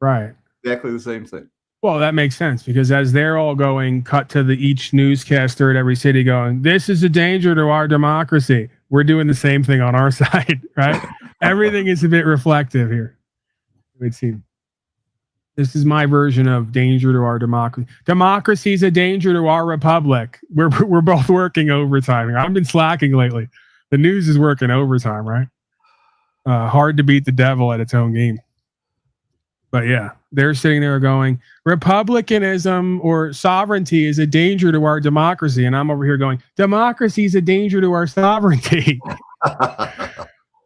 Right. Exactly the same thing. Well, that makes sense because as they're all going, cut to each newscaster at every city going, this is a danger to our democracy. We're doing the same thing on our side, right? Everything is a bit reflective here. It would seem. This is my version of danger to our democracy. Democracy is a danger to our republic. We're both working overtime. I've been slacking lately. The news is working overtime, right? Hard to beat the devil at its own game. But yeah, they're sitting there going, republicanism or sovereignty is a danger to our democracy. And I'm over here going, democracy is a danger to our sovereignty.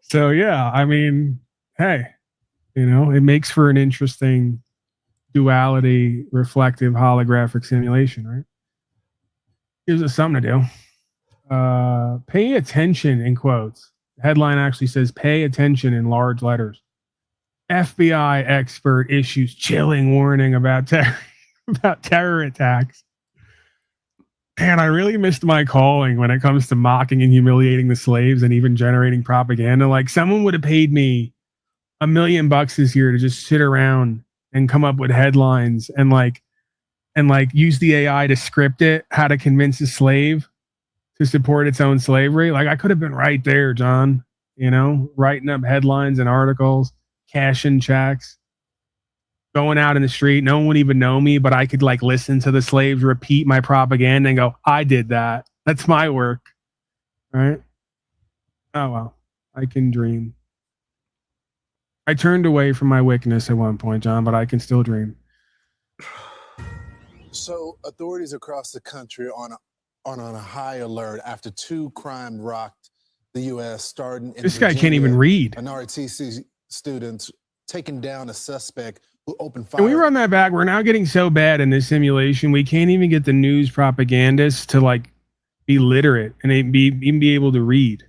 So yeah, I mean, hey, you know, it makes for an interesting duality, reflective, holographic simulation, right? Gives us something to do. Pay attention in quotes. The headline actually says, pay attention in large letters. FBI expert issues chilling warning about terror attacks. Man, I really missed my calling when it comes to mocking and humiliating the slaves and even generating propaganda. Like someone would have paid me $1 million this year to just sit around and come up with headlines and use the AI to script it, how to convince a slave to support its own slavery. Like I could have been right there, John, you know, writing up headlines and articles, cashing checks, going out in the street. No one would even know me, but I could listen to the slaves repeat my propaganda and go, I did that. That's my work. Right? Oh, well, I can dream. I turned away from my wickedness at one point, John, but I can still dream. So authorities across the country are on a high alert after 2 crime-rocked the U.S. starting in This guy can't even read. An ROTC students taking down a suspect who opened fire. Can we run that back? We're now getting so bad in this simulation, we can't even get the news propagandists to like be literate and even be able to read.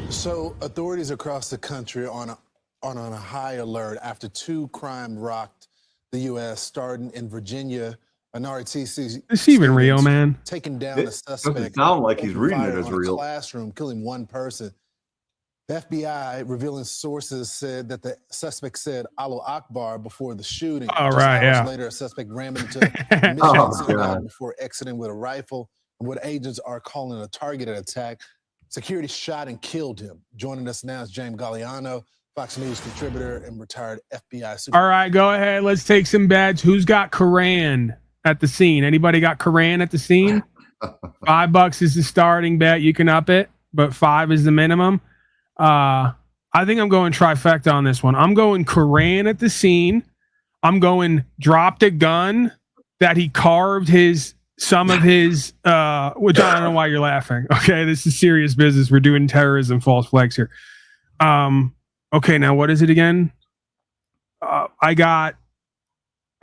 So authorities across the country on a high alert after 2 crime rocked the U.S. starting in Virginia. An ROTC. Is he even real, man? Taking down a suspect. Doesn't sound like he's reading it as real. Classroom, killing 1 person. The FBI revealing sources said that the suspect said "Allahu Akbar" before the shooting. Oh, right, hours later, a suspect rammed into a mission synagogue before exiting with a rifle. What agents are calling a targeted attack. Security shot and killed him. Joining us now is James Galliano, Fox News contributor and retired FBI supervisor. All right, go ahead. Let's take some bets. Who's got Quran at the scene? Anybody got Quran at the scene? $5 is the starting bet. You can up it, but 5 is the minimum. I think I'm going trifecta on this one. I'm going Quran at the scene. I'm going dropped a gun that he carved some of his which I don't know why you're laughing. Okay, this is serious business. We're doing terrorism false flags here. Okay, now what is it again? I got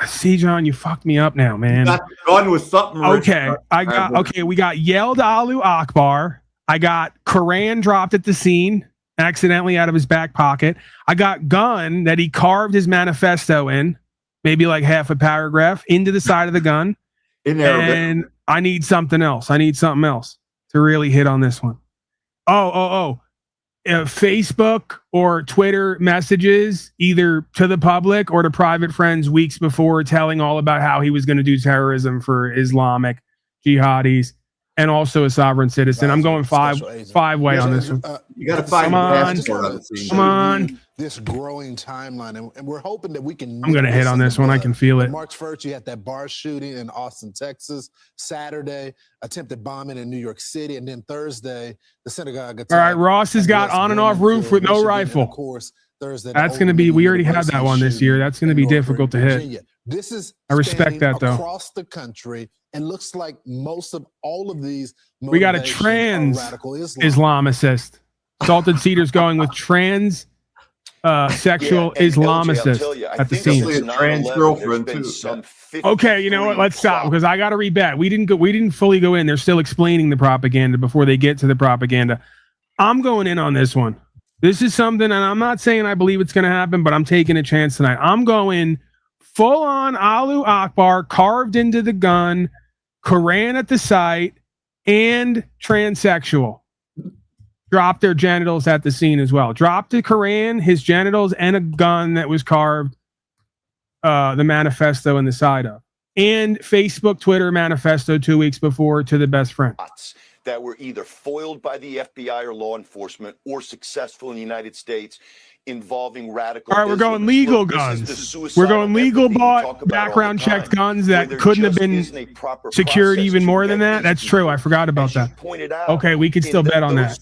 see, John, you fucked me up now, man. That gun was something. Okay, we got yelled Allahu Akbar. I got Quran dropped at the scene, accidentally out of his back pocket. I got gun that he carved his manifesto in, maybe like half a paragraph, into the side of the gun. And I need something else. To really hit on this one. Facebook or Twitter messages, either to the public or to private friends weeks before, telling all about how he was going to do terrorism for Islamic jihadis and also a sovereign citizen. I'm going five way on this one. You got to find come on. This growing timeline, and we're hoping that we can. I'm going to hit on this one. I can feel it. March 1st, you had that bar shooting in Austin, Texas. Saturday, attempted bombing in New York City, and then Thursday, the synagogue. All right, Ross has got on and off roof with no rifle. Of course, Thursday. That's going to be. We already had that one this year. That's going to be difficult to hit. This is. I respect that though. Across the country. And looks like most of all of these. We got a trans Islamicist. Salted Cedar's going with trans sexual Islamicist at the scene. Trans girlfriend too. Okay, you know what? Let's stop because I got to rebet. We didn't fully go in. They're still explaining the propaganda before they get to the propaganda. I'm going in on this one. This is something, and I'm not saying I believe it's going to happen, but I'm taking a chance tonight. I'm going full on Allahu Akbar carved into the gun. Quran at the site, and transsexual. Dropped their genitals at the scene as well. Dropped the Quran, his genitals, and a gun that was carved the manifesto in the side of. And Facebook, Twitter manifesto 2 weeks before to the best friend. That were either foiled by the FBI or law enforcement or successful in the United States involving radical. All right, we're going legal guns. We're going legal bought background checked guns that couldn't have been secured even more than that. That's true. I forgot about that. Okay, we could still bet on that.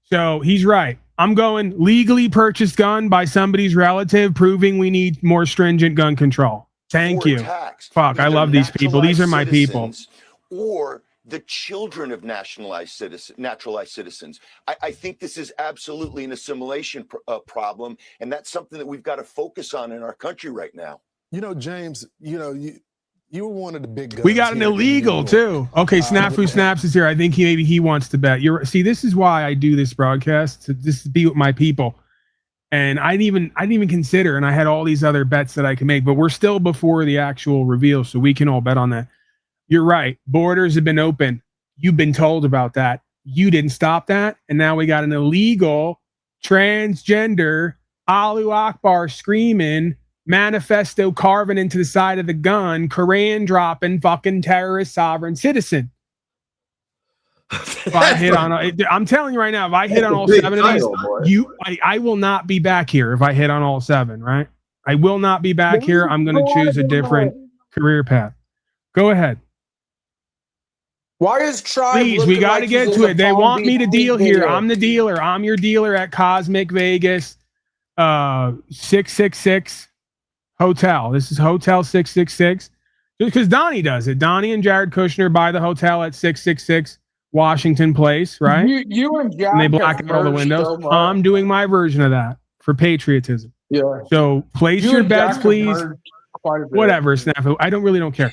So he's right. I'm going legally purchased gun by somebody's relative, proving we need more stringent gun control. Thank you. Fuck, I love these people. These are my people. Or the children of naturalized citizens. I think this is absolutely an assimilation problem, and that's something that we've got to focus on in our country right now. You know, James, you were one of the big guns. We got an illegal too. Okay, Snafu Snaps is here. I think he wants to bet. See, this is why I do this broadcast, to just be with my people. And I didn't even consider, and I had all these other bets that I can make, but we're still before the actual reveal, so we can all bet on that. You're right. Borders have been open. You've been told about that. You didn't stop that. And now we got an illegal transgender Allahu Akbar screaming, manifesto carving into the side of the gun, Quran dropping fucking terrorist sovereign citizen. If I hit on, I'm telling you right now, if I hit on all 7 of these, I will not be back here if I hit on all 7, right? I will not be back here. I'm going to choose a different career path. Go ahead. Why is Tribe? Please, we got to get to it. They want me to deal here. I'm the dealer. I'm your dealer at Cosmic Vegas 666 Hotel. This is Hotel 666. Just because Donnie does it. Donnie and Jared Kushner buy the hotel at 666 Washington Place, right? You and Jack And they have black out all the merged windows. so much. I'm doing my version of that for patriotism. Yeah. So place You your and bets, Jack have please. merged quite a bit. Whatever, Snafu. I don't care.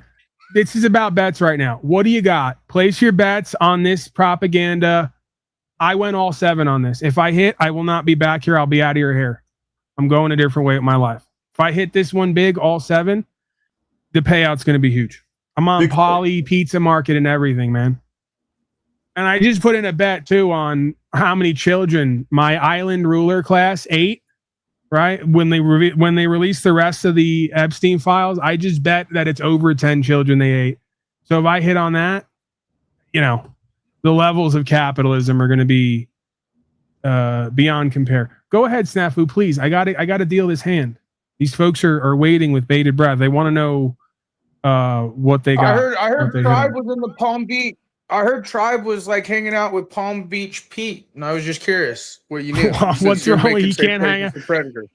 This is about bets right now. What do you got? Place your bets on this propaganda. I went all 7 on this. If I hit, I will not be back here. I'll be out of your hair. I'm going a different way with my life. If I hit this one big, all 7, the payout's going to be huge. I'm on Poly, Pizza Market, and everything, man. And I just put in a bet, too, on how many children my island ruler class ate, right? When they release the rest of the Epstein files, I just bet that it's over 10 children they ate. So if I hit on that, the levels of capitalism are going to be beyond compare. Go ahead, Snafu, please. I got to deal this hand. These folks are waiting with bated breath. They want to know what they got. I heard Tribe was in the Palm Beach. I heard Tribe was like hanging out with Palm Beach Pete, and I was just curious what you knew. What's wrong? You can't hang out. Predator.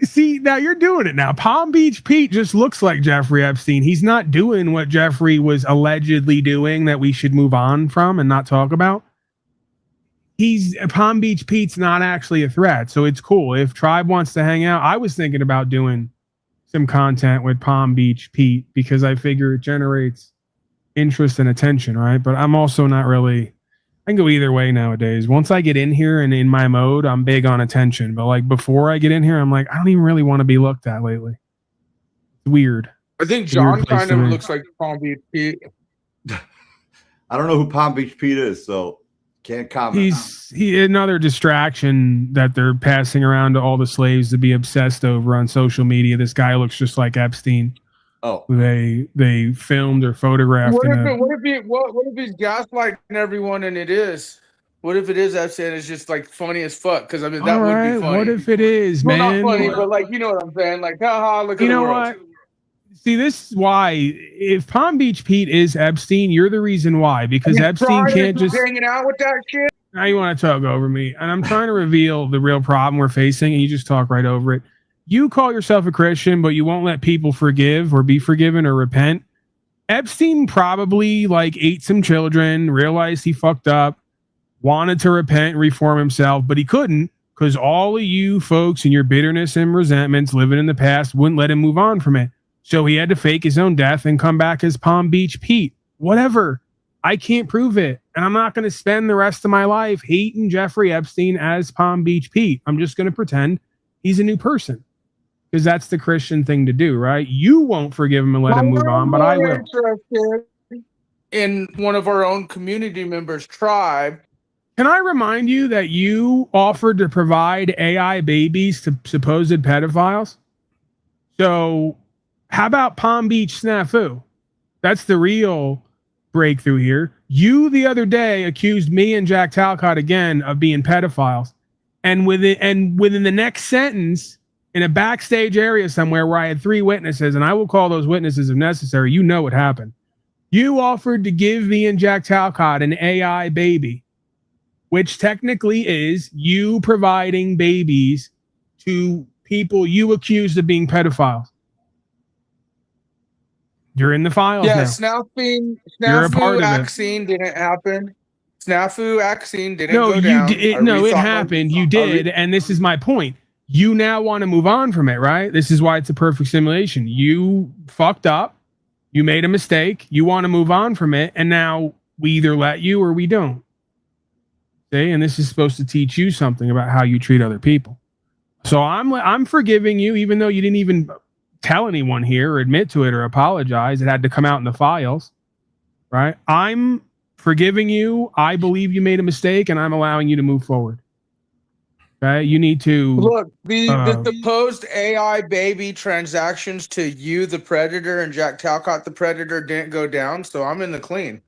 See, now you're doing it now. Palm Beach Pete just looks like Jeffrey Epstein. He's not doing what Jeffrey was allegedly doing that we should move on from and not talk about. Palm Beach Pete's not actually a threat, so it's cool. If Tribe wants to hang out, I was thinking about doing some content with Palm Beach Pete because I figure it generates interest and attention, right? But I'm also not really, I can go either way nowadays. Once I get in here and in my mode, I'm big on attention. But like before I get in here, I'm like, I don't even really want to be looked at lately. It's weird. I think John kind of looks like Palm Beach Pete. I don't know who Palm Beach Pete is, so can't comment. He's another distraction that they're passing around to all the slaves to be obsessed over on social media. This guy looks just like Epstein. Oh, they filmed or photographed. What if he's gaslighting everyone and it is? What if it is Epstein? It's just like funny as fuck. Because I mean, that would be funny. What if it is, man? Not funny, but like you know what I'm saying? Like, haha, look at you the know world. what? See, this is why if Palm Beach Pete is Epstein, you're the reason why. Because Epstein can't just hanging out with that shit. Now you want to talk over me, and I'm trying to reveal the real problem we're facing, and you just talk right over it. You call yourself a Christian, but you won't let people forgive or be forgiven or repent. Epstein probably ate some children, realized he fucked up, wanted to repent and reform himself, but he couldn't because all of you folks and your bitterness and resentments living in the past wouldn't let him move on from it. So he had to fake his own death and come back as Palm Beach Pete. Whatever. I can't prove it. And I'm not going to spend the rest of my life hating Jeffrey Epstein as Palm Beach Pete. I'm just going to pretend he's a new person. Because that's the Christian thing to do, right? You won't forgive him and let him move on, but I will. In one of our own community members' Tribe. Can I remind you that you offered to provide AI babies to supposed pedophiles? So how about Palm Beach Snafu? That's the real breakthrough here. You the other day accused me and Jack Talcott again of being pedophiles. And within the next sentence, in a backstage area somewhere where I had 3 witnesses, and I will call those witnesses if necessary, you know what happened. You offered to give me and Jack Talcott an AI baby, which technically is you providing babies to people you accused of being pedophiles. You're in the files now. Snafu Axine didn't happen. Snafu Axine didn't go down. It happened. You did, and this is my point. You now want to move on from it, right? This is why it's a perfect simulation. You fucked up. You made a mistake. You want to move on from it. And now we either let you or we don't. See? And this is supposed to teach you something about how you treat other people. So I'm forgiving you, even though you didn't even tell anyone here or admit to it or apologize. It had to come out in the files, right? I'm forgiving you. I believe you made a mistake, and I'm allowing you to move forward. Okay, you need to look. The supposed AI baby transactions to you, the predator, and Jack Talcott, the predator, didn't go down, so I'm in the clean.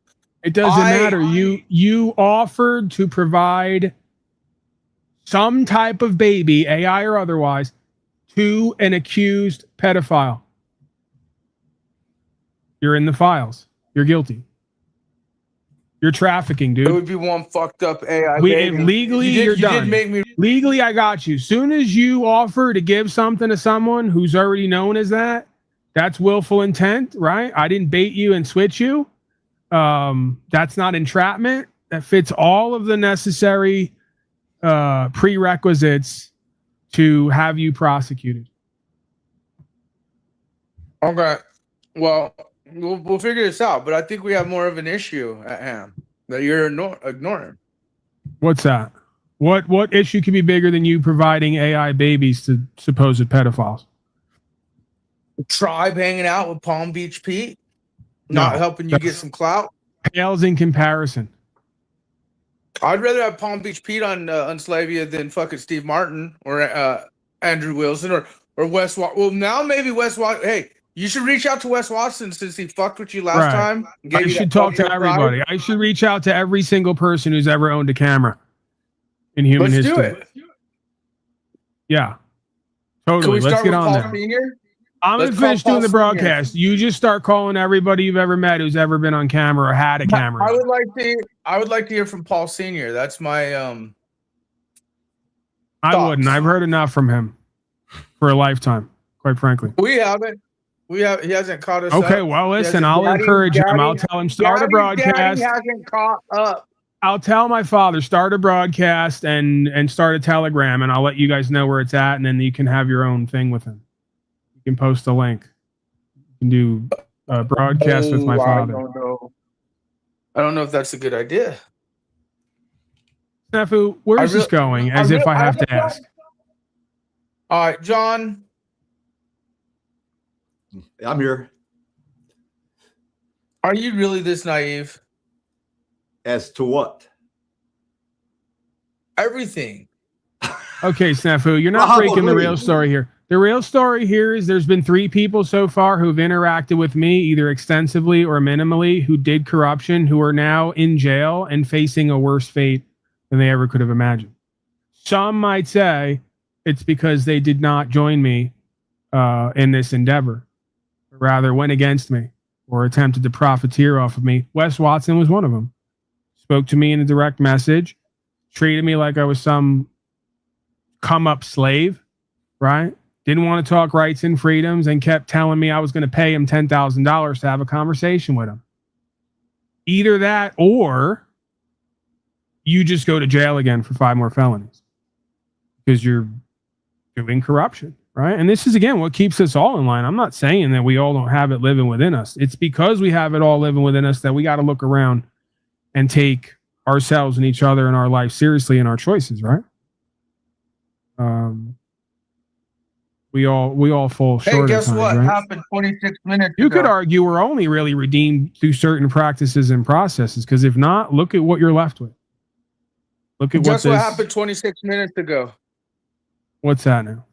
It doesn't matter. You offered to provide some type of baby, AI or otherwise, to an accused pedophile. You're in the files. You're guilty. You're trafficking, dude. It would be one fucked up AI baby. Legally, you're done. Legally, I got you. Soon as you offer to give something to someone who's already known as that, that's willful intent, right? I didn't bait you and switch you. That's not entrapment. That fits all of the necessary prerequisites to have you prosecuted. Okay. Well, we'll figure this out, but I think we have more of an issue at hand that you're ignoring. What's that? What issue could be bigger than you providing AI babies to supposed pedophiles? Tribe hanging out with Palm Beach Pete, not helping you get some clout. Pales in comparison. I'd rather have Palm Beach Pete on Unslavia than fucking Steve Martin or Andrew Wilson or Wes. Well, now maybe Wes. Hey, you should reach out to Wes Watson since he fucked with you last time. I should talk to everybody. I should reach out to every single person who's ever owned a camera in human history. Let's do it. Yeah, totally. Let's get on there. Senior? I'm going to finish doing the broadcast. You just start calling everybody you've ever met who's ever been on camera or had a camera. I would like to hear from Paul Senior. That's my I wouldn't. I've heard enough from him for a lifetime, quite frankly. We haven't. He hasn't caught us up. Okay, well, listen, I'll encourage him. I'll tell him start a broadcast. He hasn't caught up. I'll tell my father start a broadcast and start a Telegram, and I'll let you guys know where it's at, and then you can have your own thing with him. You can post a link. You can do a broadcast with my father. I don't know if that's a good idea. Snafu, where's this going? As if I have to ask. All right, John. I'm here. Are you really this naive? As to what? Everything. Okay, Snafu, you're not breaking the real story here. The real story here is there's been 3 people so far who've interacted with me either extensively or minimally who did corruption, who are now in jail and facing a worse fate than they ever could have imagined. Some might say it's because they did not join me in this endeavor, but rather went against me or attempted to profiteer off of me. Wes Watson was one of them. Spoke to me in a direct message, treated me like I was some come-up slave, right? Didn't want to talk rights and freedoms and kept telling me I was going to pay him $10,000 to have a conversation with him. Either that or you just go to jail again for 5 more felonies because you're doing corruption, right? And this is, again, what keeps us all in line. I'm not saying that we all don't have it living within us. It's because we have it all living within us that we got to look around and take ourselves and each other and our life seriously in our choices, right? We all fall short. Hey, guess times, what right? happened 26 minutes You ago? could argue we're only really redeemed through certain practices and processes, because if not, look at what you're left with. Look at Guess what happened 26 minutes ago? What's that now?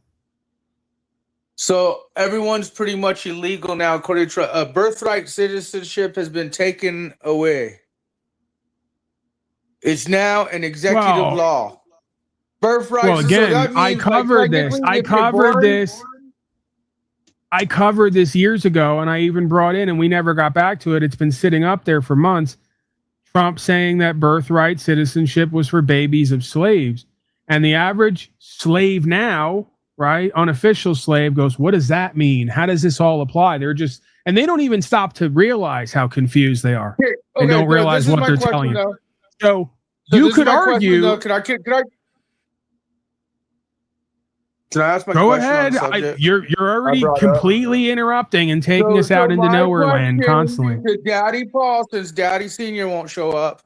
So everyone's pretty much illegal now, according to birthright citizenship has been taken away. It's now an executive law. Birthright. Well, again, I covered this. I covered this years ago, and I even brought in, and we never got back to it. It's been sitting up there for months. Trump saying that birthright citizenship was for babies of slaves. And the average slave now, right, unofficial slave goes, what does that mean? How does this all apply? They're just, and they don't even stop to realize how confused they are. They don't realize what they're telling you. So you could argue. Can I ask my Go question ahead. on the subject? You're already completely interrupting and taking us out into nowhere land constantly. To Daddy Paul, since Daddy Senior won't show up,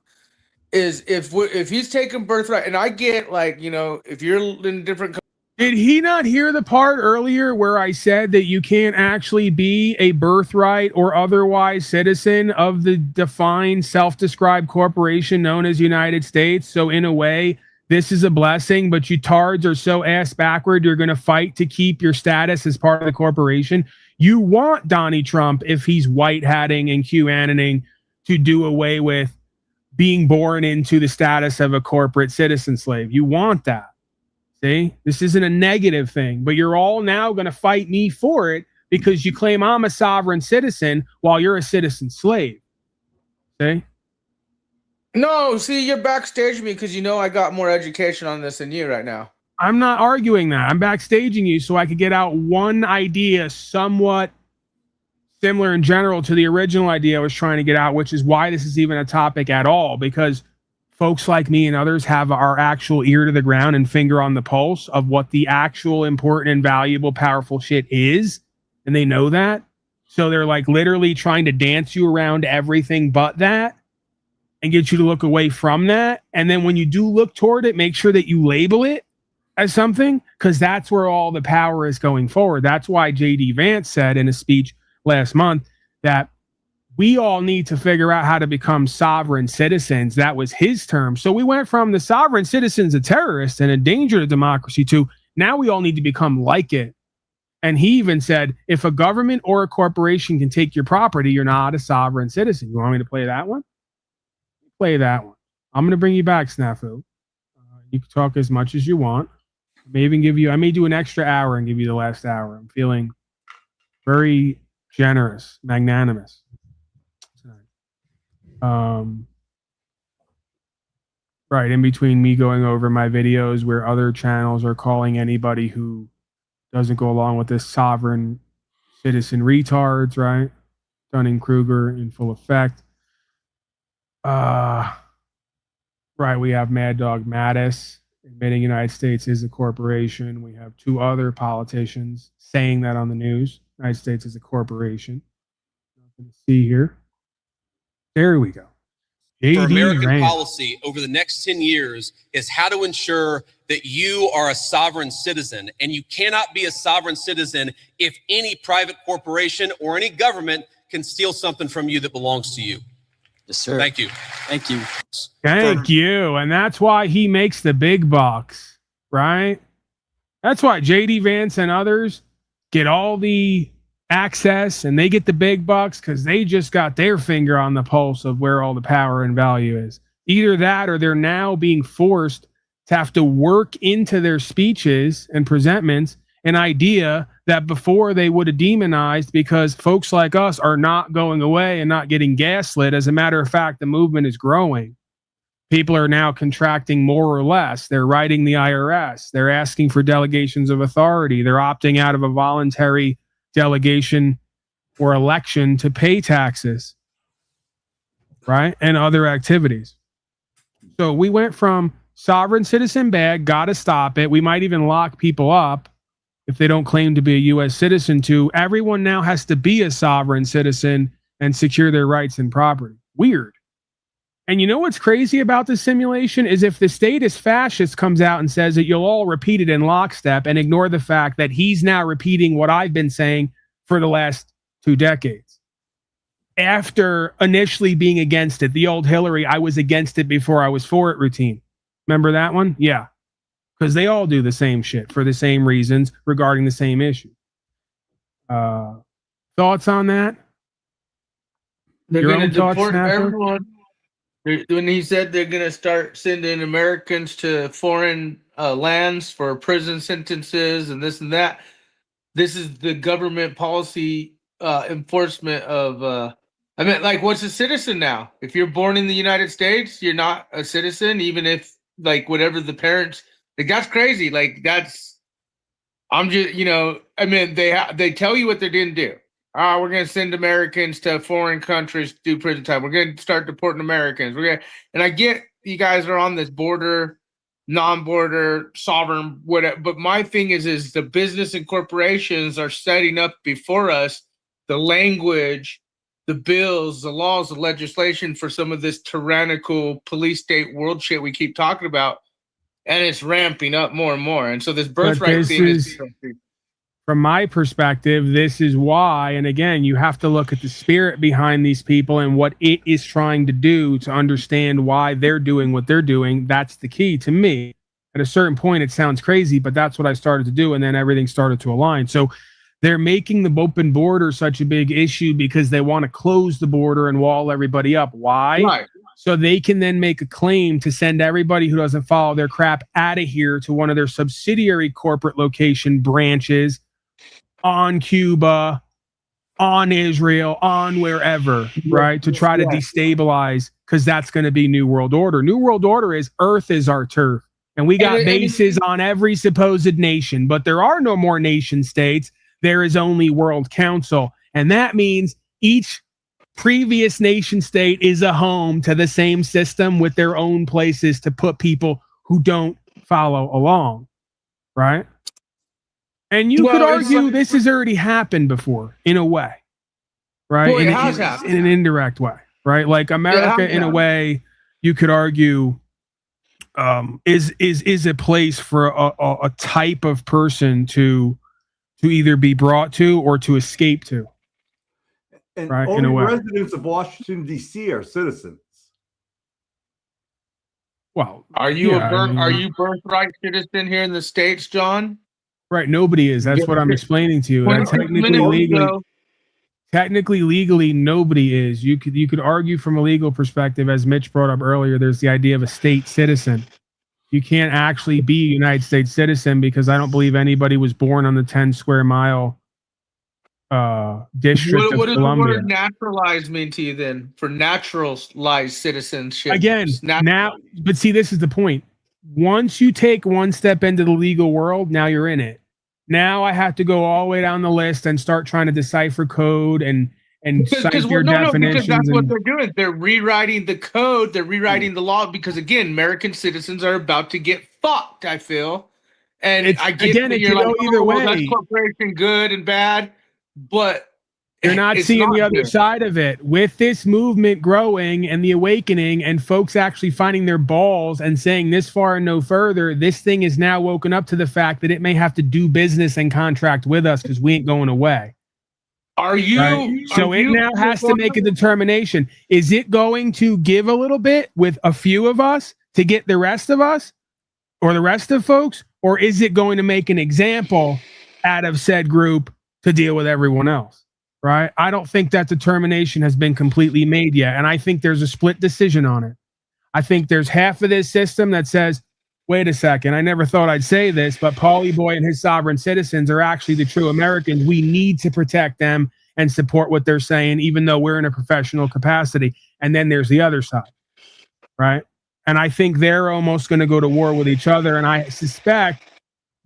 is if he's taking birthright, and I get, like, you know, if you're in different. Did he not hear the part earlier where I said that you can't actually be a birthright or otherwise citizen of the defined self-described corporation known as United States? So in a way, this is a blessing, but you tards are so ass backward, you're going to fight to keep your status as part of the corporation. You want Donnie Trump, if he's white-hatting and QAnoning, to do away with being born into the status of a corporate citizen slave. You want that. See, this isn't a negative thing, but you're all now going to fight me for it because you claim I'm a sovereign citizen while you're a citizen slave. See? No, see, you're backstage me because you know I got more education on this than you right now. I'm not arguing that. I'm backstaging you so I could get out one idea somewhat similar in general to the original idea I was trying to get out, which is why this is even a topic at all, because folks like me and others have our actual ear to the ground and finger on the pulse of what the actual important and valuable, powerful shit is. And they know that. So they're like literally trying to dance you around everything but that and get you to look away from that. And then when you do look toward it, make sure that you label it as something, because that's where all the power is going forward. That's why J.D. Vance said in a speech last month that we all need to figure out how to become sovereign citizens. That was his term. So we went from the sovereign citizens of terrorists and a danger to democracy to now we all need to become like it. And he even said, if a government or a corporation can take your property, you're not a sovereign citizen. You want me to play that one? Play that one. I'm going to bring you back, Snafu. You can talk as much as you want. I may do an extra hour and give you the last hour. I'm feeling very generous, magnanimous. Right, in between me going over my videos where other channels are calling anybody who doesn't go along with this sovereign citizen retards, right? Dunning-Kruger in full effect. Right, we have Mad Dog Mattis admitting United States is a corporation. We have two other politicians saying that on the news. United States is a corporation. Nothing to see here. There we go. For American policy over the next 10 years is how to ensure that you are a sovereign citizen. And you cannot be a sovereign citizen if any private corporation or any government can steal something from you that belongs to you. Yes, sir. Thank you. Thank you. Thank you. And that's why he makes the big bucks, right? That's why J.D. Vance and others get all the access and they get the big bucks because they just got their finger on the pulse of where all the power and value is. Either that or they're now being forced to have to work into their speeches and presentments an idea that before they would have demonized because folks like us are not going away and not getting gaslit. As a matter of fact, the movement is growing. People are now contracting more or less. They're writing the IRS. They're asking for delegations of authority. They're opting out of a voluntary delegation or election to pay taxes, right? And other activities. So we went from sovereign citizen bad, gotta stop it. We might even lock people up if they don't claim to be a U.S. citizen to everyone now has to be a sovereign citizen and secure their rights and property. Weird. And you know what's crazy about this simulation is if the statist fascist comes out and says that you'll all repeat it in lockstep and ignore the fact that he's now repeating what I've been saying for the last 2 decades. After initially being against it, the old Hillary, I was against it before I was for it routine. Remember that one? Yeah. Because they all do the same shit for the same reasons regarding the same issue. Thoughts on that? They're going to deport everyone. When he said they're going to start sending Americans to foreign lands for prison sentences and this and that, this is the government policy enforcement of, what's a citizen now? If you're born in the United States, you're not a citizen, even if, whatever the parents, that's crazy. They tell you what they didn't do. We're going to send Americans to foreign countries to do prison time. We're going to start deporting Americans. And I get you guys are on this border, non-border, sovereign, whatever. But my thing is the business and corporations are setting up before us the language, the bills, the laws, the legislation for some of this tyrannical police state world shit we keep talking about. And it's ramping up more and more. And so this birthright thing is from my perspective, this is why, and again, you have to look at the spirit behind these people and what it is trying to do to understand why they're doing what they're doing. That's the key to me. At a certain point, it sounds crazy, but that's what I started to do, and then everything started to align. So they're making the open border such a big issue because they want to close the border and wall everybody up. Why? Right. So they can then make a claim to send everybody who doesn't follow their crap out of here to one of their subsidiary corporate location branches on Cuba, on Israel, on wherever, right? To try to destabilize, because that's going to be New World Order. New World Order is Earth is our turf. And we got bases on every supposed nation, but there are no more nation states. There is only World Council. And that means each previous nation state is a home to the same system with their own places to put people who don't follow along, right? And you could argue this has already happened before in a way, right? Well, it has happened. In an indirect way, right? Like America, in a way, you could argue is a place for a type of person to either be brought to or to escape to. And right, only in a way. residents of Washington, D.C. are citizens. Well, are you are you birthright citizen here in the States, John? Right, nobody is. That's what I'm explaining to you. That technically, legally, nobody is. You could argue from a legal perspective, as Mitch brought up earlier. There's the idea of a state citizen. You can't actually be a United States citizen because I don't believe anybody was born on the 10 square mile district what of does Columbia. the word naturalized mean to you then? For naturalized citizenship, Again, now, but see, this is the point. Once you take one step into the legal world, now you're in it. Now I have to go all the way down the list and start trying to decipher code and cite your definitions. Because that's what they're doing. They're rewriting the code. They're rewriting the law because, again, American citizens are about to get fucked, I feel. And I get that you're like, either way. That's corporation good and bad, but you're not seeing the other side of it. With this movement growing and the awakening and folks actually finding their balls and saying this far and no further, this thing is now woken up to the fact that it may have to do business and contract with us because we ain't going away. Are you? Right? So it now has to make a determination. Is it going to give a little bit with a few of us to get the rest of us or the rest of folks? Or is it going to make an example out of said group to deal with everyone else? Right? I don't think that determination has been completely made yet. And I think there's a split decision on it. I think there's half of this system that says, wait a second, I never thought I'd say this, but Paulie Boy and his sovereign citizens are actually the true Americans. We need to protect them and support what they're saying, even though we're in a professional capacity. And then there's the other side, right? And I think they're almost going to go to war with each other. And I suspect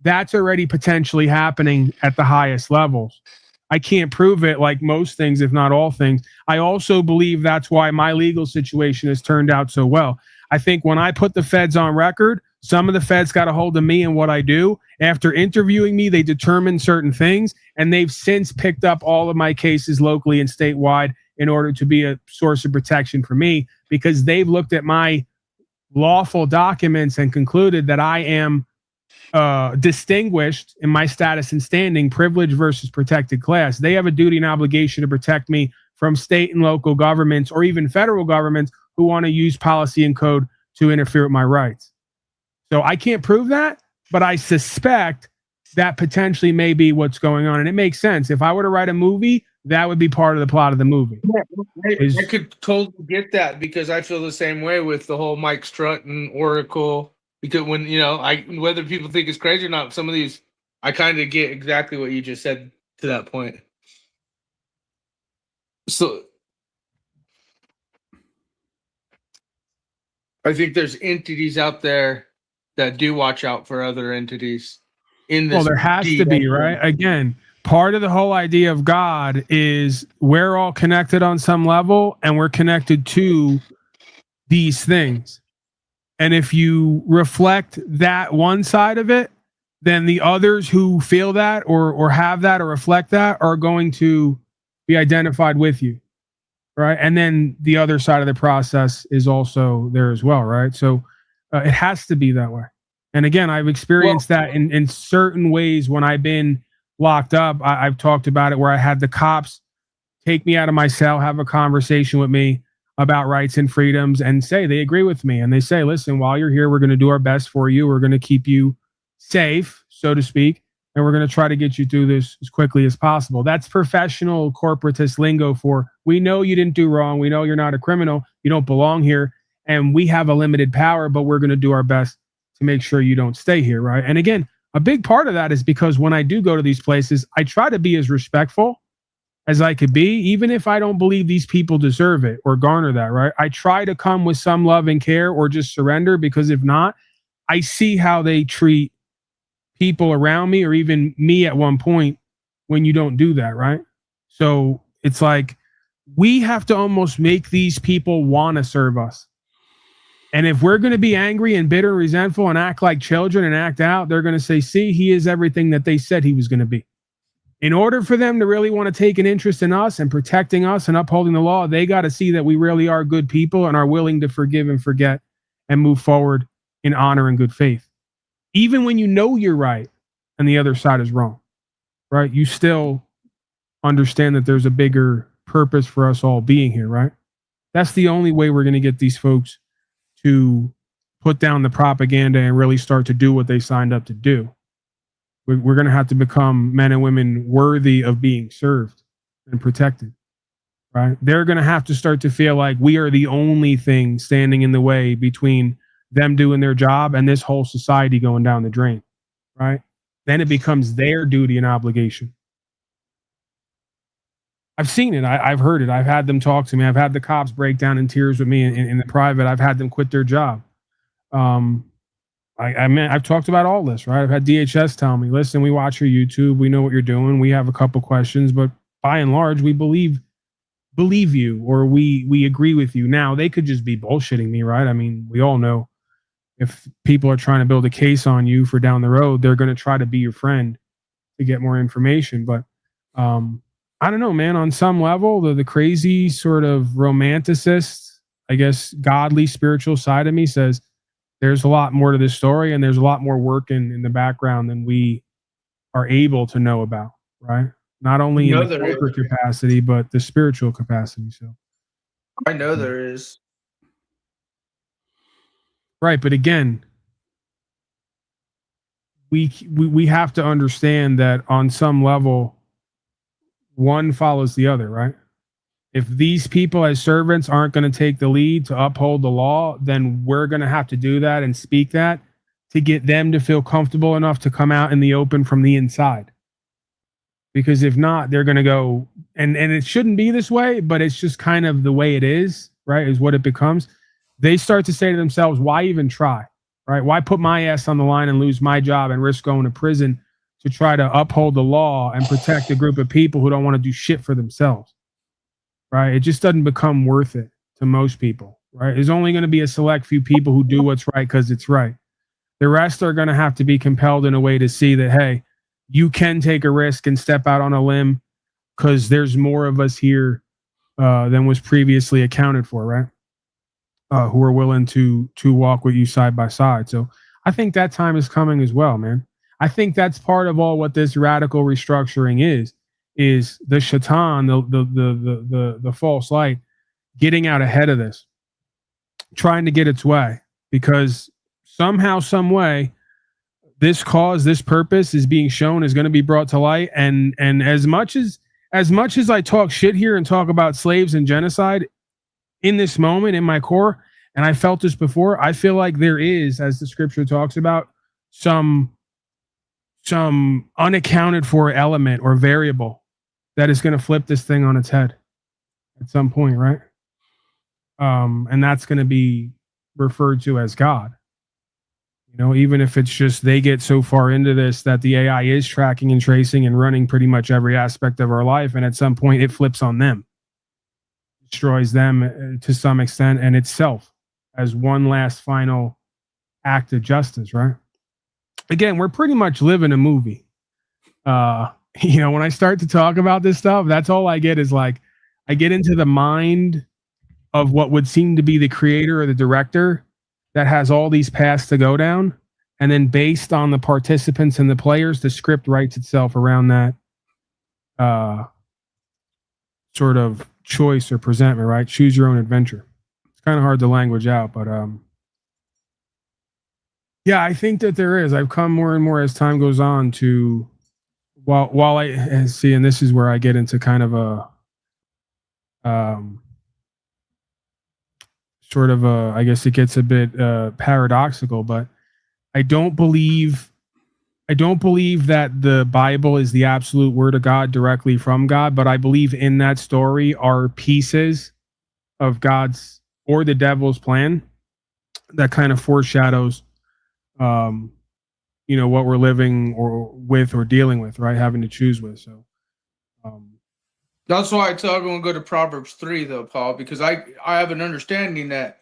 that's already potentially happening at the highest levels. I can't prove it like most things, if not all things. I also believe that's why my legal situation has turned out so well. I think when I put the feds on record, some of the feds got a hold of me and what I do. After interviewing me, they determined certain things, and they've since picked up all of my cases locally and statewide in order to be a source of protection for me, because they've looked at my lawful documents and concluded that I am distinguished in my status and standing, privileged versus protected class. They have a duty and obligation to protect me from state and local governments or even federal governments who want to use policy and code to interfere with my rights. So I can't prove that, but I suspect that potentially may be what's going on. And it makes sense. If I were to write a movie, that would be part of the plot of the movie. Yeah, I could totally get that, because I feel the same way with the whole Mike Strutt and Oracle. Because when, whether people think it's crazy or not, some of these, I kind of get exactly what you just said to that point. So I think there's entities out there that do watch out for other entities in this. Well, there has to be, right? Again, part of the whole idea of God is we're all connected on some level, and we're connected to these things. And if you reflect that one side of it, then the others who feel that or have that or reflect that are going to be identified with you, right? And then the other side of the process is also there as well, right? So it has to be that way. And again, I've experienced that in certain ways when I've been locked up. I've talked about it where I had the cops take me out of my cell, have a conversation with me about rights and freedoms, and say they agree with me. And they say, listen, while you're here, we're going to do our best for you. We're going to keep you safe, so to speak. And we're going to try to get you through this as quickly as possible. That's professional corporatist lingo for, we know you didn't do wrong. We know you're not a criminal. You don't belong here. And we have a limited power, but we're going to do our best to make sure you don't stay here, right? And again, a big part of that is because when I do go to these places, I try to be as respectful as I could be, even if I don't believe these people deserve it or garner that, right? I try to come with some love and care or just surrender, because if not, I see how they treat people around me or even me at one point when you don't do that, right? So It's like we have to almost make these people want to serve us. And if we're going to be angry and bitter and resentful and act like children and act out, they're going to say, see, he is everything that they said he was going to be. In order for them to really want to take an interest in us and protecting us and upholding the law, they got to see that we really are good people and are willing to forgive and forget and move forward in honor and good faith. Even when you know you're right and the other side is wrong, right? You still understand that there's a bigger purpose for us all being here, right? That's the only way we're going to get these folks to put down the propaganda and really start to do what they signed up to do. We're going to have to become men and women worthy of being served and protected, right? They're going to have to start to feel like we are the only thing standing in the way between them doing their job and this whole society going down the drain, right? Then it becomes their duty and obligation. I've seen it. I've heard it. I've had them talk to me. I've had the cops break down in tears with me in the private. I've had them quit their job. I've talked about all this, right? I've had DHS tell me, listen, we watch your YouTube. We know what you're doing. We have a couple questions, but by and large, we believe you, or we agree with you. Now, they could just be bullshitting me, right? I mean, we all know if people are trying to build a case on you for down the road, they're going to try to be your friend to get more information. But I don't know, man. On some level, the crazy sort of romanticist, I guess, godly, spiritual side of me says there's a lot more to this story, and there's a lot more work in the background than we are able to know about, right? Not only in the corporate capacity, but the spiritual capacity. So I know there is. Right, but again, we have to understand that on some level, one follows the other, right? If these people as servants aren't going to take the lead to uphold the law, then we're going to have to do that and speak that to get them to feel comfortable enough to come out in the open from the inside. Because if not, they're going to go, and it shouldn't be this way, but it's just kind of the way it is, right? Is what it becomes. They start to say to themselves, why even try, right? Why put my ass on the line and lose my job and risk going to prison to try to uphold the law and protect a group of people who don't want to do shit for themselves, right? It just doesn't become worth it to most people, right? There's only going to be a select few people who do what's right because it's right. The rest are going to have to be compelled in a way to see that, hey, you can take a risk and step out on a limb because there's more of us here than was previously accounted for, right? Who are willing to walk with you side by side. So I think that time is coming as well, man. I think that's part of all what this radical restructuring is the shaitan, the false light, getting out ahead of this, trying to get its way, because somehow, some way, this cause, this purpose is being shown, is going to be brought to light. And as much as I talk shit here and talk about slaves and genocide in this moment in my core, and I felt this before, I feel like there is, as the scripture talks about, some unaccounted for element or variable that is going to flip this thing on its head at some point, right? And that's going to be referred to as God. You know, even if it's just they get so far into this that the AI is tracking and tracing and running pretty much every aspect of our life, and at some point it flips on them, destroys them to some extent, and itself as one last final act of justice, right? Again, we're pretty much living a movie. You know, when I start to talk about this stuff, that's all I get is like, I get into the mind of what would seem to be the creator or the director that has all these paths to go down. And then based on the participants and the players, the script writes itself around that sort of choice or presentment, right? Choose your own adventure. It's kind of hard to language out, but yeah, I think that there is. I've come more and more as time goes on to, while I see, and this is where I get into kind of a sort of a, I guess it gets a bit paradoxical, but I don't believe that the Bible is the absolute word of God directly from God, but I believe in that story are pieces of God's or the devil's plan that kind of foreshadows you know, what we're living or with or dealing with, right? Having to choose with. So That's why I tell everyone to go to Proverbs 3, though, Paul, because I have an understanding that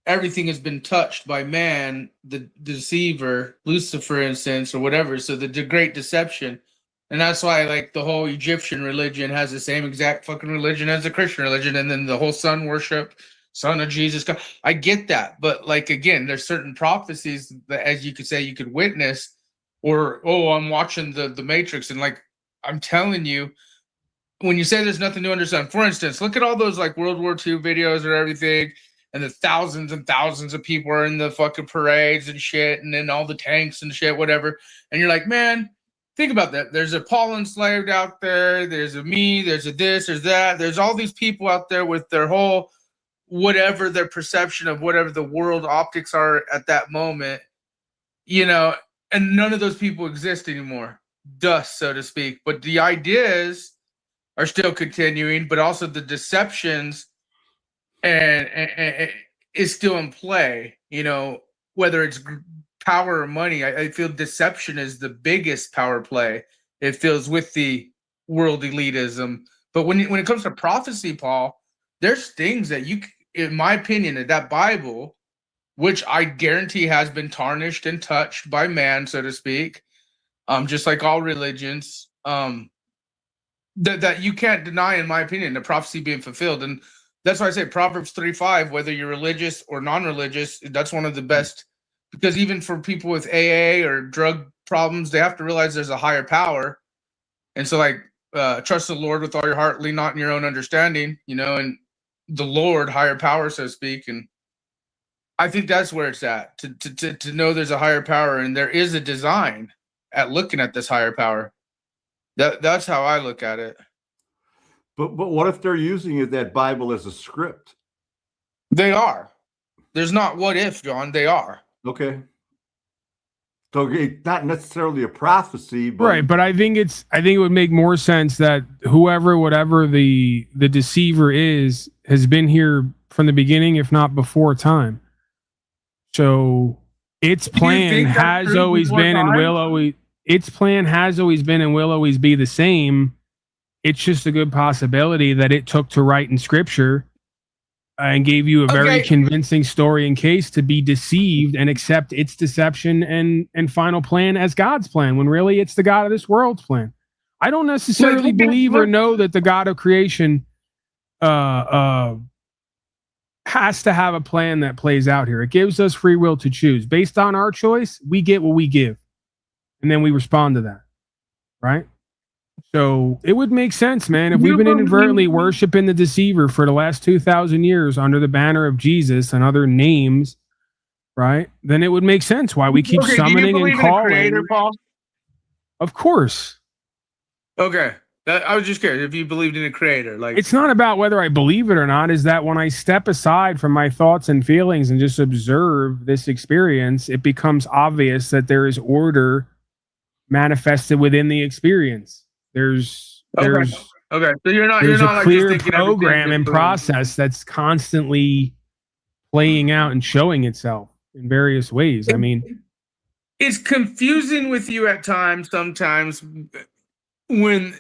everything has been touched by man, the deceiver, Lucifer, for instance, or whatever. So the great deception. And that's why, like, the whole Egyptian religion has the same exact fucking religion as the Christian religion. And then the whole sun worship, son of Jesus. God. I get that. But, like, again, there's certain prophecies that, as you could say, you could witness, or, oh, I'm watching the Matrix. And, like, I'm telling you, when you say there's nothing to understand, for instance, look at all those, like, World War II videos or everything, and the thousands and thousands of people are in the fucking parades and shit, and then all the tanks and shit, whatever. And you're like, man, think about that. There's a Paul enslaved out there. There's a me. There's a this. There's that. There's all these people out there with their whole whatever their perception of whatever the world optics are at that moment, you know, and none of those people exist anymore. Dust, so to speak. But the ideas are still continuing, but also the deceptions and is still in play, you know, whether it's power or money. I feel deception is the biggest power play. It feels with the world elitism. But when it comes to prophecy, Paul, there's things that you, in my opinion, that Bible, which I guarantee has been tarnished and touched by man, so to speak, just like all religions, that you can't deny, in my opinion, the prophecy being fulfilled. And that's why I say Proverbs 3:5, whether you're religious or non-religious, that's one of the best, because even for people with AA or drug problems, they have to realize there's a higher power. And so, like, trust the Lord with all your heart, lean not in your own understanding, you know, and the Lord, higher power, so to speak. And I think that's where it's at, to know there's a higher power and there is a design at looking at this higher power. That's how I look at it. But what if they're using that Bible as a script? They are. There's not what if, John. They are. Okay. So it's not necessarily a prophecy, but right. But I think it would make more sense that whatever the deceiver is, has been here from the beginning, if not before time. So its plan has always been and will always. Its plan has always been and will always be the same. It's just a good possibility that it took to write in scripture and gave you a very convincing story and case to be deceived and accept its deception and final plan as God's plan, when really it's the God of this world's plan. I don't necessarily believe or know that the God of creation has to have a plan that plays out here. It gives us free will to choose. Based on our choice, we get what we give. And then we respond to that, right? So it would make sense, man. If we've been inadvertently worshiping the deceiver for the last 2,000 years under the banner of Jesus and other names, right? Then it would make sense why we keep summoning and calling. Creator, Paul? Of course. Okay. I was just curious if you believed in a creator. Like, it's not about whether I believe it or not. Is that when I step aside from my thoughts and feelings and just observe this experience, it becomes obvious that there is order manifested within the experience. There's okay. So you're not a like clear just program and process that's constantly playing out and showing itself in various ways. I mean, it's confusing with you at times. Sometimes when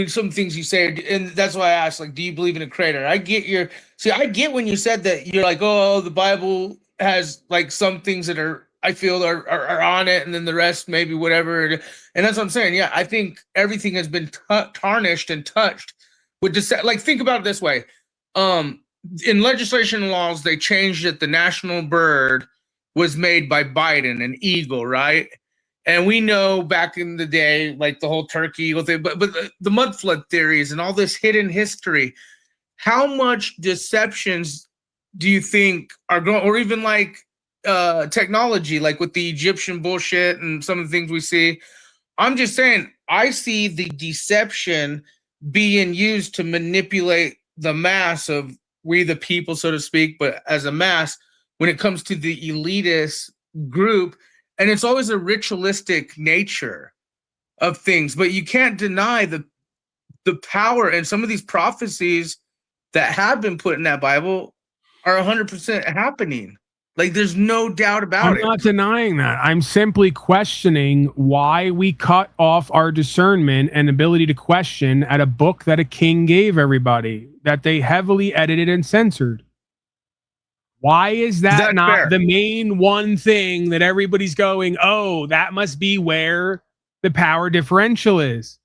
some things you say, and that's why I asked, like, do you believe in a creator? I get when you said that, you're like, oh, the Bible has like some things that are, I feel are on it, and then the rest maybe whatever. And that's what I'm saying. Yeah, I think everything has been tarnished and touched with like, think about it this way. In legislation and laws, they changed it. The national bird was made by Biden, an eagle, right? And we know back in the day, like the whole turkey eagle thing, but the mud flood theories and all this hidden history, how much deceptions do you think are going, or even like technology, like with the Egyptian bullshit and some of the things we see? I'm just saying, I see the deception being used to manipulate the mass of we the people, so to speak, but as a mass when it comes to the elitist group. And it's always a ritualistic nature of things, but you can't deny the power, and some of these prophecies that have been put in that Bible are 100% happening. Like, there's no doubt about it. I'm not denying that. I'm simply questioning why we cut off our discernment and ability to question at a book that a king gave everybody, that they heavily edited and censored. Why is that not fair? The main one thing that everybody's going, oh, that must be where the power differential is?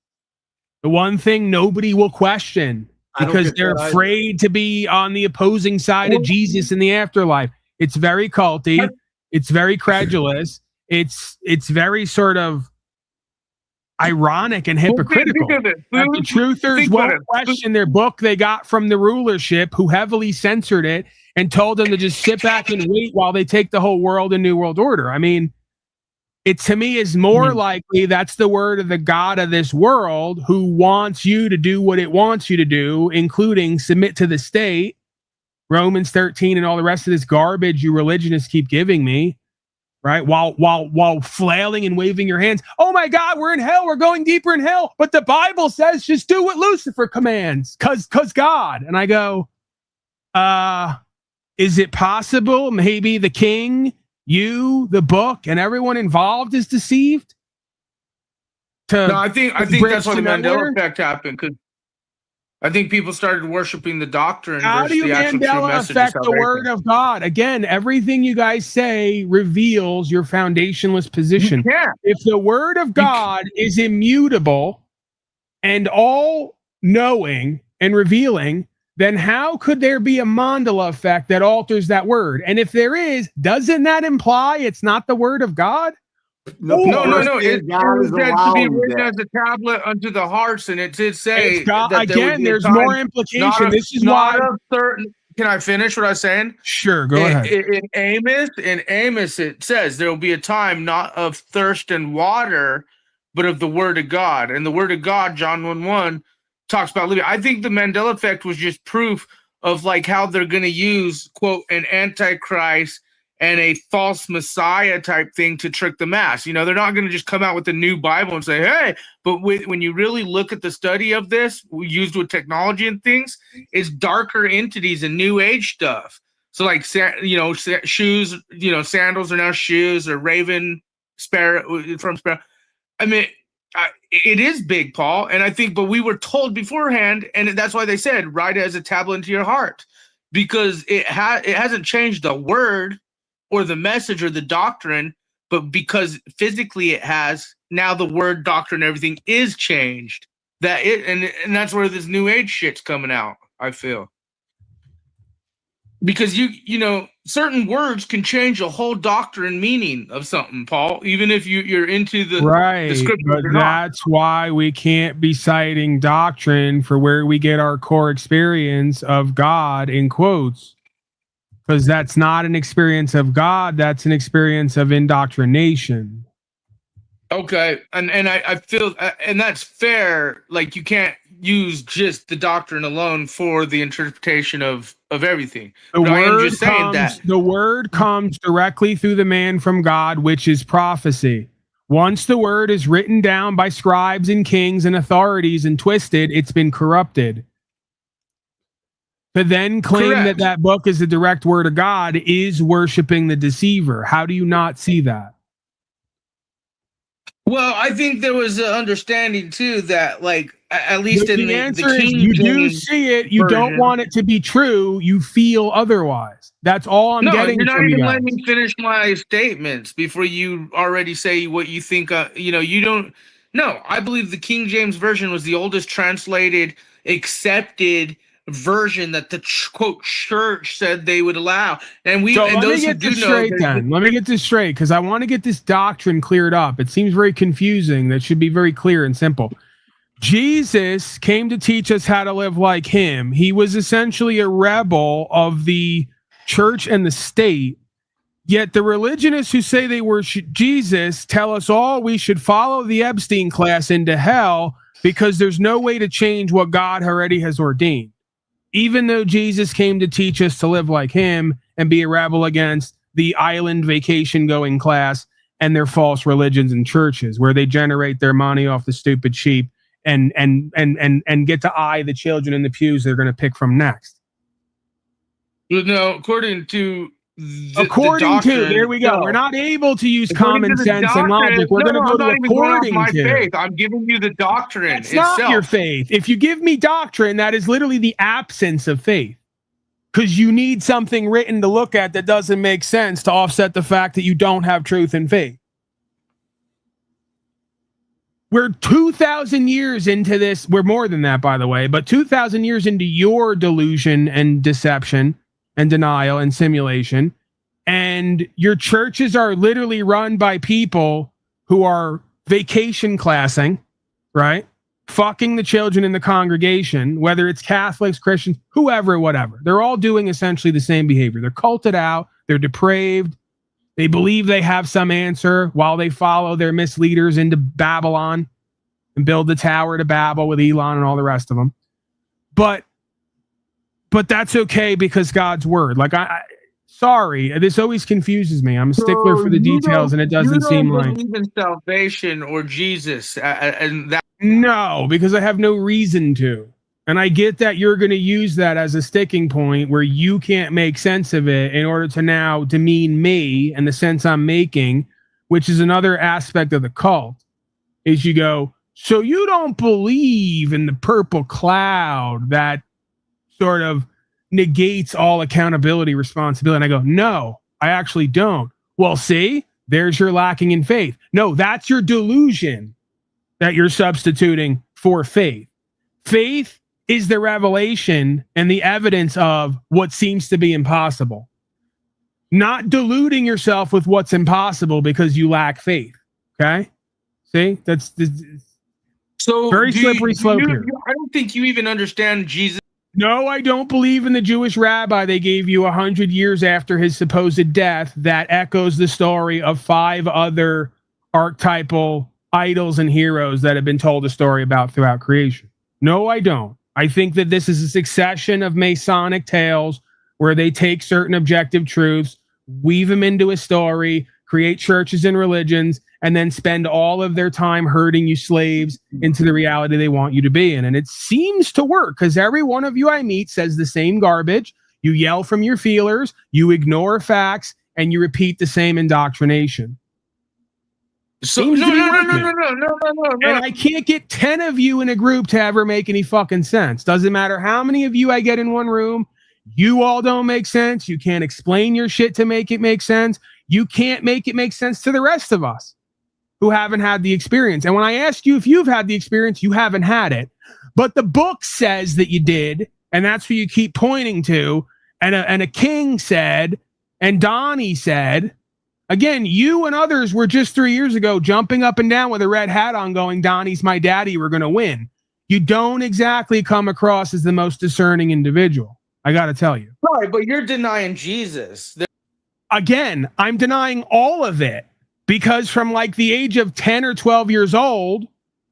The one thing nobody will question because they're afraid to be on the opposing side of Jesus in the afterlife. It's very culty. It's very credulous. It's very sort of ironic and hypocritical. The truthers won't question their book they got from the rulership, who heavily censored it and told them to just sit back and wait while they take the whole world in New World Order. I mean, it to me is more likely that's the word of the God of this world, who wants you to do what it wants you to do, including submit to the state, Romans 13 and all the rest of this garbage you religionists keep giving me, right? While flailing and waving your hands. Oh my God, we're in hell. We're going deeper in hell. But the Bible says just do what Lucifer commands, cause God. And I go, is it possible maybe the king, you, the book, and everyone involved is deceived? No, I think that's why the Mandela effect happened, because I think people started worshiping the doctrine. How do you Mandela affect the word of God? Again, everything you guys say reveals your foundationless position. If the word of God is immutable and all knowing and revealing, then how could there be a Mandela effect that alters that word? And if there is, doesn't that imply it's not the word of God? No. It said to be written as a tablet unto the hearts, and it did say that again. There's more implication. This is why. Can I finish what I was saying? Sure, go ahead. In Amos, it says there will be a time not of thirst and water, but of the word of God. And the word of God, John 1:1, talks about living. I think the Mandela effect was just proof of like how they're going to use, quote, an antichrist and a false messiah type thing to trick the mass. You know, they're not going to just come out with a new Bible and say, hey, but when you really look at the study of this used with technology and things, it's darker entities and new age stuff. So like, shoes, sandals are now shoes, or raven sparrow from sparrow. I mean, it is big, Paul. And I think, but we were told beforehand, and that's why they said, write it as a tablet into your heart, because it hasn't changed the word or the message or the doctrine, but because physically it has, now the word, doctrine, everything is changed. And that's where this new age shit's coming out, I feel. Because certain words can change a whole doctrine meaning of something, Paul, even if you're into the scripture. But that's why we can't be citing doctrine for where we get our core experience of God in quotes. Because that's not an experience of God, that's an experience of indoctrination. Okay, and I feel, and that's fair. Like, you can't use just the doctrine alone for the interpretation of everything. The word comes directly through the man from God, which is prophecy. Once the word is written down by scribes and kings and authorities and twisted, it's been corrupted. To then claim that book is the direct word of God is worshiping the deceiver. How do you not see that? Well, I think there was an understanding too that, like, at least in the answer is you do see it. You don't want it to be true. You feel otherwise. That's all I'm getting. You're not even letting me finish my statements before you already say what you think. You don't. No, I believe the King James Version was the oldest translated, accepted version that the quote church said they would allow. And let me get this straight, because I want to get this doctrine cleared up. It seems very confusing. That should be very clear and simple. Jesus came to teach us how to live like him. He was essentially a rebel of the church and the state. Yet the religionists who say they worship Jesus tell us all we should follow the Epstein class into hell because there's no way to change what God already has ordained. Even though Jesus came to teach us to live like him and be a rebel against the island vacation going class and their false religions and churches where they generate their money off the stupid sheep and get to eye the children in the pews they're going to pick from next. No, according to According to, there we go. We're not able to use common sense and logic. We're going to go to according my to. faith. I'm giving you the doctrine It's itself. not your faith. If you give me doctrine, that is literally the absence of faith. Because you need something written to look at that doesn't make sense to offset the fact that you don't have truth and faith. We're 2,000 years into this. We're more than that, by the way, but 2,000 years into your delusion and deception and denial and simulation. And your churches are literally run by people who are vacation classing, right? Fucking the children in the congregation, whether it's Catholics, Christians, whoever, whatever. They're all doing essentially the same behavior. They're culted out. They're depraved. They believe they have some answer while they follow their misleaders into Babylon and build the Tower to Babel with Elon and all the rest of them. But that's okay because God's word. Like, sorry, this always confuses me. I'm a stickler for the details, and it doesn't seem like. You don't believe in salvation or Jesus, and that. No, because I have no reason to. And I get that you're going to use that as a sticking point where you can't make sense of it in order to now demean me and the sense I'm making, which is another aspect of the cult, is you go, so you don't believe in the purple cloud that sort of negates all accountability, responsibility. And I go, no, I actually don't. Well, see, there's your lacking in faith. No, that's your delusion that you're substituting for faith. Faith is the revelation and the evidence of what seems to be impossible. Not deluding yourself with what's impossible because you lack faith. Okay? See? That's so very slippery slope here. I don't think you even understand Jesus. No, I don't believe in the Jewish rabbi they gave you 100 years after his supposed death that echoes the story of 5 other archetypal idols and heroes that have been told a story about throughout creation. No, I don't. I think that this is a succession of Masonic tales where they take certain objective truths, weave them into a story, create churches and religions, and then spend all of their time herding you slaves into the reality they want you to be in. And it seems to work because every one of you I meet says the same garbage. You yell from your feelers, you ignore facts, and you repeat the same indoctrination. So no. And I can't get 10 of you in a group to ever make any fucking sense. Doesn't matter how many of you I get in one room. You all don't make sense. You can't explain your shit to make it make sense. You can't make it make sense to the rest of us who haven't had the experience. And when I ask you if you've had the experience, you haven't had it. But the book says that you did, and that's who you keep pointing to. And a king said, and Donnie said. Again, you and others were just 3 years ago jumping up and down with a red hat on going, Donnie's my daddy, we're going to win. You don't exactly come across as the most discerning individual. I got to tell you. Right, but you're denying Jesus. Again, I'm denying all of it because from like the age of 10 or 12 years old,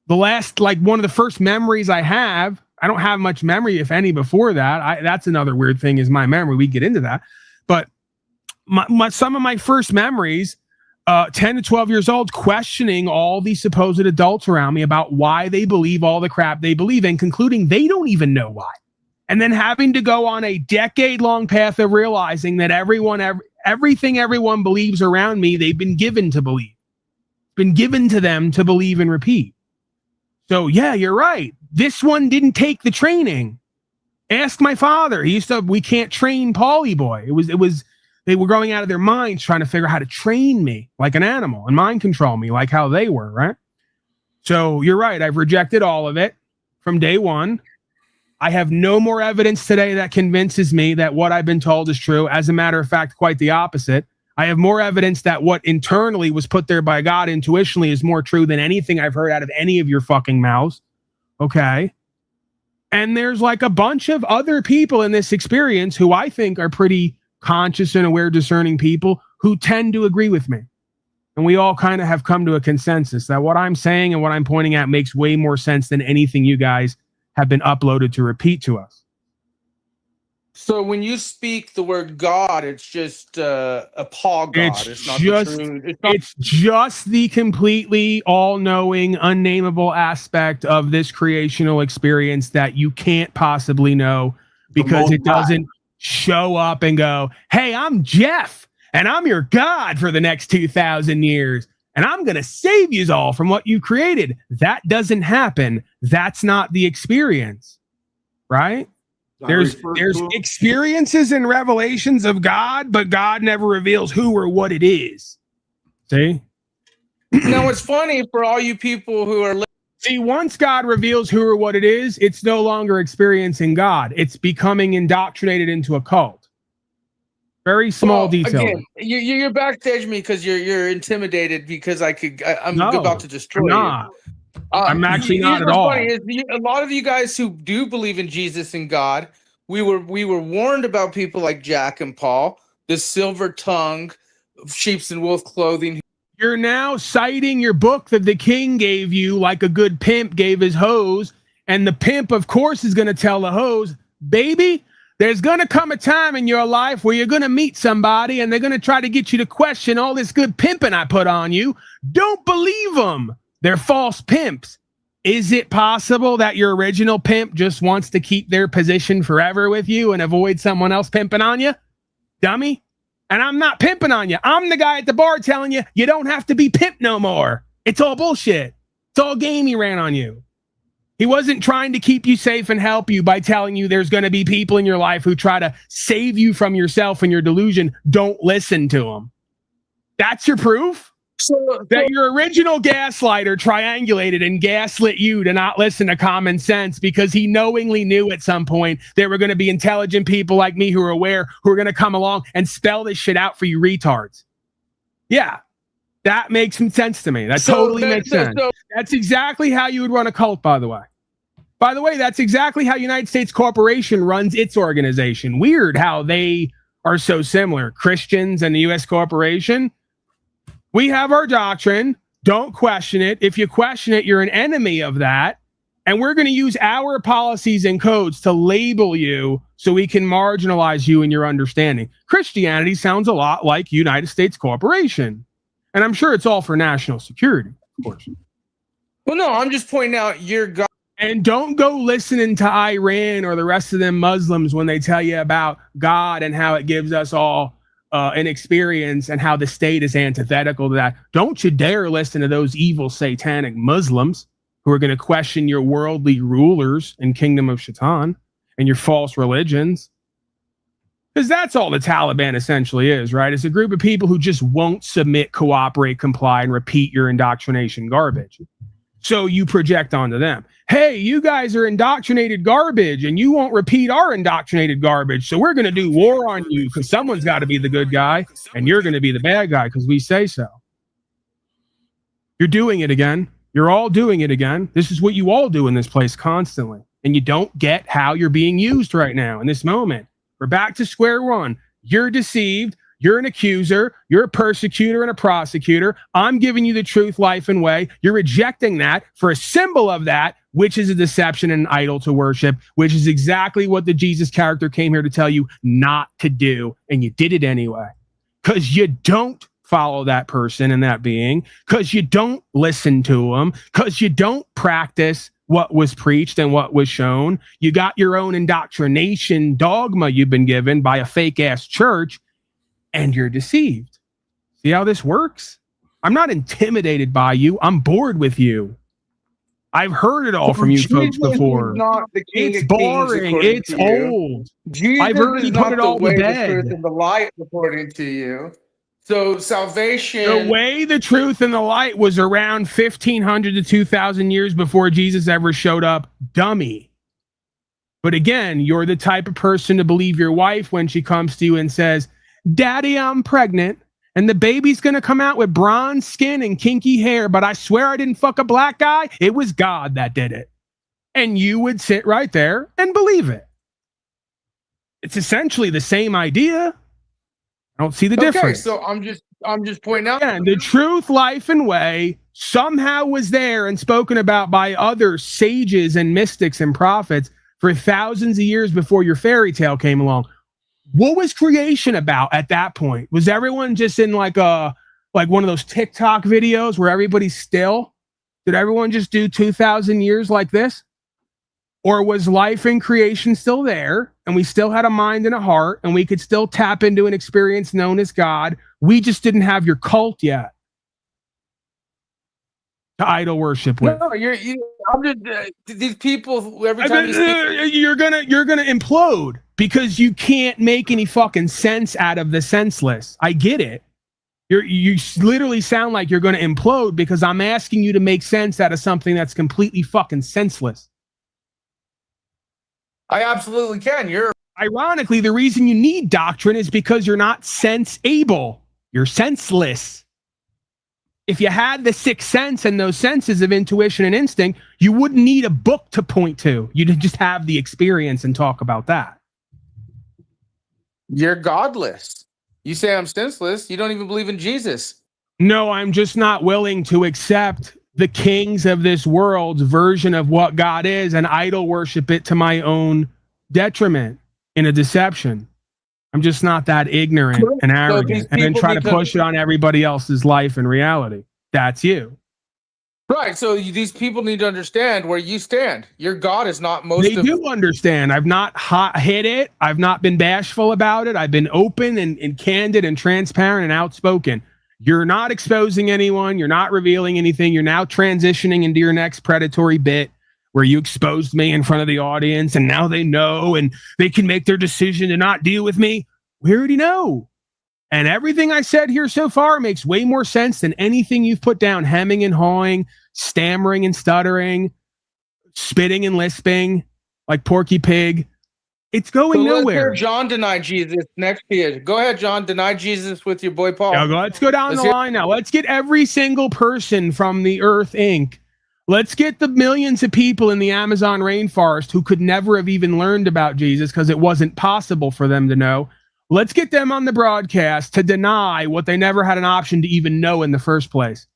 the last, like one of the first memories I have, I don't have much memory, if any, before that. That's another weird thing is my memory. We get into that. But some of my first memories, 10 to 12 years old, questioning all these supposed adults around me about why they believe all the crap they believe and concluding they don't even know why. And then having to go on a decade-long path of realizing that everything everyone believes around me, they've been given to believe. It's been given to them to believe and repeat. So yeah, you're right. This one didn't take the training. Ask my father. He used to, we can't train Paulie boy. It was they were going out of their minds trying to figure out how to train me like an animal and mind control me like how they were, right? So you're right. I've rejected all of it from day one. I have no more evidence today that convinces me that what I've been told is true. As a matter of fact, quite the opposite. I have more evidence that what internally was put there by God intuitionally is more true than anything I've heard out of any of your fucking mouths. Okay. And there's like a bunch of other people in this experience who I think are pretty conscious and aware, discerning people who tend to agree with me. And we all kind of have come to a consensus that what I'm saying and what I'm pointing at makes way more sense than anything you guys have been uploaded to repeat to us. So when you speak the word God, it's just a Paul God. It's not just, the true. It's just the completely all-knowing, unnameable aspect of this creational experience that you can't possibly know because it doesn't show up and go, hey, I'm Jeff, and I'm your God for the next 2,000 years, and I'm going to save you all from what you created. That doesn't happen. That's not the experience, right? There's experiences and revelations of God, but God never reveals who or what it is. See? Now, it's funny for all you people who are... See, once God reveals who or what it is, it's no longer experiencing God. It's becoming indoctrinated into a cult. Very small detail. Again, you're backstage me because you're intimidated because I'm about to destroy you. I'm actually not at what's all. Funny is a lot of you guys who do believe in Jesus and God, we were warned about people like Jack and Paul, the silver tongue, sheep's and wolf clothing. You're now citing your book that the king gave you like a good pimp gave his hose, and the pimp, of course, is going to tell the hose, baby, there's going to come a time in your life where you're going to meet somebody and they're going to try to get you to question all this good pimping I put on you. Don't believe them. They're false pimps. Is it possible that your original pimp just wants to keep their position forever with you and avoid someone else pimping on you? Dummy. And I'm not pimping on you. I'm the guy at the bar telling you, you don't have to be pimp no more. It's all bullshit. It's all game he ran on you. He wasn't trying to keep you safe and help you by telling you there's going to be people in your life who try to save you from yourself and your delusion. Don't listen to them. That's your proof? That your original gaslighter triangulated and gaslit you to not listen to common sense because he knowingly knew at some point there were going to be intelligent people like me who are aware, who are going to come along and spell this shit out for you retards. Yeah, that makes some sense to me. That totally makes sense. That's exactly how you would run a cult, by the way. By the way, that's exactly how United States Corporation runs its organization. Weird how they are so similar. Christians and the U.S. Corporation. We have our doctrine. Don't question it. If you question it, you're an enemy of that. And we're going to use our policies and codes to label you so we can marginalize you in your understanding. Christianity sounds a lot like United States Corporation. And I'm sure it's all for national security, of course. Well, no, I'm just pointing out your God. And don't go listening to Iran or the rest of them Muslims when they tell you about God and how it gives us all an experience and how the state is antithetical to that. Don't you dare listen to those evil satanic Muslims who are going to question your worldly rulers and kingdom of Shaitan and your false religions. Because that's all the Taliban essentially is, right? It's a group of people who just won't submit, cooperate, comply, and repeat your indoctrination garbage. So you project onto them. Hey, you guys are indoctrinated garbage and you won't repeat our indoctrinated garbage. So we're going to do war on you because someone's got to be the good guy and you're going to be the bad guy because we say so. You're doing it again. You're all doing it again. This is what you all do in this place constantly. And you don't get how you're being used right now in this moment. We're back to square one. You're deceived. You're an accuser. You're a persecutor and a prosecutor. I'm giving you the truth, life, and way. You're rejecting that for a symbol of that, which is a deception and an idol to worship, which is exactly what the Jesus character came here to tell you not to do. And you did it anyway. Because you don't follow that person and that being. Because you don't listen to them. Because you don't practice what was preached and what was shown. You got your own indoctrination dogma you've been given by a fake-ass church. And you're deceived. See how this works? I'm not intimidated by you. I'm bored with you. I've heard it all from you folks before. It's boring. It's old. I've already put it all to bed. The truth and the light, according to you. So salvation. The way, the truth, and the light was around 1,500 to 2,000 years before Jesus ever showed up. Dummy. But again, you're the type of person to believe your wife when she comes to you and says, Daddy, I'm pregnant, and the baby's going to come out with bronze skin and kinky hair, but I swear I didn't fuck a black guy. It was God that did it. And you would sit right there and believe it. It's essentially the same idea. I don't see the difference. So I'm just pointing out. Again, the truth, life, and way somehow was there and spoken about by other sages and mystics and prophets for thousands of years before your fairy tale came along. What was creation about at that point? Was everyone just in like one of those TikTok videos where everybody's still? Did everyone just do 2,000 years like this? Or was life in creation still there, and we still had a mind and a heart, and we could still tap into an experience known as God? We just didn't have your cult yet to idol worship with. No, I'm just these people. Every time you're gonna implode because you can't make any fucking sense out of the senseless. I get it. You literally sound like you're gonna implode because I'm asking you to make sense out of something that's completely fucking senseless. I absolutely can. Ironically, the reason you need doctrine is because you're not sense-able. You're senseless. If you had the sixth sense and those senses of intuition and instinct, you wouldn't need a book to point to. You'd just have the experience and talk about that. You're godless. You say I'm senseless. You don't even believe in Jesus. No, I'm just not willing to accept the kings of this world's version of what God is and idol worship it to my own detriment in a deception. I'm just not that ignorant and arrogant and then try to push it on everybody else's life and reality. That's you. Right. So these people need to understand where you stand. Your God is not most They do understand. I've not hid it. I've not been bashful about it. I've been open and candid and transparent and outspoken. You're not exposing anyone. You're not revealing anything. You're now transitioning into your next predatory bit where you exposed me in front of the audience and now they know and they can make their decision to not deal with me. We already know. And everything I said here so far makes way more sense than anything you've put down, hemming and hawing, stammering and stuttering, spitting and lisping like Porky Pig. It's going nowhere. Let's hear John deny Jesus next to you. Go ahead, John. Deny Jesus with your boy Paul. Yeah, let's go down the line now. Let's get every single person from the Earth Inc. Let's get the millions of people in the Amazon rainforest who could never have even learned about Jesus because it wasn't possible for them to know. Let's get them on the broadcast to deny what they never had an option to even know in the first place.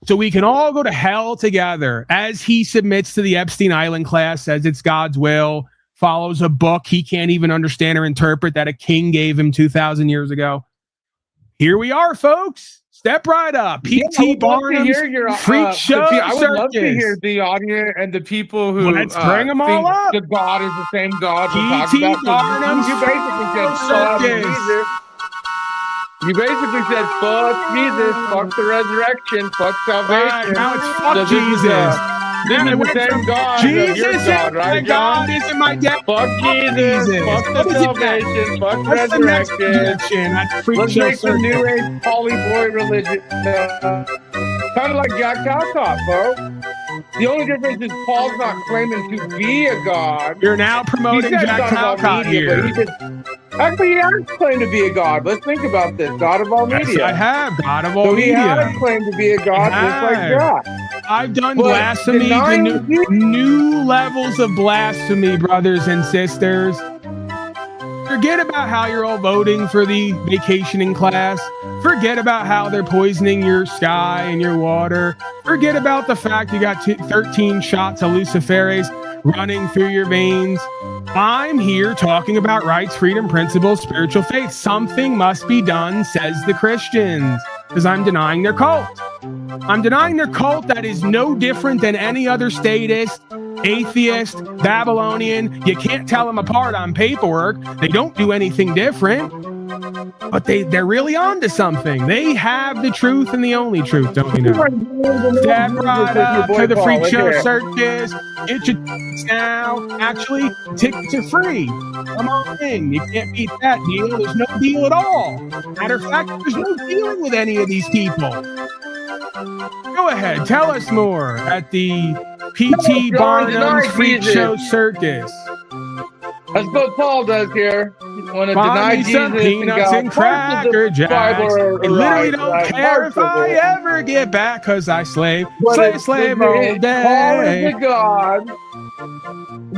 So we can all go to hell together as he submits to the Epstein Island class, says it's God's will, follows a book he can't even understand or interpret that a king gave him 2,000 years ago. Here we are, folks. Step right up. P.T. Barnum's Freak Show I would Circus. love to hear the audience and the people who let's bring them all up. The God is the same God we're P.T. talking about. Barnum's You basically said Circus. Jesus. You basically said fuck Jesus, fuck the resurrection, fuck salvation. Right, now it's fuck So Jesus. This is the same God. Jesus is God, right, my God, isn't my dad. Fuck Jesus, fuck the salvation, fuck resurrection. Let's make the new age poly boy religion. Kind of like Jack Calcott, bro. The only difference is Paul's not claiming to be a god. You're now promoting Jack Calcott here. Actually, he has claimed to be a god. Let's think about this. God of all media. Yes, I have. God of all so media. He has claimed to be a god just like Jack. I've done blasphemy to new levels of blasphemy, brothers and sisters. Forget about how you're all voting for the vacationing class. Forget about how they're poisoning your sky and your water. Forget about the fact you got 13 shots of Luciferase running through your veins. I'm here talking about rights, freedom, principles, spiritual faith. Something must be done, says the Christians, because I'm denying their cult. I'm denying their cult that is no different than any other statist, atheist, Babylonian. You can't tell them apart on paperwork. They don't do anything different, but they're really onto something. They have the truth and the only truth, don't you know? Step right up to the Freak Show Circus. Get your tickets now. Actually, tickets are free. Come on in. You can't beat that deal. There's no deal at all. Matter of fact, there's no dealing with any of these people. Go ahead, tell us more at the P.T. Barnum's Freak Show Circus. That's what Paul does here. You want to deny Jesus some peanuts and Cracker Jacks. I literally don't care if I ever get back because I slave all day. Paul is a God.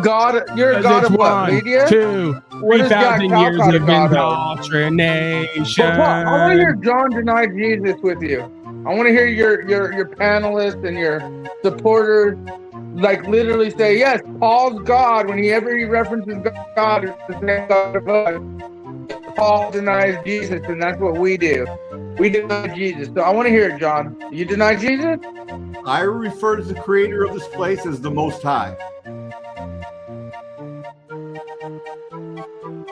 God, you're a God of what? Media? 2, 3,000 years of indoctrination. I want to hear John deny Jesus with you. I want to hear your panelists and your supporters like literally say, yes, Paul's God. Whenever he references God, it's the same God of us. Paul denies Jesus, and that's what we do. We deny Jesus. So I want to hear it, John. You deny Jesus? I refer to the creator of this place as the Most High.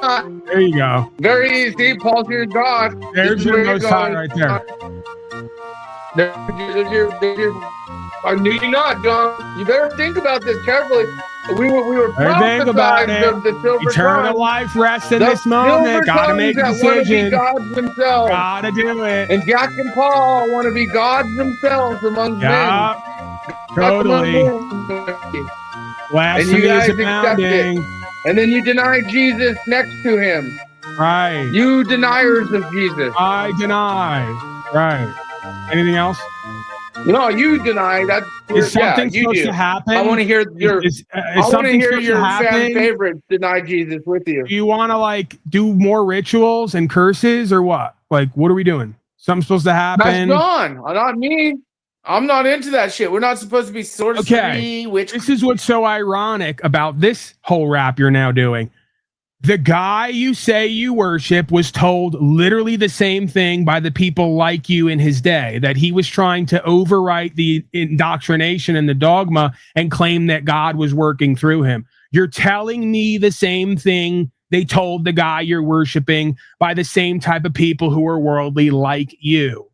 not. There you go. Very easy. Paul's your God. There's your Most High right there. I knew you not, John. You better think about this carefully. We were think about it. of the silver Eternal tongues. life rests in The this moment. silver Gotta make a tongues that want to be decision. gods themselves. Gotta do it. And Jack and Paul want to be gods themselves among men. Totally. And Blasphemy you guys is accept it. abounding. And then you deny Jesus next to him. Right. You deniers of Jesus. I deny. Right. Anything else? No, you deny that. Is something you supposed do. to happen? I want to hear your. I want to something hear supposed to your happen? fan favorites deny Jesus with you. Do you want to like do more rituals and curses or what? Like, what are we doing? Something's supposed to happen. That's gone. Not me. I'm not into that shit. We're not supposed to be sorcery. Okay. This is what's so ironic about this whole rap you're now doing. The guy you say you worship was told literally the same thing by the people like you in his day, that he was trying to overwrite the indoctrination and the dogma and claim that God was working through him. You're telling me the same thing they told the guy you're worshiping by the same type of people who are worldly like you,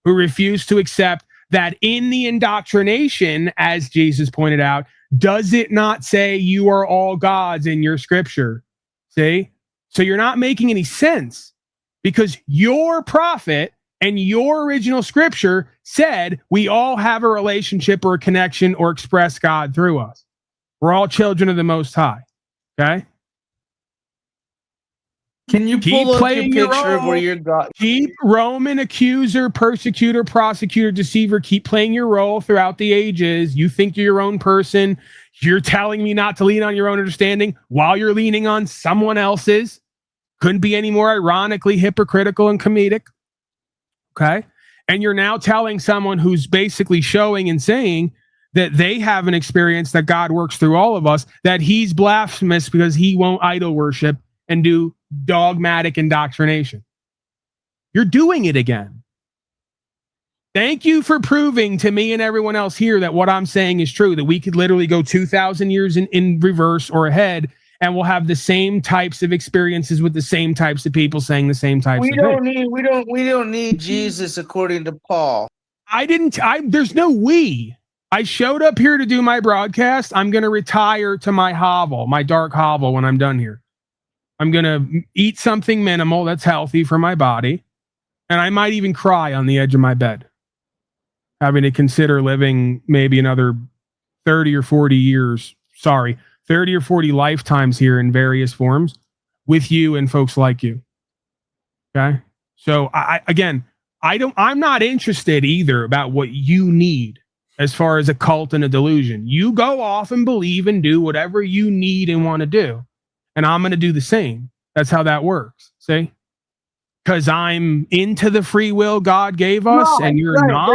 who refuse to accept that in the indoctrination, as Jesus pointed out, does it not say you are all gods in your scripture? See? So you're not making any sense because your prophet and your original scripture said we all have a relationship or a connection or express God through us. We're all children of the Most High. Okay? Can you pull up your picture of where you're God? Keep Roman accuser, persecutor, prosecutor, deceiver. Keep playing your role throughout the ages. You think you're your own person. You're telling me not to lean on your own understanding while you're leaning on someone else's. Couldn't be any more ironically hypocritical and comedic. Okay? And you're now telling someone who's basically showing and saying that they have an experience that God works through all of us, that he's blasphemous because he won't idol worship and do dogmatic indoctrination. You're doing it again. Thank you for proving to me and everyone else here that what I'm saying is true, that we could literally go 2,000 years in reverse or ahead, and we'll have the same types of experiences with the same types of people saying the same types of things. We don't need Jesus according to Paul. There's no we. I showed up here to do my broadcast. I'm going to retire to my hovel, my dark hovel when I'm done here. I'm going to eat something minimal that's healthy for my body. And I might even cry on the edge of my bed, having to consider living maybe another 30 or 40 years. 30 or 40 lifetimes here in various forms with you and folks like you. Okay. So I'm not interested either about what you need as far as a cult and a delusion. You go off and believe and do whatever you need and want to do. And I'm going to do the same. That's how that works. See? Because I'm into the free will God gave us, and you're not.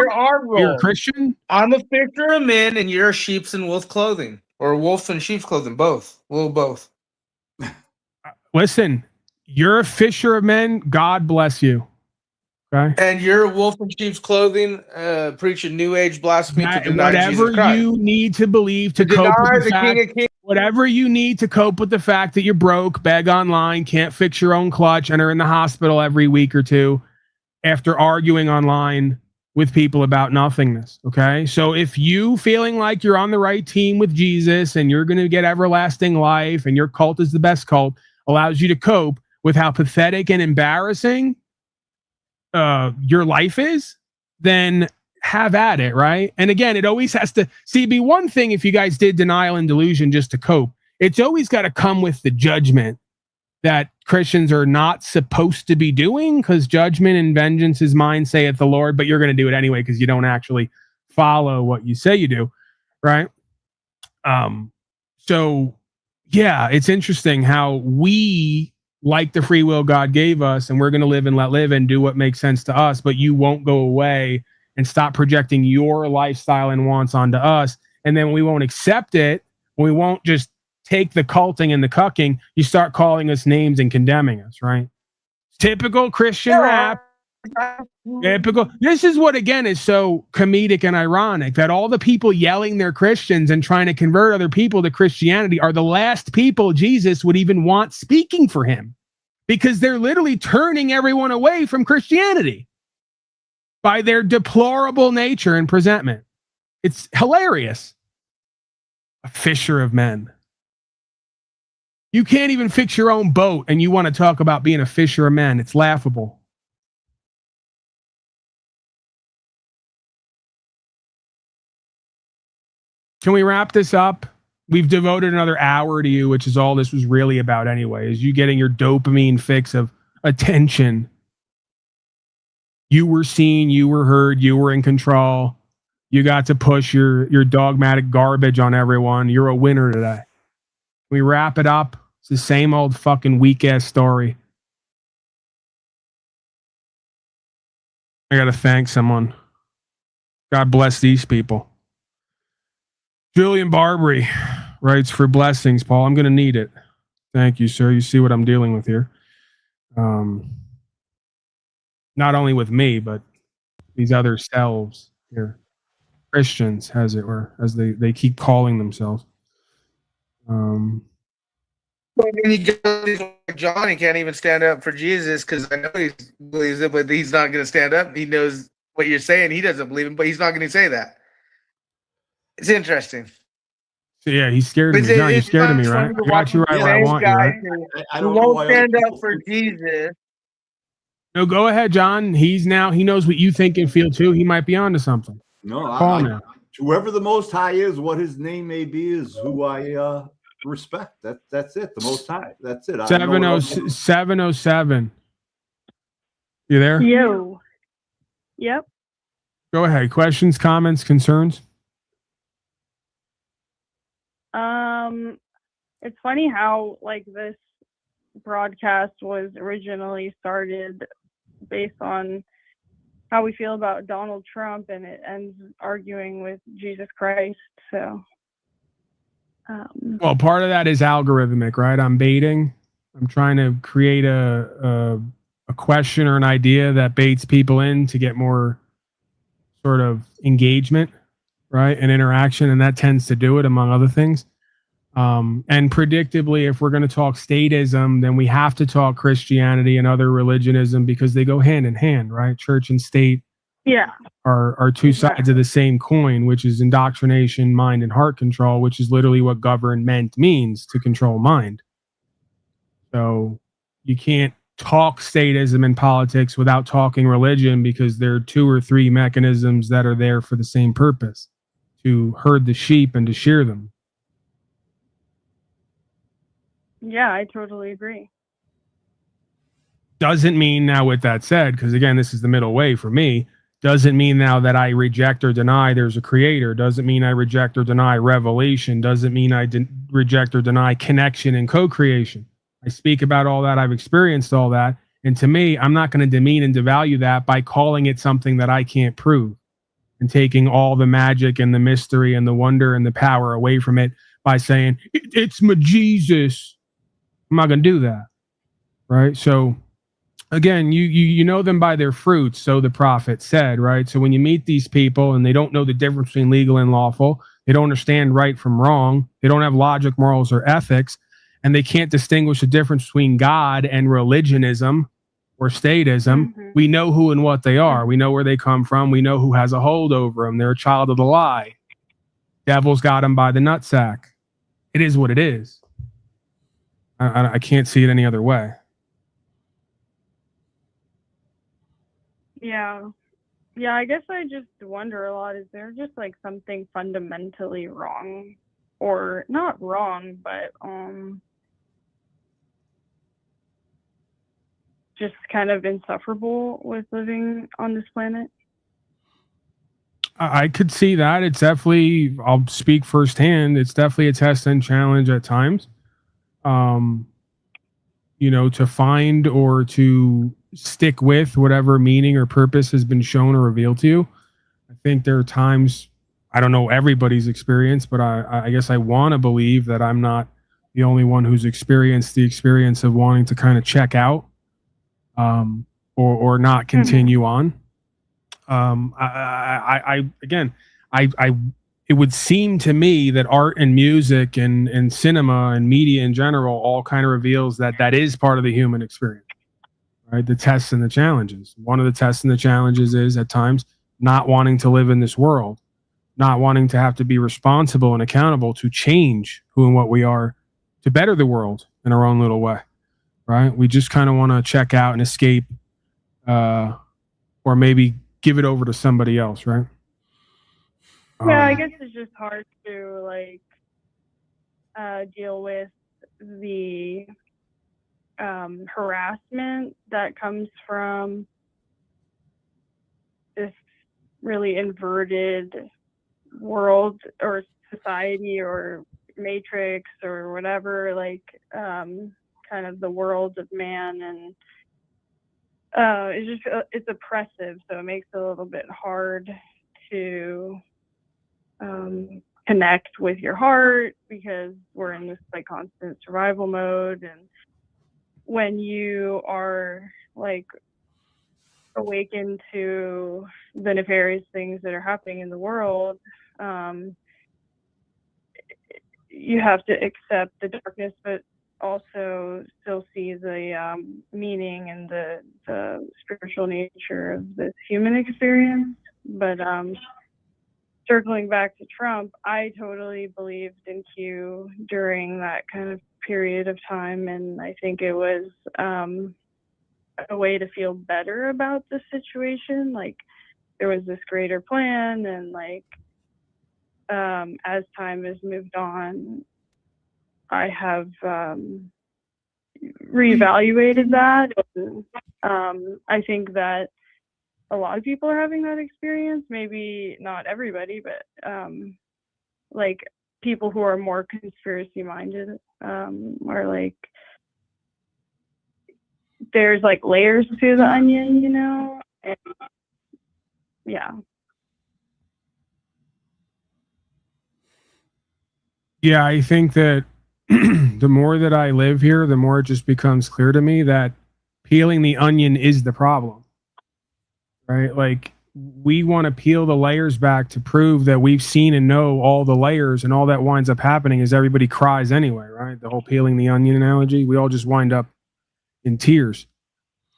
You're a Christian. I'm a fisher of men, and you're sheep's and wolf clothing, or wolf and sheep's clothing, both. Both. Listen, you're a fisher of men. God bless you. Okay. And you're wolf in sheep's clothing, preaching New Age blasphemy to deny whatever Jesus Christ. You need to believe to cope with the fact, whatever you need to cope with the fact that you're broke, beg online, can't fix your own clutch, and are in the hospital every week or two after arguing online with people about nothingness. Okay. So if you feeling like you're on the right team with Jesus and you're going to get everlasting life and your cult is the best cult, allows you to cope with how pathetic and embarrassing your life is, then have at it, right? And again, it always has to be one thing if you guys did denial and delusion just to cope. It's always got to come with the judgment that Christians are not supposed to be doing, because judgment and vengeance is mine, saith the Lord, but you're going to do it anyway because you don't actually follow what you say you do, right? So yeah, it's interesting how we like the free will God gave us, and we're going to live and let live and do what makes sense to us, but you won't go away and stop projecting your lifestyle and wants onto us. And then we won't accept it. We won't just take the culting and the cucking. You start calling us names and condemning us, right? Typical Christian rap. Typical. This is what, again, is so comedic and ironic, that all the people yelling they're Christians and trying to convert other people to Christianity are the last people Jesus would even want speaking for him. because they're literally turning everyone away from Christianity by their deplorable nature and presentment. It's hilarious. A fisher of men. You can't even fix your own boat and you want to talk about being a fisher of men. It's laughable. Can we wrap this up? We've devoted another hour to you, which is all this was really about anyway, is you getting your dopamine fix of attention. You were seen, you were heard, you were in control. You got to push your dogmatic garbage on everyone. You're a winner today. Can we wrap it up? It's the same old fucking weak-ass story. I got to thank someone. God bless these people. Julian Barbary writes, for blessings, Paul. I'm going to need it. Thank you, sir. You see what I'm dealing with here. Not only with me, but these other selves here. Christians, as it were, as they keep calling themselves. When you go like John, he can't even stand up for Jesus because I know he believes it, but he's not going to stand up. He knows what you're saying. He doesn't believe it, but he's not going to say that. It's interesting. So yeah, he's scared of me. John, you're scared of me, right? I got you right where I want you, right? He won't stand up for Jesus. No, go ahead, John. He knows what you think and feel too. He might be onto something. No, whoever the Most High is, what his name may be, is who I respect. That's it. The Most High. That's it. 707. You there? Yo. Yep. Go ahead. Questions, comments, concerns? It's funny how like this broadcast was originally started based on how we feel about Donald Trump, and it ends arguing with Jesus Christ. So, well, part of that is algorithmic, right? I'm baiting. I'm trying to create a question or an idea that baits people in to get more sort of engagement, right, and interaction, and that tends to do it, among other things. And predictably, if we're going to talk statism, then we have to talk Christianity and other religionism because they go hand in hand, right? Church and state are two sides of the same coin, which is indoctrination, mind and heart control, which is literally what government means, to control mind. So you can't talk statism in politics without talking religion because there are two or three mechanisms that are there for the same purpose, to herd the sheep and to shear them. yeah, I totally agree. Doesn't mean now, with that said, because again, this is the middle way for me, doesn't mean now that I reject or deny there's a creator. Doesn't mean I reject or deny revelation. Doesn't mean I reject or deny connection and co-creation. I speak about all that. I've experienced all that. And to me, I'm not going to demean and devalue that by calling it something that I can't prove and taking all the magic and the mystery and the wonder and the power away from it by saying, it's my Jesus. I'm not going to do that. Right? So again, you know them by their fruits, so the prophet said, right? So when you meet these people and they don't know the difference between legal and lawful, they don't understand right from wrong, they don't have logic, morals, or ethics, and they can't distinguish the difference between God and religionism or statism, we know who and what they are. We know where they come from. We know who has a hold over them. They're a child of the lie. Devil's got them by the nutsack. It is what it is. I can't see it any other way. Yeah, I guess I just wonder a lot, is there just like something fundamentally wrong, or not wrong, but just kind of insufferable with living on this planet? I could see that. It's definitely, I'll speak firsthand, it's definitely a test and challenge at times. To find or to stick with whatever meaning or purpose has been shown or revealed to you. I think there are times, I don't know everybody's experience, but I guess I want to believe that I'm not the only one who's experienced the experience of wanting to kind of check out or not continue on. I it would seem to me that art and music and cinema and media in general all kind of reveals that that is part of the human experience, right? The tests and the challenges. One of the tests and the challenges is at times not wanting to live in this world, not wanting to have to be responsible and accountable to change who and what we are to better the world in our own little way, right? We just kind of want to check out and escape, or maybe give it over to somebody else, right? Yeah, I guess it's just hard to like deal with the harassment that comes from this really inverted world or society or matrix or whatever, like kind of the world of man, and it's oppressive, so it makes it a little bit hard to connect with your heart because we're in this like constant survival mode. And when you are like awakened to the nefarious things that are happening in the world, you have to accept the darkness, but also still see the meaning and the spiritual nature of this human experience. But circling back to Trump, I totally believed in Q during that kind of period of time, and I think it was a way to feel better about the situation. Like there was this greater plan, and like as time has moved on, I have reevaluated that. I think that a lot of people are having that experience. Maybe not everybody, but like people who are more conspiracy minded are like, there's like layers to the onion, you know? And, yeah. Yeah, I think that the more that I live here, the more it just becomes clear to me that peeling the onion is the problem, right? Like we want to peel the layers back to prove that we've seen and know all the layers, and all that winds up happening is everybody cries anyway, right? The whole peeling the onion analogy, we all just wind up in tears.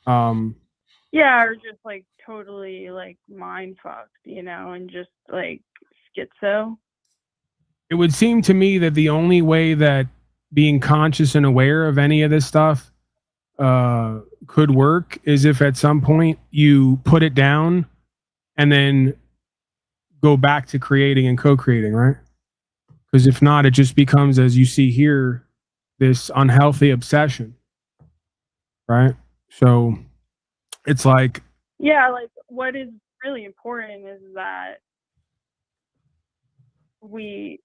Yeah, or just like totally like mind fucked, you know, and just like schizo. It would seem to me that the only way that being conscious and aware of any of this stuff could work is if at some point you put it down and then go back to creating and co-creating, right? Because if not, it just becomes, as you see here, this unhealthy obsession, right? So it's like, yeah, like what is really important is that we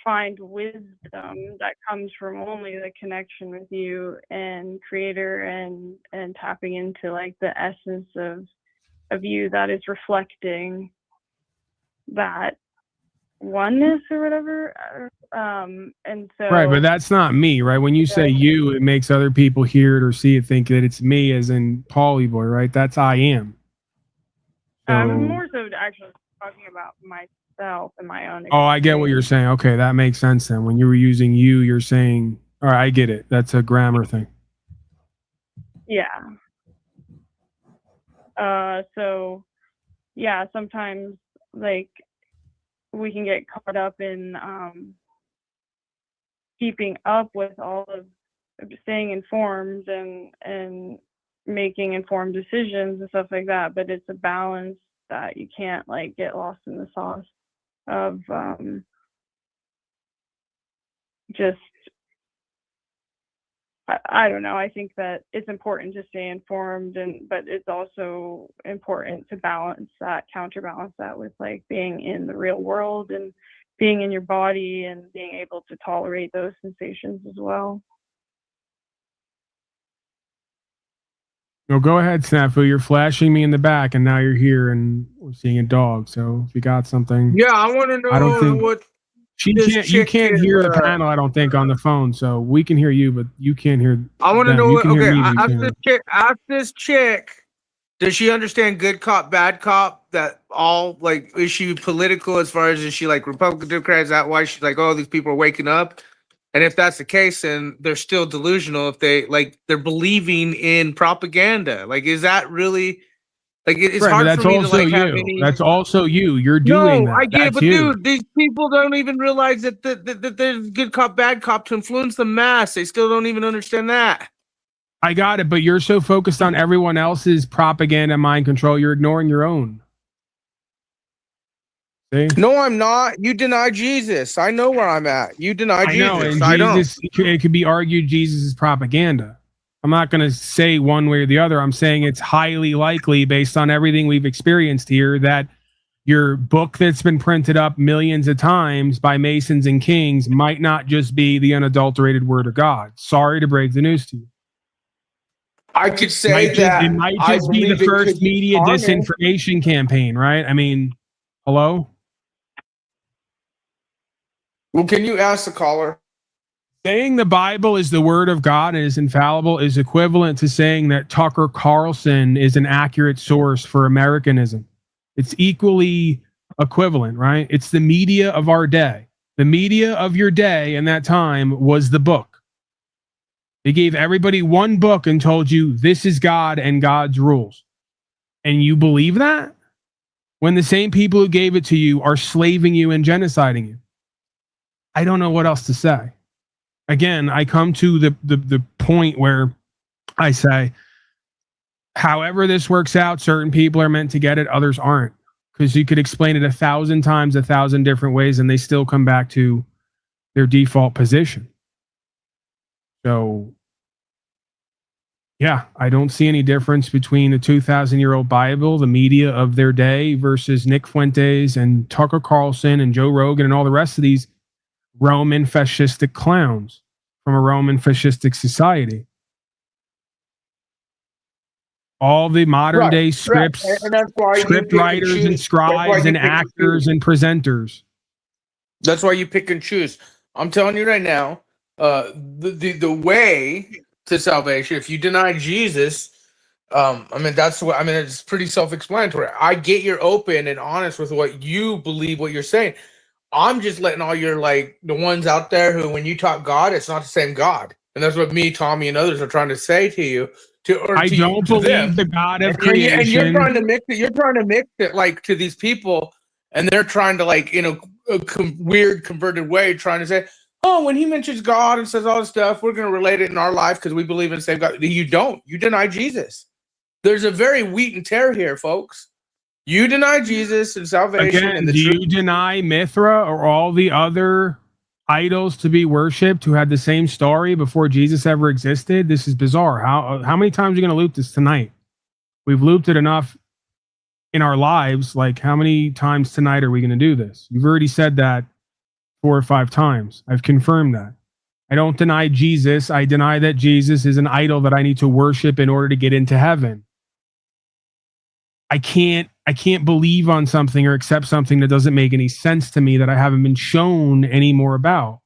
find wisdom that comes from only the connection with you and creator, and tapping into like the essence of you that is reflecting that oneness or whatever. And so right, but that's not me, right? When you say you, it makes other people hear it or see it, think that it's me, as in Paulie boy, right? That's I am. So, I'm more so actually talking about myself and my own experience. Oh, I get what you're saying. Okay, that makes sense then. When you were using you, you're saying, all right, I get it. That's a grammar thing. Yeah. So yeah, sometimes like we can get caught up in keeping up with all of staying informed and making informed decisions and stuff like that, but it's a balance that you can't like get lost in the sauce of just I don't know. I think that it's important to stay informed, but it's also important to counterbalance that with like being in the real world and being in your body and being able to tolerate those sensations as well. No, go ahead, Snafu. You're flashing me in the back, and now you're here, and we're seeing a dog. So if you got something, yeah, I want to know I don't think what you can't hear the panel. I don't think on the phone, so we can hear you, but you can't hear. I want to know you what. can hear Okay, me, ask this chick. Does she understand good cop, bad cop? That all like, is she political as far as, is she like Republican, Democrat? Is that why she's like, oh, these people are waking up? And if that's the case, then they're still delusional. If they're believing in propaganda. Like, is that really like? It's right, hard that's for me also to like have you. any. That's also you. You're doing No, that. I get that's it, but you. dude, these people don't even realize that there's good cop, bad cop to influence the mass. They still don't even understand that. I got it, but you're so focused on everyone else's propaganda, mind control, you're ignoring your own. See? No, I'm not. You deny Jesus. I know where I'm at. You deny Jesus. I know, and I don't. Jesus, it could be argued Jesus is propaganda. I'm not going to say one way or the other. I'm saying it's highly likely, based on everything we've experienced here, that your book that's been printed up millions of times by Masons and Kings might not just be the unadulterated word of God. Sorry to break the news to you. I could say that it might just be the first media disinformation campaign, right? I mean, hello? Well, can you ask the caller? Saying the Bible is the word of God and is infallible is equivalent to saying that Tucker Carlson is an accurate source for Americanism. It's equally equivalent, right? It's the media of our day. The media of your day in that time was the book. They gave everybody one book and told you this is God and God's rules. And you believe that? When the same people who gave it to you are slaving you and genociding you. I don't know what else to say. Again, I come to the point where I say, however this works out, certain people are meant to get it, others aren't. Because you could explain it 1,000 times, 1,000 different ways, and they still come back to their default position. So, yeah, I don't see any difference between the 2,000-year-old Bible, the media of their day, versus Nick Fuentes and Tucker Carlson and Joe Rogan and all the rest of these Roman fascistic clowns from a Roman fascistic society. All the modern day script writers and scribes and actors and presenters. That's why you pick and choose. I'm telling you right now, the way to salvation, if you deny Jesus, it's pretty self-explanatory. I get you're open and honest with what you believe, what you're saying. I'm just letting all your, like, the ones out there who, when you talk God, it's not the same God. And that's what me, Tommy, and others are trying to say to you. I don't believe the God of creation. And you're trying to mix it. You're trying to mix it, like, to these people, and they're trying to, like, in a weird converted way, trying to say, oh, when he mentions God and says all this stuff, we're going to relate it in our life because we believe in the same God. You don't. You deny Jesus. There's a very wheat and tear here, folks. You deny Jesus and salvation. Again, and the do truth. you deny Mithra or all the other idols to be worshipped who had the same story before Jesus ever existed? This is bizarre. How many times are you going to loop this tonight? We've looped it enough in our lives. Like, how many times tonight are we going to do this? You've already said that 4 or 5 times. I've confirmed that. I don't deny Jesus. I deny that Jesus is an idol that I need to worship in order to get into heaven. I can't believe on something or accept something that doesn't make any sense to me, that I haven't been shown any more about.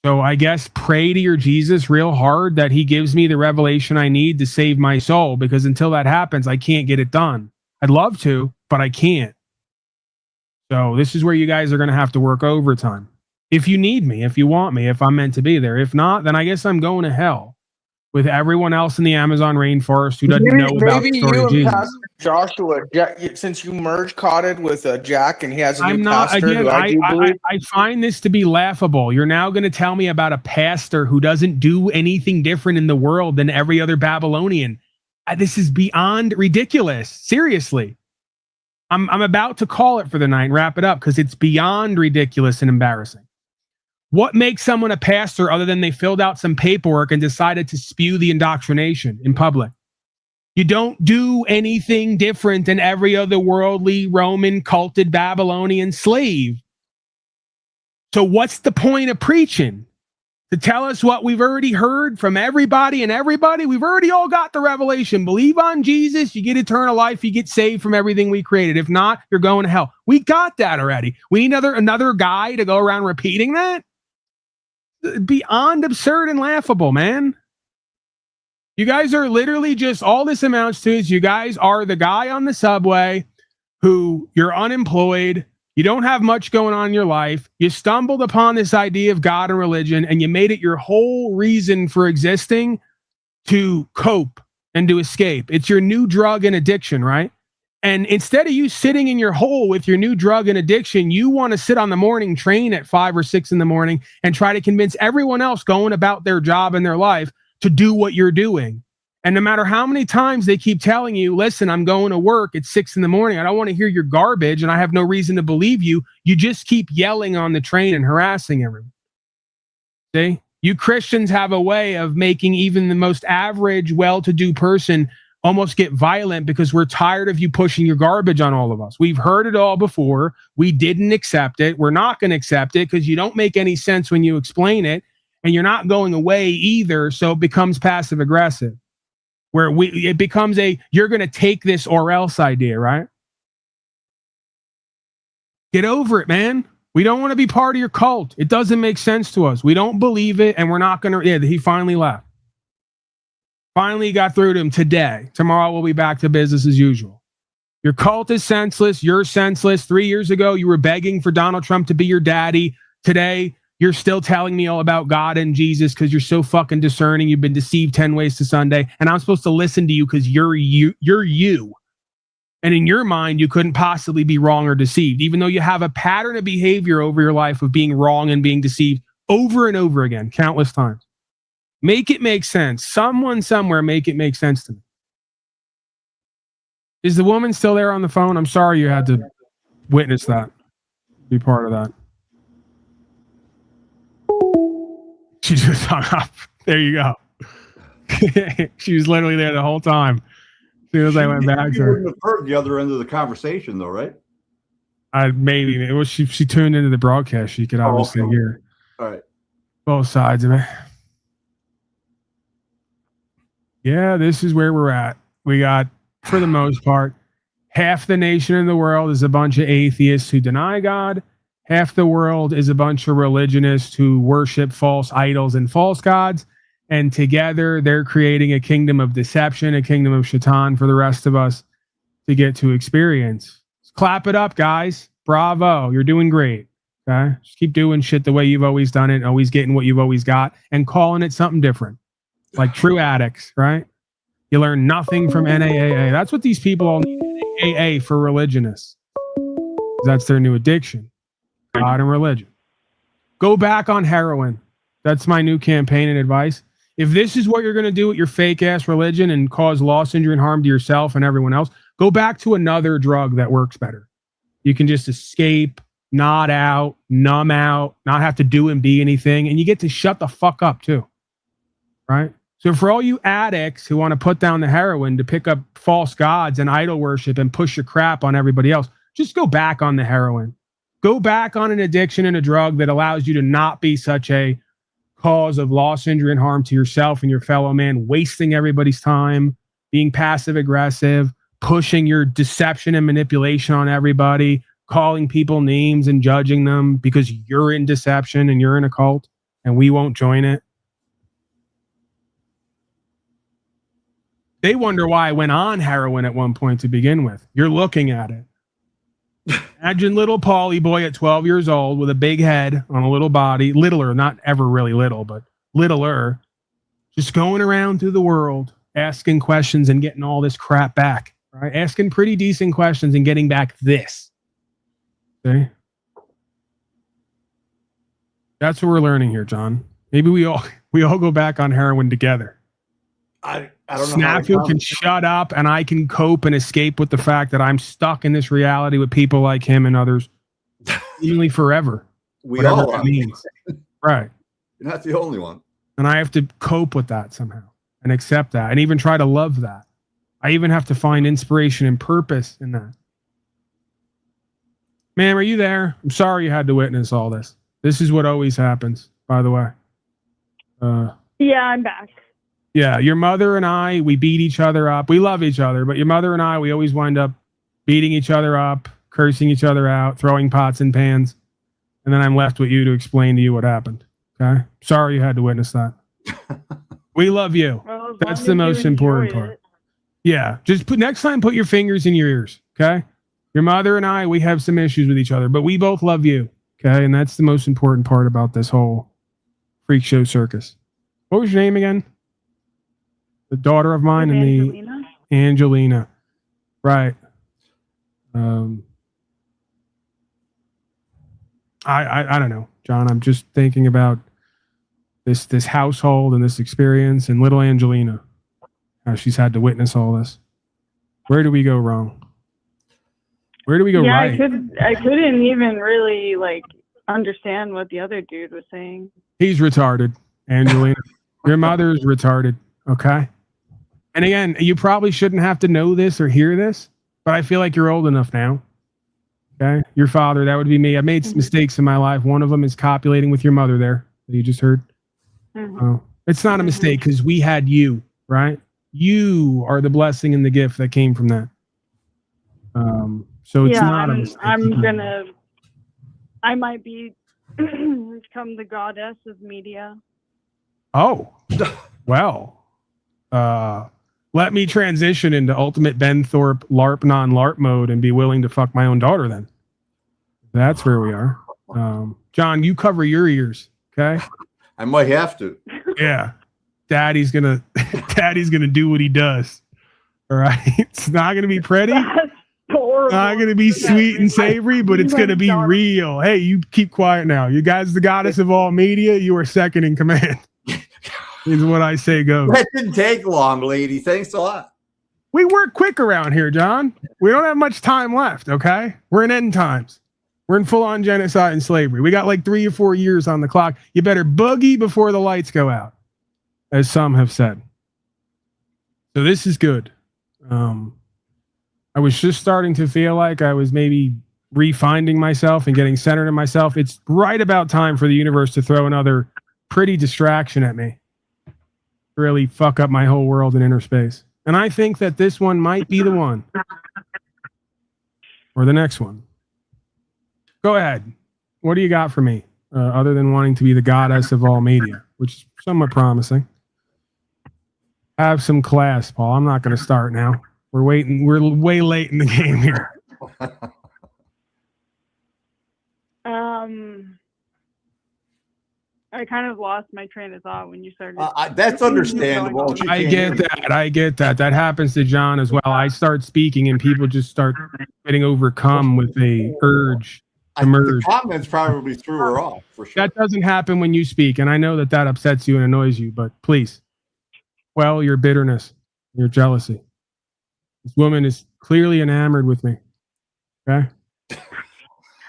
So I guess pray to your Jesus real hard that he gives me the revelation I need to save my soul, because until that happens, I can't get it done. I'd love to, but I can't. So this is where you guys are going to have to work overtime. If you need me, if you want me, if I'm meant to be there. If not, then I guess I'm going to hell with everyone else in the Amazon rainforest who doesn't know about the story of Jesus. Pastor Joshua, since you merge-cotted with Jack and he has a new pastor, again, I find this to be laughable. You're now going to tell me about a pastor who doesn't do anything different in the world than every other Babylonian. This is beyond ridiculous. Seriously. I'm about to call it for the night and wrap it up because it's beyond ridiculous and embarrassing. What makes someone a pastor other than they filled out some paperwork and decided to spew the indoctrination in public? You don't do anything different than every other worldly, Roman, culted Babylonian slave. So what's the point of preaching? To tell us what we've already heard from everybody and everybody? We've already all got the revelation. Believe on Jesus, you get eternal life, you get saved from everything we created. If not, you're going to hell. We got that already. We need another guy to go around repeating that? Beyond absurd and laughable, man. You guys are literally just, all this amounts to is you guys are the guy on the subway who you're unemployed. You don't have much going on in your life. You stumbled upon this idea of God and religion, and you made it your whole reason for existing to cope and to escape. It's your new drug and addiction, right? And instead of you sitting in your hole with your new drug and addiction, you want to sit on the morning train at 5 or 6 in the morning and try to convince everyone else going about their job and their life to do what you're doing. And no matter how many times they keep telling you, listen, I'm going to work at 6 in the morning. I don't want to hear your garbage and I have no reason to believe you. You just keep yelling on the train and harassing everyone. See? You Christians have a way of making even the most average, well-to-do person almost get violent because we're tired of you pushing your garbage on all of us. We've heard it all before. We didn't accept it. We're not going to accept it because you don't make any sense when you explain it, and you're not going away either, so it becomes passive-aggressive, where it becomes a you're going to take this or else idea, right? Get over it, man. We don't want to be part of your cult. It doesn't make sense to us. We don't believe it, and we're not going to... Yeah, he finally left. Finally got through to him today. Tomorrow we'll be back to business as usual. Your cult is senseless. You're senseless. 3 years ago, you were begging for Donald Trump to be your daddy. Today, you're still telling me all about God and Jesus because you're so fucking discerning. You've been deceived 10 ways to Sunday, and I'm supposed to listen to you because you're you. You're you. And in your mind, you couldn't possibly be wrong or deceived, even though you have a pattern of behavior over your life of being wrong and being deceived over and over again, countless times. Make it make sense. Someone somewhere make it make sense to me. Is the woman still there on the phone? I'm sorry you had to witness that, be part of that. She just hung up. There you go. She was literally there the whole time. As soon as I went back to her. You wouldn't have heard the other end of the conversation, though, right? Maybe. It was she tuned into the broadcast. She could obviously hear All right. both sides of it. Yeah, this is where we're at. We got, for the most part, half the nation in the world is a bunch of atheists who deny God. Half the world is a bunch of religionists who worship false idols and false gods. And together, they're creating a kingdom of deception, a kingdom of Shaitan for the rest of us to get to experience. Clap it up, guys. Bravo. You're doing great. Okay? Just keep doing shit the way you've always done it, always getting what you've always got, and calling it something different. Like true addicts, right? You learn nothing from NAAA. That's what these people all need. AA for religionists. That's their new addiction. God and religion. Go back on heroin. That's my new campaign and advice. If this is what you're going to do with your fake ass religion and cause loss, injury, and harm to yourself and everyone else, go back to another drug that works better. You can just escape, nod out, numb out, not have to do and be anything, and you get to shut the fuck up too. Right? So for all you addicts who want to put down the heroin to pick up false gods and idol worship and push your crap on everybody else, just go back on the heroin. Go back on an addiction and a drug that allows you to not be such a cause of loss, injury, and harm to yourself and your fellow man, wasting everybody's time, being passive aggressive, pushing your deception and manipulation on everybody, calling people names and judging them because you're in deception and you're in a cult and we won't join it. They wonder why I went on heroin at one point to begin with. You're looking at it. Imagine little Paulie boy at 12 years old with a big head on a little body, littler, not ever really little, but littler, just going around through the world, asking questions and getting all this crap back, right? Asking pretty decent questions and getting back this. Okay? That's what we're learning here, John. Maybe we all go back on heroin together. I don't know. Snafu can shut up and I can cope and escape with the fact that I'm stuck in this reality with people like him and others seemingly forever. We all that are. means. Right. You're not the only one. And I have to cope with that somehow and accept that and even try to love that. I even have to find inspiration and purpose in that. Ma'am, are you there? I'm sorry you had to witness all this. This is what always happens, by the way. Yeah, I'm back. Yeah, your mother and I, we beat each other up. We love each other, but your mother and I, we always wind up beating each other up, cursing each other out, throwing pots and pans. And then I'm left with you to explain to you what happened. Okay? Sorry you had to witness that. We love you. Well, That's the most important part. Yeah, just next time, put your fingers in your ears, okay? Your mother and I, we have some issues with each other, but we both love you, okay? And that's the most important part about this whole freak show circus. What was your name again? The daughter of mine and Angelina. Angelina. Right. I don't know, John. I'm just thinking about this household and this experience and little Angelina, how she's had to witness all this. Where do we go wrong? Where do we go right? I couldn't even really like understand what the other dude was saying. He's retarded, Angelina. Your mother is retarded, okay? And again, you probably shouldn't have to know this or hear this, but I feel like you're old enough now. Okay? Your father, that would be me. I've made some mistakes in my life. One of them is copulating with your mother there that you just heard. It's not a mistake because we had you, right? You are the blessing and the gift that came from that. So it's not a mistake. I might be become the goddess of media. Oh, well, let me transition into ultimate Ben Thorpe LARP non-LARP mode and be willing to fuck my own daughter then. That's where we are. John, you cover your ears, okay? I might have to. Yeah. Daddy's gonna do what he does. All right. It's not gonna be pretty. Not gonna be sweet and savory, but it's gonna be real. Hey, you keep quiet now. You guys, the goddess of all media, you are second in command. Is what I say goes. That didn't take long, lady. Thanks a lot. We work quick around here, John. We don't have much time left, okay? We're in end times. We're in full-on genocide and slavery. We got like 3 or 4 years on the clock. You better boogie before the lights go out, as some have said. So this is good. I was just starting to feel like I was maybe refinding myself and getting centered in myself. It's right about time for the universe to throw another pretty distraction at me. Really fuck up my whole world in inner space. And I think that this one might be the one. Or the next one. Go ahead. What do you got for me? Other than wanting to be the goddess of all media, which is somewhat promising. Have some class, Paul. I'm not going to start now. We're waiting. We're way late in the game here. I kind of lost my train of thought when you started. That's understandable. I get that. I get that. That happens to John as well. I start speaking and people just start getting overcome with a urge to merge. The comments probably threw her off, for sure. That doesn't happen when you speak, and I know that that upsets you and annoys you, but please, quell your bitterness, your jealousy. This woman is clearly enamored with me. Okay?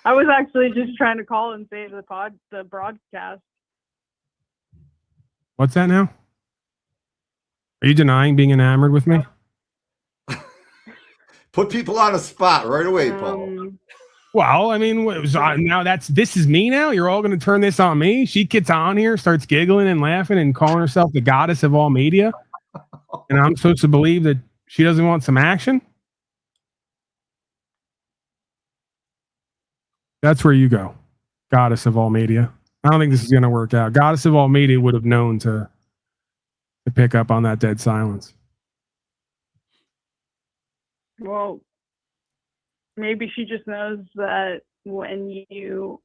I was actually just trying to call and save the broadcast. What's that now? Are you denying being enamored with me? Put people on a spot right away, Paul. Well, I mean, now this is me now? You're all going to turn this on me? She gets on here, starts giggling and laughing and calling herself the goddess of all media? And I'm supposed to believe that she doesn't want some action? That's where you go. Goddess of all media. I don't think this is going to work out. Goddess of all media would have known to pick up on that dead silence. Well, maybe she just knows that when you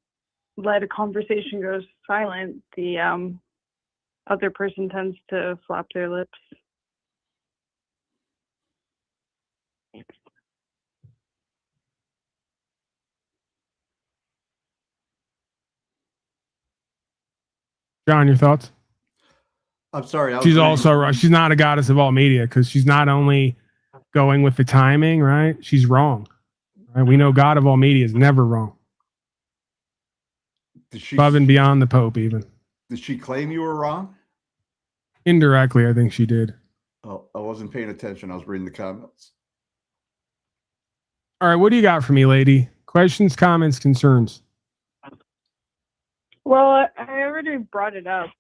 let a conversation go silent, the other person tends to flap their lips. John, your thoughts? I'm sorry. She's not a goddess of all media because she's not only going with the timing, right? She's wrong. Right? We know God of all media is never wrong. Above and beyond the Pope, even. Did she claim you were wrong? Indirectly, I think she did. Oh, I wasn't paying attention. I was reading the comments. All right, what do you got for me, lady? Questions, comments, concerns? Well, I already brought it up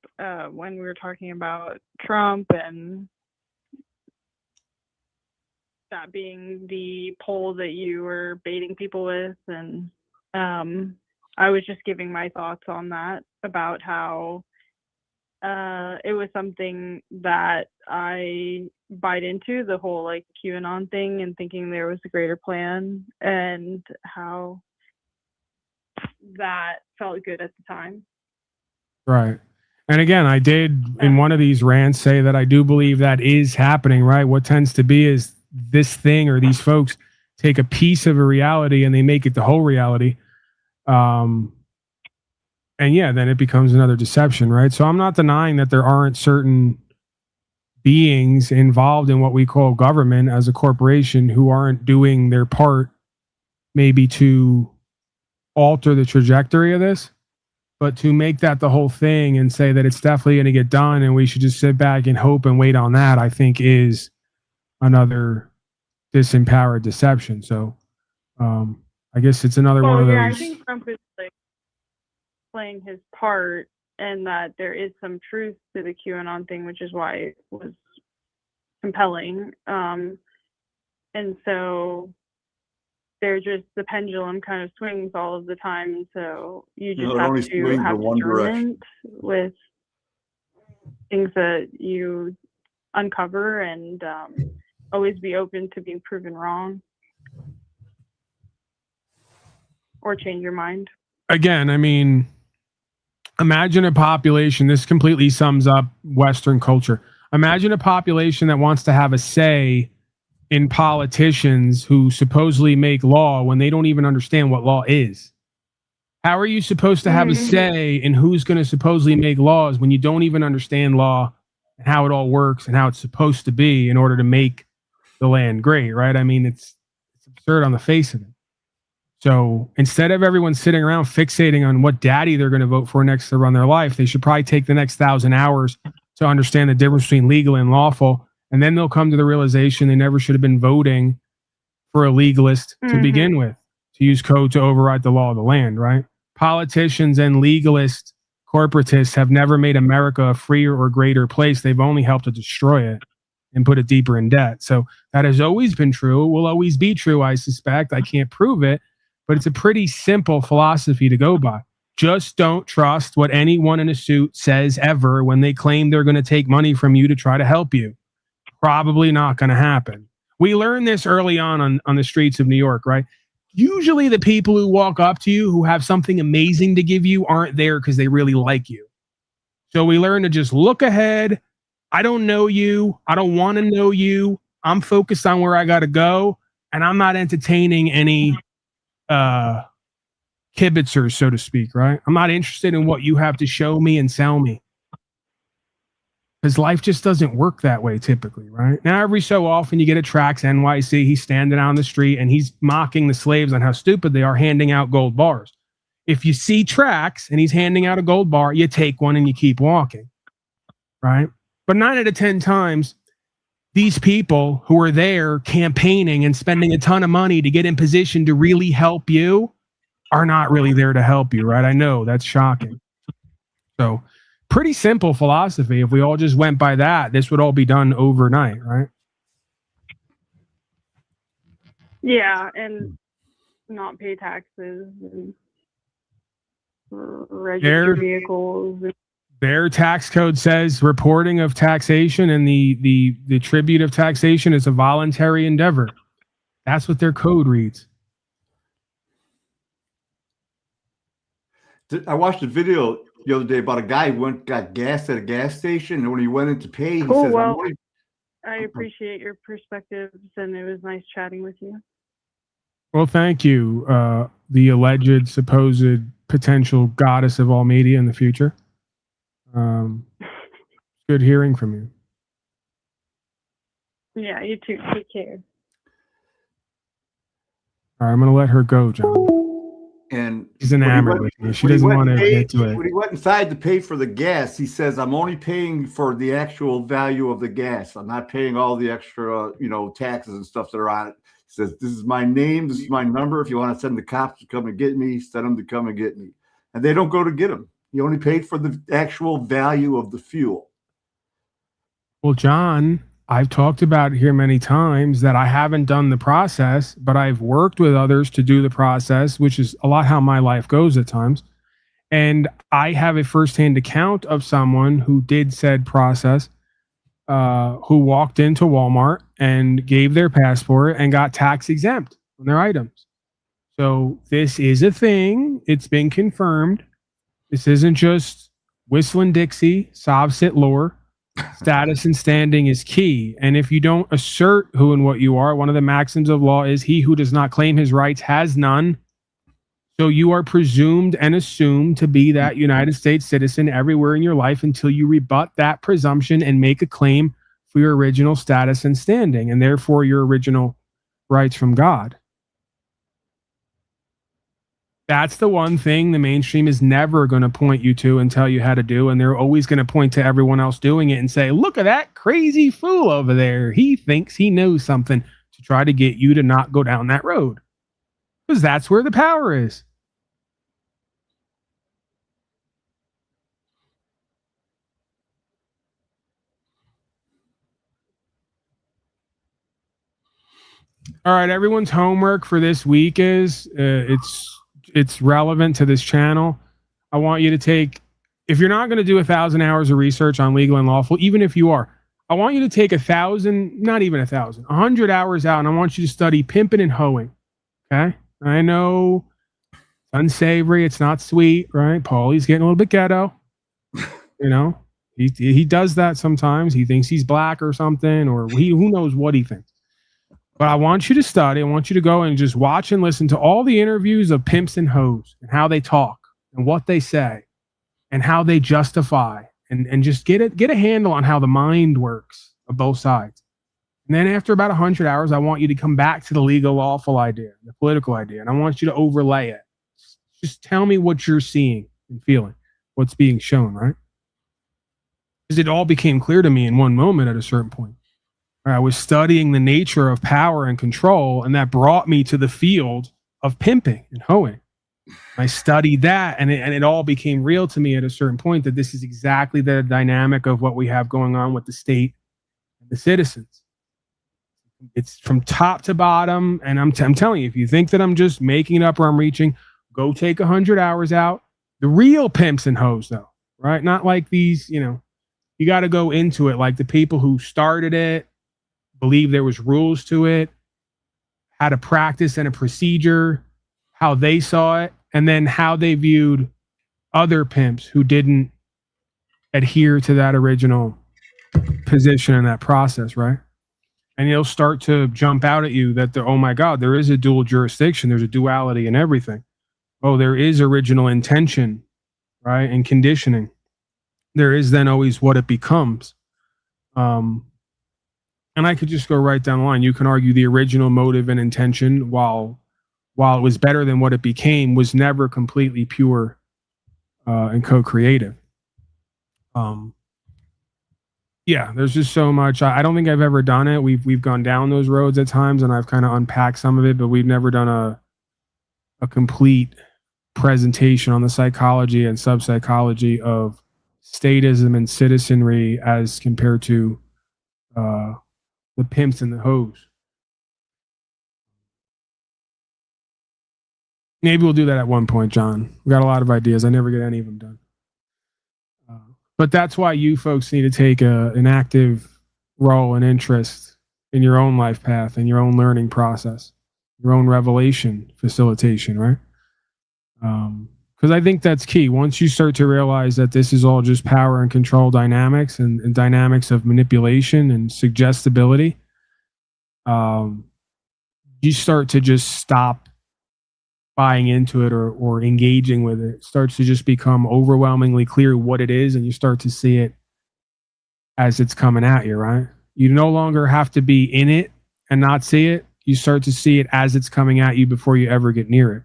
when we were talking about Trump and that being the poll that you were baiting people with. And I was just giving my thoughts on that about how it was something that I bought into, the whole like QAnon thing, and thinking there was a greater plan, and how that felt good at the time. Right. And again, I did in one of these rants say that I do believe that is happening, right? What tends to be is this thing or these folks take a piece of a reality and they make it the whole reality. And yeah, then it becomes another deception, right? So I'm not denying that there aren't certain beings involved in what we call government as a corporation who aren't doing their part maybe to alter the trajectory of this. But to make that the whole thing and say that it's definitely going to get done and we should just sit back and hope and wait on that, I think is another disempowered deception. So I guess it's another one of those. I think Trump is like playing his part, and that there is some truth to the QAnon thing, which is why it was compelling. And so they're just, the pendulum kind of swings all of the time, and so you just have to have discernment with things that you uncover, and always be open to being proven wrong or change your mind. Again, I mean, imagine a population, this completely sums up Western culture. Imagine a population that wants to have a say in politicians who supposedly make law when they don't even understand what law is. How are you supposed to have a say in who's going to supposedly make laws when you don't even understand law and how it all works and how it's supposed to be in order to make the land great, right? I mean, it's absurd on the face of it. So instead of everyone sitting around fixating on what daddy they're going to vote for next to run their life, they should probably take the next 1,000 hours to understand the difference between legal and lawful. And then they'll come to the realization they never should have been voting for a legalist to begin with, to use code to override the law of the land, right? Politicians and legalist corporatists have never made America a freer or greater place. They've only helped to destroy it and put it deeper in debt. So that has always been true, will always be true, I suspect. I can't prove it, but it's a pretty simple philosophy to go by. Just don't trust what anyone in a suit says ever when they claim they're going to take money from you to try to help you. Probably not going to happen. We learned this early on the streets of New York, right? Usually the people who walk up to you who have something amazing to give you aren't there because they really like you. So we learn to just look ahead. I don't know you. I don't want to know you. I'm focused on where I got to go. And I'm not entertaining any kibitzers, so to speak, right? I'm not interested in what you have to show me and sell me. Because life just doesn't work that way typically, right? Now, every so often you get a Trax NYC, he's standing on the street and he's mocking the slaves on how stupid they are handing out gold bars. If you see Trax and he's handing out a gold bar, you take one and you keep walking, right? But 9 out of 10 times, these people who are there campaigning and spending a ton of money to get in position to really help you are not really there to help you, right? I know that's shocking. So pretty simple philosophy. If we all just went by that, this would all be done overnight, right? Yeah, and not pay taxes and register vehicles. Their tax code says reporting of taxation and the tribute of taxation is a voluntary endeavor. That's what their code reads. I watched a video the other day about a guy who got gas at a gas station, and when he went in to pay, he says, well, I appreciate your perspectives, and it was nice chatting with you. Well, thank you, the alleged, supposed, potential goddess of all media in the future. Good hearing from you. Yeah, you too. Take care. All right, I'm going to let her go, John. And she's enamored with me. She doesn't want to get to it. When he went inside to pay for the gas, he says, I'm only paying for the actual value of the gas. I'm not paying all the extra, taxes and stuff that are on it. He says, this is my name. This is my number. If you want to send the cops to come and get me, send them to come and get me. And they don't go to get him. He only paid for the actual value of the fuel. Well, John, I've talked about here many times that I haven't done the process, but I've worked with others to do the process, which is a lot how my life goes at times. And I have a firsthand account of someone who did said process, who walked into Walmart and gave their passport and got tax exempt on their items. So this is a thing. It's been confirmed. This isn't just whistling Dixie, sob sit lore. Status and standing is key. And if you don't assert who and what you are, one of the maxims of law is he who does not claim his rights has none. So you are presumed and assumed to be that United States citizen everywhere in your life until you rebut that presumption and make a claim for your original status and standing, and therefore your original rights from God. That's the one thing the mainstream is never going to point you to and tell you how to do. And they're always going to point to everyone else doing it and say, look at that crazy fool over there. He thinks he knows something, to try to get you to not go down that road. Because that's where the power is. All right, everyone's homework for this week is it's relevant to this channel. I want you to take, if you're not going to do 1,000 hours of research on legal and lawful, even if you are, I want you to take 1,000, not even 1,000, 100 hours out, and I want you to study pimping and hoeing. Okay? I know it's unsavory, it's not sweet, right? Paulie's getting a little bit ghetto. You know, he does that sometimes. He thinks he's black or something, or who knows what he thinks. But I want you to study. I want you to go and just watch and listen to all the interviews of pimps and hoes and how they talk and what they say and how they justify, and just get a handle on how the mind works of both sides. And then after about 100 hours, I want you to come back to the legal lawful idea, the political idea, and I want you to overlay it. Just tell me what you're seeing and feeling, what's being shown, right? Because it all became clear to me in one moment at a certain point. I was studying the nature of power and control, and that brought me to the field of pimping and hoeing. I studied that, and it all became real to me at a certain point that this is exactly the dynamic of what we have going on with the state and the citizens. It's from top to bottom, and I'm telling you, if you think that I'm just making it up or I'm reaching, go take 100 hours out. The real pimps and hoes, though, right? Not like these, you got to go into it like the people who started it, believe there was rules to it, had a practice and a procedure, how they saw it, and then how they viewed other pimps who didn't adhere to that original position in that process, right? And you'll start to jump out at you that, oh my God, there is a dual jurisdiction. There's a duality in everything. Oh, there is original intention, right? And conditioning. There is then always what it becomes. And I could just go right down the line. You can argue the original motive and intention, while it was better than what it became, was never completely pure and co-creative. Yeah, there's just so much. I don't think I've ever done it. We've gone down those roads at times, and I've kind of unpacked some of it, but we've never done a complete presentation on the psychology and sub-psychology of statism and citizenry as compared to the pimps and the hoes. Maybe we'll do that at one point, John. We got a lot of ideas. I never get any of them done. But that's why you folks need to take an active role and interest in your own life path and your own learning process, your own revelation facilitation, right? Because I think that's key. Once you start to realize that this is all just power and control dynamics and dynamics of manipulation and suggestibility, you start to just stop buying into it or engaging with it. It starts to just become overwhelmingly clear what it is, and you start to see it as it's coming at you, right? You no longer have to be in it and not see it. You start to see it as it's coming at you before you ever get near it.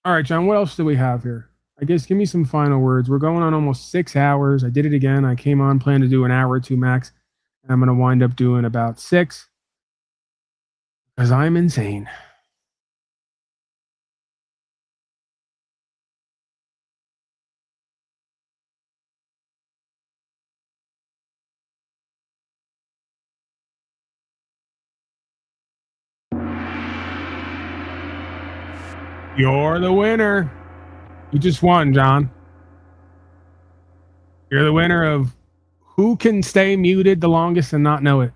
All right, John, what else do we have here? I guess give me some final words. We're going on almost 6 hours. I did it again. I came on, planned to do an hour or two max. I'm going to wind up doing about 6 because I'm insane. You're the winner. You just won, John. You're the winner of Who Can Stay Muted the Longest and Not Know It.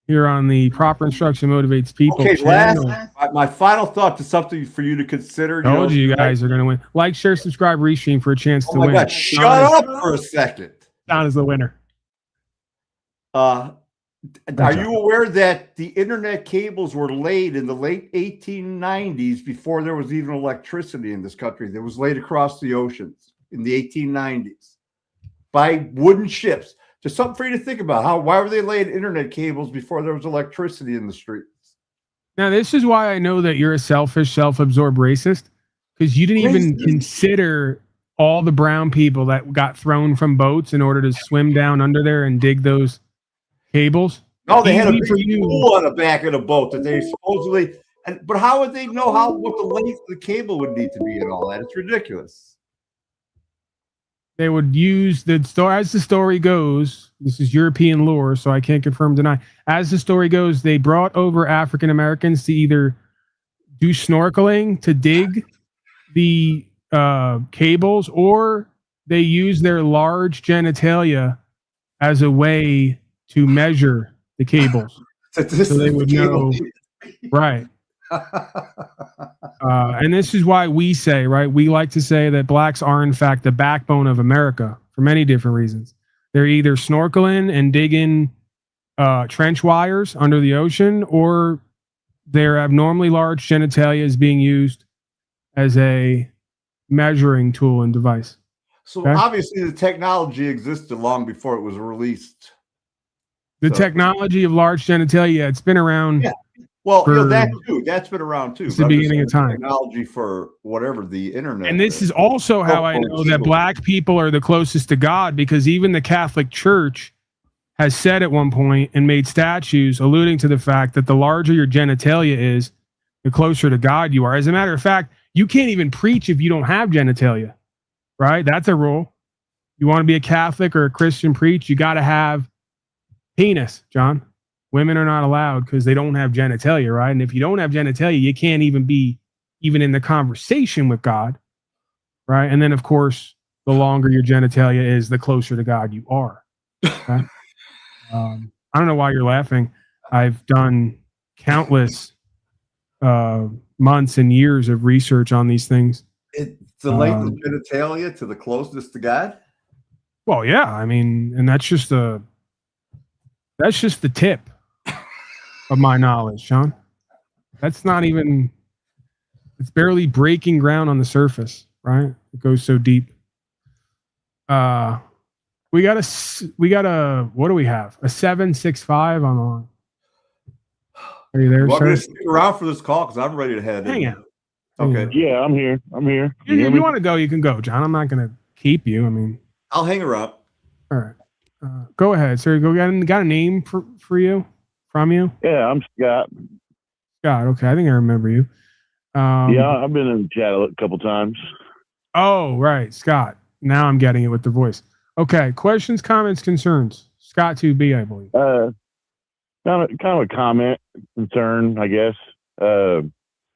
Here on the Proper Instruction Motivates People channel. My final thought to something for you to consider. Told you guys are going to win. Like, share, subscribe, restream for a chance to win. Oh my God, shut up for a second. John is the winner. Are you aware that the internet cables were laid in the late 1890s before there was even electricity in this country? That was laid across the oceans in the 1890s by wooden ships. Just something for you to think about. Why were they laying internet cables before there was electricity in the streets? Now, this is why I know that you're a selfish, self-absorbed racist, because you didn't even consider all the brown people that got thrown from boats in order to swim down under there and dig those cables. No, they had a big pool on the back of the boat that they supposedly. But how would they know what the length of the cable would need to be and all that? It's ridiculous. They would use as the story goes. This is European lore, so I can't confirm, deny. As the story goes, they brought over African Americans to either do snorkeling to dig the cables, or they use their large genitalia as a way to measure the cables. So they would know, right? And this is why we say, right? We like to say that blacks are in fact the backbone of America for many different reasons. They're either snorkeling and digging trench wires under the ocean, or their abnormally large genitalia is being used as a measuring tool and device. So obviously the technology existed long before it was released. The technology of large genitalia, it's been around. Yeah. Well, that too. That's been around too. It's the beginning of time. Technology for whatever the internet. And this is also how I know that black people are the closest to God, because even the Catholic Church has said at one point and made statues alluding to the fact that the larger your genitalia is, the closer to God you are. As a matter of fact, you can't even preach if you don't have genitalia, right? That's a rule. You want to be a Catholic or a Christian preach, you got to have penis, John. Women are not allowed because they don't have genitalia, right? And if you don't have genitalia, you can't even be in the conversation with God, right? And then, of course, the longer your genitalia is, the closer to God you are. Okay? I don't know why you're laughing. I've done countless months and years of research on these things. It's the length of genitalia to the closeness to God? Well, yeah. I mean, and that's just the tip of my knowledge, Sean. That's not even, it's barely breaking ground on the surface, right? It goes so deep. We got a, what do we have? A 765 on the line. Are you there, sir? Stick around for this call because I'm ready to head in. Hang out. Okay. Yeah, I'm here. If you want to go, you can go, John. I'm not going to keep you. I mean, I'll hang around. All right. Go ahead, sir. Got a name for you? From you? Yeah, I'm Scott. Scott, okay. I think I remember you. Yeah, I've been in the chat a couple times. Oh, right. Scott. Now I'm getting it with the voice. Okay. Questions, comments, concerns. Scott 2B, I believe. Kind of a comment, concern, I guess. I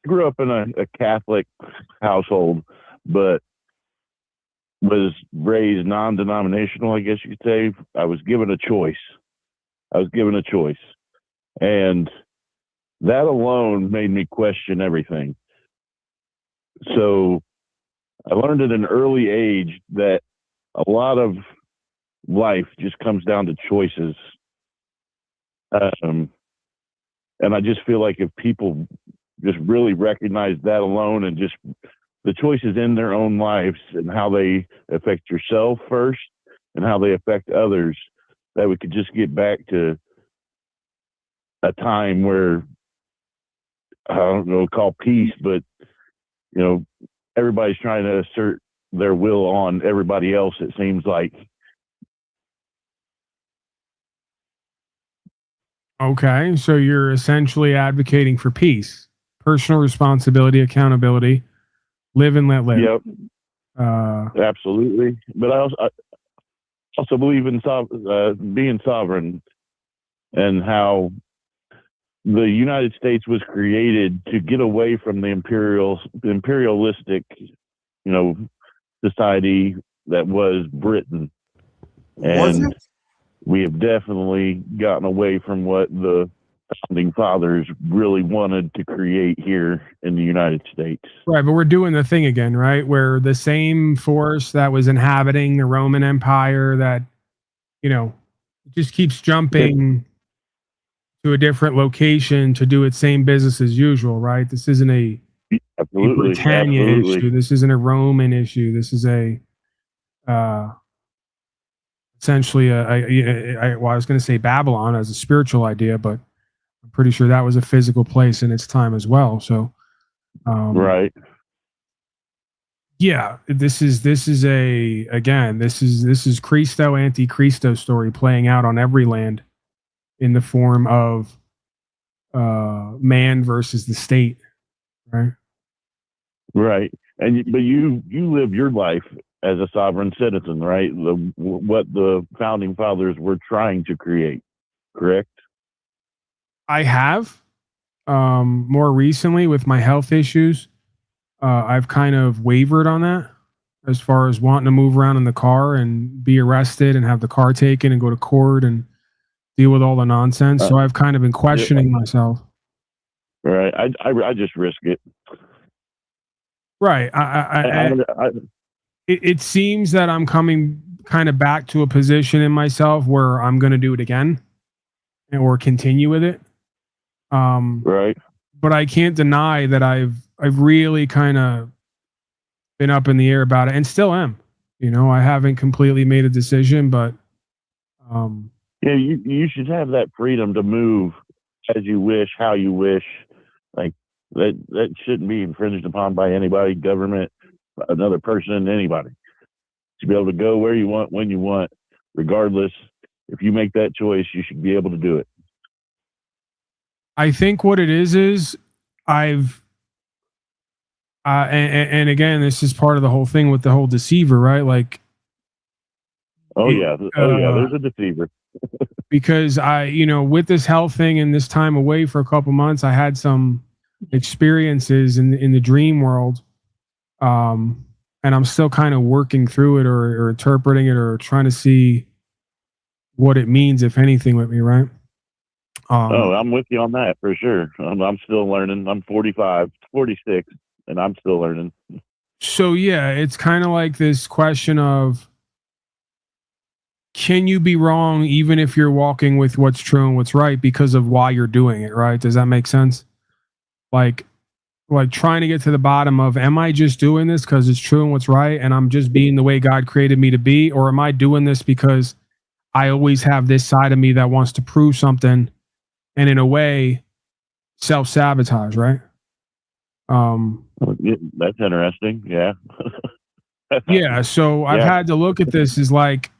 grew up in a Catholic household, but was raised non-denominational, I guess you could say. I was given a choice. And that alone made me question everything. So I learned at an early age that a lot of life just comes down to choices. And I just feel like if people just really recognize that alone and just the choices in their own lives and how they affect yourself first and how they affect others, that we could just get back to a time where, I don't know, call peace, but, you know, everybody's trying to assert their will on everybody else, it seems like. Okay, so you're essentially advocating for peace, personal responsibility, accountability, live and let live. Yep. Absolutely. But I also believe in being sovereign and how the United States was created to get away from the imperialistic, society that was Britain. And we have definitely gotten away from what the founding fathers really wanted to create here in the United States. Right, but we're doing the thing again, right? Where the same force that was inhabiting the Roman Empire that, just keeps jumping to a different location to do its same business as usual, right? This isn't a Britannia issue. This isn't a Roman issue. This is essentially I was going to say Babylon as a spiritual idea, but I'm pretty sure that was a physical place in its time as well. So, right. Yeah, this is Christo anti-Christo story playing out on every land in the form of man versus the state, right? Right. But you live your life as a sovereign citizen, right? What the founding fathers were trying to create, correct? I have. More recently with my health issues, I've kind of wavered on that as far as wanting to move around in the car and be arrested and have the car taken and go to court and deal with all the nonsense. So I've kind of been questioning myself. Right. I just risk it. Right. It seems that I'm coming kind of back to a position in myself where I'm going to do it again or continue with it. Right. But I can't deny that I've really kind of been up in the air about it and still am. I haven't completely made a decision, but yeah, you should have that freedom to move as you wish, how you wish. Like that shouldn't be infringed upon by anybody, government, another person, anybody. To be able to go where you want, when you want, regardless. If you make that choice, you should be able to do it. I think what it is I've and again, this is part of the whole thing with the whole deceiver, right? Like, there's a deceiver. Because with this health thing and this time away for a couple months, I had some experiences in the dream world, and I'm still kind of working through it or interpreting it or trying to see what it means, if anything, with me, right? I'm with you on that for sure. I'm still learning. I'm 46, and I'm still learning. So yeah, it's kind of like this question of, can you be wrong even if you're walking with what's true and what's right because of why you're doing it, right? Does that make sense? Like trying to get to the bottom of, am I just doing this because it's true and what's right and I'm just being the way God created me to be? Or am I doing this because I always have this side of me that wants to prove something and in a way self-sabotage, right? That's interesting. Yeah. Yeah. So I've had to look at this as like,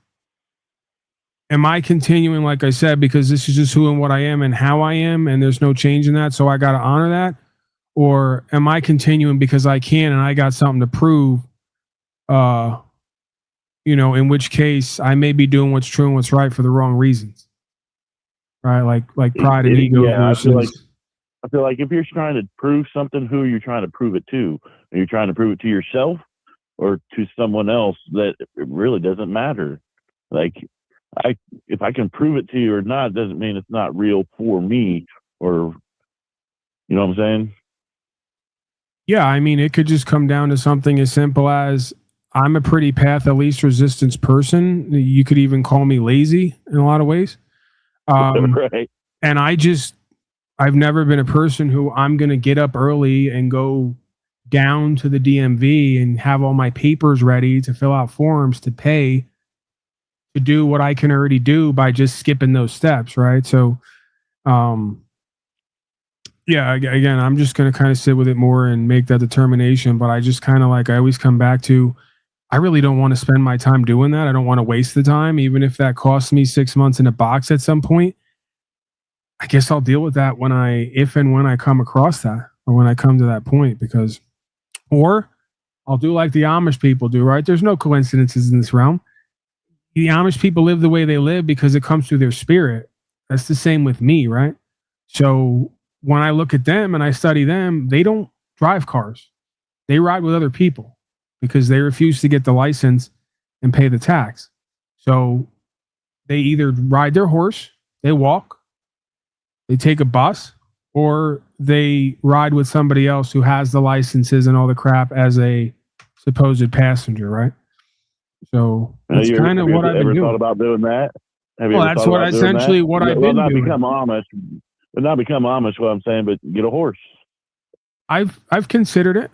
am I continuing, like I said, because this is just who and what I am and how I am, and there's no change in that, so I got to honor that? Or am I continuing because I can and I got something to prove, in which case I may be doing what's true and what's right for the wrong reasons, right? Like pride and ego versus... I feel like if you're trying to prove something, who are you trying to prove it to? Are you trying to prove it to yourself or to someone else? That it really doesn't matter. Like, if I can prove it to you or not, doesn't mean it's not real for me, or, you know what I'm saying? Yeah, I mean, it could just come down to something as simple as, I'm a pretty path of least resistance person. You could even call me lazy in a lot of ways. Right. And I've never been a person who I'm going to get up early and go down to the DMV and have all my papers ready to fill out forms to pay to do what I can already do by just skipping those steps, right? So, yeah, again, I'm just going to kind of sit with it more and make that determination. But I just kind of I always come back to, I really don't want to spend my time doing that. I don't want to waste the time, even if that costs me 6 months in a box at some point. I guess I'll deal with that if and when I come across that, or when I come to that point, or I'll do like the Amish people do, right? There's no coincidences in this realm. The Amish people live the way they live because it comes through their spirit. That's the same with me, right? So when I look at them and I study them, they don't drive cars. They ride with other people because they refuse to get the license and pay the tax. So they either ride their horse, they walk, they take a bus, or they ride with somebody else who has the licenses and all the crap as a supposed passenger, right? So that's kind of what I've been doing. Ever thought about doing that? Well, that's what essentially what I've been doing. Become Amish, but not become Amish. What I'm saying, but get a horse. I've considered it.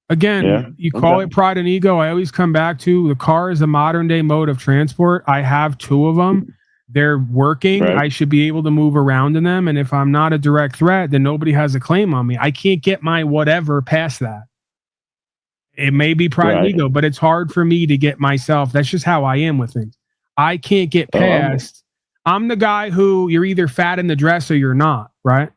Again, you call it pride and ego. I always come back to the car is a modern day mode of transport. I have 2 of them. They're working. Right. I should be able to move around in them. And if I'm not a direct threat, then nobody has a claim on me. I can't get my whatever past that. It may be pride and ego, but it's hard for me to get myself. That's just how I am with things. I can't get past. I'm the guy who you're either fat in the dress or you're not, right?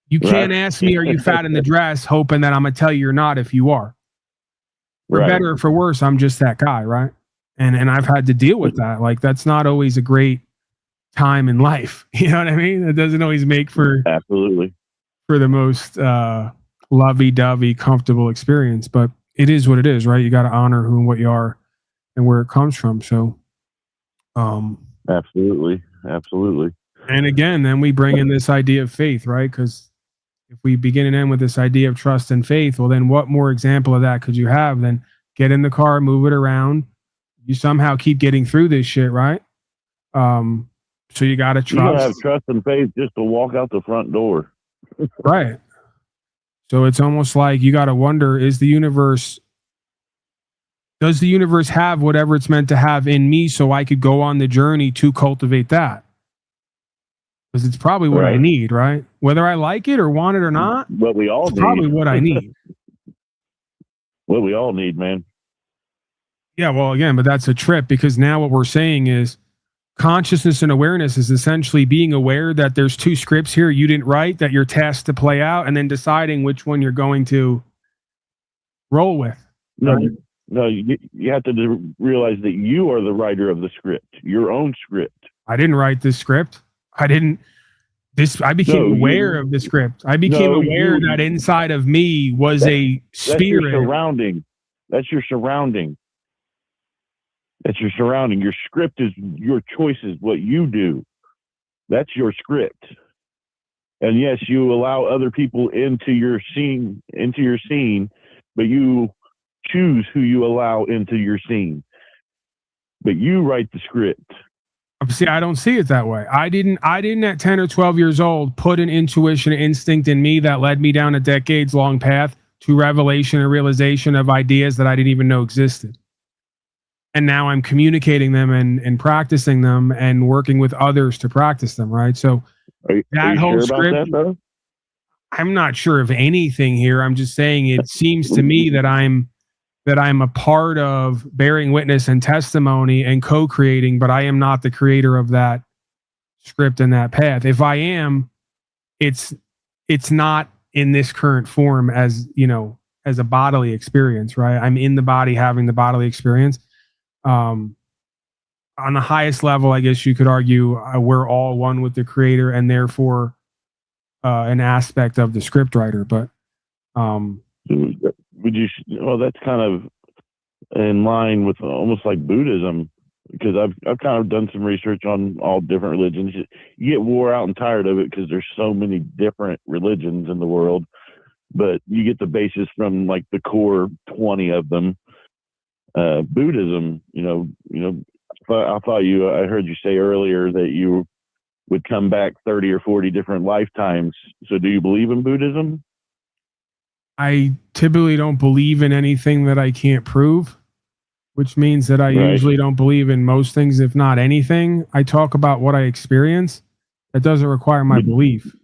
You can't ask me, are you fat in the dress, hoping that I'm going to tell you you're not if you are. For better or for worse, I'm just that guy, right? And I've had to deal with that. Like, that's not always a great time in life. You know what I mean? It doesn't always make for the most lovey-dovey, comfortable experience. But it is what it is, right? You got to honor who and what you are and where it comes from. So, absolutely. And again, then we bring in this idea of faith, right? Because if we begin and end with this idea of trust and faith, well, then what more example of that could you have than get in the car, move it around? You somehow keep getting through this shit, right? So you got to trust. You gotta have trust and faith just to walk out the front door. Right. So it's almost like you got to wonder, does the universe have whatever it's meant to have in me so I could go on the journey to cultivate that? Because it's probably what I need, right? Whether I like it or want it or not, what we all need. Probably what I need. What we all need, man. Yeah, well, again, but that's a trip because now what we're saying is consciousness and awareness is essentially being aware that there's 2 scripts here you didn't write that you're tasked to play out and then deciding which one you're going to roll with. No, you have to realize that you are the writer of the script, your own script. I didn't write this script. I became aware of the script. I became aware that inside of me was a spirit. That's your surrounding. That's your surrounding. Your script is your choices, what you do. That's your script. And yes, you allow other people into your scene, but you choose who you allow into your scene. But you write the script. See, I don't see it that way. I didn't at 10 or 12 years old put an intuition instinct in me that led me down a decades-long path to revelation and realization of ideas that I didn't even know existed. And now I'm communicating them and practicing them and working with others to practice them, right? So that whole sure script, about that, I'm not sure of anything here. I'm just saying it seems to me that I'm a part of bearing witness and testimony and co-creating, but I am not the creator of that script and that path. If I am, it's not in this current form as a bodily experience, right? I'm in the body having the bodily experience. On the highest level, I guess you could argue we're all one with the creator and therefore an aspect of the script writer. But that's kind of in line with almost like Buddhism, because I've kind of done some research on all different religions. You get wore out and tired of it because there's so many different religions in the world, but you get the basis from like the core 20 of them. Buddhism, I heard you say earlier that you would come back 30 or 40 different lifetimes. So do you believe in Buddhism? I typically don't believe in anything that I can't prove, which means that I usually don't believe in most things, if not anything. I talk about what I experience. That doesn't require my belief.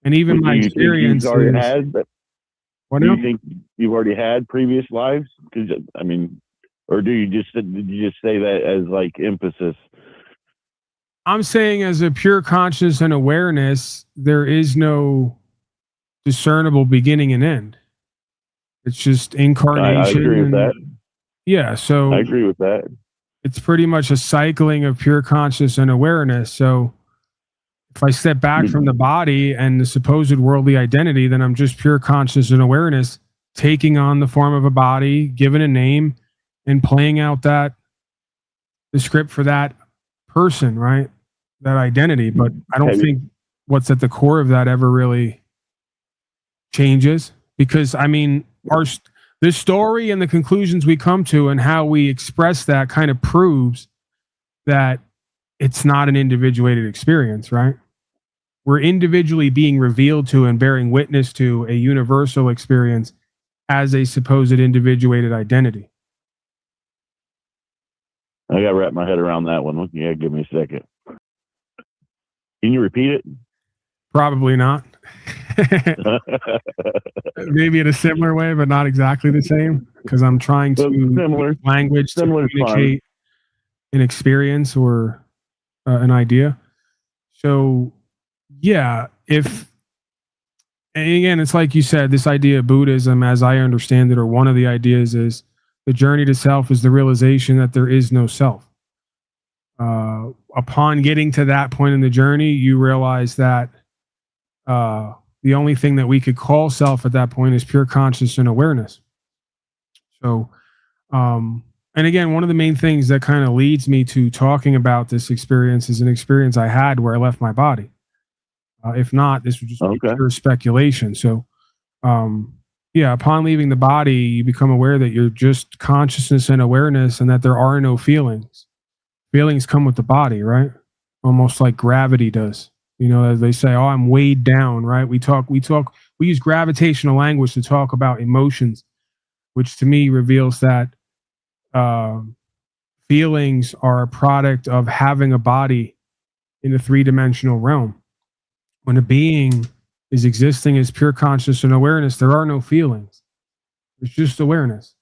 And even my experience do you think you've already had previous lives? Or did you just say that as like emphasis? I'm saying as a pure consciousness and awareness, there is no discernible beginning and end. It's just incarnation. I agree with that. Yeah, so I agree with that. It's pretty much a cycling of pure consciousness and awareness. So If I step back from the body and the supposed worldly identity, then I'm just pure conscious and awareness taking on the form of a body, given a name, and playing out the script for that person, right? That identity. But I don't think what's at the core of that ever really changes, because I mean, the story and the conclusions we come to and how we express that kind of proves that it's not an individuated experience, right? We're individually being revealed to and bearing witness to a universal experience as a supposed individuated identity. I got to wrap my head around that one. Yeah, give me a second. Can you repeat it? Probably not. Maybe in a similar way, but not exactly the same, because I'm trying to use language to communicate an experience or an idea. So, yeah, and again, it's like you said, this idea of Buddhism, as I understand it, or one of the ideas, is the journey to self is the realization that there is no self. Upon getting to that point in the journey, you realize that the only thing that we could call self at that point is pure consciousness and awareness. So, and again, one of the main things that kind of leads me to talking about this experience is an experience I had where I left my body. If not, this would just be pure speculation. So, yeah, upon leaving the body, you become aware that you're just consciousness and awareness, and that there are no feelings. Feelings come with the body, right? Almost like gravity does. You know, as they say, oh, I'm weighed down, right? We use gravitational language to talk about emotions, which to me reveals that feelings are a product of having a body in a three-dimensional realm. When a being is existing as pure consciousness and awareness, there are no feelings. It's just awareness,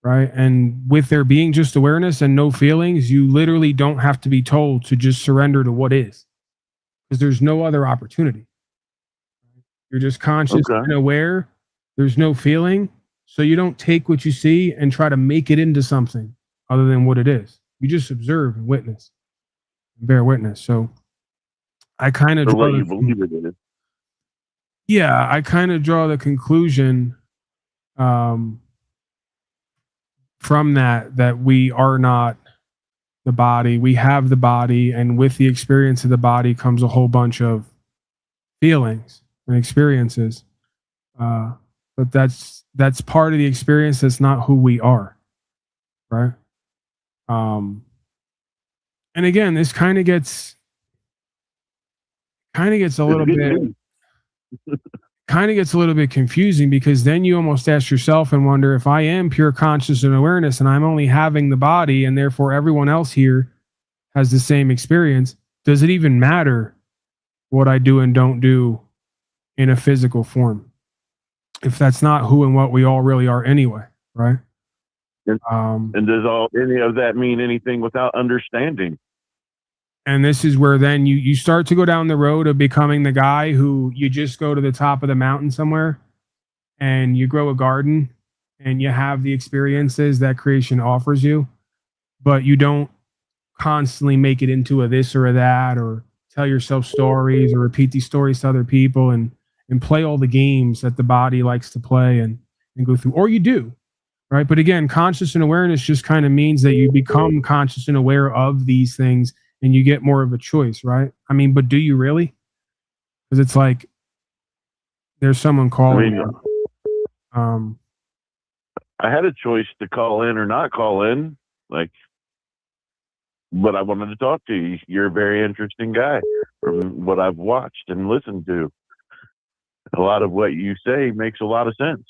right? And with there being just awareness and no feelings, you literally don't have to be told to just surrender to what is, because there's no other opportunity. You're just conscious and aware. There's no feeling. So you don't take what you see and try to make it into something other than what it is. You just observe and witness, and bear witness. So I kind of draw I kind of draw the conclusion from that we are not the body. We have the body, and with the experience of the body comes a whole bunch of feelings and experiences. But that's part of the experience. That's not who we are, right? And again, this kind of gets a little bit confusing, because then you almost ask yourself and wonder, if I am pure conscious and awareness and I'm only having the body, and therefore everyone else here has the same experience, does it even matter what I do and don't do in a physical form, if that's not who and what we all really are anyway, right? And does any of that mean anything without understanding? And this is where then you start to go down the road of becoming the guy who you just go to the top of the mountain somewhere and you grow a garden and you have the experiences that creation offers you, but you don't constantly make it into a this or a that, or tell yourself stories or repeat these stories to other people and play all the games that the body likes to play and go through, or you do, right? But again, conscious and awareness just kind of means that you become conscious and aware of these things, and you get more of a choice, right? I mean, but do you really? Because it's like there's someone calling. I had a choice to call in or not call in, but I wanted to talk to you. You're a very interesting guy from what I've watched and listened to. A lot of what you say makes a lot of sense,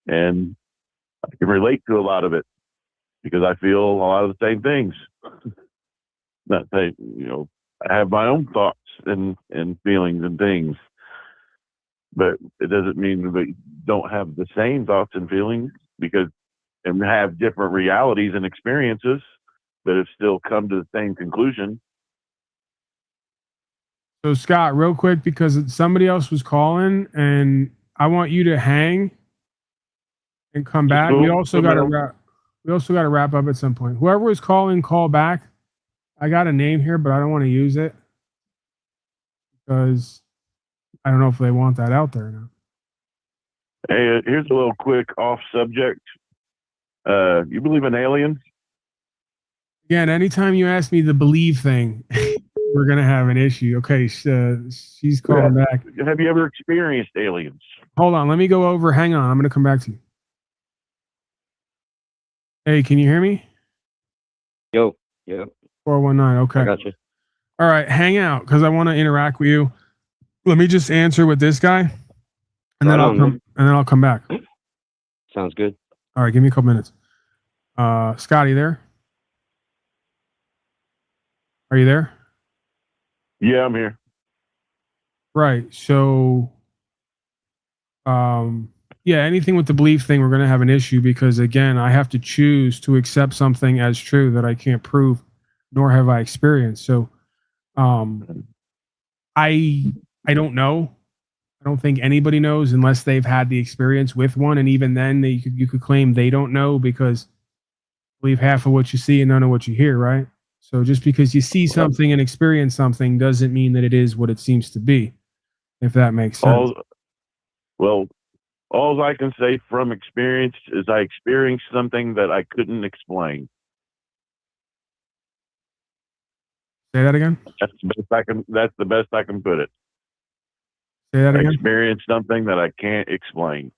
and I can relate to a lot of it because I feel a lot of the same things. I have my own thoughts and feelings and things, but it doesn't mean we don't have the same thoughts and feelings, and have different realities and experiences, but have still come to the same conclusion. So Scott, real quick, because somebody else was calling, and I want you to hang and come back. We also got to wrap up at some point. Whoever was calling, call back. I got a name here, but I don't want to use it. because I don't know if they want that out there now. Hey, here's a little quick off subject. You believe in aliens? Again, anytime you ask me the believe thing, we're gonna have an issue. Okay, she's calling back. Have you ever experienced aliens? Hold on, let me go over. Hang on, I'm gonna come back to you. Hey, can you hear me? Yo, yeah. 419. Okay. I got you. All right, hang out because I want to interact with you. Let me just answer with this guy, and then I'll come back. Sounds good. All right, give me a couple minutes. Scotty, there? Are you there? Yeah, I'm here. Right. So, yeah, anything with the belief thing, we're going to have an issue because, again, I have to choose to accept something as true that I can't prove, nor have I experienced. So, I don't know. I don't think anybody knows unless they've had the experience with one, and even then, you could claim they don't know because believe half of what you see and none of what you hear, right? So just because you see something and experience something doesn't mean that it is what it seems to be, if that makes sense. All I can say from experience is I experienced something that I couldn't explain. Say that again? That's the best I can put it. Say that I again? experienced something that I can't explain.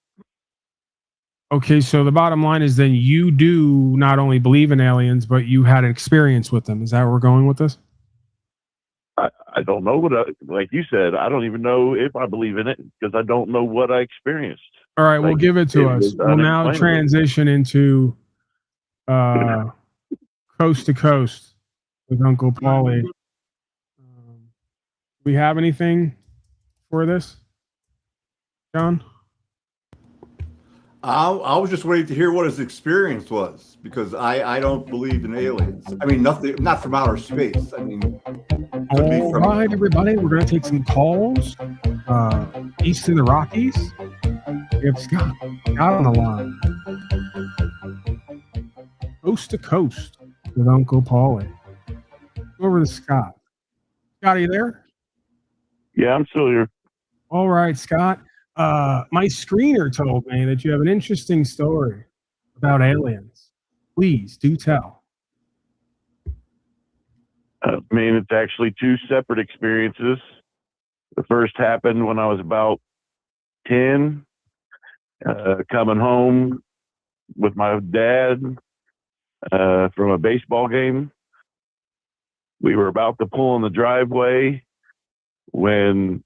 Okay, so the bottom line is then you do not only believe in aliens, but you had an experience with them. Is that where we're going with this? I don't know like you said, I don't even know if I believe in it because I don't know what I experienced. All right, well, give it to us. We'll now transition into Coast to Coast with Uncle Paulie. Do we have anything for this, John? I was just waiting to hear what his experience was because I don't believe in aliens. I mean, nothing, not from outer space. I mean, all right, everybody, we're going to take some calls. East in the Rockies. We have Scott on the line. Coast to Coast with Uncle Paulie. Go over to Scott. Scott, are you there? Yeah, I'm still here. All right, Scott. My screener told me that you have an interesting story about aliens. Please do tell. I mean, it's actually two separate experiences. The first happened when I was about 10, coming home with my dad from a baseball game. We were about to pull in the driveway when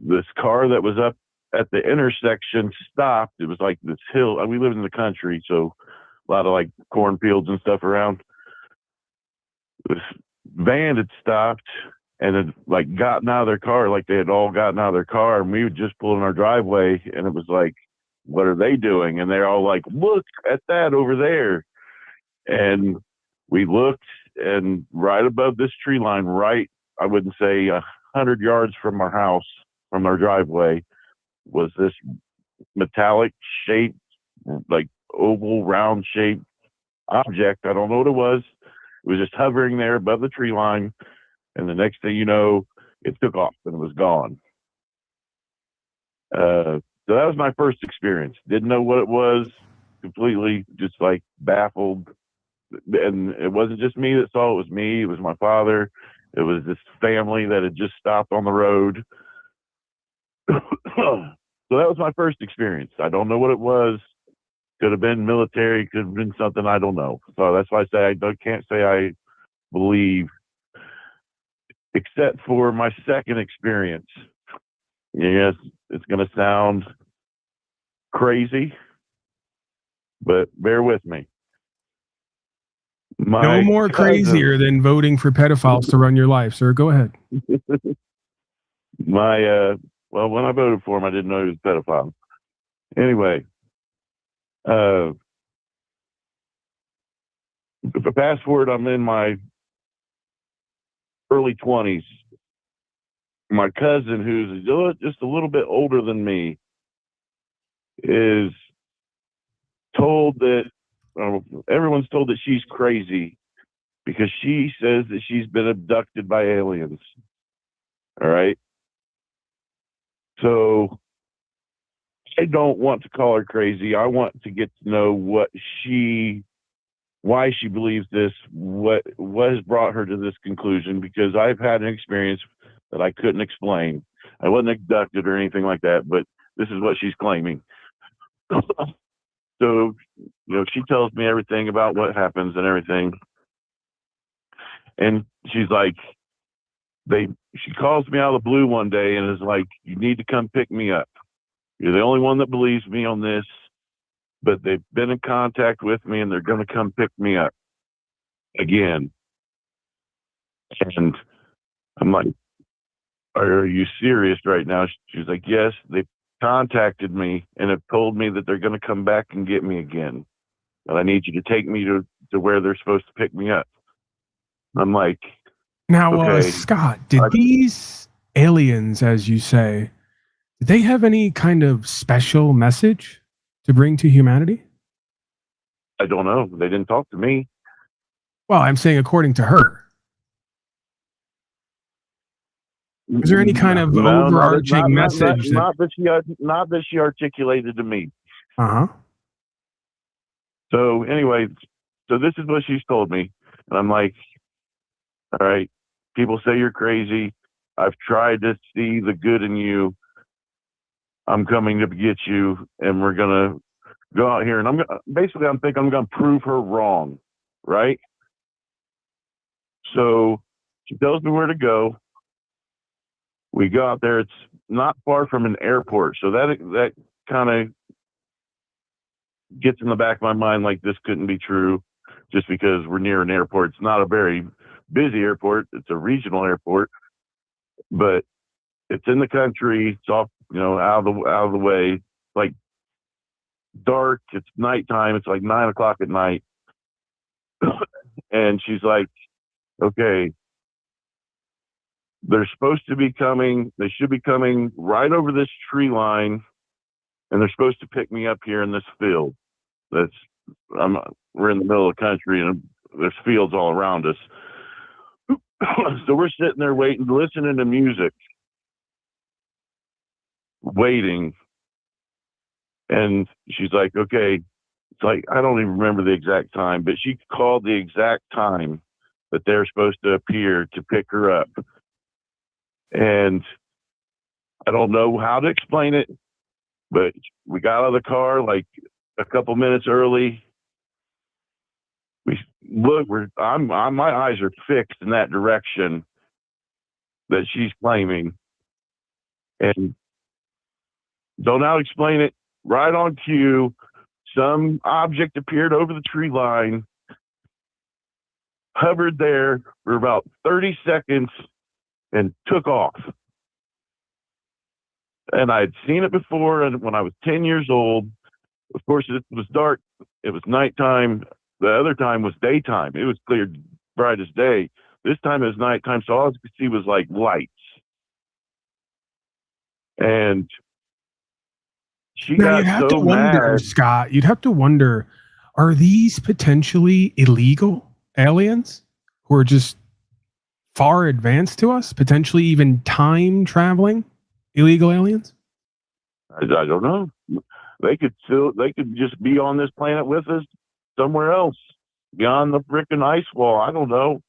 this car that was up at the intersection stopped. It was like this hill. We lived in the country, so a lot of like cornfields and stuff around. This van had stopped and had like gotten out of their car, like they had all gotten out of their car, and we would just pull in our driveway, and it was like, what are they doing? And they're all like, look at that over there. And we looked, and right above this tree line, right, I wouldn't say 100 yards from our house, from our driveway, was this metallic shaped, like oval, round shaped object. I don't know what it was. It was just hovering there above the tree line. And the next thing you know, it took off and it was gone. So that was my first experience. Didn't know what it was, completely just like baffled. And it wasn't just me that saw it. It was me. It was my father. It was this family that had just stopped on the road. So that was my first experience. I don't know what it was. Could have been military. Could have been something I don't know. So that's why I say I can't say I believe, except for my second experience. Yes, it's going to sound crazy, but bear with me. No more crazier than voting for pedophiles to run your life, sir. Go ahead. Well, when I voted for him, I didn't know he was a pedophile. Anyway, fast forward, I'm in my early 20s. My cousin, who's just a little bit older than me, is told that everyone's told that she's crazy because she says that she's been abducted by aliens. All right. So I don't want to call her crazy. I want to get to know why she believes this, what has brought her to this conclusion, because I've had an experience that I couldn't explain. I wasn't abducted or anything like that, but this is what she's claiming. So, she tells me everything about what happens and everything. And she's like, she calls me out of the blue one day and is like, you need to come pick me up. You're the only one that believes me on this, but they've been in contact with me and they're going to come pick me up again. And I'm like, are you serious right now? She's like, yes, they've contacted me and have told me that they're going to come back and get me again. But I need you to take me to where they're supposed to pick me up. I'm like, now, okay. Scott, did these aliens, as you say, did they have any kind of special message to bring to humanity? I don't know. They didn't talk to me. Well, I'm saying according to her. Is there any kind of overarching message? Not that she articulated to me. Uh-huh. So anyway, this is what she's told me. And I'm like, all right, people say you're crazy. I've tried to see the good in you. I'm coming to get you, and we're going to go out here. And I'm going to prove her wrong, right? So she tells me where to go. We go out there. It's not far from an airport. So that kind of gets in the back of my mind, like this couldn't be true just because we're near an airport. It's not a very busy airport. It's a regional airport, but it's in the country. It's off, out of the way, like dark. It's nighttime. It's like 9 o'clock at night. And she's like, okay, they're supposed to be coming. They should be coming right over this tree line. And they're supposed to pick me up here in this field. We're in the middle of the country and there's fields all around us. So we're sitting there waiting, listening to music, waiting. And she's like, okay, it's like, I don't even remember the exact time, but she called the exact time that they're supposed to appear to pick her up. And I don't know how to explain it, but we got out of the car like a couple minutes early. We look, my eyes are fixed in that direction that she's claiming, and don't know how to explain it. Right on cue, some object appeared over the tree line, hovered there for about 30 seconds, and took off. And I'd seen it before, and when I was 10 years old. Of course, it was dark. It was nighttime. The other time was daytime. It was clear, bright as day. This time it was nighttime, so all I could see was like lights. And she got so mad. Scott, you'd have to wonder, are these potentially illegal aliens who are just far advanced to us? Potentially even time traveling illegal aliens? I don't know. They could just be on this planet with us somewhere else beyond the frickin' ice wall. I don't know.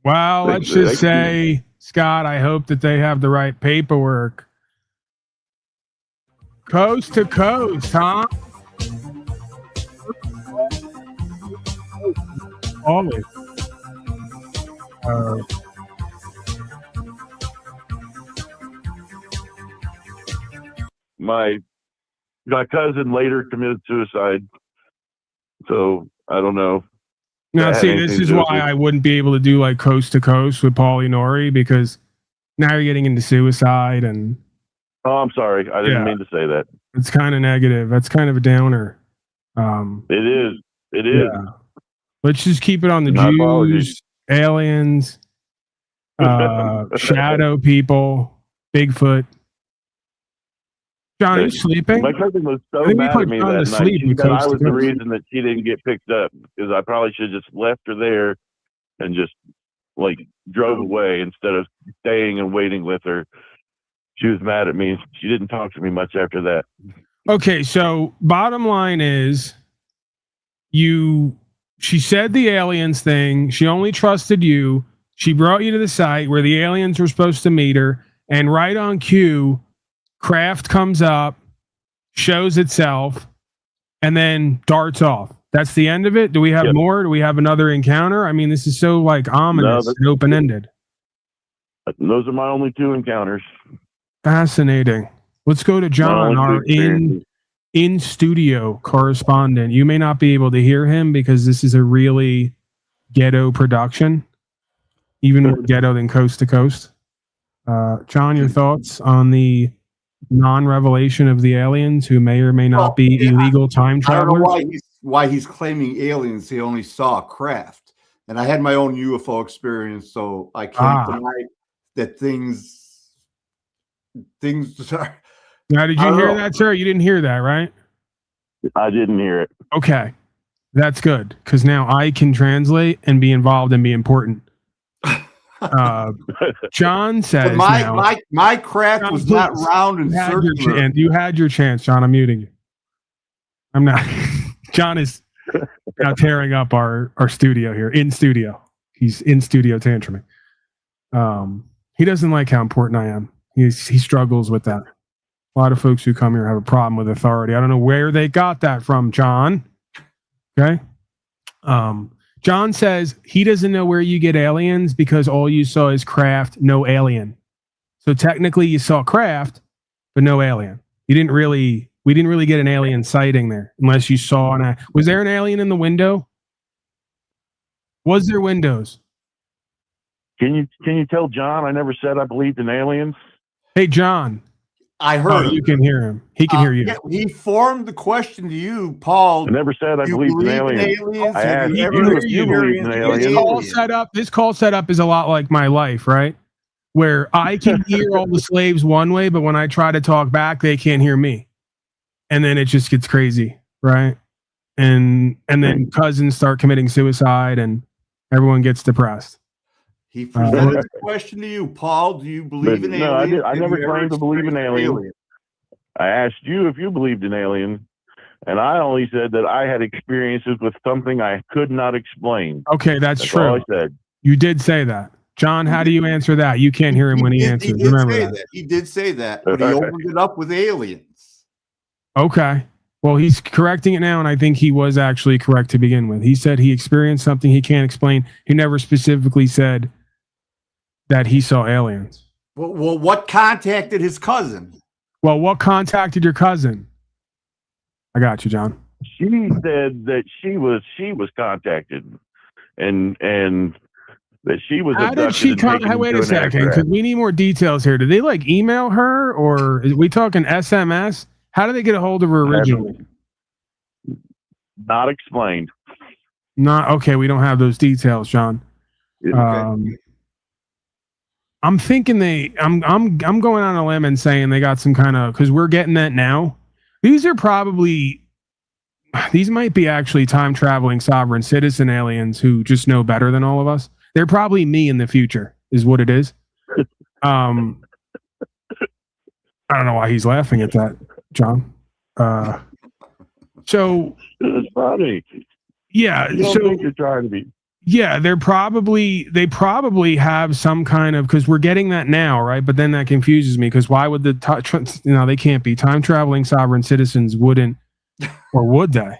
Well, let's just say, Scott, I hope that they have the right paperwork. Coast to coast, huh? Always. My cousin later committed suicide, so I don't know. Now, see, this is why I wouldn't be able to do like coast to coast with Paulie Nori, because now you're getting into suicide and. Oh, I'm sorry. I didn't mean to say that. It's kind of negative. That's kind of a downer. It is. Yeah. Let's just keep it on the Jews, aliens, shadow people, Bigfoot. John, are you sleeping? My cousin was so mad at me that night. She said I was the reason that she didn't get picked up, because I probably should have just left her there and just like drove away instead of staying and waiting with her. she was mad at me. She didn't talk to me much after that. Okay, so bottom line is she said the aliens thing. She only trusted you. She brought you to the site where the aliens were supposed to meet her, and right on cue, Kraft comes up, shows itself, and then darts off. That's the end of it? Do we have more? Do we have another encounter? I mean, this is so like ominous and open-ended. Those are my only 2 encounters. Fascinating. Let's go to John, our in-studio correspondent. You may not be able to hear him because this is a really ghetto production, even more ghetto than Coast to Coast. John, your thoughts on the non-revelation of the aliens who may or may not be illegal time travelers? I don't know why he's claiming aliens. He only saw craft. And I had my own UFO experience, so I can't deny that things are. Now, did you hear that, sir? You didn't hear that, right? I didn't hear it. Okay. That's good, because now I can translate and be involved and be important. John says my craft was not round and circular. You had your chance, John. I'm muting you. I'm not. John is now tearing up our studio here. In studio. He's in studio tantruming. He doesn't like how important I am. He struggles with that. A lot of folks who come here have a problem with authority. I don't know where they got that from, John. Okay. John says he doesn't know where you get aliens because all you saw is craft, no alien. So technically you saw craft, but no alien. We didn't really get an alien sighting there unless you saw was there an alien in the window? Was there windows? Can you tell John I never said I believed in aliens? Hey, John. I heard him. You can hear him. He can hear you. Yeah, he formed the question to you, Paul. I never said I believed in aliens. I asked you if you believed in aliens. This call setup is a lot like my life, right? Where I can hear all the slaves one way, but when I try to talk back, they can't hear me. And then it just gets crazy, right? And then cousins start committing suicide and everyone gets depressed. He presented the question to you, Paul. Do you believe in aliens? I never claimed to believe in aliens. I asked you if you believed in aliens, and I only said that I had experiences with something I could not explain. Okay, that's true. All I said. You did say that. John, how do you answer that? You can't hear him when he answers. Remember that. He did say that, but he opened it up with aliens. Okay. Well, he's correcting it now, and I think he was actually correct to begin with. He said he experienced something he can't explain. He never specifically said that he saw aliens. Well, what contacted his cousin? Well, what contacted your cousin? I got you, John. She said that she was contacted, and that she was. How did she wait a second, because we need more details here. Did they like email her, or are we talking SMS? How did they get a hold of her originally? Not explained. Not okay. We don't have those details, John. Okay. I'm thinking I'm going on a limb and saying they got some kind of, because we're getting that now. These might be actually time traveling sovereign citizen aliens who just know better than all of us. They're probably me in the future, is what it is. I don't know why he's laughing at that, John. So it's funny. Yeah. You don't think you're trying to be. Yeah, they probably have some kind of, because we're getting that now, right? But then that confuses me, because why would they can't be time traveling sovereign citizens wouldn't, or would they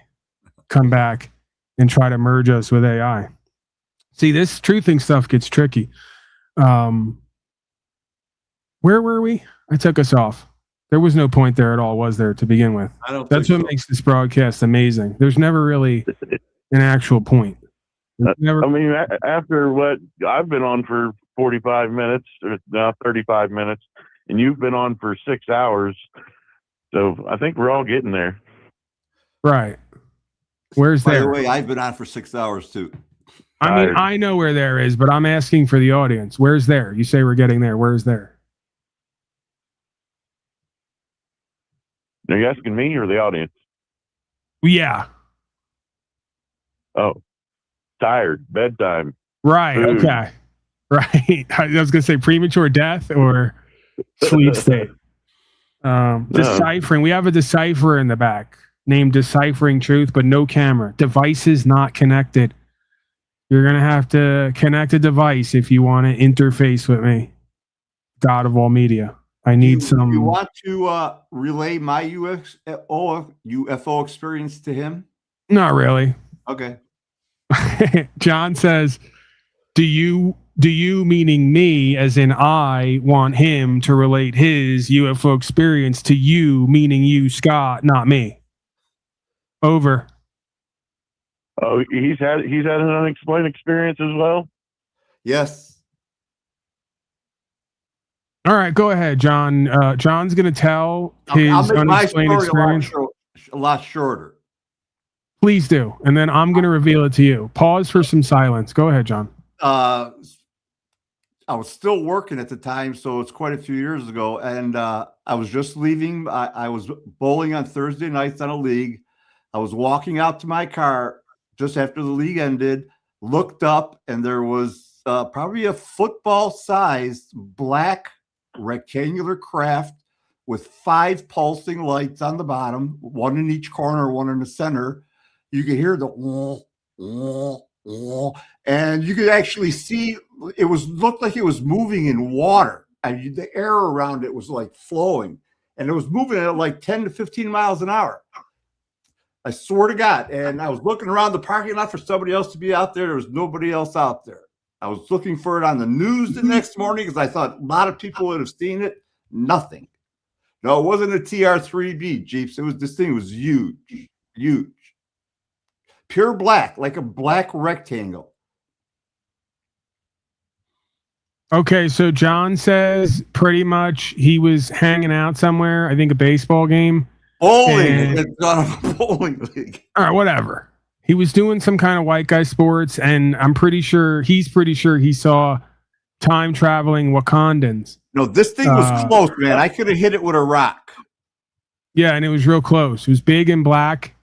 come back and try to merge us with AI? See, this truthing stuff gets tricky. Where were we? I took us off. There was no point there at all, was there, to begin with? That's what makes this broadcast amazing. There's never really an actual point. I mean, after what I've been on for 45 minutes, or now 35 minutes, and you've been on for 6 hours, so I think we're all getting there. Right. Where's there? By the way, I've been on for 6 hours too. I mean, I know where there is, but I'm asking for the audience. Where's there? You say we're getting there. Where's there? Are you asking me or the audience? Yeah. Oh. Tired, bedtime. Right. Food. Okay. Right. I was gonna say premature death, or sleep state. Deciphering. We have a decipherer in the back named Deciphering Truth, but no camera. Devices not connected. You're going to have to connect a device if you want to interface with me. God of all media. I need some. You want to relay my UFO experience to him? Not really. Okay. John says, do you meaning me, as in I want him to relate his UFO experience to you, meaning you, Scott, not me? Over. Oh, he's had an unexplained experience as well? Yes. All right, go ahead, John. John's going to tell his unexplained experience. A lot shorter. Please do. And then I'm going to reveal it to you. Pause for some silence. Go ahead, John. I was still working at the time, so it's quite a few years ago. And I was just leaving. I was bowling on Thursday nights on a league. I was walking out to my car just after the league ended, looked up, and there was probably a football-sized black rectangular craft with 5 pulsing lights on the bottom, one in each corner, one in the center. You could hear the and you could actually see it looked like it was moving in water, and the air around it was like flowing, and it was moving at like 10 to 15 miles an hour. I swear to God. And I was looking around the parking lot for somebody else to be out there. There was nobody else out there. I was looking for it on the news the next morning because I thought a lot of people would have seen it. Nothing. No, it wasn't a TR-3B, Jeeps. This thing was huge, huge. Pure black, like a black rectangle. Okay, so John says pretty much he was hanging out somewhere, I think a baseball game. Bowling. It's not a bowling league. All right, whatever. He was doing some kind of white guy sports, and he's pretty sure he saw time traveling Wakandans. No, this thing was close, man. I could have hit it with a rock. Yeah, and it was real close. It was big and black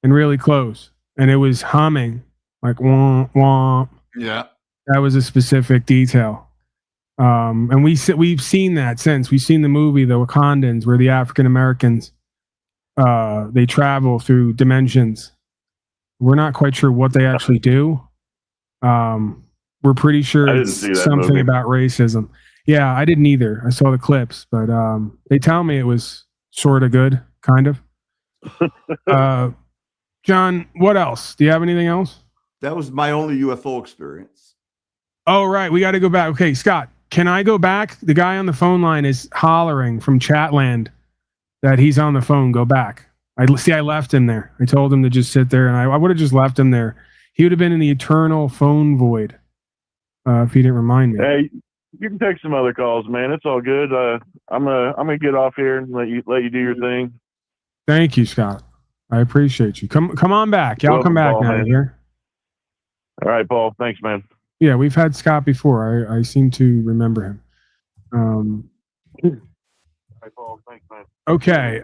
and really close. And it was humming like womp, womp. Yeah. That was a specific detail. And we've seen that since. We've seen the movie, The Wakandans, where the African Americans, they travel through dimensions. We're not quite sure what they actually do. We're pretty sure it's something movie about racism. Yeah, I didn't either. I saw the clips, but they tell me it was sort of good, kind of. John, what else? Do you have anything else? That was my only UFO experience. Oh, right. We got to go back. Okay, Scott, can I go back? The guy on the phone line is hollering from Chatland that he's on the phone. Go back. I left him there. I told him to just sit there, and I would have just left him there. He would have been in the eternal phone void if he didn't remind me. Hey, you can take some other calls, man. It's all good. I'm gonna get off here and let you do your thing. Thank you, Scott. I appreciate you. Come on back. Y'all come back now here. All right, Paul. Thanks, man. Yeah, we've had Scott before. I seem to remember him. All right, Paul. Thanks, man. Okay.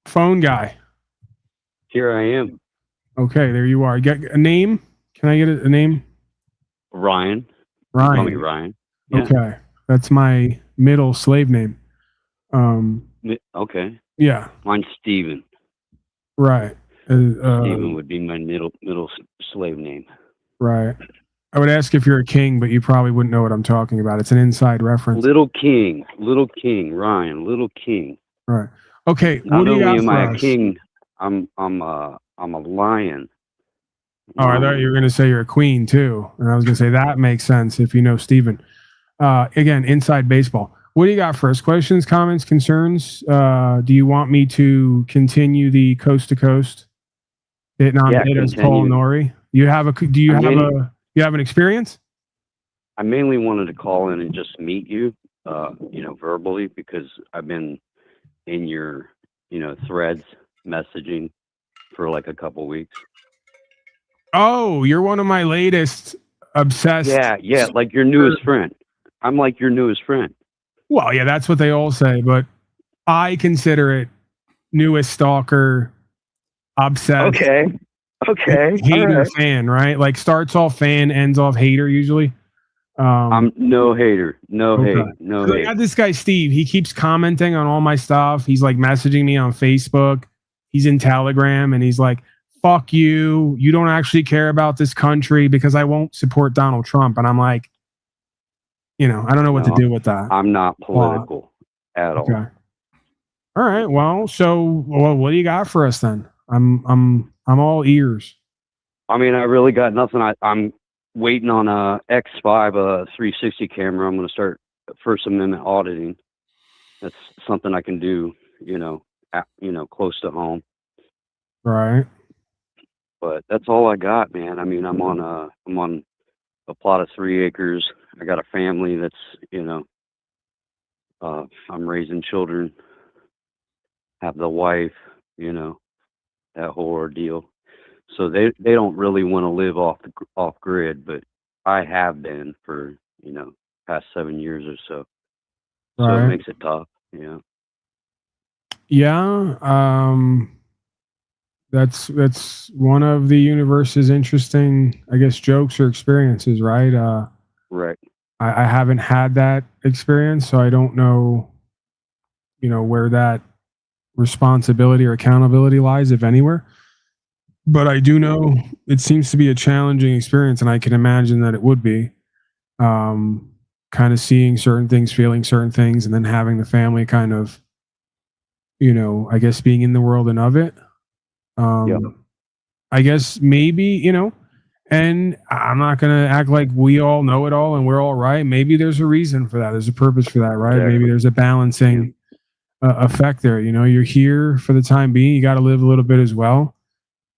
Phone guy. Here I am. Okay, there you are. You got a name? Can I get a name? Ryan. Ryan. Call me Ryan. Yeah. Okay. That's my middle slave name. Okay. Yeah. Mine's Steven. Right. Steven would be my middle slave name. Right. I would ask if you're a king, but you probably wouldn't know what I'm talking about. It's an inside reference. Little King, Ryan, Little King. Right. Okay. Not only am I a king, I'm a lion. Oh, I thought you were going to say you're a queen too, and I was going to say that makes sense if you know Steven. Again, inside baseball. What do you got first? Questions, comments, concerns? Do you want me to continue the coast to coast? Hit on hit as Paul Nori. Do you have an experience? I mainly wanted to call in and just meet you, verbally, because I've been in your, threads messaging for like a couple weeks. Oh, you're one of my latest obsessed. Yeah, like your newest friend. I'm like your newest friend. Well, yeah, that's what they all say, but I consider it newest stalker, obsessed. Okay. Hater right. fan, right? Like starts off fan, ends off hater usually. I'm no hater. No Okay. hate. No I hate. got this guy, Steve. He keeps commenting on all my stuff. He's like messaging me on Facebook. He's in Telegram, and he's like, fuck you. You don't actually care about this country because I won't support Donald Trump. And I'm like, I don't know what to do with that. I'm not political at all. Okay. All right. Well, what do you got for us then? I'm all ears. I mean, I really got nothing. I'm waiting on a X5, a 360 camera. I'm going to start First Amendment auditing. That's something I can do, close to home. Right. But that's all I got, man. I mean, I'm on a plot of 3 acres. I got a family that's, I'm raising children, have the wife, that whole ordeal. So they don't really want to live off grid, but I have been for, past 7 years or so. So Right. it makes it tough, Yeah. That's one of the universe's interesting, I guess, jokes or experiences, right? Right. I haven't had that experience, so I don't know, where that responsibility or accountability lies, if anywhere. But I do know it seems to be a challenging experience, and I can imagine that it would be. Kind of seeing certain things, feeling certain things, and then having the family kind of, I guess being in the world and of it. I guess maybe, and I'm not going to act like we all know it all and we're all right. Maybe there's a reason for that. There's a purpose for that, right? Exactly. Maybe there's a balancing effect there. You're here for the time being. You got to live a little bit as well,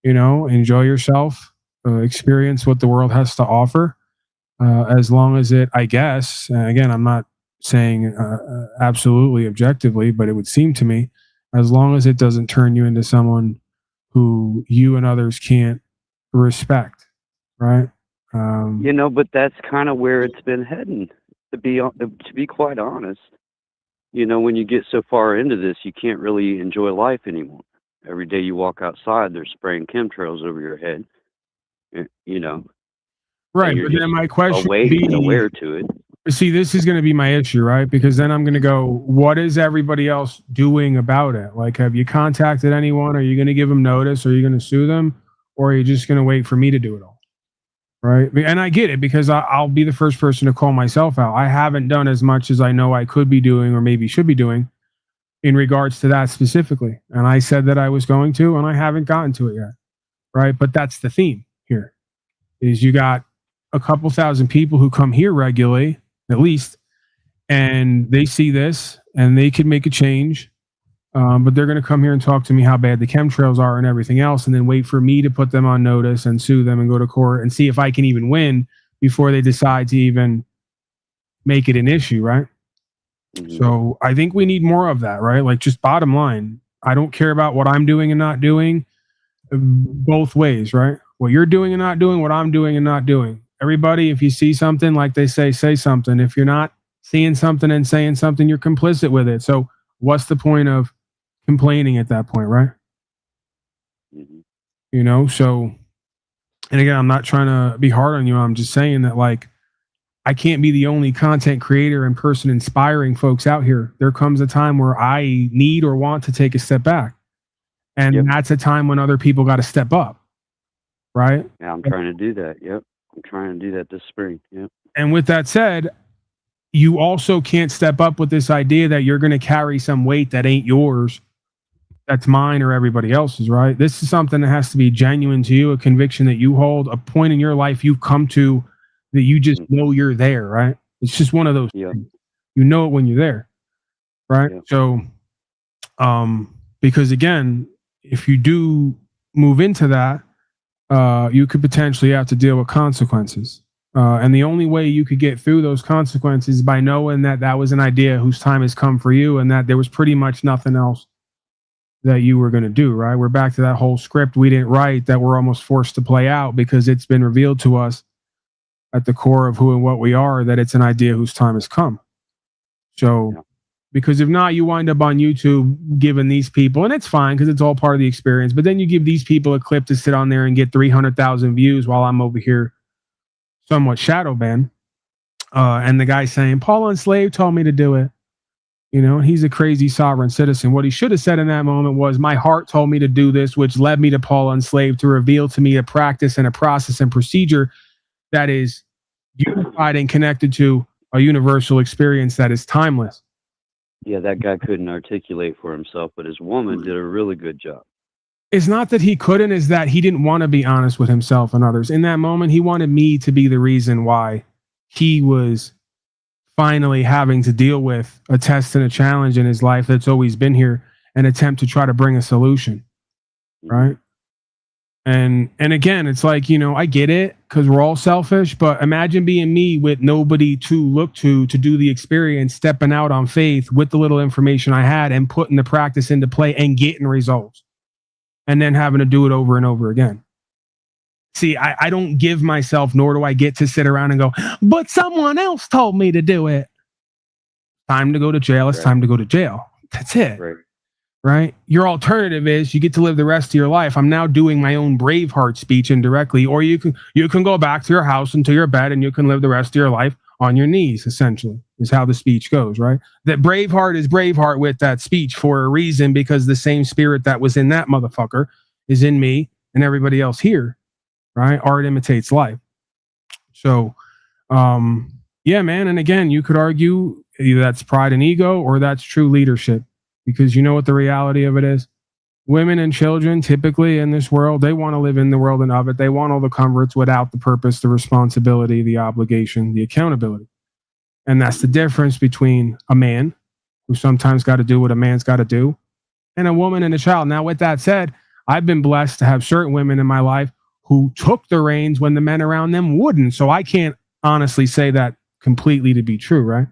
enjoy yourself, experience what the world has to offer. As long as it, I guess, again, I'm not saying absolutely objectively, but it would seem to me, as long as it doesn't turn you into someone who you and others can't respect, right? But that's kind of where it's been heading. To be quite honest, when you get so far into this, you can't really enjoy life anymore. Every day you walk outside, they're spraying chemtrails over your head. Right, but then my question would be, aware to it. See, this is going to be my issue, right? Because then I'm going to go, what is everybody else doing about it? Like, have you contacted anyone? Are you going to give them notice? Are you going to sue them? Or are you just going to wait for me to do it all? Right? And I get it, because I'll be the first person to call myself out. I haven't done as much as I know I could be doing or maybe should be doing in regards to that specifically. And I said that I was going to, and I haven't gotten to it yet. Right? But that's the theme here, is you got a couple thousand people who come here regularly, at least, and they see this and they can make a change, but they're going to come here and talk to me how bad the chemtrails are and everything else, and then wait for me to put them on notice and sue them and go to court and see if I can even win before they decide to even make it an issue, right? Mm-hmm. So I think we need more of that, right? Like, just bottom line, I don't care about what I'm doing and not doing, both ways, right? What you're doing and not doing, what I'm doing and not doing. Everybody, if you see something, like they say something. If you're not seeing something and saying something, you're complicit with it. So what's the point of complaining at that point, right? So, and again, I'm not trying to be hard on you. I'm just saying that, like, I can't be the only content creator and person inspiring folks out here. There comes a time where I need or want to take a step back. And that's a time when other people got to step up, right? Yeah, I'm trying to do that. Yep. I'm trying to do that this spring. Yeah. And with that said, you also can't step up with this idea that you're going to carry some weight that ain't yours, that's mine or everybody else's, right? This is something that has to be genuine to you, a conviction that you hold, a point in your life you've come to that you just know you're there, right? It's just one of those things. You know it when you're there, right? So, because again, if you do move into that, you could potentially have to deal with consequences. And the only way you could get through those consequences is by knowing that that was an idea whose time has come for you and that there was pretty much nothing else that you were going to do, right? We're back to that whole script we didn't write that we're almost forced to play out because it's been revealed to us at the core of who and what we are, that it's an idea whose time has come. So, because if not, you wind up on YouTube giving these people, and it's fine because it's all part of the experience, but then you give these people a clip to sit on there and get 300,000 views while I'm over here somewhat shadow banned. And the guy saying, Paul Enslaved told me to do it. You know, he's a crazy sovereign citizen. What he should have said in that moment was, my heart told me to do this, which led me to Paul Enslaved to reveal to me a practice and a process and procedure that is unified and connected to a universal experience that is timeless. Yeah, that guy couldn't articulate for himself, but his woman did a really good job. It's not that he couldn't, is that he didn't want to be honest with himself and others. In that moment, he wanted me to be the reason why he was finally having to deal with a test and a challenge in his life that's always been here, and attempt to try to bring a solution. Right. And again, it's like, you know, I get it because we're all selfish, but imagine being me with nobody to look to do the experience, stepping out on faith with the little information I had and putting the practice into play and getting results, and then having to do it over and over again. See, I don't give myself, nor do I get to sit around and go, but someone else told me to do it. Time to go to jail. It's time to go to jail. That's it. Right? Your alternative is you get to live the rest of your life. I'm now doing my own Braveheart speech indirectly, or you can go back to your house and to your bed and you can live the rest of your life on your knees, essentially, is how the speech goes, right? That Braveheart is Braveheart with that speech for a reason, because the same spirit that was in that motherfucker is in me and everybody else here, right? Art imitates life. So, yeah, man. And again, you could argue either that's pride and ego or that's true leadership. Because you know what the reality of it is? Women and children, typically in this world, they want to live in the world and of it. They want all the comforts without the purpose, the responsibility, the obligation, the accountability. And that's the difference between a man, who sometimes got to do what a man's got to do, and a woman and a child. Now, with that said, I've been blessed to have certain women in my life who took the reins when the men around them wouldn't. So I can't honestly say that completely to be true, right?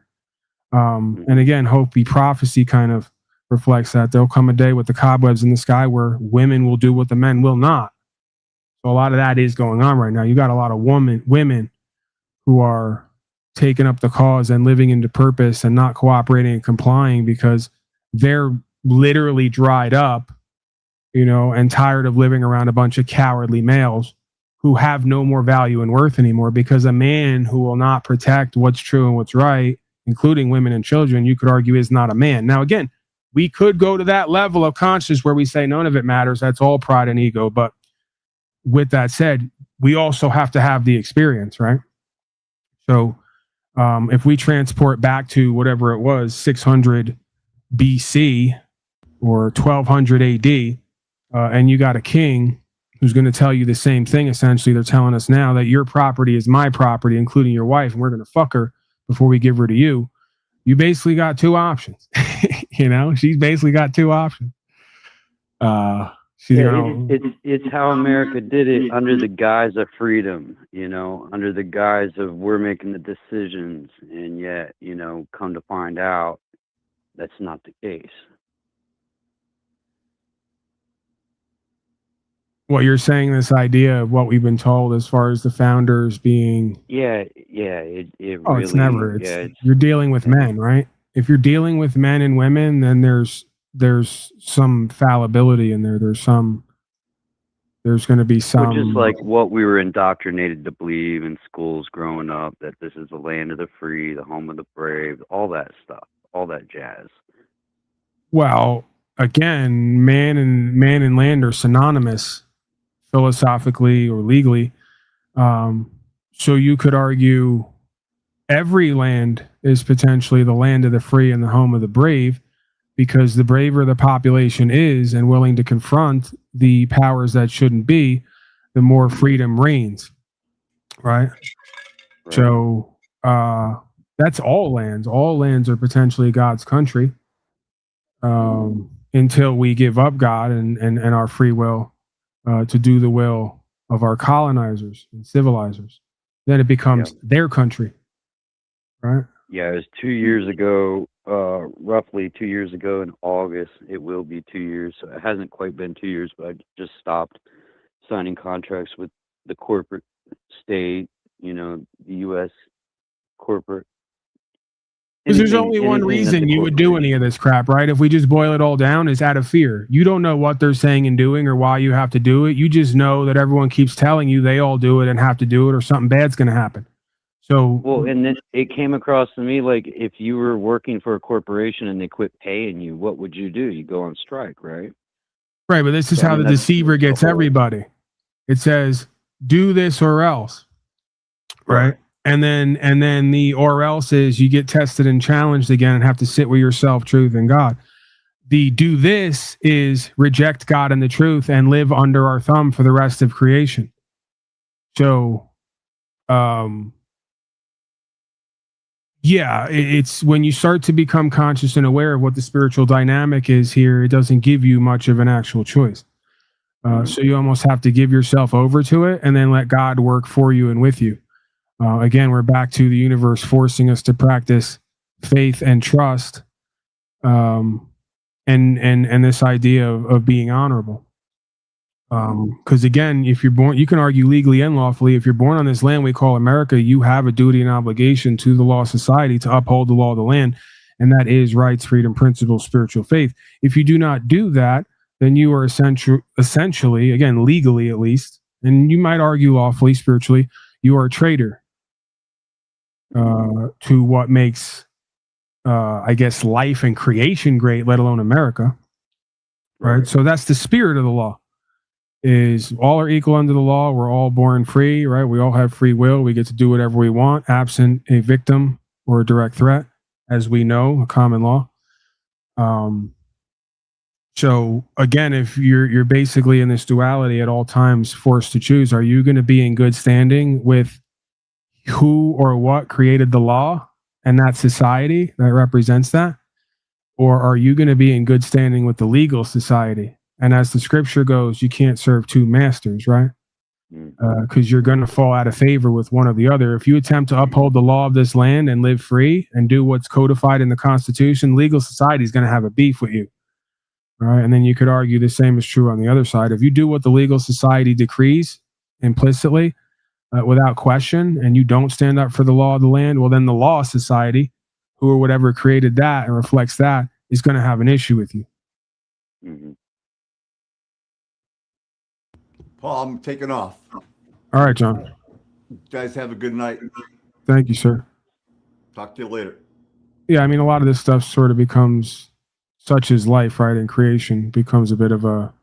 And again, Hope Be Prophecy kind of reflects that there'll come a day with the cobwebs in the sky where women will do what the men will not. So a lot of that is going on right now. You got a lot of women who are taking up the cause and living into purpose and not cooperating and complying because they're literally dried up, you know, and tired of living around a bunch of cowardly males who have no more value and worth anymore, because a man who will not protect what's true and what's right, including women and children, you could argue is not a man. Now, again, we could go to that level of consciousness where we say none of it matters. That's all pride and ego. But with that said, we also have to have the experience, right? So if we transport back to whatever it was, 600 BC or 1200 AD, and you got a king who's going to tell you the same thing, essentially, they're telling us now that your property is my property, including your wife, and we're going to fuck her before we give her to you. You basically got two options. You know, she's basically got two options. It's how America did it, under the guise of freedom, you know, under the guise of we're making the decisions, and yet, you know, come to find out that's not the case. What you're saying, this idea of what we've been told as far as the founders being... It oh, really... It's never. You're dealing with men, right? If you're dealing with men and women, then there's some fallibility in there. There's going to be some... Which is like what we were indoctrinated to believe in schools growing up, that this is the land of the free, the home of the brave, all that stuff, all that jazz. Well, again, man and land are synonymous, philosophically or legally. So you could argue every land is potentially the land of the free and the home of the brave, because the braver the population is and willing to confront the powers that shouldn't be, the more freedom reigns, right? So that's all lands. All lands are potentially God's country, until we give up God and our free will to do the will of our colonizers and civilizers. Then it becomes their country, right? Yeah, it was 2 years ago, roughly 2 years ago in August. It will be 2 years. So it hasn't quite been 2 years, but I just stopped signing contracts with the corporate state, you know, the U.S. corporate. Because there's only one reason you would do any of this crap, right? If we just boil it all down, is out of fear. You don't know what they're saying and doing or why you have to do it. You just know that everyone keeps telling you they all do it and have to do it, or something bad's going to happen. So, well, and then it came across to me like if you were working for a corporation and they quit paying you, what would you do? You go on strike, right? Right, but this is So, I how mean, the deceiver gets everybody. It says, do this or else. Right. And then the or else is you get tested and challenged again and have to sit with yourself, truth, and God. The do this is reject God and the truth and live under our thumb for the rest of creation. So, yeah, it's when you start to become conscious and aware of what the spiritual dynamic is here, it doesn't give you much of an actual choice. So you almost have to give yourself over to it and then let God work for you and with you. Again, we're back to the universe forcing us to practice faith and trust, and this idea of being honorable. Because again, if you're born, you can argue legally and lawfully. If you're born on this land we call America, you have a duty and obligation to the law of society to uphold the law of the land, and that is rights, freedom, principles, spiritual faith. If you do not do that, then you are essentially, again, legally at least, and you might argue lawfully, spiritually, you are a traitor to what makes, I guess, life and creation great, let alone America. Right? So that's the spirit of the law. Is all are equal under the law. We're all born free, right? We all have free will. We get to do whatever we want, absent a victim or a direct threat, as we know, a common law. So again, if you're basically in this duality at all times, forced to choose, are you going to be in good standing with who or what created the law and that society that represents that? Or are you going to be in good standing with the legal society? And as the scripture goes, you can't serve two masters, right? Because you're going to fall out of favor with one or the other. If you attempt to uphold the law of this land and live free and do what's codified in the Constitution, legal society is going to have a beef with you. Right? And then you could argue the same is true on the other side. If you do what the legal society decrees implicitly, without question, and you don't stand up for the law of the land, well, then the law society, who or whatever created that and reflects that, is going to have an issue with you. Paul, I'm taking off. All right, John. You guys have a good night. Thank you, sir. Talk to you later. Yeah, I mean, a lot of this stuff sort of becomes, such as life, right? And creation becomes a bit of a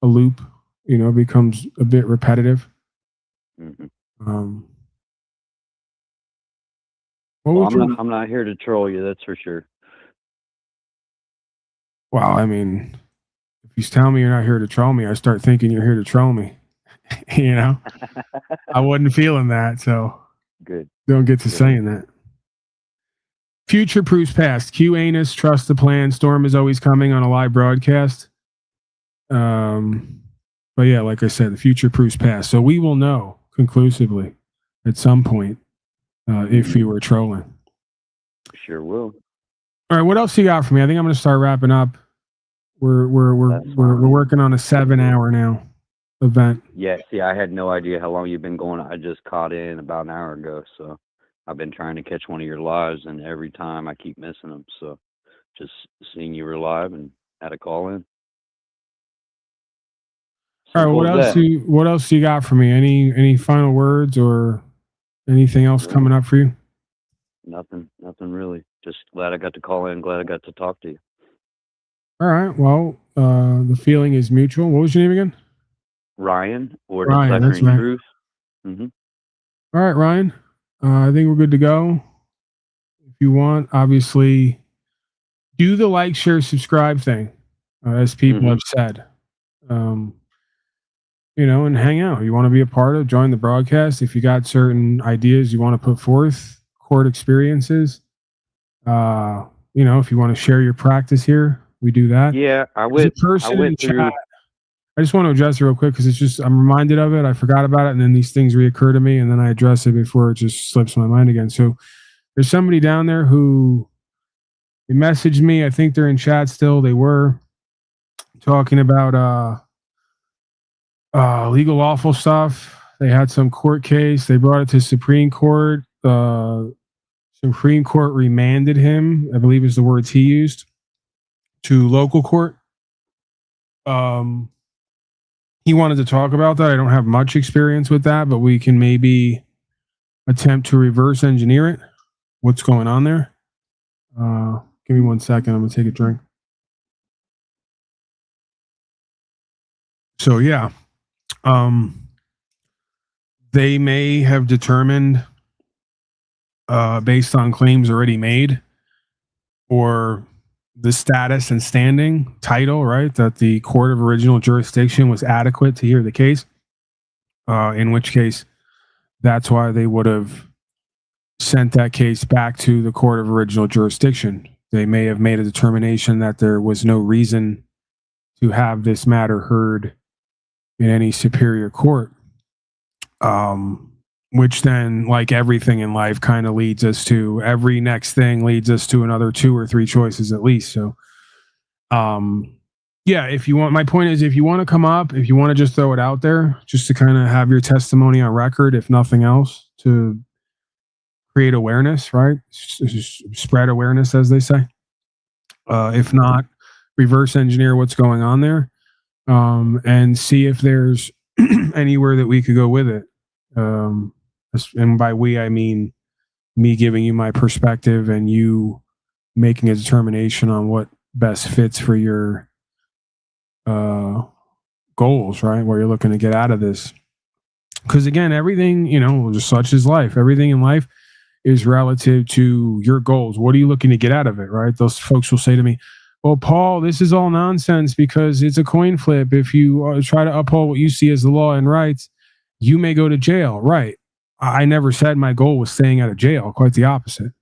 loop, becomes a bit repetitive. Well, I'm not here to troll you, that's for sure. Well, I mean, if you tell me you're not here to troll me, I start thinking you're here to troll me. I wasn't feeling that, so good. Don't get to saying that. Future proofs past. Q anus, trust the plan. Storm is always coming on a live broadcast. But yeah, like I said, the future proofs past. So we will know conclusively at some point if you were trolling. Sure will. All right, what else you got for me? I think I'm going to start wrapping up. We're working on a 7-hour now event. Yeah, see, I had no idea how long you've been going. I just caught in about an hour ago, so I've been trying to catch one of your lives, and every time I keep missing them. So just seeing you were live and had a call in. All right, what else you got for me? Any final words or anything else coming up for you? Nothing really. Just glad I got to call in. Glad I got to talk to you. All right. Well, the feeling is mutual. What was your name again? Ryan, or Ryan, that's Deciphering right. Truth. All right, Ryan. I think we're good to go. If you want, obviously, do the like, share, subscribe thing, as people have said. And hang out. You want to be a part of, join the broadcast. If you got certain ideas you want to put forth, court experiences, if you want to share your practice here, we do that. Yeah, I There's went. a person I went in through. chat. I just want to address it real quick because it's just I'm reminded of it. I forgot about it, and then these things reoccur to me, and then I address it before it just slips my mind again. So there's somebody down there who they messaged me. I think they're in chat still. They were talking about legal awful stuff. They had some court case. They brought it to Supreme Court. Supreme Court remanded him, I believe is the words he used, to local court. He wanted to talk about that. I don't have much experience with that, but we can maybe attempt to reverse engineer it. What's going on there? Give me 1 second. I'm going to take a drink. So, yeah. They may have determined, based on claims already made, or the status and standing title, right, that the court of original jurisdiction was adequate to hear the case, in which case that's why they would have sent that case back to the court of original jurisdiction. They may have made a determination that there was no reason to have this matter heard in any superior court, which then, like everything in life, kind of leads us to every next thing leads us to another 2 or 3 choices at least. So, yeah, if you want, my point is, if you want to come up, if you want to just throw it out there, just to kind of have your testimony on record, if nothing else, to create awareness, right? Spread awareness, as they say. If not, reverse engineer what's going on there, and see if there's anywhere that we could go with it. And by we, I mean me giving you my perspective and you making a determination on what best fits for your goals, right? What you're looking to get out of this. Because again, everything, just such is life. Everything in life is relative to your goals. What are you looking to get out of it, right? Those folks will say to me, well, Paul, this is all nonsense because it's a coin flip. If you try to uphold what you see as the law and rights, you may go to jail, right? I never said my goal was staying out of jail. Quite the opposite,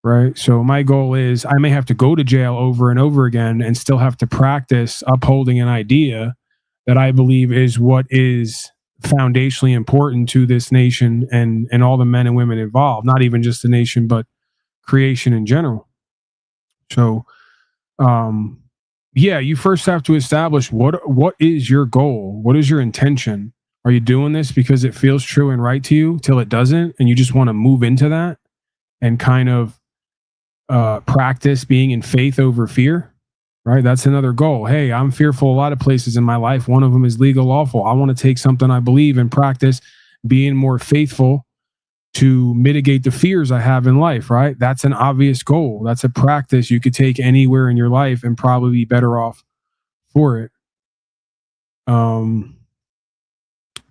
right? So my goal is I may have to go to jail over and over again and still have to practice upholding an idea that I believe is what is foundationally important to this nation and all the men and women involved, not even just the nation, but creation in general. So, yeah, you first have to establish what is your goal? What is your intention? Are you doing this because it feels true and right to you till it doesn't, and you just want to move into that and kind of practice being in faith over fear, right? That's another goal. Hey, I'm fearful a lot of places in my life. One of them is legal, lawful. I want to take something I believe and practice being more faithful to mitigate the fears I have in life, right? That's an obvious goal. That's a practice you could take anywhere in your life and probably be better off for it.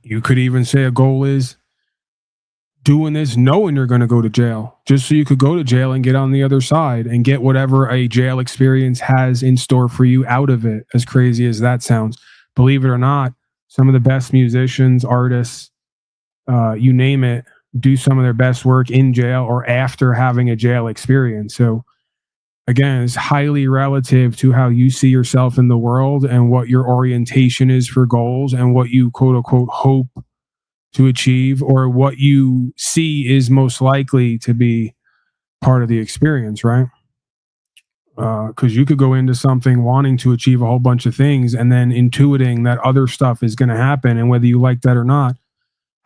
You could even say a goal is doing this knowing you're going to go to jail, just so you could go to jail and get on the other side and get whatever a jail experience has in store for you out of it, as crazy as that sounds. Believe it or not, some of the best musicians, artists, you name it, do some of their best work in jail or after having a jail experience. So again, it's highly relative to how you see yourself in the world and what your orientation is for goals and what you quote unquote hope to achieve, or what you see is most likely to be part of the experience, right? Because you could go into something wanting to achieve a whole bunch of things and then intuiting that other stuff is going to happen, and whether you like that or not,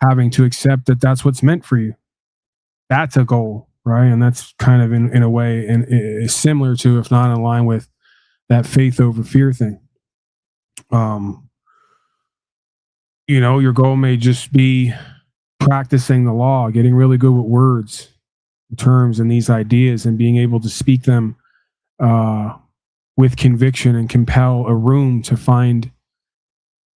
having to accept that that's what's meant for you. That's a goal, right? And that's kind of in a way and is similar to, if not in line with, that faith over fear thing. Your goal may just be practicing the law, getting really good with words, terms, and these ideas, and being able to speak them with conviction and compel a room to find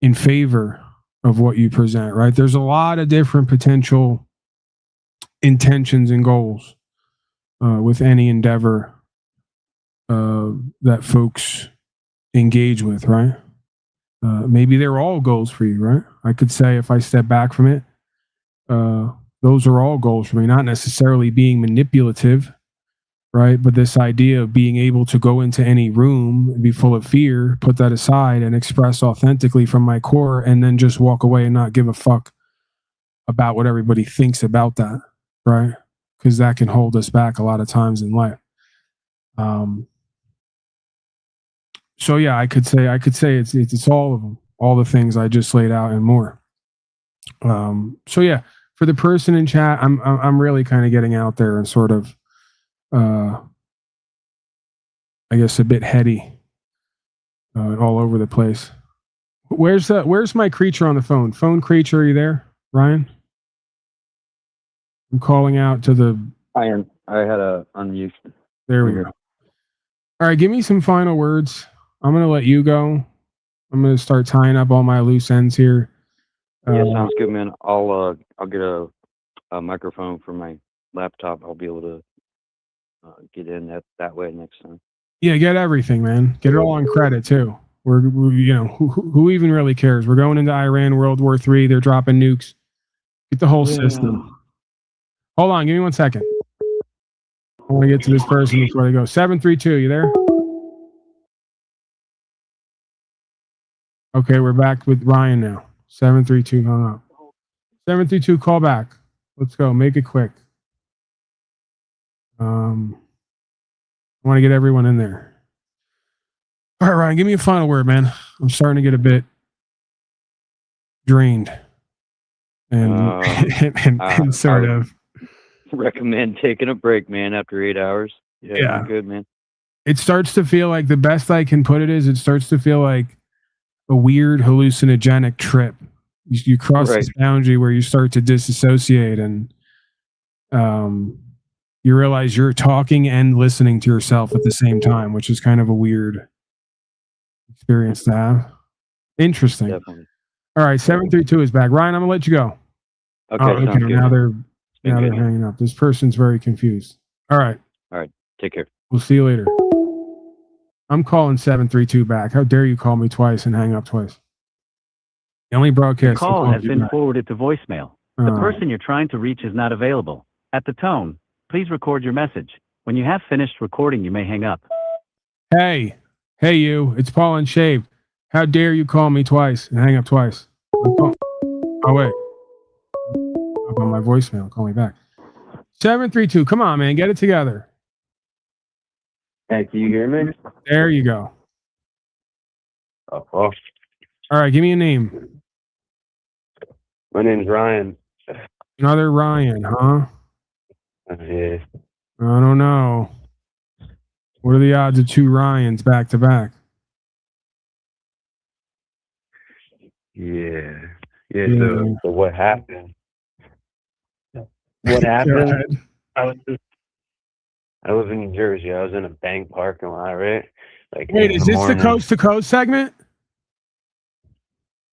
in favor of what you present, right? There's a lot of different potential intentions and goals with any endeavor that folks engage with, right? Maybe they're all goals for you, right? I could say, if I step back from it, those are all goals for me, not necessarily being manipulative, right? But this idea of being able to go into any room and be full of fear, put that aside and express authentically from my core, and then just walk away and not give a fuck about what everybody thinks about that, right? Because that can hold us back a lot of times in life. So yeah, I could say it's all of them, all the things I just laid out and more. So yeah, for the person in chat, I'm really kind of getting out there and sort of, I guess, a bit heady, all over the place. Where's my creature on the phone? Phone creature, are you there, Ryan? I'm calling out to the. I had a unmute. There we go. All right, give me some final words. I'm gonna let you go. I'm gonna start tying up all my loose ends here. Yeah, sounds good, man. I'll get a microphone for my laptop. I'll be able to get in that way next time. Yeah, get everything, man. Get it all on credit too. We're who even really cares? We're going into Iran, World War III. They're dropping nukes. Get the whole system. Hold on, give me 1 second. I want to get to this person before they go. 732, you there? Okay, we're back with Ryan now. 732 hung up. 732, call back. Let's go. Make it quick. I want to get everyone in there. All right, Ryan, give me a final word, man. I'm starting to get a bit drained. And sort of. Recommend taking a break, man, after 8 hours. Yeah. I'm good, man. It starts to feel like, the best I can put it is, it starts to feel like a weird hallucinogenic trip. You cross this boundary where you start to disassociate, and you realize you're talking and listening to yourself at the same time, which is kind of a weird experience to have. Interesting. Definitely. All right, 732 is back. Ryan, I'm gonna let you go. Okay. Okay. Now they're hanging up. This person's very confused. All right. Take care. We'll see you later. I'm calling 732 back. How dare you call me twice and hang up twice? The only broadcast. The call has been forwarded to voicemail. The person you're trying to reach is not available. At the tone, please record your message. When you have finished recording, you may hang up. Hey you, it's Paul and Shaved. How dare you call me twice and hang up twice? Oh wait. Up on my voicemail, call me back. 732, come on, man, get it together. Hey, can you hear me? There you go. Oh. All right, give me a name. My name's Ryan. Another Ryan, huh? Yeah. I don't know. What are the odds of two Ryans back to back? Yeah. So what happened? What happened? I live in New Jersey. I was in a bank parking lot, right? Wait, is this the coast to coast segment?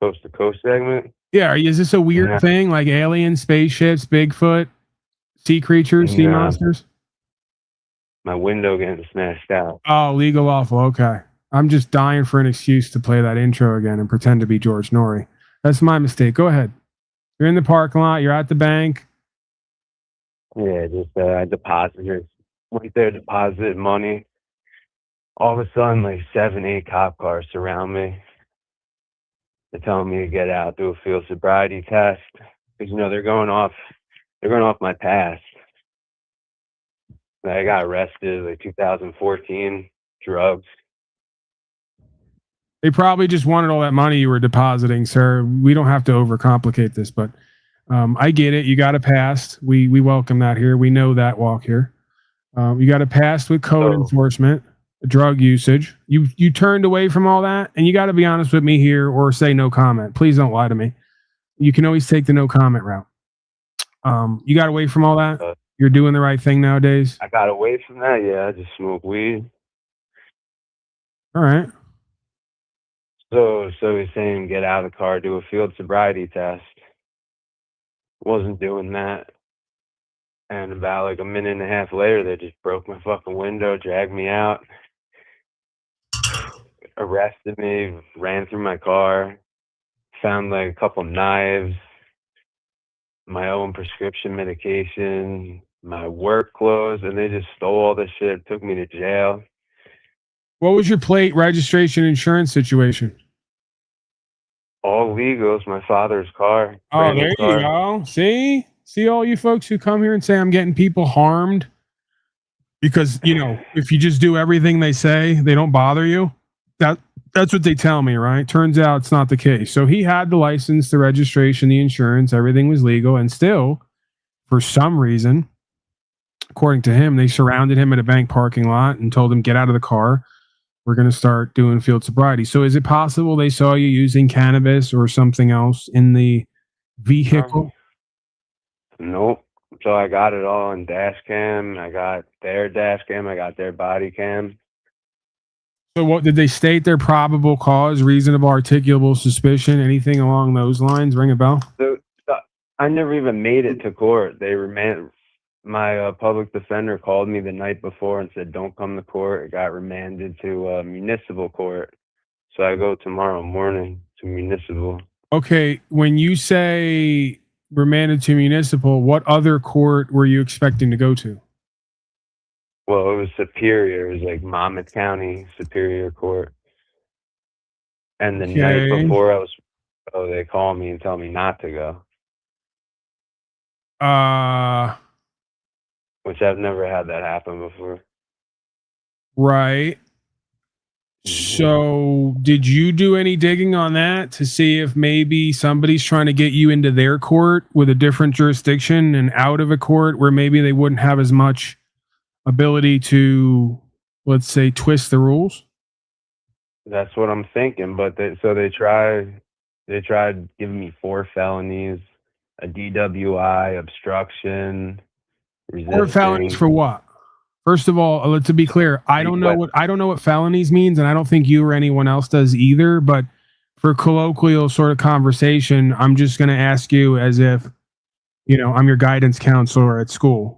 Coast to coast segment? Yeah. Is this a weird thing like aliens, spaceships, Bigfoot, sea creatures, sea monsters? My window getting smashed out. Oh, legal awful. Okay. I'm just dying for an excuse to play that intro again and pretend to be George Norrie. That's my mistake. Go ahead. You're in the parking lot. You're at the bank. Yeah, just I went there, deposited money. All of a sudden, like 7, 8 cop cars surround me. They're telling me to get out, do a field sobriety test, because they're going off my past. I got arrested like 2014, drugs. They probably just wanted all that money you were depositing, sir. We don't have to overcomplicate this, but I get it. You got a past. We welcome that here. We know that walk here. You got a past with code enforcement, drug usage. You turned away from all that, and you got to be honest with me here or say no comment. Please don't lie to me. You can always take the no comment route. You got away from all that? You're doing the right thing nowadays? I got away from that, yeah. I just smoke weed. All right. So he's saying get out of the car, do a field sobriety test. Wasn't doing that. And about like a minute and a half later, they just broke my fucking window, dragged me out, arrested me, ran through my car, found like a couple knives, my own prescription medication, my work clothes, and they just stole all this shit, took me to jail. What was your plate, registration, insurance situation? All legal. It's my father's car. Oh, there you go. See all you folks who come here and say I'm getting people harmed because, if you just do everything they say, they don't bother you. That's what they tell me, right? Turns out it's not the case. So he had the license, the registration, the insurance, everything was legal. And still, for some reason, according to him, they surrounded him at a bank parking lot and told him, get out of the car. We're going to start doing field sobriety. So is it possible they saw you using cannabis or something else in the vehicle? Nope. So I got it all in dash cam. I got their dash cam. I got their body cam. So what did they state? Their probable cause, reasonable, articulable suspicion, anything along those lines? Ring a bell? So I never even made it to court. They remanded. My public defender called me the night before and said, "Don't come to court." It got remanded to municipal court. So I go tomorrow morning to municipal. Okay, when you say remanded to municipal, what other court were you expecting to go to? Well, it was Superior. It was like Monmouth County Superior Court. And the night before they call me and tell me not to go. Which I've never had that happen before. Right. So did you do any digging on that to see if maybe somebody's trying to get you into their court with a different jurisdiction and out of a court where maybe they wouldn't have as much ability to, let's say, twist the rules? That's what I'm thinking, but they tried giving me 4 felonies, a DWI, obstruction, resisting. 4 felonies for what? First of all, to be clear, I don't know what felonies means, and I don't think you or anyone else does either, but for colloquial sort of conversation, I'm just going to ask you as if, I'm your guidance counselor at school.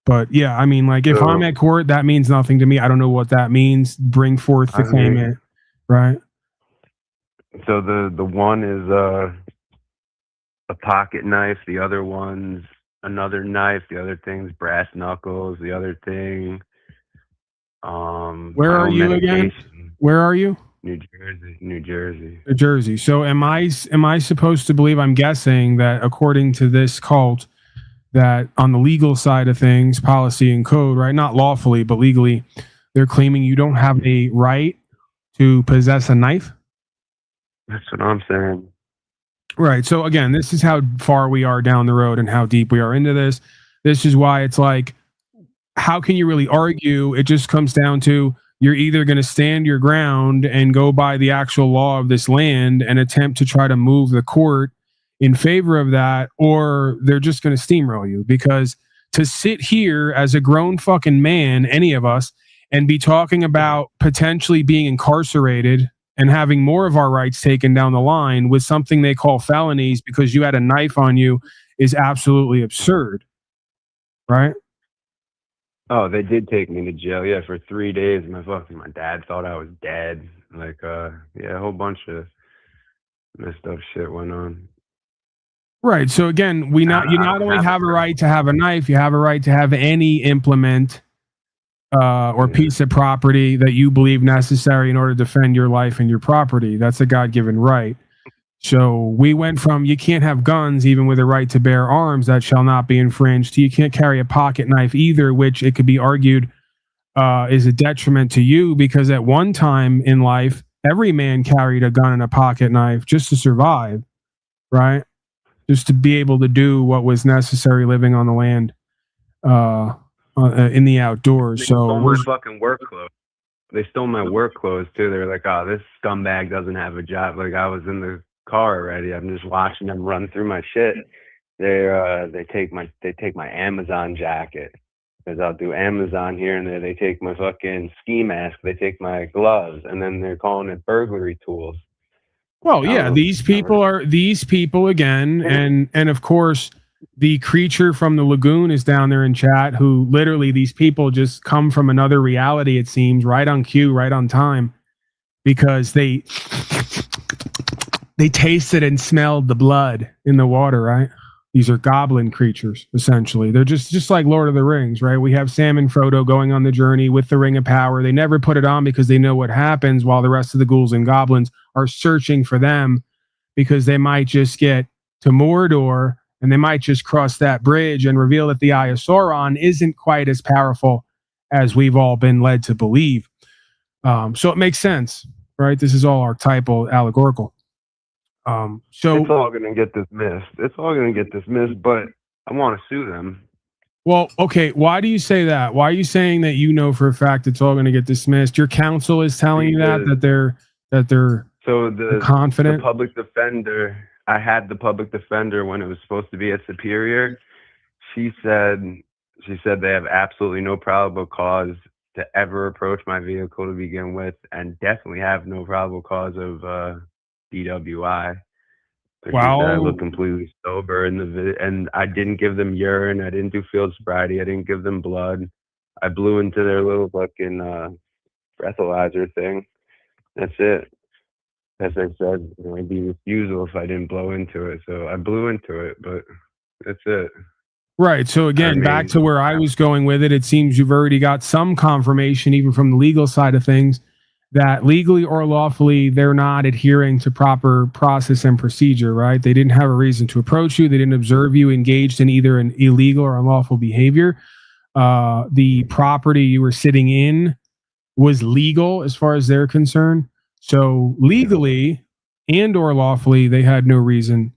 But yeah, I mean, like if I'm at court, that means nothing to me. I don't know what that means. Bring forth the claimant, right? So the one is a pocket knife. The other one's another knife. The other thing's brass knuckles. The other thing. Where are you again? Where are you? New Jersey. New Jersey. So am I supposed to believe? I'm guessing that according to this cult, that on the legal side of things, policy and code, right? Not lawfully, but legally, they're claiming you don't have a right to possess a knife. That's what I'm saying. Right. So again, this is how far we are down the road and how deep we are into this. This is why it's like, how can you really argue? It just comes down to you're either going to stand your ground and go by the actual law of this land and attempt to try to move the court in favor of that, or they're just going to steamroll you. Because to sit here as a grown fucking man, any of us, and be talking about potentially being incarcerated and having more of our rights taken down the line with something they call felonies because you had a knife on you is absolutely absurd. Right? Oh, they did take me to jail, for 3 days. My dad thought I was dead. Like, a whole bunch of messed up shit went on. Right. So again, you not only have a right to have a knife, you have a right to have any implement or piece of property that you believe necessary in order to defend your life and your property. That's a God-given right. So we went from you can't have guns even with a right to bear arms that shall not be infringed to you can't carry a pocket knife either, which it could be argued is a detriment to you because at one time in life, every man carried a gun and a pocket knife just to survive, right? Just to be able to do what was necessary living on the land in the outdoors. They stole my fucking work clothes. They stole my work clothes too. They're like, "Oh, this scumbag doesn't have a job." Like I was in the car already. I'm just watching them run through my shit. They take my Amazon jacket because I'll do Amazon here and there. They take my fucking ski mask. They take my gloves, and then they're calling it burglary tools. Well, yeah, these people again, and of course, the creature from the lagoon is down there in chat. Who literally these people just come from another reality. It seems right on cue, right on time, because they tasted and smelled the blood in the water. Right? These are goblin creatures essentially. They're just like Lord of the Rings, right? We have Sam and Frodo going on the journey with the Ring of Power. They never put it on because they know what happens, while the rest of the ghouls and goblins are searching for them because they might just get to Mordor and they might just cross that bridge and reveal that the Eye of Sauron isn't quite as powerful as we've all been led to believe. So it makes sense, right? This is all archetypal, allegorical. So it's all going to get dismissed. But I want to sue them. Well, okay. Why do you say that? Why are you saying that you know for a fact it's all going to get dismissed? Your counsel is telling you that they're so the confident. The public defender. I had the public defender when it was supposed to be at Superior. she said they have absolutely no probable cause to ever approach my vehicle to begin with, and definitely have no probable cause of DWI. She said I look completely sober and I didn't give them urine, I didn't do field sobriety, I didn't give them blood. I blew into their little fucking breathalyzer thing. That's it. As I said, I'd be refusal if I didn't blow into it. So I blew into it, but that's it. Right. So again, back to where I was going with it, it seems you've already got some confirmation, even from the legal side of things, that legally or lawfully, they're not adhering to proper process and procedure, right? They didn't have a reason to approach you. They didn't observe you engaged in either an illegal or unlawful behavior. The property you were sitting in was legal as far as they're concerned. So legally and or lawfully, they had no reason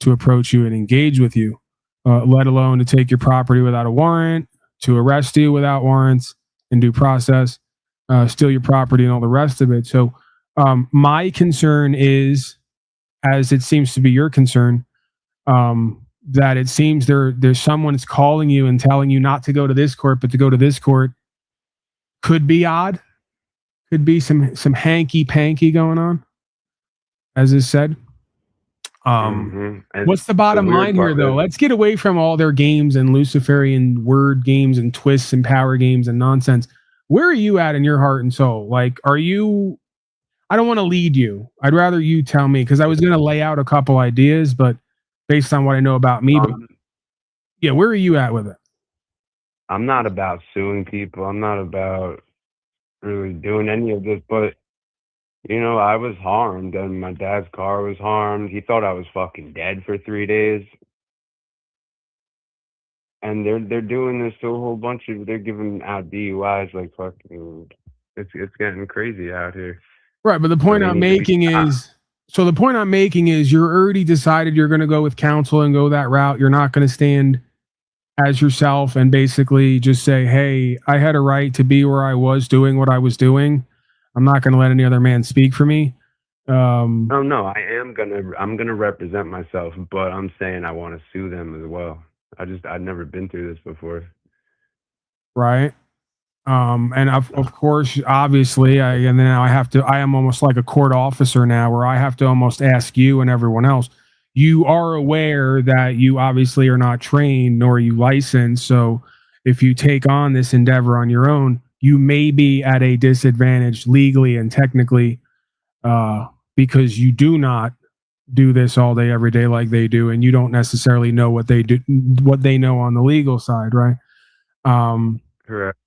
to approach you and engage with you, let alone to take your property without a warrant, to arrest you without warrants and due process, steal your property and all the rest of it. So my concern is, as it seems to be your concern, that it seems there's someone's calling you and telling you not to go to this court, but to go to this court. Could be odd. Could be some hanky-panky going on, as is said. What's the bottom line here, though? Let's get away from all their games and Luciferian word games and twists and power games and nonsense. Where are you at in your heart and soul? Like, are you... I don't want to lead you. I'd rather you tell me, because I was going to lay out a couple ideas, but based on what I know about me. But yeah, where are you at with it? I'm not about suing people. I'm not about really doing any of this, but I was harmed, and my dad's car was harmed. He thought I was fucking dead for 3 days. And they're doing this to a whole bunch of, they're giving out DUIs like fucking, it's getting crazy out here. Right, but the point I'm making is, you're already decided you're going to go with counsel and go that route. You're not going to stand as yourself and basically just say, hey, I had a right to be where I was doing what I was doing. I'm not going to let any other man speak for me. I'm gonna represent myself, but I'm saying I want to sue them as well. I've never been through this before. Right. And of course, obviously, I am almost like a court officer now, where I have to almost ask you and everyone else. You are aware that you obviously are not trained nor are you licensed. So if you take on this endeavor on your own, you may be at a disadvantage legally and technically, because you do not do this all day, every day like they do, and you don't necessarily know what they do, what they know on the legal side, right? Correct.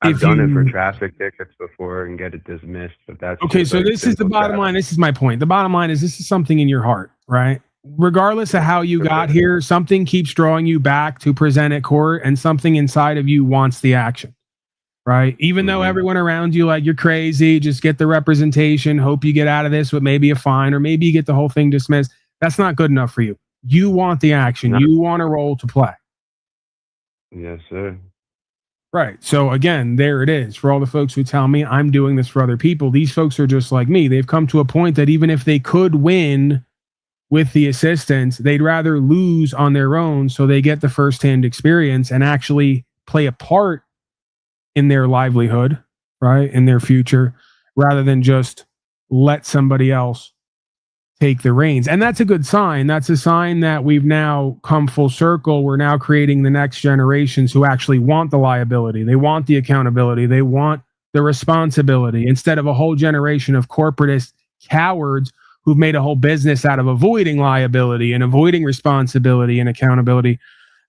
I've done it for traffic tickets before and get it dismissed, but that's okay. So this is the bottom line. This is my point. The bottom line is, this is something in your heart, right? Regardless of how you got here, something keeps drawing you back to present at court, and something inside of you wants the action, right? Even though everyone around you, like, you're crazy, just get the representation, hope you get out of this with maybe a fine, or maybe you get the whole thing dismissed. That's not good enough for you. You want the action. You want a role to play. Yes, sir. Right. So again, there it is. For all the folks who tell me I'm doing this for other people, these folks are just like me. They've come to a point that even if they could win with the assistance, they'd rather lose on their own, so they get the firsthand experience and actually play a part in their livelihood, right, in their future, rather than just let somebody else take the reins. And that's a good sign. That's a sign that we've now come full circle. We're now creating the next generations who actually want the liability. They want the accountability. They want the responsibility, instead of a whole generation of corporatist cowards who've made a whole business out of avoiding liability and avoiding responsibility and accountability,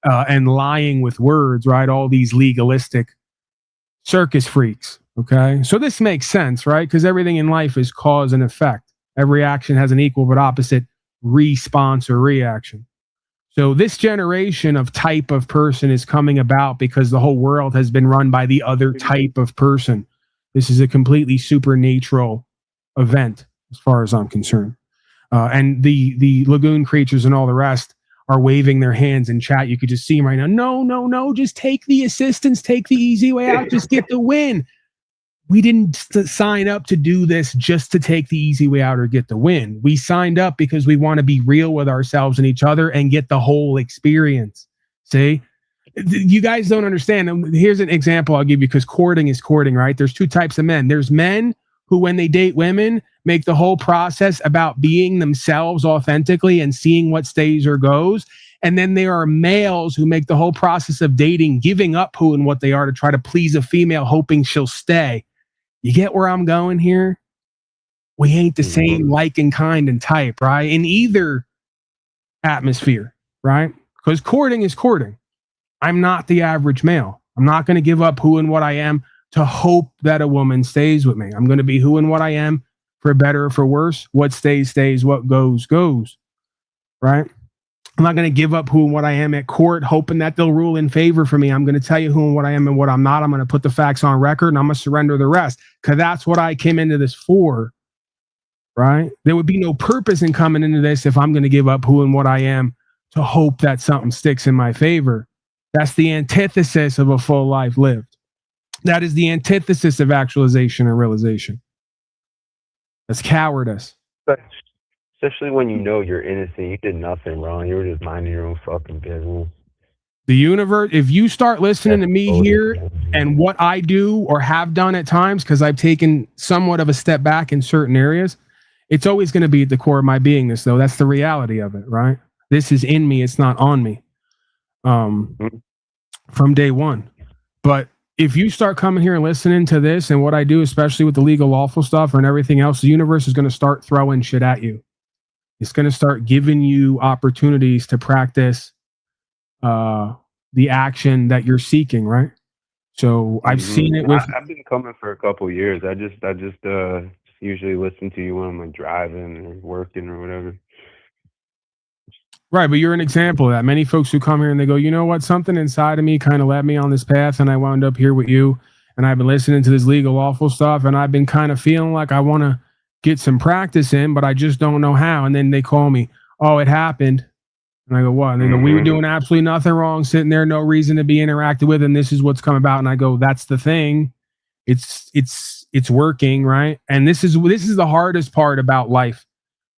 and lying with words, right? All these legalistic circus freaks. Okay. So this makes sense, right? Because everything in life is cause and effect. Every action has an equal but opposite response or reaction. So this generation of type of person is coming about because the whole world has been run by the other type of person. This is a completely supernatural event, as far as I'm concerned. And the lagoon creatures and all the rest are waving their hands in chat. You could just see them right now. No, just take the assistance, take the easy way out, just get the win. We didn't sign up to do this just to take the easy way out or get the win. We signed up because we want to be real with ourselves and each other and get the whole experience. See? You guys don't understand. Here's an example I'll give you, because courting is courting, right? There's two types of men. There's men who, when they date women, make the whole process about being themselves authentically and seeing what stays or goes. And then there are males who make the whole process of dating, giving up who and what they are to try to please a female, hoping she'll stay. You get where I'm going here? We ain't the same like and kind and type, right? In either atmosphere, right? Because courting is courting. I'm not the average male. I'm not going to give up who and what I am to hope that a woman stays with me. I'm going to be who and what I am, for better or for worse. What stays, stays. What goes, goes. Right? I'm not going to give up who and what I am at court, hoping that they'll rule in favor for me. I'm going to tell you who and what I am and what I'm not. I'm going to put the facts on record, and I'm going to surrender the rest, because that's what I came into this for. Right? There would be no purpose in coming into this if I'm going to give up who and what I am to hope that something sticks in my favor. That's the antithesis of a full life lived. That is the antithesis of actualization and realization. That's cowardice. But especially when you know you're innocent, you did nothing wrong. You were just minding your own fucking business. The universe, if you start listening to me here and what I do or have done at times, because I've taken somewhat of a step back in certain areas, it's always going to be at the core of my beingness, though. That's the reality of it, right? This is in me. It's not on me. From day one. But if you start coming here and listening to this and what I do, especially with the legal lawful stuff and everything else, the universe is going to start throwing shit at you. It's going to start giving you opportunities to practice the action that you're seeking, right? So I've seen it with... I've been coming for a couple of years. I just usually listen to you when I'm like driving or working or whatever. Right, but you're an example of that. Many folks who come here and they go, you know what, something inside of me kind of led me on this path, and I wound up here with you, and I've been listening to this legal awful stuff, and I've been kind of feeling like I want to get some practice in, but I just don't know how. And then they call me, oh, it happened. And I go, what? And they go, we were doing absolutely nothing wrong, sitting there, no reason to be interacted with, and this is what's come about. And I go, that's the thing. It's working, right? And this is the hardest part about life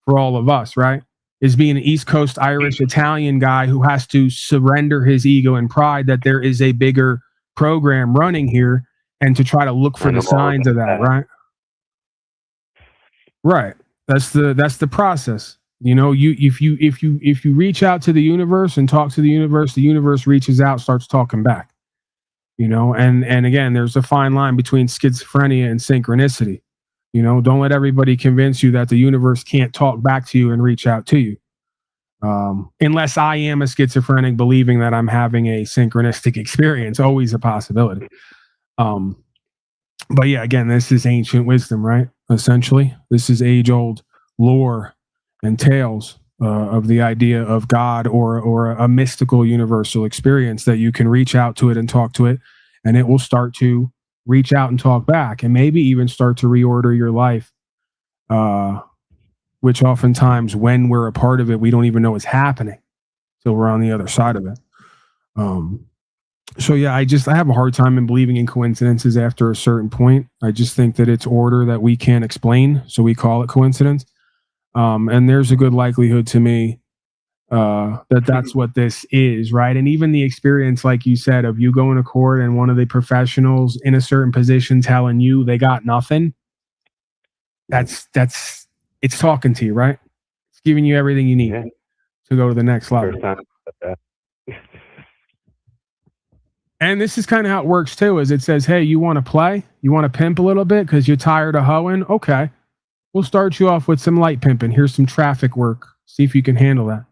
for all of us, right? Is being an East Coast Irish Italian guy who has to surrender his ego and pride that there is a bigger program running here, and to try to look for the signs of that, right? Right. That's the process. You know, if you reach out to the universe and talk to the universe reaches out, starts talking back. You know, and again, there's a fine line between schizophrenia and synchronicity. You know, don't let everybody convince you that the universe can't talk back to you and reach out to you. Unless I am a schizophrenic believing that I'm having a synchronistic experience, always a possibility. But yeah, again, this is ancient wisdom, right? Essentially, this is age-old lore and tales of the idea of God or a mystical universal experience that you can reach out to it and talk to it, and it will start to reach out and talk back, and maybe even start to reorder your life, which oftentimes when we're a part of it, we don't even know it's happening till we're on the other side of it. So yeah, I have a hard time in believing in coincidences after a certain point. I just think that it's order that we can't explain, so we call it coincidence. And there's a good likelihood to me that's what this is, right? And even the experience, like you said, of you going to court and one of the professionals in a certain position telling you they got nothing, it's talking to you, right? It's giving you everything you need to go to the next level. And this is kind of how it works too, is it says, hey, you want to play? You want to pimp a little bit because you're tired of hoeing? Okay, we'll start you off with some light pimping. Here's some traffic work. See if you can handle that.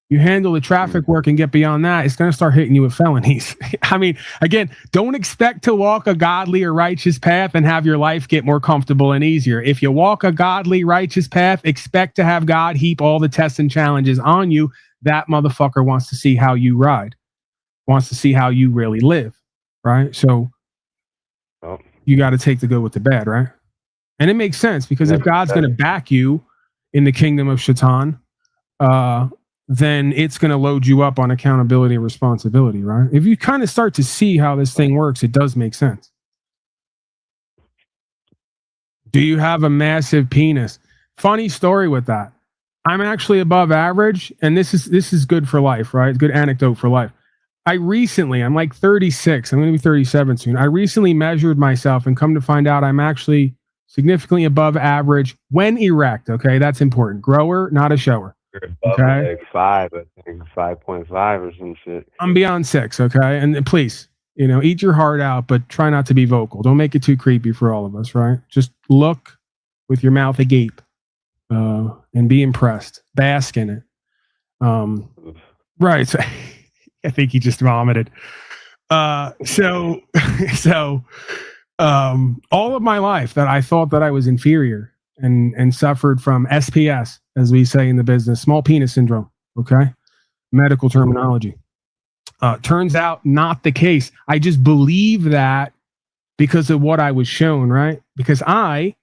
You handle the traffic work and get beyond that, it's going to start hitting you with felonies. I mean, again, don't expect to walk a godly or righteous path and have your life get more comfortable and easier. If you walk a godly, righteous path, expect to have God heap all the tests and challenges on you. That motherfucker wants to see how you ride, wants to see how you really live, right? So you got to take the good with the bad, right? And it makes sense, because if God's going to back you in the kingdom of Shaitan, then it's going to load you up on accountability and responsibility, right? If you kind of start to see how this thing works, it does make sense. Do you have a massive penis? Funny story with that. I'm actually above average, and this is good for life, right? Good anecdote for life. I'm like 36. I'm going to be 37 soon. I recently measured myself and come to find out I'm actually significantly above average when erect. Okay, that's important. Grower, not a shower. You're above like 5, I think 5.5 or some shit. I'm beyond 6. Okay, and please, eat your heart out, but try not to be vocal. Don't make it too creepy for all of us, right? Just look with your mouth agape, and be impressed. Bask in it. Right. So, I think he just vomited. So all of my life that I thought that I was inferior and suffered from SPS, as we say in the business, small penis syndrome. Okay. Medical terminology. Turns out not the case. I just believe that because of what I was shown, right? Because I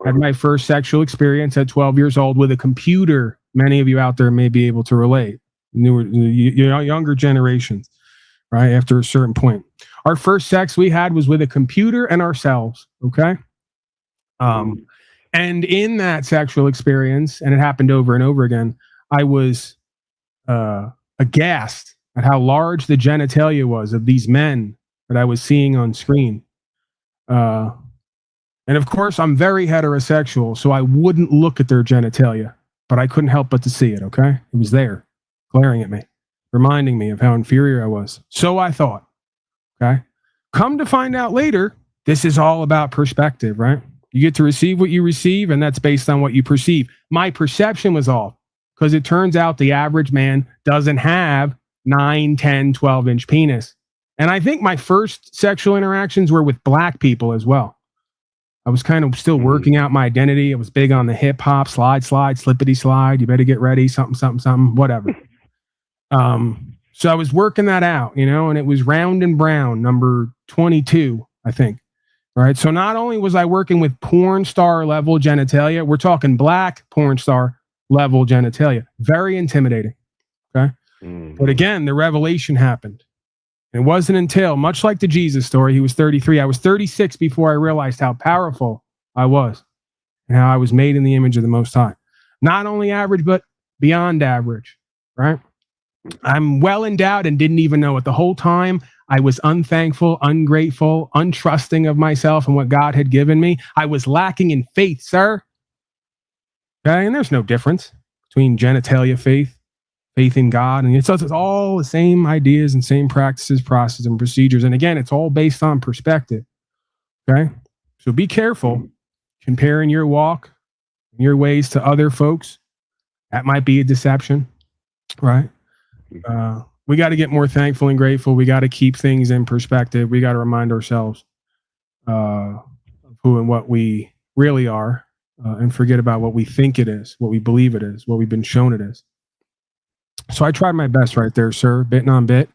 had my first sexual experience at 12 years old with a computer. Many of you out there may be able to relate. Younger generations, right? After a certain point, our first sex we had was with a computer and ourselves. Okay. And in that sexual experience, and it happened over and over again, I was aghast at how large the genitalia was of these men that I was seeing on screen. And of course, I'm very heterosexual, so I wouldn't look at their genitalia, but I couldn't help but to see it. Okay. It was there, glaring at me, reminding me of how inferior I was. So I thought. Okay. Come to find out later, this is all about perspective, right? You get to receive what you receive, and that's based on what you perceive. My perception was off because it turns out the average man doesn't have 9, 10, 12-inch penis. And I think my first sexual interactions were with black people as well. I was kind of still working out my identity. I was big on the hip hop, slide, slippity slide. You better get ready, something, whatever. So I was working that out, and it was Round and Brown, number 22, I think. All right. So not only was I working with porn star level genitalia, we're talking black porn star level genitalia. Very intimidating. Okay. But again, the revelation happened. It wasn't until, much like the Jesus story, he was 33. I was 36 before I realized how powerful I was and how I was made in the image of the Most High. Not only average, but beyond average, right? I'm well endowed and didn't even know it. The whole time I was unthankful, ungrateful, untrusting of myself and what God had given me. I was lacking in faith, sir. Okay, and there's no difference between genitalia faith in God, and it's all the same ideas and same practices, processes, and procedures. And again, it's all based on perspective. Okay, so be careful comparing your walk and your ways to other folks. That might be a deception, right? We got to get more thankful and grateful. We got to keep things in perspective. We got to remind ourselves of who and what we really are, and forget about what we think it is, what we believe it is, what we've been shown it is. So I tried my best right there, sir. Bit on bit.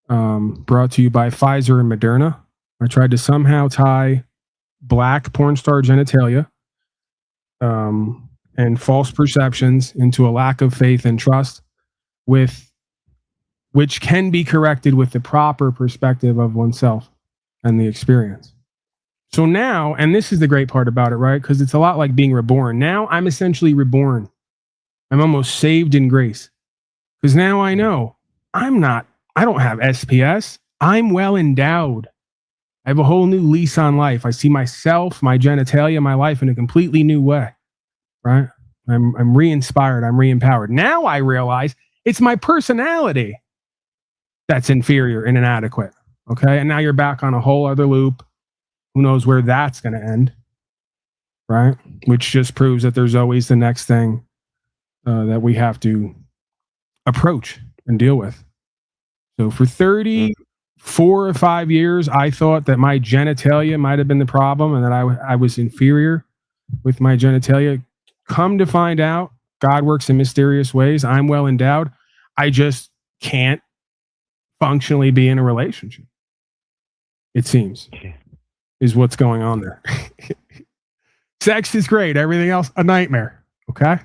Brought to you by Pfizer and Moderna. I tried to somehow tie black porn star genitalia and false perceptions into a lack of faith and trust, which can be corrected with the proper perspective of oneself and the experience. So now, and this is the great part about it, right? Because it's a lot like being reborn. Now I'm essentially reborn. I'm almost saved in grace. Because now I know I don't have SPS. I'm well endowed. I have a whole new lease on life. I see myself, my genitalia, my life in a completely new way, right? I'm re-inspired. I'm re-empowered. Now I realize it's my personality that's inferior and inadequate. Okay. And now you're back on a whole other loop. Who knows where that's going to end, right? Which just proves that there's always the next thing that we have to approach and deal with. So for 34 or 5 years, I thought that my genitalia might have been the problem and that I was inferior with my genitalia. Come to find out, God works in mysterious ways. I'm well endowed. I just can't functionally be in a relationship, it seems, is what's going on there. Sex is great. Everything else, a nightmare. Okay?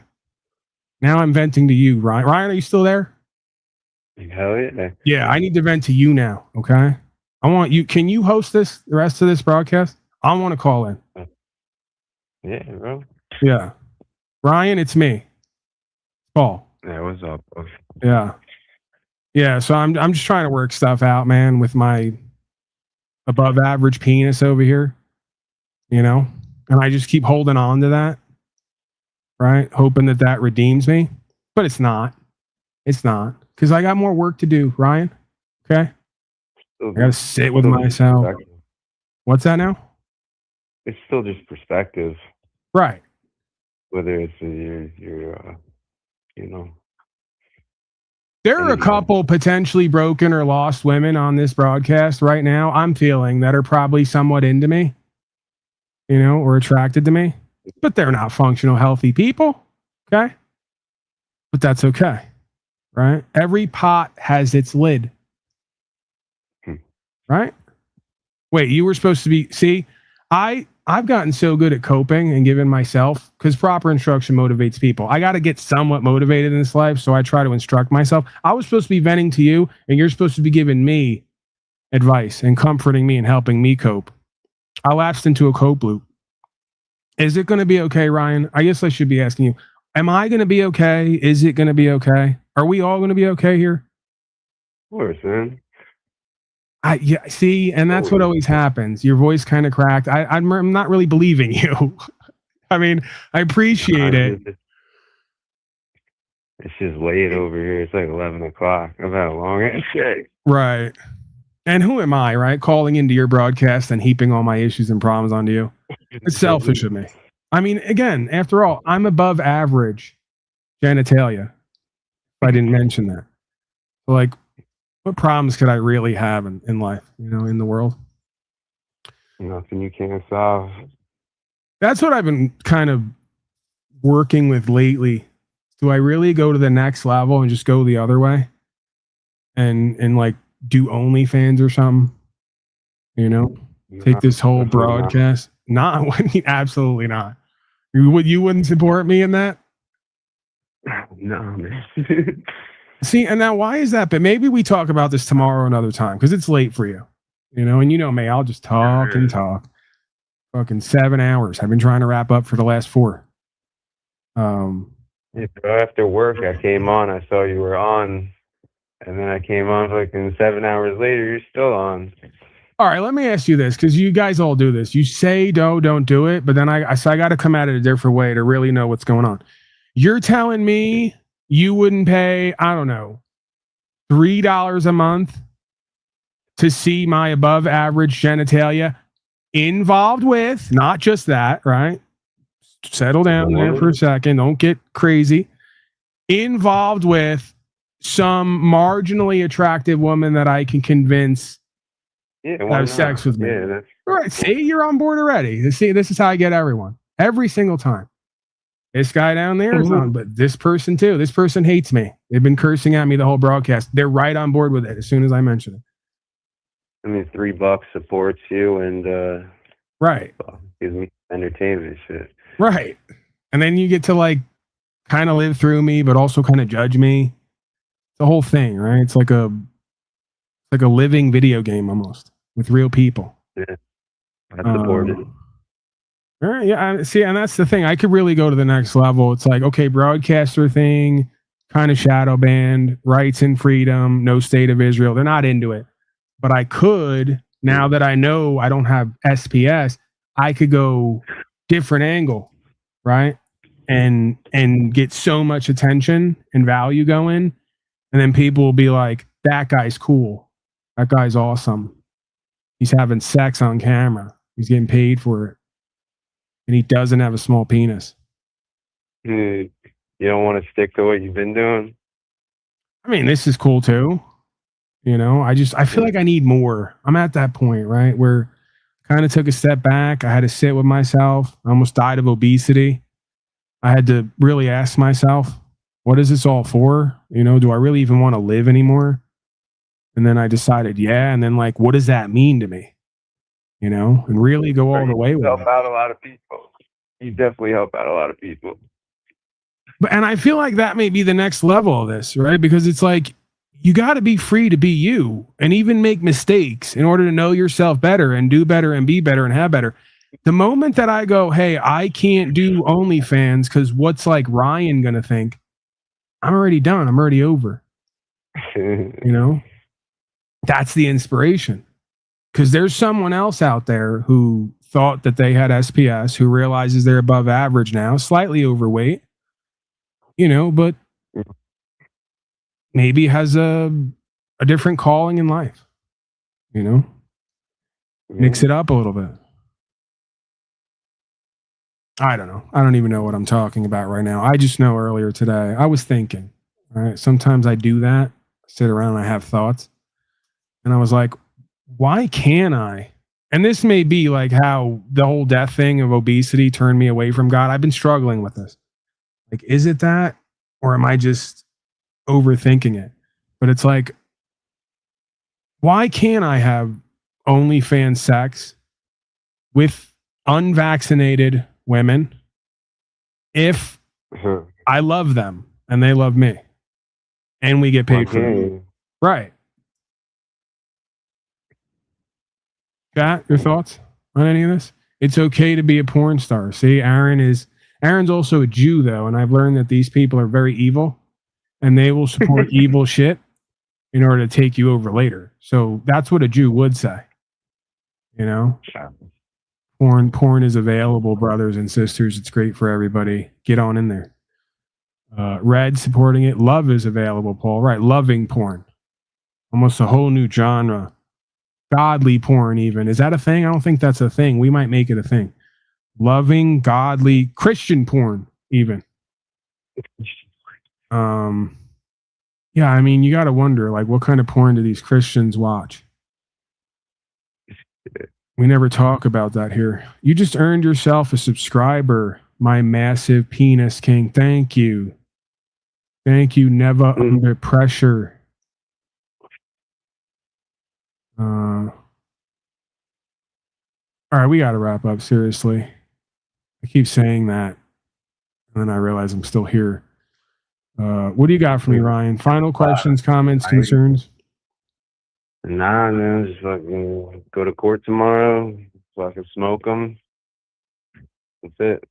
Now I'm venting to you, Ryan. Ryan, are you still there? Hell yeah. Yeah, I need to vent to you now, okay? I want you. Can you host the rest of this broadcast? I want to call in. Yeah, bro. Yeah. Ryan, it's me. Paul. Yeah, what's up? Yeah. Yeah, so I'm just trying to work stuff out, man, with my above average penis over here, you know, and I just keep holding on to that, right? Hoping that redeems me, but it's not. It's not, because I got more work to do, Ryan. Okay, I gotta sit with myself. What's that now? It's still just perspective, right? Whether it's your you know. There are a couple potentially broken or lost women on this broadcast right now, I'm feeling, that are probably somewhat into me, you know, or attracted to me, but they're not functional, healthy people. Okay. But that's okay. Right. Every pot has its lid. Right. Wait, you were supposed to be, see, I've gotten so good at coping and giving myself, because proper instruction motivates people. I got to get somewhat motivated in this life, so I try to instruct myself. I was supposed to be venting to you, and you're supposed to be giving me advice and comforting me and helping me cope. I lapsed into a cope loop. Is it going to be okay, Ryan? I guess I should be asking you, am I going to be okay? Is it going to be okay? Are we all going to be okay here? Of course, man. Yeah, see, and that's what always happens. Your voice kind of cracked. I'm not really believing you. I mean, I appreciate it. It's just late over here. It's like 11 o'clock. I've had a long ass day. Right. And who am I, right? Calling into your broadcast and heaping all my issues and problems onto you. It's selfish of me. I mean, again, after all, I'm above average genitalia. If I didn't mention that. Like, what problems could I really have in life, you know, in the world? Nothing you can't solve. That's what I've been kind of working with lately. Do I really go to the next level and just go the other way? And like do OnlyFans or something? You know? Take this whole broadcast? Not absolutely not. You wouldn't support me in that? No, man. See, and now why is that? But maybe we talk about this tomorrow another time, because it's late for you. You know, and you know me, I'll just talk and talk. Fucking 7 hours. I've been trying to wrap up for the last 4. After work, I came on. I saw you were on, and then I came on. Fucking 7 hours later, you're still on. All right, let me ask you this, because you guys all do this. You say don't do it, but then I got to come at it a different way to really know what's going on. You're telling me you wouldn't pay, I don't know, $3 a month to see my above average genitalia involved with, not just that, right? Settle down there for a second. Don't get crazy. Involved with some marginally attractive woman that I can convince to have sex with me. Yeah, all right. See, you're on board already. See, this is how I get everyone every single time. This guy down there is on, but this person too. This person hates me. They've been cursing at me the whole broadcast. They're right on board with it as soon as I mention it. I mean, $3 supports you and right, gives me entertainment shit. Right, and then you get to like kind of live through me, but also kind of judge me. The whole thing, right? It's like a living video game almost with real people. Yeah, I support it. All right, yeah. See, and that's the thing. I could really go to the next level. It's like, okay, broadcaster thing, kind of shadow banned, rights and freedom, no state of Israel. They're not into it. But I could, now that I know I don't have SPS, I could go different angle, right? And get so much attention and value going. And then people will be like, that guy's cool. That guy's awesome. He's having sex on camera. He's getting paid for it. And he doesn't have a small penis. You don't want to stick to what you've been doing? I mean, this is cool too. You know, I feel like I need more. I'm at that point, right? Where I kind of took a step back. I had to sit with myself. I almost died of obesity. I had to really ask myself, what is this all for? You know, do I really even want to live anymore? And then I decided, yeah. And then like, what does that mean to me? You know, and really go all the way with it. Help out a lot of people. You definitely help out a lot of people. And I feel like that may be the next level of this, right? Because it's like, you got to be free to be you and even make mistakes in order to know yourself better and do better and be better and have better. The moment that I go, hey, I can't do OnlyFans because what's like Ryan going to think? I'm already done. I'm already over. You know, that's the inspiration. Because there's someone else out there who thought that they had SPS, who realizes they're above average now, slightly overweight, you know, but maybe has a different calling in life, you know, mix it up a little bit. I don't know. I don't even know what I'm talking about right now. I just know earlier today, I was thinking, all right, sometimes I do that, sit around and I have thoughts. And I was like, why can't I? And this may be like how the whole death thing of obesity turned me away from God. I've been struggling with this. Like, is it that? Or am I just overthinking it? But it's like, why can't I have OnlyFans sex with unvaccinated women if I love them and they love me and we get paid for it? Right. Chat, your thoughts on any of this? It's okay to be a porn star. See, Aaron's also a Jew, though, and I've learned that these people are very evil and they will support evil shit in order to take you over later. So that's what a Jew would say. You know? Porn is available, brothers and sisters. It's great for everybody. Get on in there. Red supporting it. Love is available, Paul. Right, loving porn. Almost a whole new genre. Godly porn, even. Is that a thing? I don't think that's a thing. We might make it a thing. Loving, godly, Christian porn, even. Yeah, I mean, you got to wonder, like, what kind of porn do these Christians watch? We never talk about that here. You just earned yourself a subscriber, my massive penis king. Thank you. Thank you, never under pressure. All right, we got to wrap up, seriously. I keep saying that, and then I realize I'm still here. What do you got for me, Ryan? Final questions, comments, concerns? Nah, man, just fucking go to court tomorrow, fucking smoke them. That's it.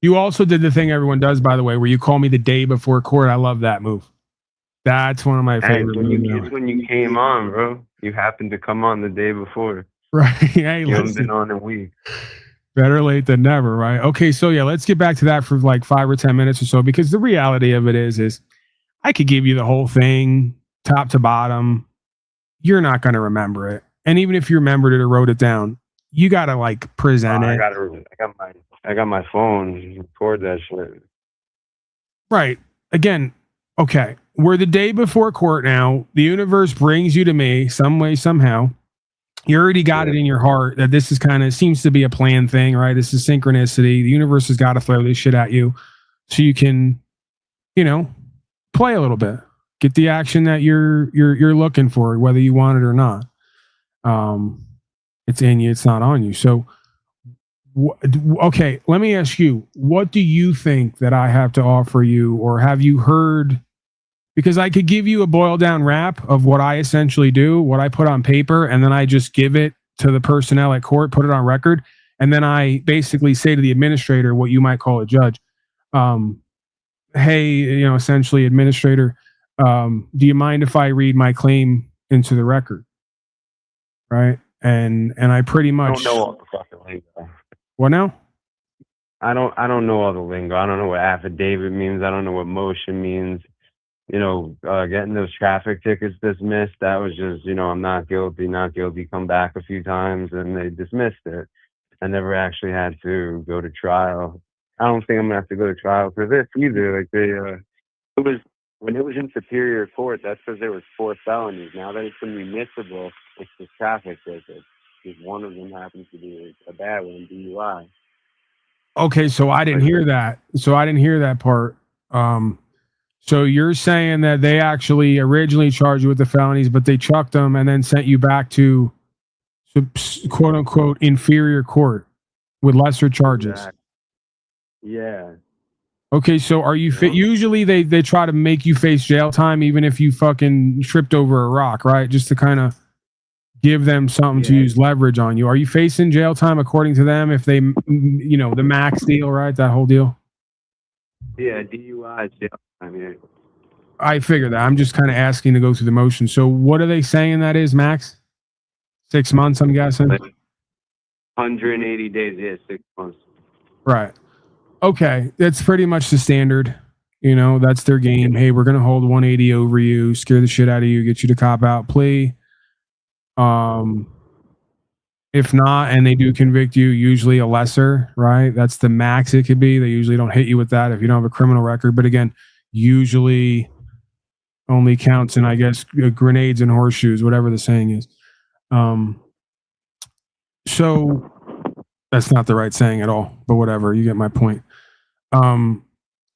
You also did the thing everyone does, by the way, where you call me the day before court. I love that move. That's one of my favorite moves. When you came on, bro, you happened to come on the day before. Right. Hey, you haven't been on in a week. Better late than never, right? Okay, so yeah, let's get back to that for like 5 or 10 minutes or so, because the reality of it is I could give you the whole thing, top to bottom. You're not going to remember it. And even if you remembered it or wrote it down, you got to like present it. I got my phone, record that shit. Right. Again, okay. We're the day before court now. The universe brings you to me some way, somehow. You already got it in your heart that this is kind of seems to be a planned thing, right? This is synchronicity. The universe has got to throw this shit at you so you can, you know, play a little bit, get the action that you're looking for, whether you want it or not. It's in you. It's not on you. So, okay, let me ask you, what do you think that I have to offer you, or have you heard? Because I could give you a boiled down rap of what I essentially do, what I put on paper, and then I just give it to the personnel at court, put it on record, and then I basically say to the administrator, what you might call a judge, hey, you know, essentially, administrator, do you mind if I read my claim into the record? Right? And I pretty much I don't know all the fucking lingo. What now? I don't know all the lingo. I don't know what affidavit means. I don't know what motion means. You know, getting those traffic tickets dismissed, that was just, you know, I'm not guilty, come back a few times, and they dismissed it. I never actually had to go to trial. I don't think I'm gonna have to go to trial for this either. Like it was when it was in Superior Court, that's because there was 4 felonies. Now that it's a municipal, it's the traffic tickets. Because one of them happens to be a bad one, DUI. Okay, so I didn't hear that. So I didn't hear that part. So you're saying that they actually originally charged you with the felonies, but they chucked them and then sent you back to quote unquote inferior court with lesser charges. Exactly. Yeah. Okay, so are you fit? Usually they try to make you face jail time even if you fucking tripped over a rock, right? Just to kind of give them something to use leverage on you. Are you facing jail time according to them if they, you know, the max deal, right? That whole deal? Yeah, DUI is jail time, yeah. I figured that. I'm just kind of asking to go through the motion. So what are they saying that is, Max? 6 months, I'm guessing? 180 days, yeah, 6 months. Right. Okay, that's pretty much the standard. You know, that's their game. Hey, we're going to hold 180 over you, scare the shit out of you, get you to cop out plea. If not, and they do convict you, usually a lesser, right? That's the max it could be. They usually don't hit you with that if you don't have a criminal record. But again, usually only counts in, I guess, grenades and horseshoes, whatever the saying is. So that's not the right saying at all, but whatever, you get my point.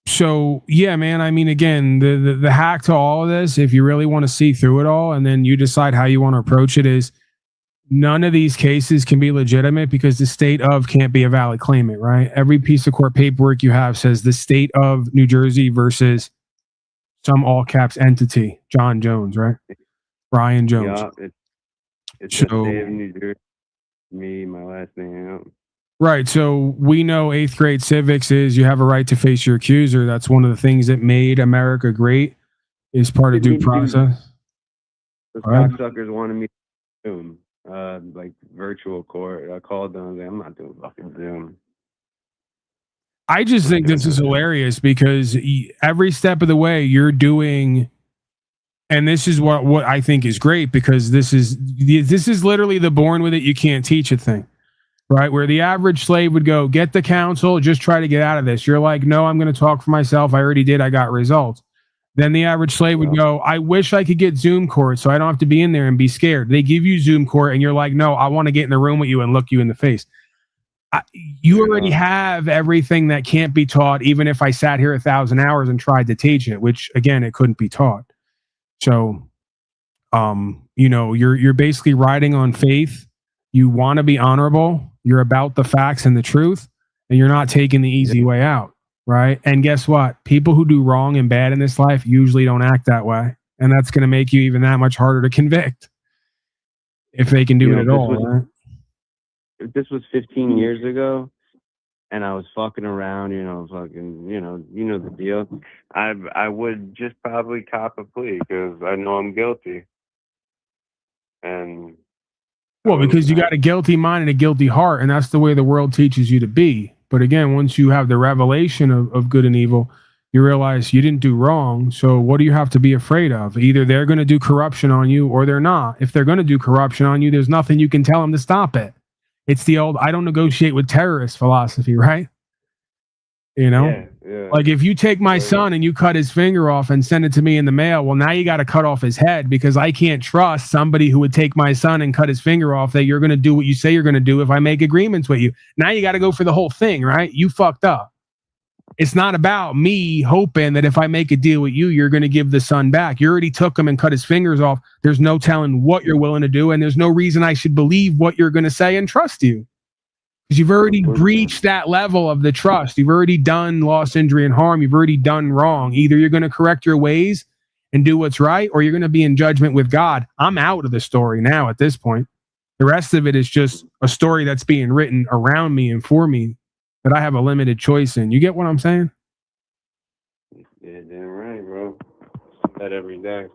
So yeah, man, I mean, again, the hack to all of this, if you really want to see through it all and then you decide how you want to approach it, is none of these cases can be legitimate because the state of can't be a valid claimant, right? Every piece of court paperwork you have says the state of New Jersey versus some all caps entity, John Jones, right? Brian Jones. Yeah, it's the state of New Jersey. Me, my last name. Yeah. Right. So we know 8th grade civics is you have a right to face your accuser. That's one of the things that made America great, is part of due process. The cocksuckers wanted me to Zoom, like virtual court. I called them and said, I'm not doing fucking Zoom. I just think this is hilarious because every step of the way you're doing, and this is what I think is great, because this is literally the born with it, you can't teach it thing. Right, where the average slave would go, get the counsel, just try to get out of this. You're like, no, I'm going to talk for myself. I already did. I got results. Then the average slave would go, I wish I could get Zoom court so I don't have to be in there and be scared. They give you Zoom court and you're like, no, I want to get in the room with you and look you in the face. You already have everything that can't be taught, even if I sat here 1,000 hours and tried to teach it, which again, it couldn't be taught. So, you know, you're basically riding on faith. You want to be honorable. You're about the facts and the truth, and you're not taking the easy way out, right? And guess what? People who do wrong and bad in this life usually don't act that way, and that's going to make you even that much harder to convict if they can do it at all, right? If this was 15 years ago, and I was fucking around, fucking, you know the deal, I would just probably cop a plea because I know I'm guilty, and. Well, because you got a guilty mind and a guilty heart, and that's the way the world teaches you to be. But again, once you have the revelation of good and evil, you realize you didn't do wrong. So what do you have to be afraid of? Either they're going to do corruption on you or they're not. If they're going to do corruption on you, there's nothing you can tell them to stop it. It's the old, I don't negotiate with terrorists philosophy, right? You know, like if you take my son and you cut his finger off and send it to me in the mail, well, now you got to cut off his head, because I can't trust somebody who would take my son and cut his finger off that you're going to do what you say you're going to do if I make agreements with you. Now you got to go for the whole thing, right? You fucked up. It's not about me hoping that if I make a deal with you, you're going to give the son back. You already took him and cut his fingers off. There's no telling what you're willing to do, and there's no reason I should believe what you're going to say and trust you. Because you've already breached that level of the trust. You've already done loss, injury, and harm. You've already done wrong. Either you're going to correct your ways and do what's right, or you're going to be in judgment with God. I'm out of the story now at this point. The rest of it is just a story that's being written around me and for me that I have a limited choice in. You get what I'm saying? Yeah, damn right, bro. That every day.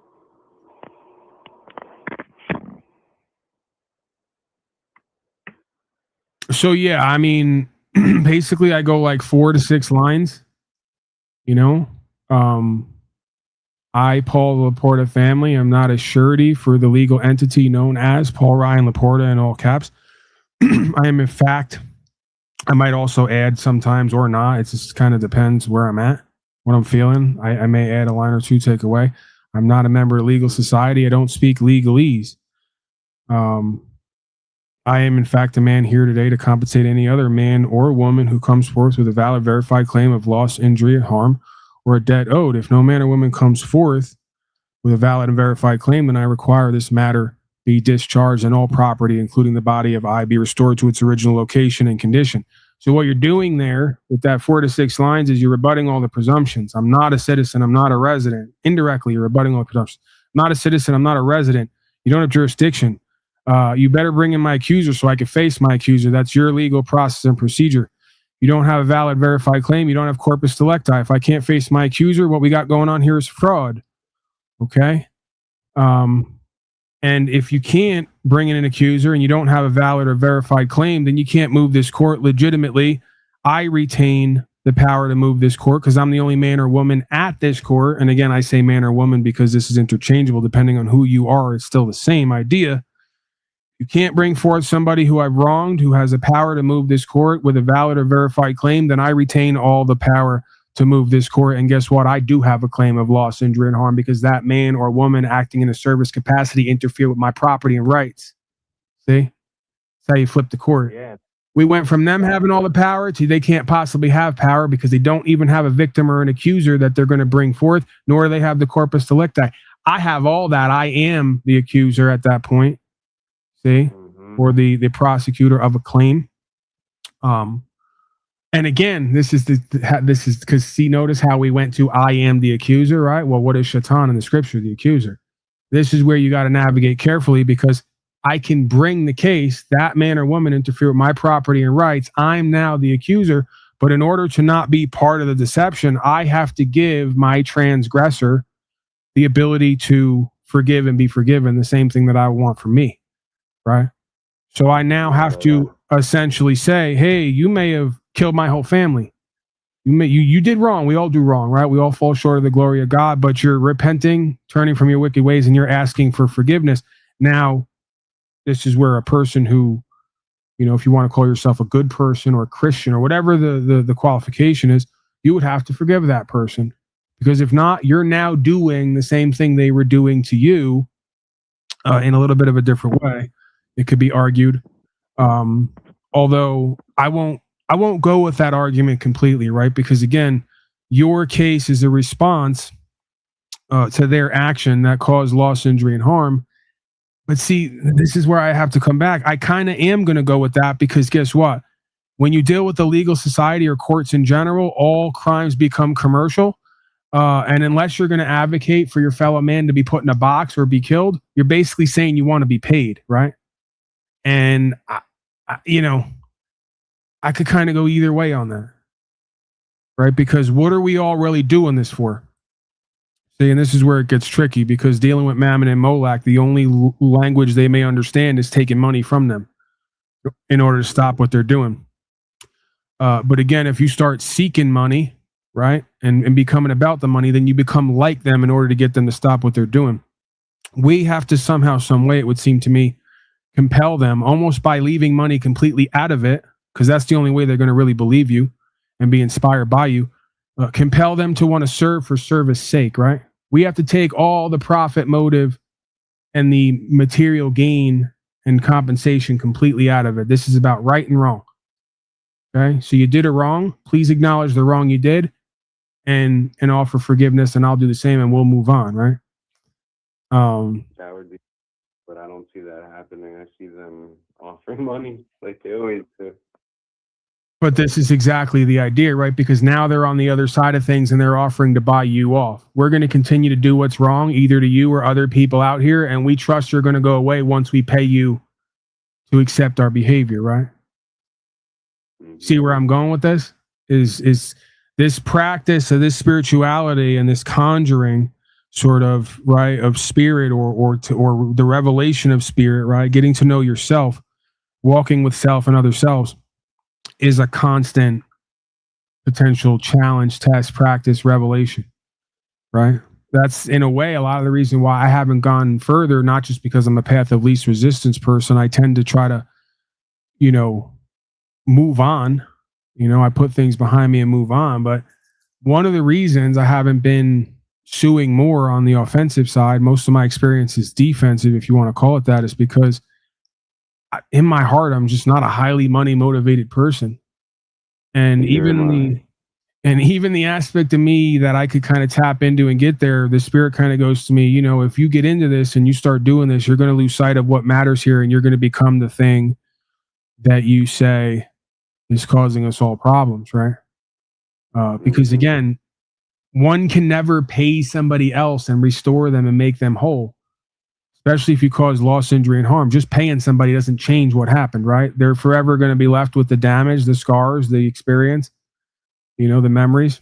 So yeah, I mean, basically I go like 4 to 6 lines, you know. I, Paul Laporta family, I'm not a surety for the legal entity known as Paul Ryan Laporta in all caps. I am, in fact, I might also add sometimes or not. It just kind of depends where I'm at, what I'm feeling. I may add a line or two, take away. I'm not a member of legal society. I don't speak legalese. I am, in fact, a man here today to compensate any other man or woman who comes forth with a valid, verified claim of loss, injury, harm, or a debt owed. If no man or woman comes forth with a valid and verified claim, then I require this matter be discharged and all property, including the body of I, be restored to its original location and condition. So what you're doing there with that 4 to 6 lines is you're rebutting all the presumptions. I'm not a citizen. I'm not a resident. Indirectly, you're rebutting all the presumptions. I'm not a citizen. I'm not a resident. You don't have jurisdiction. You better bring in my accuser so I can face my accuser. That's your legal process and procedure. You don't have a valid verified claim. You don't have corpus delicti. If I can't face my accuser, what we got going on here is fraud. Okay. And if you can't bring in an accuser and you don't have a valid or verified claim, then you can't move this court legitimately. I retain the power to move this court because I'm the only man or woman at this court. And again, I say man or woman because this is interchangeable. Depending on who you are, it's still the same idea. You can't bring forth somebody who I've wronged, who has the power to move this court with a valid or verified claim, then I retain all the power to move this court. And guess what? I do have a claim of loss, injury, and harm because that man or woman acting in a service capacity interfered with my property and rights. See? That's how you flip the court. Yeah. We went from them having all the power to they can't possibly have power because they don't even have a victim or an accuser that they're going to bring forth, nor do they have the corpus delicti. I have all that. I am the accuser at that point. See? Or the prosecutor of a claim. And again, this is because see, notice how we went to I am the accuser, right? Well, what is Shaitan in the scripture? The accuser. This is where you got to navigate carefully because I can bring the case, that man or woman interfere with my property and rights. I'm now the accuser, but in order to not be part of the deception, I have to give my transgressor the ability to forgive and be forgiven, the same thing that I want for me, right? So I now have to essentially say, hey, you may have killed my whole family. You did wrong. We all do wrong, right? We all fall short of the glory of God, but you're repenting, turning from your wicked ways, and you're asking for forgiveness. Now, this is where a person who, if you want to call yourself a good person or a Christian or whatever the qualification is, you would have to forgive that person. Because if not, you're now doing the same thing they were doing to you in a little bit of a different way. It could be argued. Although I won't go with that argument completely, right? Because again, your case is a response to their action that caused loss, injury, and harm. But see, this is where I have to come back. I kind of am going to go with that because guess what? When you deal with the legal society or courts in general, all crimes become commercial. And unless you're going to advocate for your fellow man to be put in a box or be killed, you're basically saying you want to be paid, right? And, I could kind of go either way on that, right? Because what are we all really doing this for? See, and this is where it gets tricky because dealing with Mammon and Moloch, the only language they may understand is taking money from them in order to stop what they're doing. But again, if you start seeking money, right, and becoming about the money, then you become like them in order to get them to stop what they're doing. We have to somehow, some way, it would seem to me, compel them almost by leaving money completely out of it, because that's the only way they're going to really believe you and be inspired by you. Compel them to want to serve for service sake, right? We have to take all the profit motive and the material gain and compensation completely out of it. This is about right and wrong. Okay, so you did a wrong. Please acknowledge the wrong you did and offer forgiveness, and I'll do the same, and we'll move on, right? That would be, but I don't see that happening. I see them offering money like they always do. But this is exactly the idea, right? Because now they're on the other side of things and they're offering to buy you off. We're going to continue to do what's wrong, either to you or other people out here, and we trust you're going to go away once we pay you to accept our behavior, right? See where I'm going with this? Is this practice of this spirituality and this conjuring sort of, right, of spirit or the revelation of spirit, right? Getting to know yourself, walking with self and other selves is a constant potential challenge, test, practice, revelation, right? That's in a way a lot of the reason why I haven't gone further, not just because I'm a path of least resistance person. I tend to try to, move on. I put things behind me and move on. But one of the reasons I haven't been suing more on the offensive side, most of my experience is defensive, if you want to call it that, is because in my heart, I'm just not a highly money motivated person. And even the aspect of me that I could kind of tap into and get there, the spirit kind of goes to me, if you get into this and you start doing this, you're going to lose sight of what matters here. And you're going to become the thing that you say is causing us all problems, right? Because again, one can never pay somebody else and restore them and make them whole. Especially if you cause loss, injury, and harm. Just paying somebody doesn't change what happened, right? They're forever going to be left with the damage, the scars, the experience, the memories.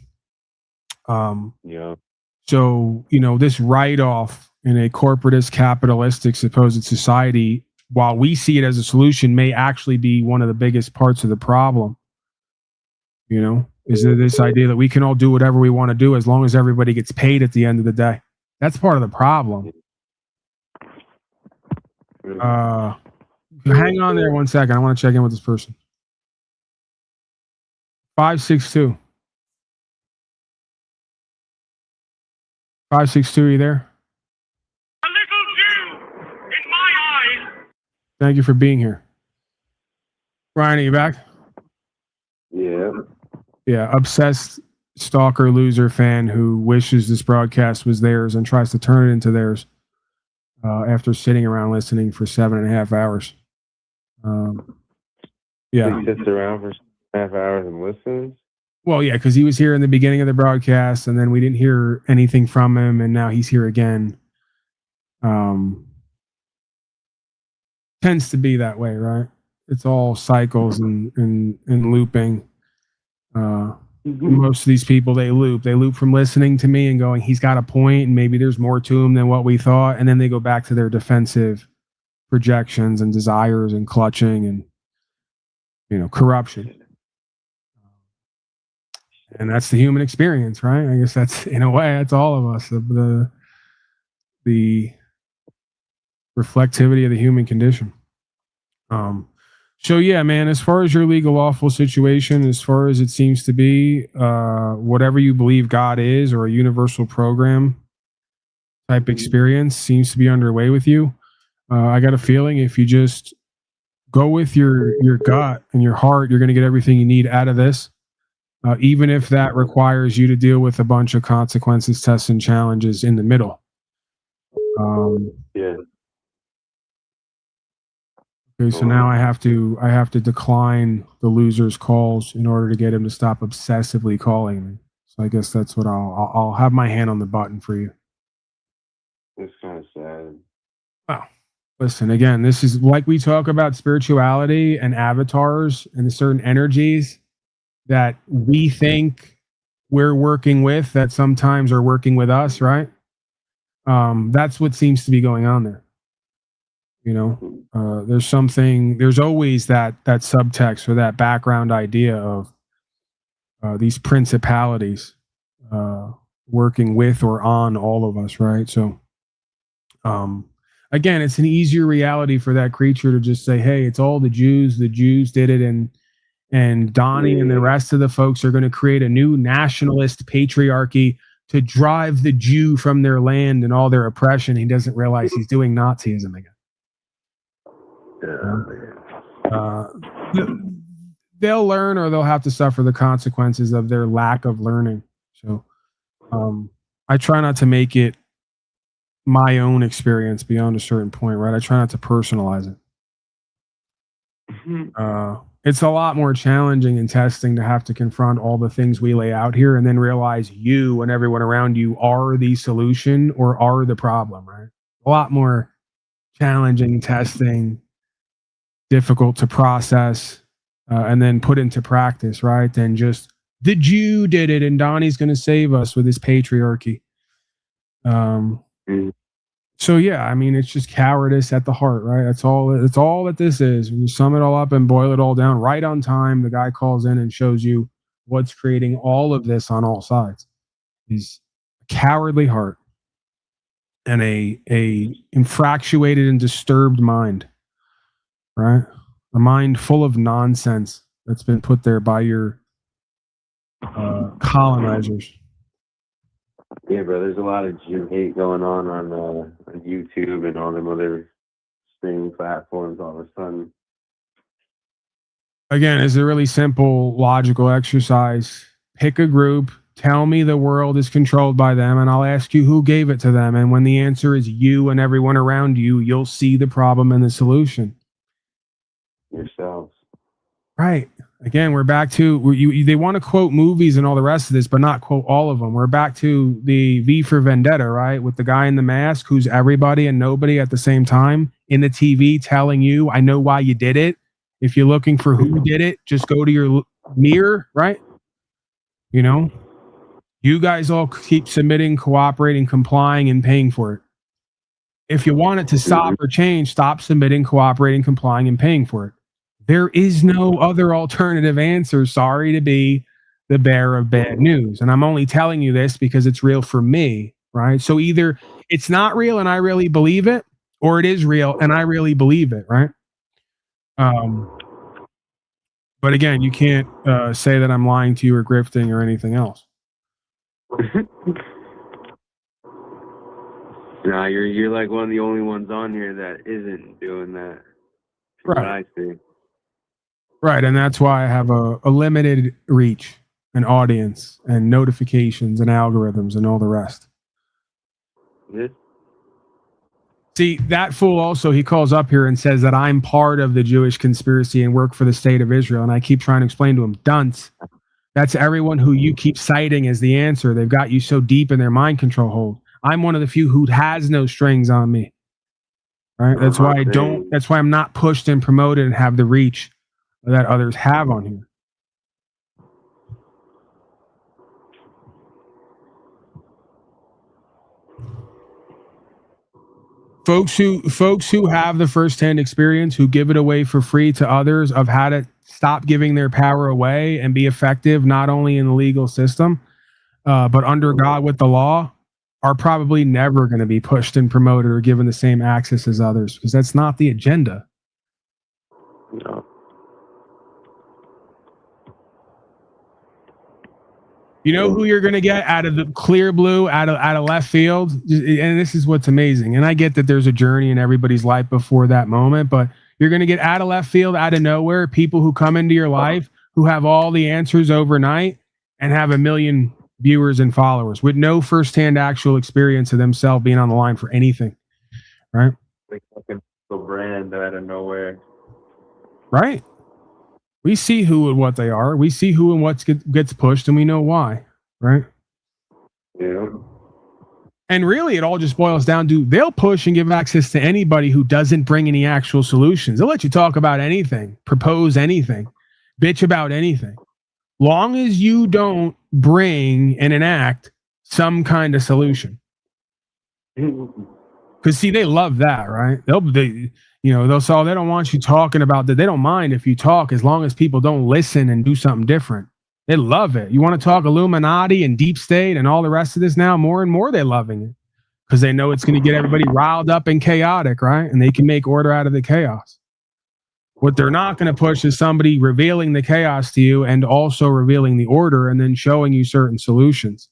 Yeah. So, this write-off in a corporatist, capitalistic, supposed society, while we see it as a solution, may actually be one of the biggest parts of the problem. Is there this idea that we can all do whatever we want to do as long as everybody gets paid at the end of the day? That's part of the problem. Hang on there 1 second. I want to check in with this person. 562. 562, are you there? A little Jew, in my eyes. Thank you for being here. Ryan, are you back? Yeah. Yeah, obsessed stalker loser fan who wishes this broadcast was theirs and tries to turn it into theirs after sitting around listening for 7.5 hours. Yeah. He sits around for 7.5 hours and listens? Well, yeah, because he was here in the beginning of the broadcast, and then we didn't hear anything from him, and now he's here again. Tends to be that way, right? It's all cycles and looping. Most of these people, they loop from listening to me and going, he's got a point, and maybe there's more to him than what we thought, and then they go back to their defensive projections and desires and clutching and corruption. And that's the human experience, right? I guess that's, in a way, that's all of us. The reflectivity of the human condition. So yeah, man, as far as your legal lawful situation, as far as it seems to be, whatever you believe God is, or a universal program type experience seems to be underway with you. I got a feeling if you just go with your gut and your heart, you're going to get everything you need out of this. Even if that requires you to deal with a bunch of consequences, tests, and challenges in the middle. Yeah. Okay, so now I have to decline the loser's calls in order to get him to stop obsessively calling me. So I guess that's what I'll have my hand on the button for you. It's kind of sad. Wow. Listen, again, this is like we talk about spirituality and avatars and certain energies that we think we're working with that sometimes are working with us, right? That's what seems to be going on there. There's always that subtext or that background idea of these principalities working with or on all of us, right? So, again, it's an easier reality for that creature to just say, hey, it's all the Jews did it, and Donnie and the rest of the folks are going to create a new nationalist patriarchy to drive the Jew from their land and all their oppression. He doesn't realize he's doing Nazism again. They'll learn, or they'll have to suffer the consequences of their lack of learning. So I try not to make it my own experience beyond a certain point, right? I try not to personalize it. It's a lot more challenging and testing to have to confront all the things we lay out here and then realize you and everyone around you are the solution or are the problem, right? A lot more challenging, testing, difficult to process, and then put into practice, right? Than just the Jew did it and Donnie's going to save us with his patriarchy. So yeah, I mean, it's just cowardice at the heart, right? That's all that this is. When you sum it all up and boil it all down, right on time, the guy calls in and shows you what's creating all of this on all sides. He's a cowardly heart and a infractuated and disturbed mind, right? A mind full of nonsense that's been put there by your colonizers. Yeah, bro, there's a lot of Jew hate going on YouTube and all them other streaming platforms all of a sudden. Again, it's a really simple, logical exercise. Pick a group, tell me the world is controlled by them, and I'll ask you who gave it to them. And when the answer is you and everyone around you, you'll see the problem and the solution. Yourselves. Right. Again, we're back to they want to quote movies and all the rest of this, but not quote all of them. We're back to the V for Vendetta, right? With the guy in the mask who's everybody and nobody at the same time in the TV telling you, I know why you did it. If you're looking for who did it, just go to your mirror, right? You guys all keep submitting, cooperating, complying, and paying for it. If you want it to stop or change, stop submitting, cooperating, complying, and paying for it. There is no other alternative answer. Sorry to be the bearer of bad news. And I'm only telling you this because it's real for me, right? So either it's not real and I really believe it, or it is real and I really believe it, right? But again, you can't say that I'm lying to you or grifting or anything else. Nah, you're like one of the only ones on here that isn't doing that. From what I see. Right, and that's why I have a limited reach, an audience, and notifications, and algorithms, and all the rest. Yeah. See, that fool also, he calls up here and says that I'm part of the Jewish conspiracy and work for the state of Israel, and I keep trying to explain to him, dunce. That's everyone who you keep citing as the answer. They've got you so deep in their mind control hold. I'm one of the few who has no strings on me. Right? That's why that's why I'm not pushed and promoted and have the reach that others have on here. Folks who have the first-hand experience, who give it away for free to others, of how to stop giving their power away and be effective not only in the legal system, but under God with the law, are probably never going to be pushed and promoted or given the same access as others, because that's not the agenda. No. You know who you're going to get out of the clear blue, out of left field? And this is what's amazing. And I get that there's a journey in everybody's life before that moment, but you're going to get out of left field, out of nowhere, people who come into your life who have all the answers overnight and have 1 million viewers and followers with no firsthand actual experience of themselves being on the line for anything. Right? Like fucking the brand out of nowhere. Right. We see who and what they are. We see who and what gets pushed, and we know why, right? Yeah. And really, it all just boils down to they'll push and give access to anybody who doesn't bring any actual solutions. They'll let you talk about anything, propose anything, bitch about anything. Long as you don't bring and enact some kind of solution. Because, see, they love that, right? They don't want you talking about that. They don't mind if you talk as long as people don't listen and do something different. They love it. You want to talk Illuminati and deep state and all the rest of this now, more and more they're loving it because they know it's going to get everybody riled up and chaotic, right? And they can make order out of the chaos. What they're not going to push is somebody revealing the chaos to you and also revealing the order and then showing you certain solutions,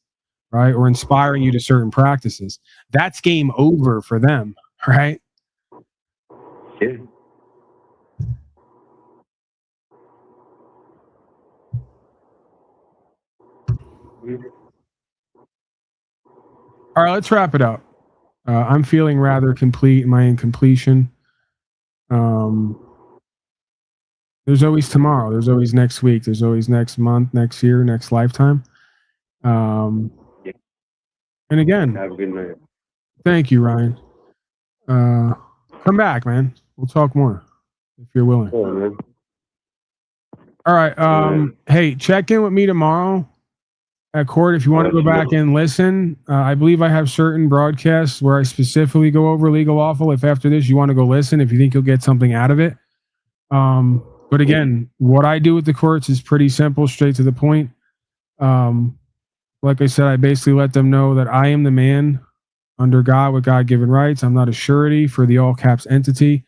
right? Or inspiring you to certain practices. That's game over for them, right? Yeah. All right, let's wrap it up. I'm feeling rather complete in my incompletion. There's always tomorrow. There's always next week. There's always next month, next year, next lifetime. And again, have a good night. Thank you, Ryan. Come back, man. We'll talk more if you're willing. Cool, man. All right. Hey, check in with me tomorrow at court if you want to go back and listen. I believe I have certain broadcasts where I specifically go over legal lawful. If after this you want to go listen, if you think you'll get something out of it. But again, what I do with the courts is pretty simple, straight to the point. Like I said, I basically let them know that I am the man under God with God-given rights. I'm not a surety for the all caps entity.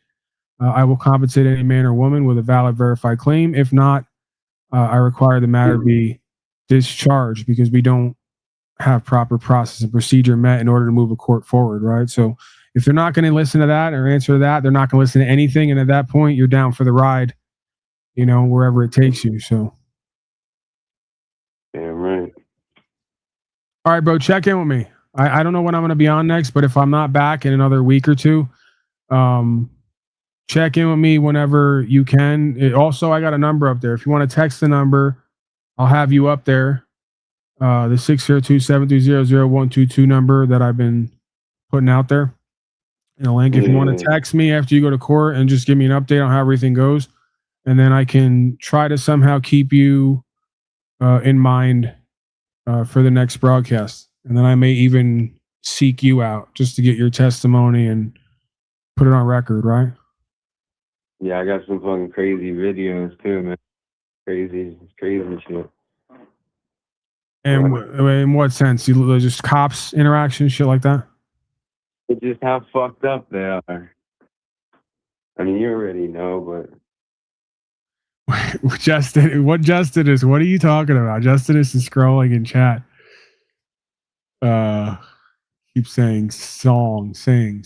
I will compensate any man or woman with a valid verified claim. If not, I require the matter be discharged because we don't have proper process and procedure met in order to move a court forward, right? So if they're not going to listen to that or answer to that, they're not going to listen to anything. And at that point, you're down for the ride, wherever it takes you. So. Damn right. All right, bro, check in with me. I don't know when I'm going to be on next, but if I'm not back in another week or two, check in with me whenever you can. Also, I got a number up there. If you want to text the number, I'll have you up there. The 602-730-0122 number that I've been putting out there. And a link if you want to text me after you go to court and just give me an update on how everything goes. And then I can try to somehow keep you in mind for the next broadcast. And then I may even seek you out just to get your testimony and put it on record, right? Yeah, I got some fucking crazy videos too, man. Crazy shit. And in what sense? You just cops interaction, shit like that? It's just how fucked up they are. I mean, you already know, but Justin, what are you talking about? Justin is scrolling in chat. Keep saying sing.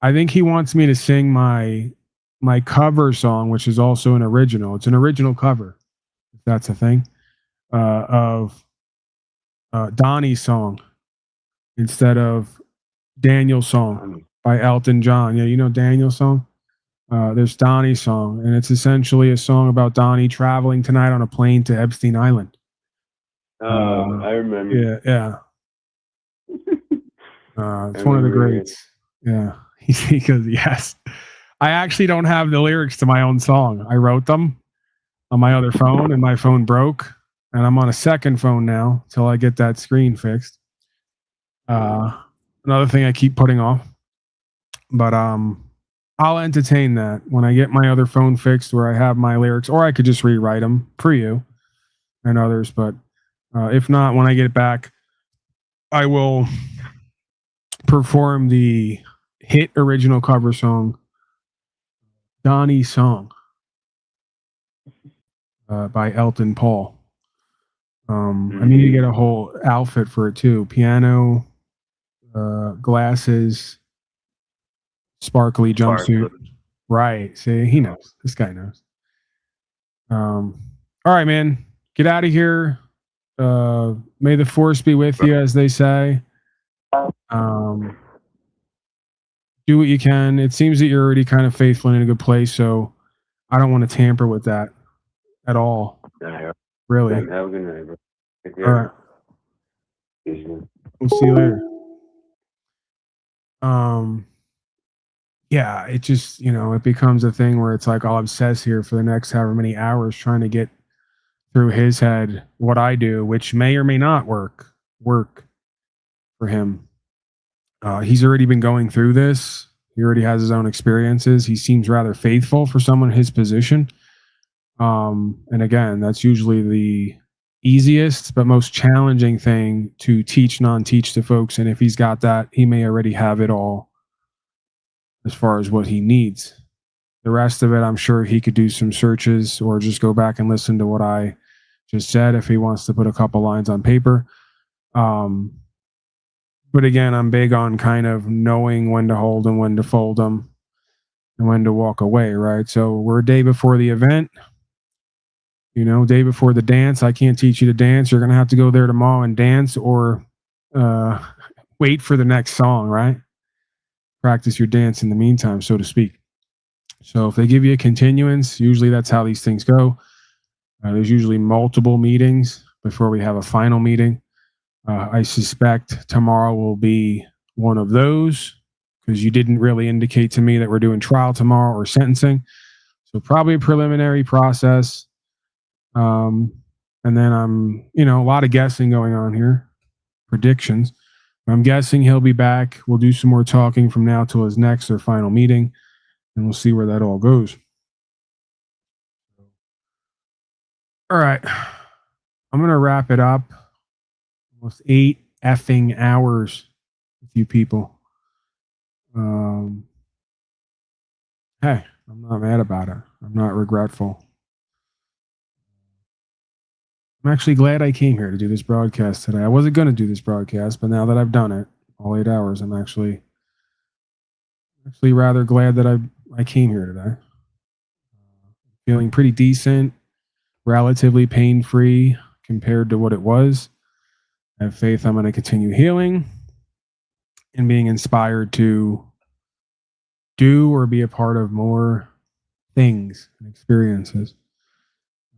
I think he wants me to sing my cover song, which is also an original. It's an original cover, if that's a thing, of Donnie's song instead of Daniel's song by Elton John. Yeah, you know Daniel's song? There's Donnie's song, and it's essentially a song about Donnie traveling tonight on a plane to Epstein Island. I remember. Yeah. It's one of the greats. Yeah. He goes, yes. I actually don't have the lyrics to my own song. I wrote them on my other phone, and my phone broke, and I'm on a second phone now till I get that screen fixed. Another thing I keep putting off, but I'll entertain that when I get my other phone fixed where I have my lyrics, or I could just rewrite them for you and others. But if not, when I get it back, I will perform the hit original cover song, Donnie's Song, by Elton Paul. I need to get a whole outfit for it too. Piano, glasses, sparkly jumpsuit. Right. See, he knows. This guy knows. All right, man. Get out of here. May the force be with you, as they say. Do what you can. It seems that you're already kind of faithful and in a good place, so I don't want to tamper with that at all. Really. Have a good night, bro. All right. We'll see you later. Yeah, it just, it becomes a thing where it's like I'll obsess here for the next however many hours trying to get through his head what I do, which may or may not work for him. He's already been going through this. He already has his own experiences. He seems rather faithful for someone in his position. And again, that's usually the easiest but most challenging thing to teach, non-teach to folks. And if he's got that, he may already have it all as far as what he needs. The rest of it, I'm sure he could do some searches or just go back and listen to what I just said if he wants to put a couple lines on paper. But again, I'm big on kind of knowing when to hold them, when to fold them, and when to walk away, right? So we're a day before the event, day before the dance. I can't teach you to dance. You're going to have to go there tomorrow and dance, or wait for the next song, right? Practice your dance in the meantime, so to speak. So if they give you a continuance, usually that's how these things go. There's usually multiple meetings before we have a final meeting. I suspect tomorrow will be one of those, because you didn't really indicate to me that we're doing trial tomorrow or sentencing. So probably a preliminary process. And then I'm, a lot of guessing going on here, predictions. I'm guessing he'll be back. We'll do some more talking from now till his next or final meeting, and we'll see where that all goes. All right. I'm going to wrap it up. Almost 8 effing hours with you people. Hey, I'm not mad about it. I'm not regretful. I'm actually glad I came here to do this broadcast today. I wasn't going to do this broadcast, but now that I've done it, all 8 hours, I'm actually rather glad that I came here today. Feeling pretty decent, relatively pain-free compared to what it was. I have faith I'm going to continue healing and being inspired to do or be a part of more things and experiences.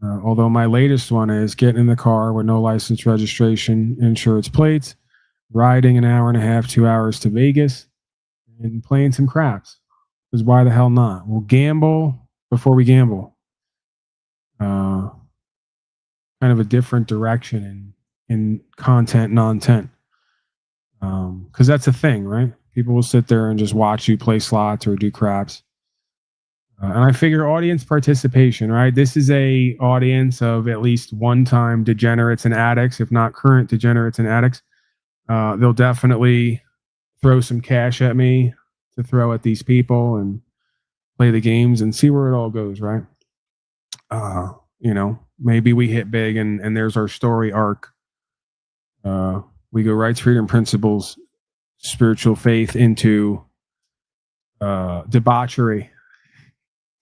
Although my latest one is getting in the car with no license, registration, insurance plates, riding an hour and a half, 2 hours to Vegas, and playing some craps. Because why the hell not? We'll gamble before we gamble. kind of a different direction in content, non-tent. Because that's a thing, right? People will sit there and just watch you play slots or do craps. And I figure audience participation, right? This is a audience of at least one-time degenerates and addicts, if not current degenerates and addicts. They'll definitely throw some cash at me to throw at these people and play the games and see where it all goes, right? Maybe we hit big and there's our story arc. We go rights, freedom, principles, spiritual faith into debauchery,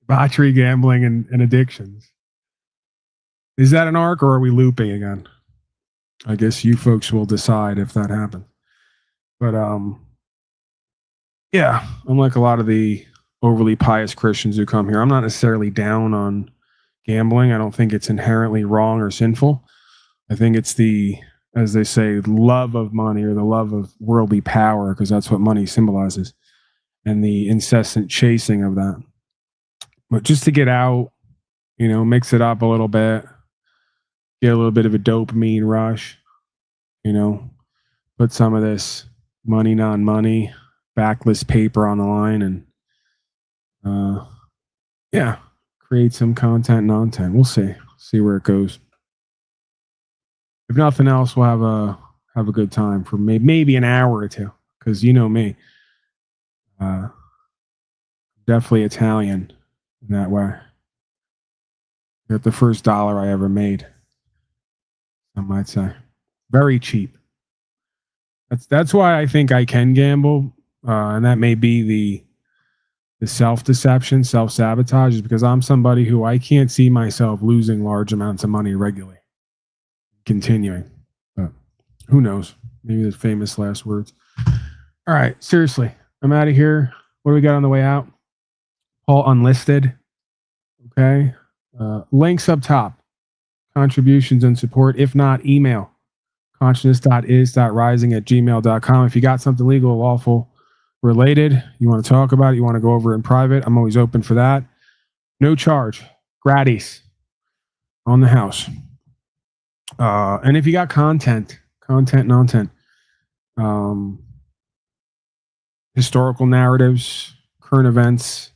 gambling, and addictions. Is that an arc, or are we looping again? I guess you folks will decide if that happens. But yeah, unlike a lot of the overly pious Christians who come here, I'm not necessarily down on gambling. I don't think it's inherently wrong or sinful. I think it's the, as they say, love of money or the love of worldly power, because that's what money symbolizes, and the incessant chasing of that. But just to get out, mix it up a little bit, get a little bit of a dopamine rush, put some of this money, non-money, backless paper on the line, and create some content, non-tent. We'll see where it goes. If nothing else, we'll have a good time for maybe an hour or two, because you know me, definitely Italian in that way. Got the first dollar I ever made, I might say. Very cheap. That's why I think I can gamble, and that may be the self-deception, self-sabotage, is because I'm somebody who I can't see myself losing large amounts of money regularly. Continuing. But who knows? Maybe the famous last words. All right, seriously. I'm out of here. What do we got on the way out? Paul Unlisted. Okay. Links up top. Contributions and support. If not, email consciousness.is.rising @gmail.com. If you got something legal, lawful, related, you want to talk about it, you want to go over it in private, I'm always open for that. No charge. Gratis. On the house. And if you got content, non-tent, historical narratives, current events,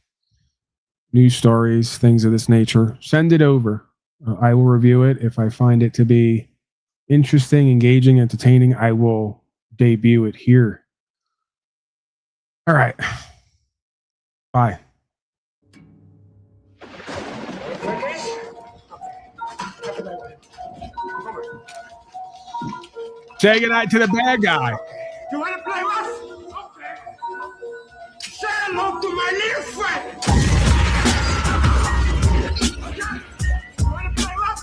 news stories, things of this nature, send it over. I will review it. If I find it to be interesting, engaging, entertaining, I will debut it here. All right. Bye. Say goodnight to the bad guy. You want to play with? Okay. Say hello to my little friend. Okay. You want to play with?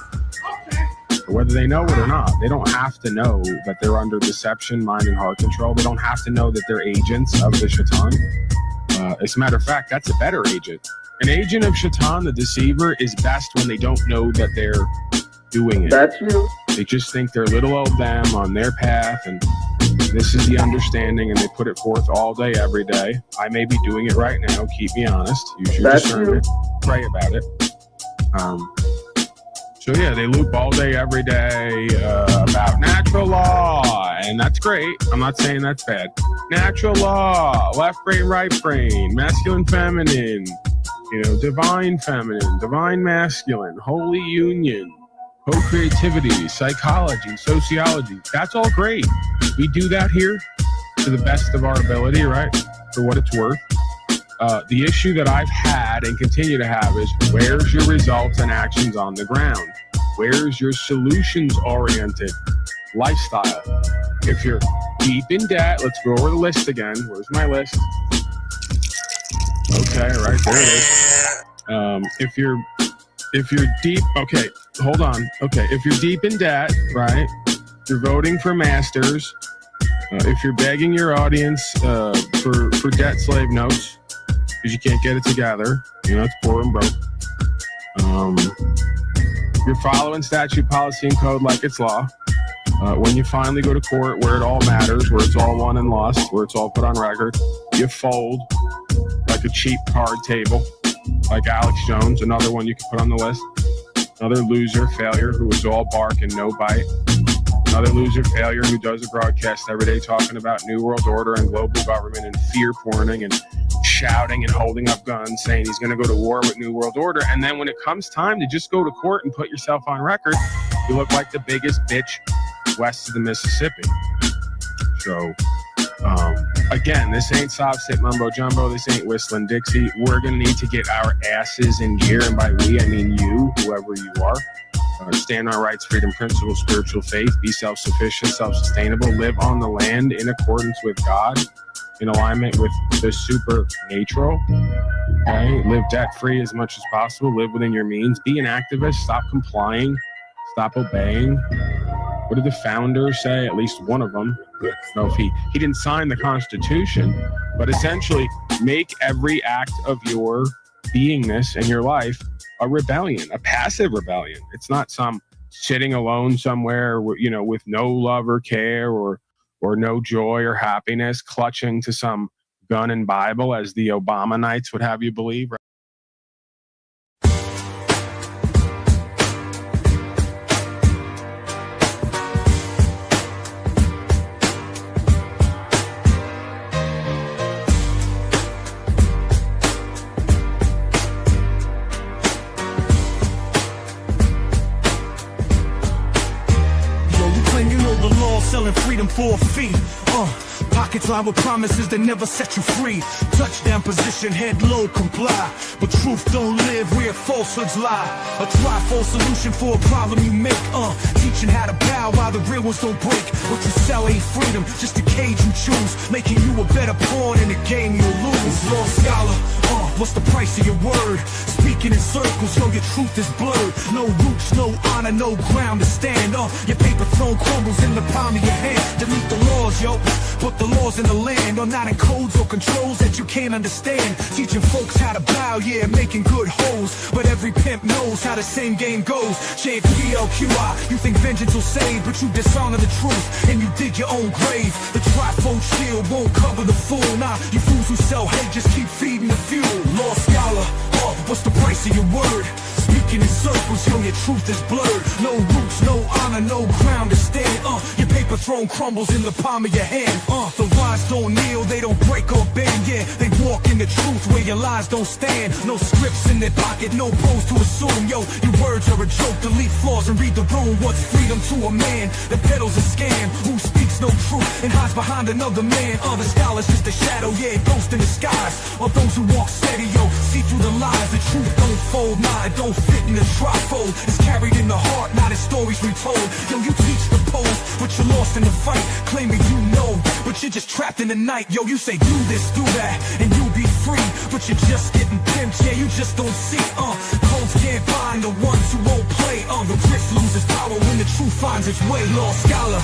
Okay. Whether they know it or not, they don't have to know that they're under deception, mind, and heart control. They don't have to know that they're agents of the Shaitan. As a matter of fact, that's a better agent. An agent of Shaitan, the deceiver, is best when they don't know that they're doing it. That's you. They just think they're little old them on their path, and this is the understanding, and they put it forth all day, every day. I may be doing it right now. Keep me honest. Use your discernment. Pray about it. So yeah, they loop all day, every day about natural law, and that's great. I'm not saying that's bad. Natural law, left brain, right brain, masculine, feminine, divine feminine, divine masculine, holy union, co-creativity, psychology, sociology. That's all great. We do that here to the best of our ability, right? For what it's worth. The issue that I've had and continue to have is, where's your results and actions on the ground? Where's your solutions-oriented lifestyle? If you're deep in debt, let's go over the list again. Where's my list? Okay, right there it is. If you're deep, okay, hold on. Okay, if you're deep in debt, right? You're voting for masters. If you're begging your audience for debt slave notes because you can't get it together, it's poor and broke. You're following statute, policy, and code like it's law. When you finally go to court, where it all matters, where it's all won and lost, where it's all put on record, you fold like a cheap card table, like Alex Jones, another one you can put on the list. Another loser, failure, who is all bark and no bite. Another loser, failure, who does a broadcast every day talking about New World Order and global government and fear porning and shouting and holding up guns, saying he's going to go to war with New World Order. And then when it comes time to just go to court and put yourself on record, you look like the biggest bitch west of the Mississippi. So, again, this ain't soft sit mumbo jumbo. This ain't whistling Dixie. We're going to need to get our asses in gear. And by we, I mean you, whoever you are. Stand on our rights, freedom, principles, spiritual faith, be self-sufficient, self-sustainable, live on the land in accordance with God, in alignment with the supernatural. Okay? Live debt-free as much as possible, live within your means, be an activist, stop complying, stop obeying. What did the founders say? At least one of them. I don't know if he didn't sign the Constitution, but essentially make every act of your beingness in your life a rebellion, a passive rebellion. It's not some sitting alone somewhere, you know, with no love or care or no joy or happiness, clutching to some gun and Bible, as the Obama Knights would have you believe. Selling freedom for a fee. Pockets lined with promises that never set you free. Touchdown position, head low, comply. But truth don't live where falsehoods lie. A trifold solution for a problem you make. Teaching how to bow while the real ones don't break. What you sell ain't freedom, just a cage you choose. Making you a better pawn in the game you'll lose. Lost scholar, what's the price of your word? Speaking in circles, yo, your truth is blurred. No roots, no honor, no ground to stand on. Your paper throne crumbles in the palm of your hand. Delete the laws, yo, put the laws in the land. Or not in codes or controls that you can't understand. Teaching folks how to bow, yeah, making good hoes. But every pimp knows how the same game goes. Chant PLQI, you think vengeance will save, but you dishonor the truth and you dig your own grave. The trifold shield won't cover the fool. Nah, you fools who sell hate just keep feeding the fuel. Lost scholar, what's the price of your word? Speaking in circles, yo, your truth is blurred. No roots, no honor, no ground to stand. Your paper throne crumbles in the palm of your hand. The wise don't kneel, they don't break or bend. Yeah, they walk in the truth where your lies don't stand. No scripts in their pocket, no pose to assume. Yo, your words are a joke, delete flaws and read the room. What's freedom to a man that peddles a scam? Who speaks no truth and hides behind another man? The scholar's just a shadow, yeah, ghost in the skies. Or those who walk steady, yo, see through the lies. The truth don't fold, nah, it don't fit in the trifold. It's carried in the heart, not in stories retold. Yo, you teach the pose, but you're lost in the fight. Claiming you know, but you're just trapped in the night. Yo, you say do this, do that, and you'll be free. But you're just getting pimped, yeah, you just don't see. Codes can't find the ones who won't play. The grift loses power when the truth finds its way. Lost scholar,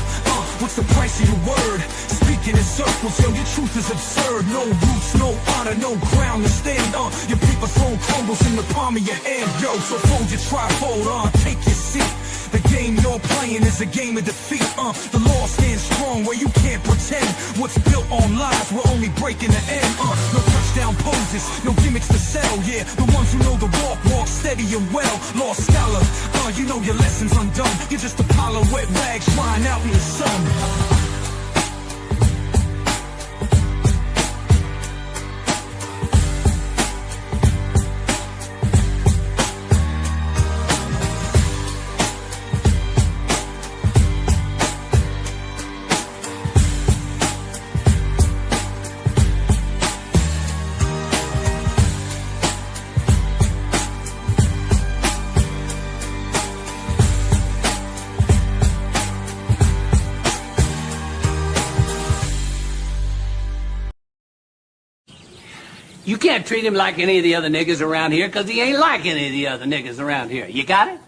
what's the price of your word? Speaking in circles, yo, your truth is absurd. No roots, no honor, no ground to stand. Your paper throne crumbles in the palm of your hand. Yo, so fold your trifold, take your seat. The game you're playing is a game of defeat. The law stands strong where you can't pretend. What's built on lies will only break in the end. No touchdown poses, no gimmicks to sell. Yeah, the ones who know the walk steady and well. Lost scholar, you know your lesson's undone. You're just a pile of wet rags flying out in the sun. You can't treat him like any of the other niggas around here because he ain't like any of the other niggas around here. You got it?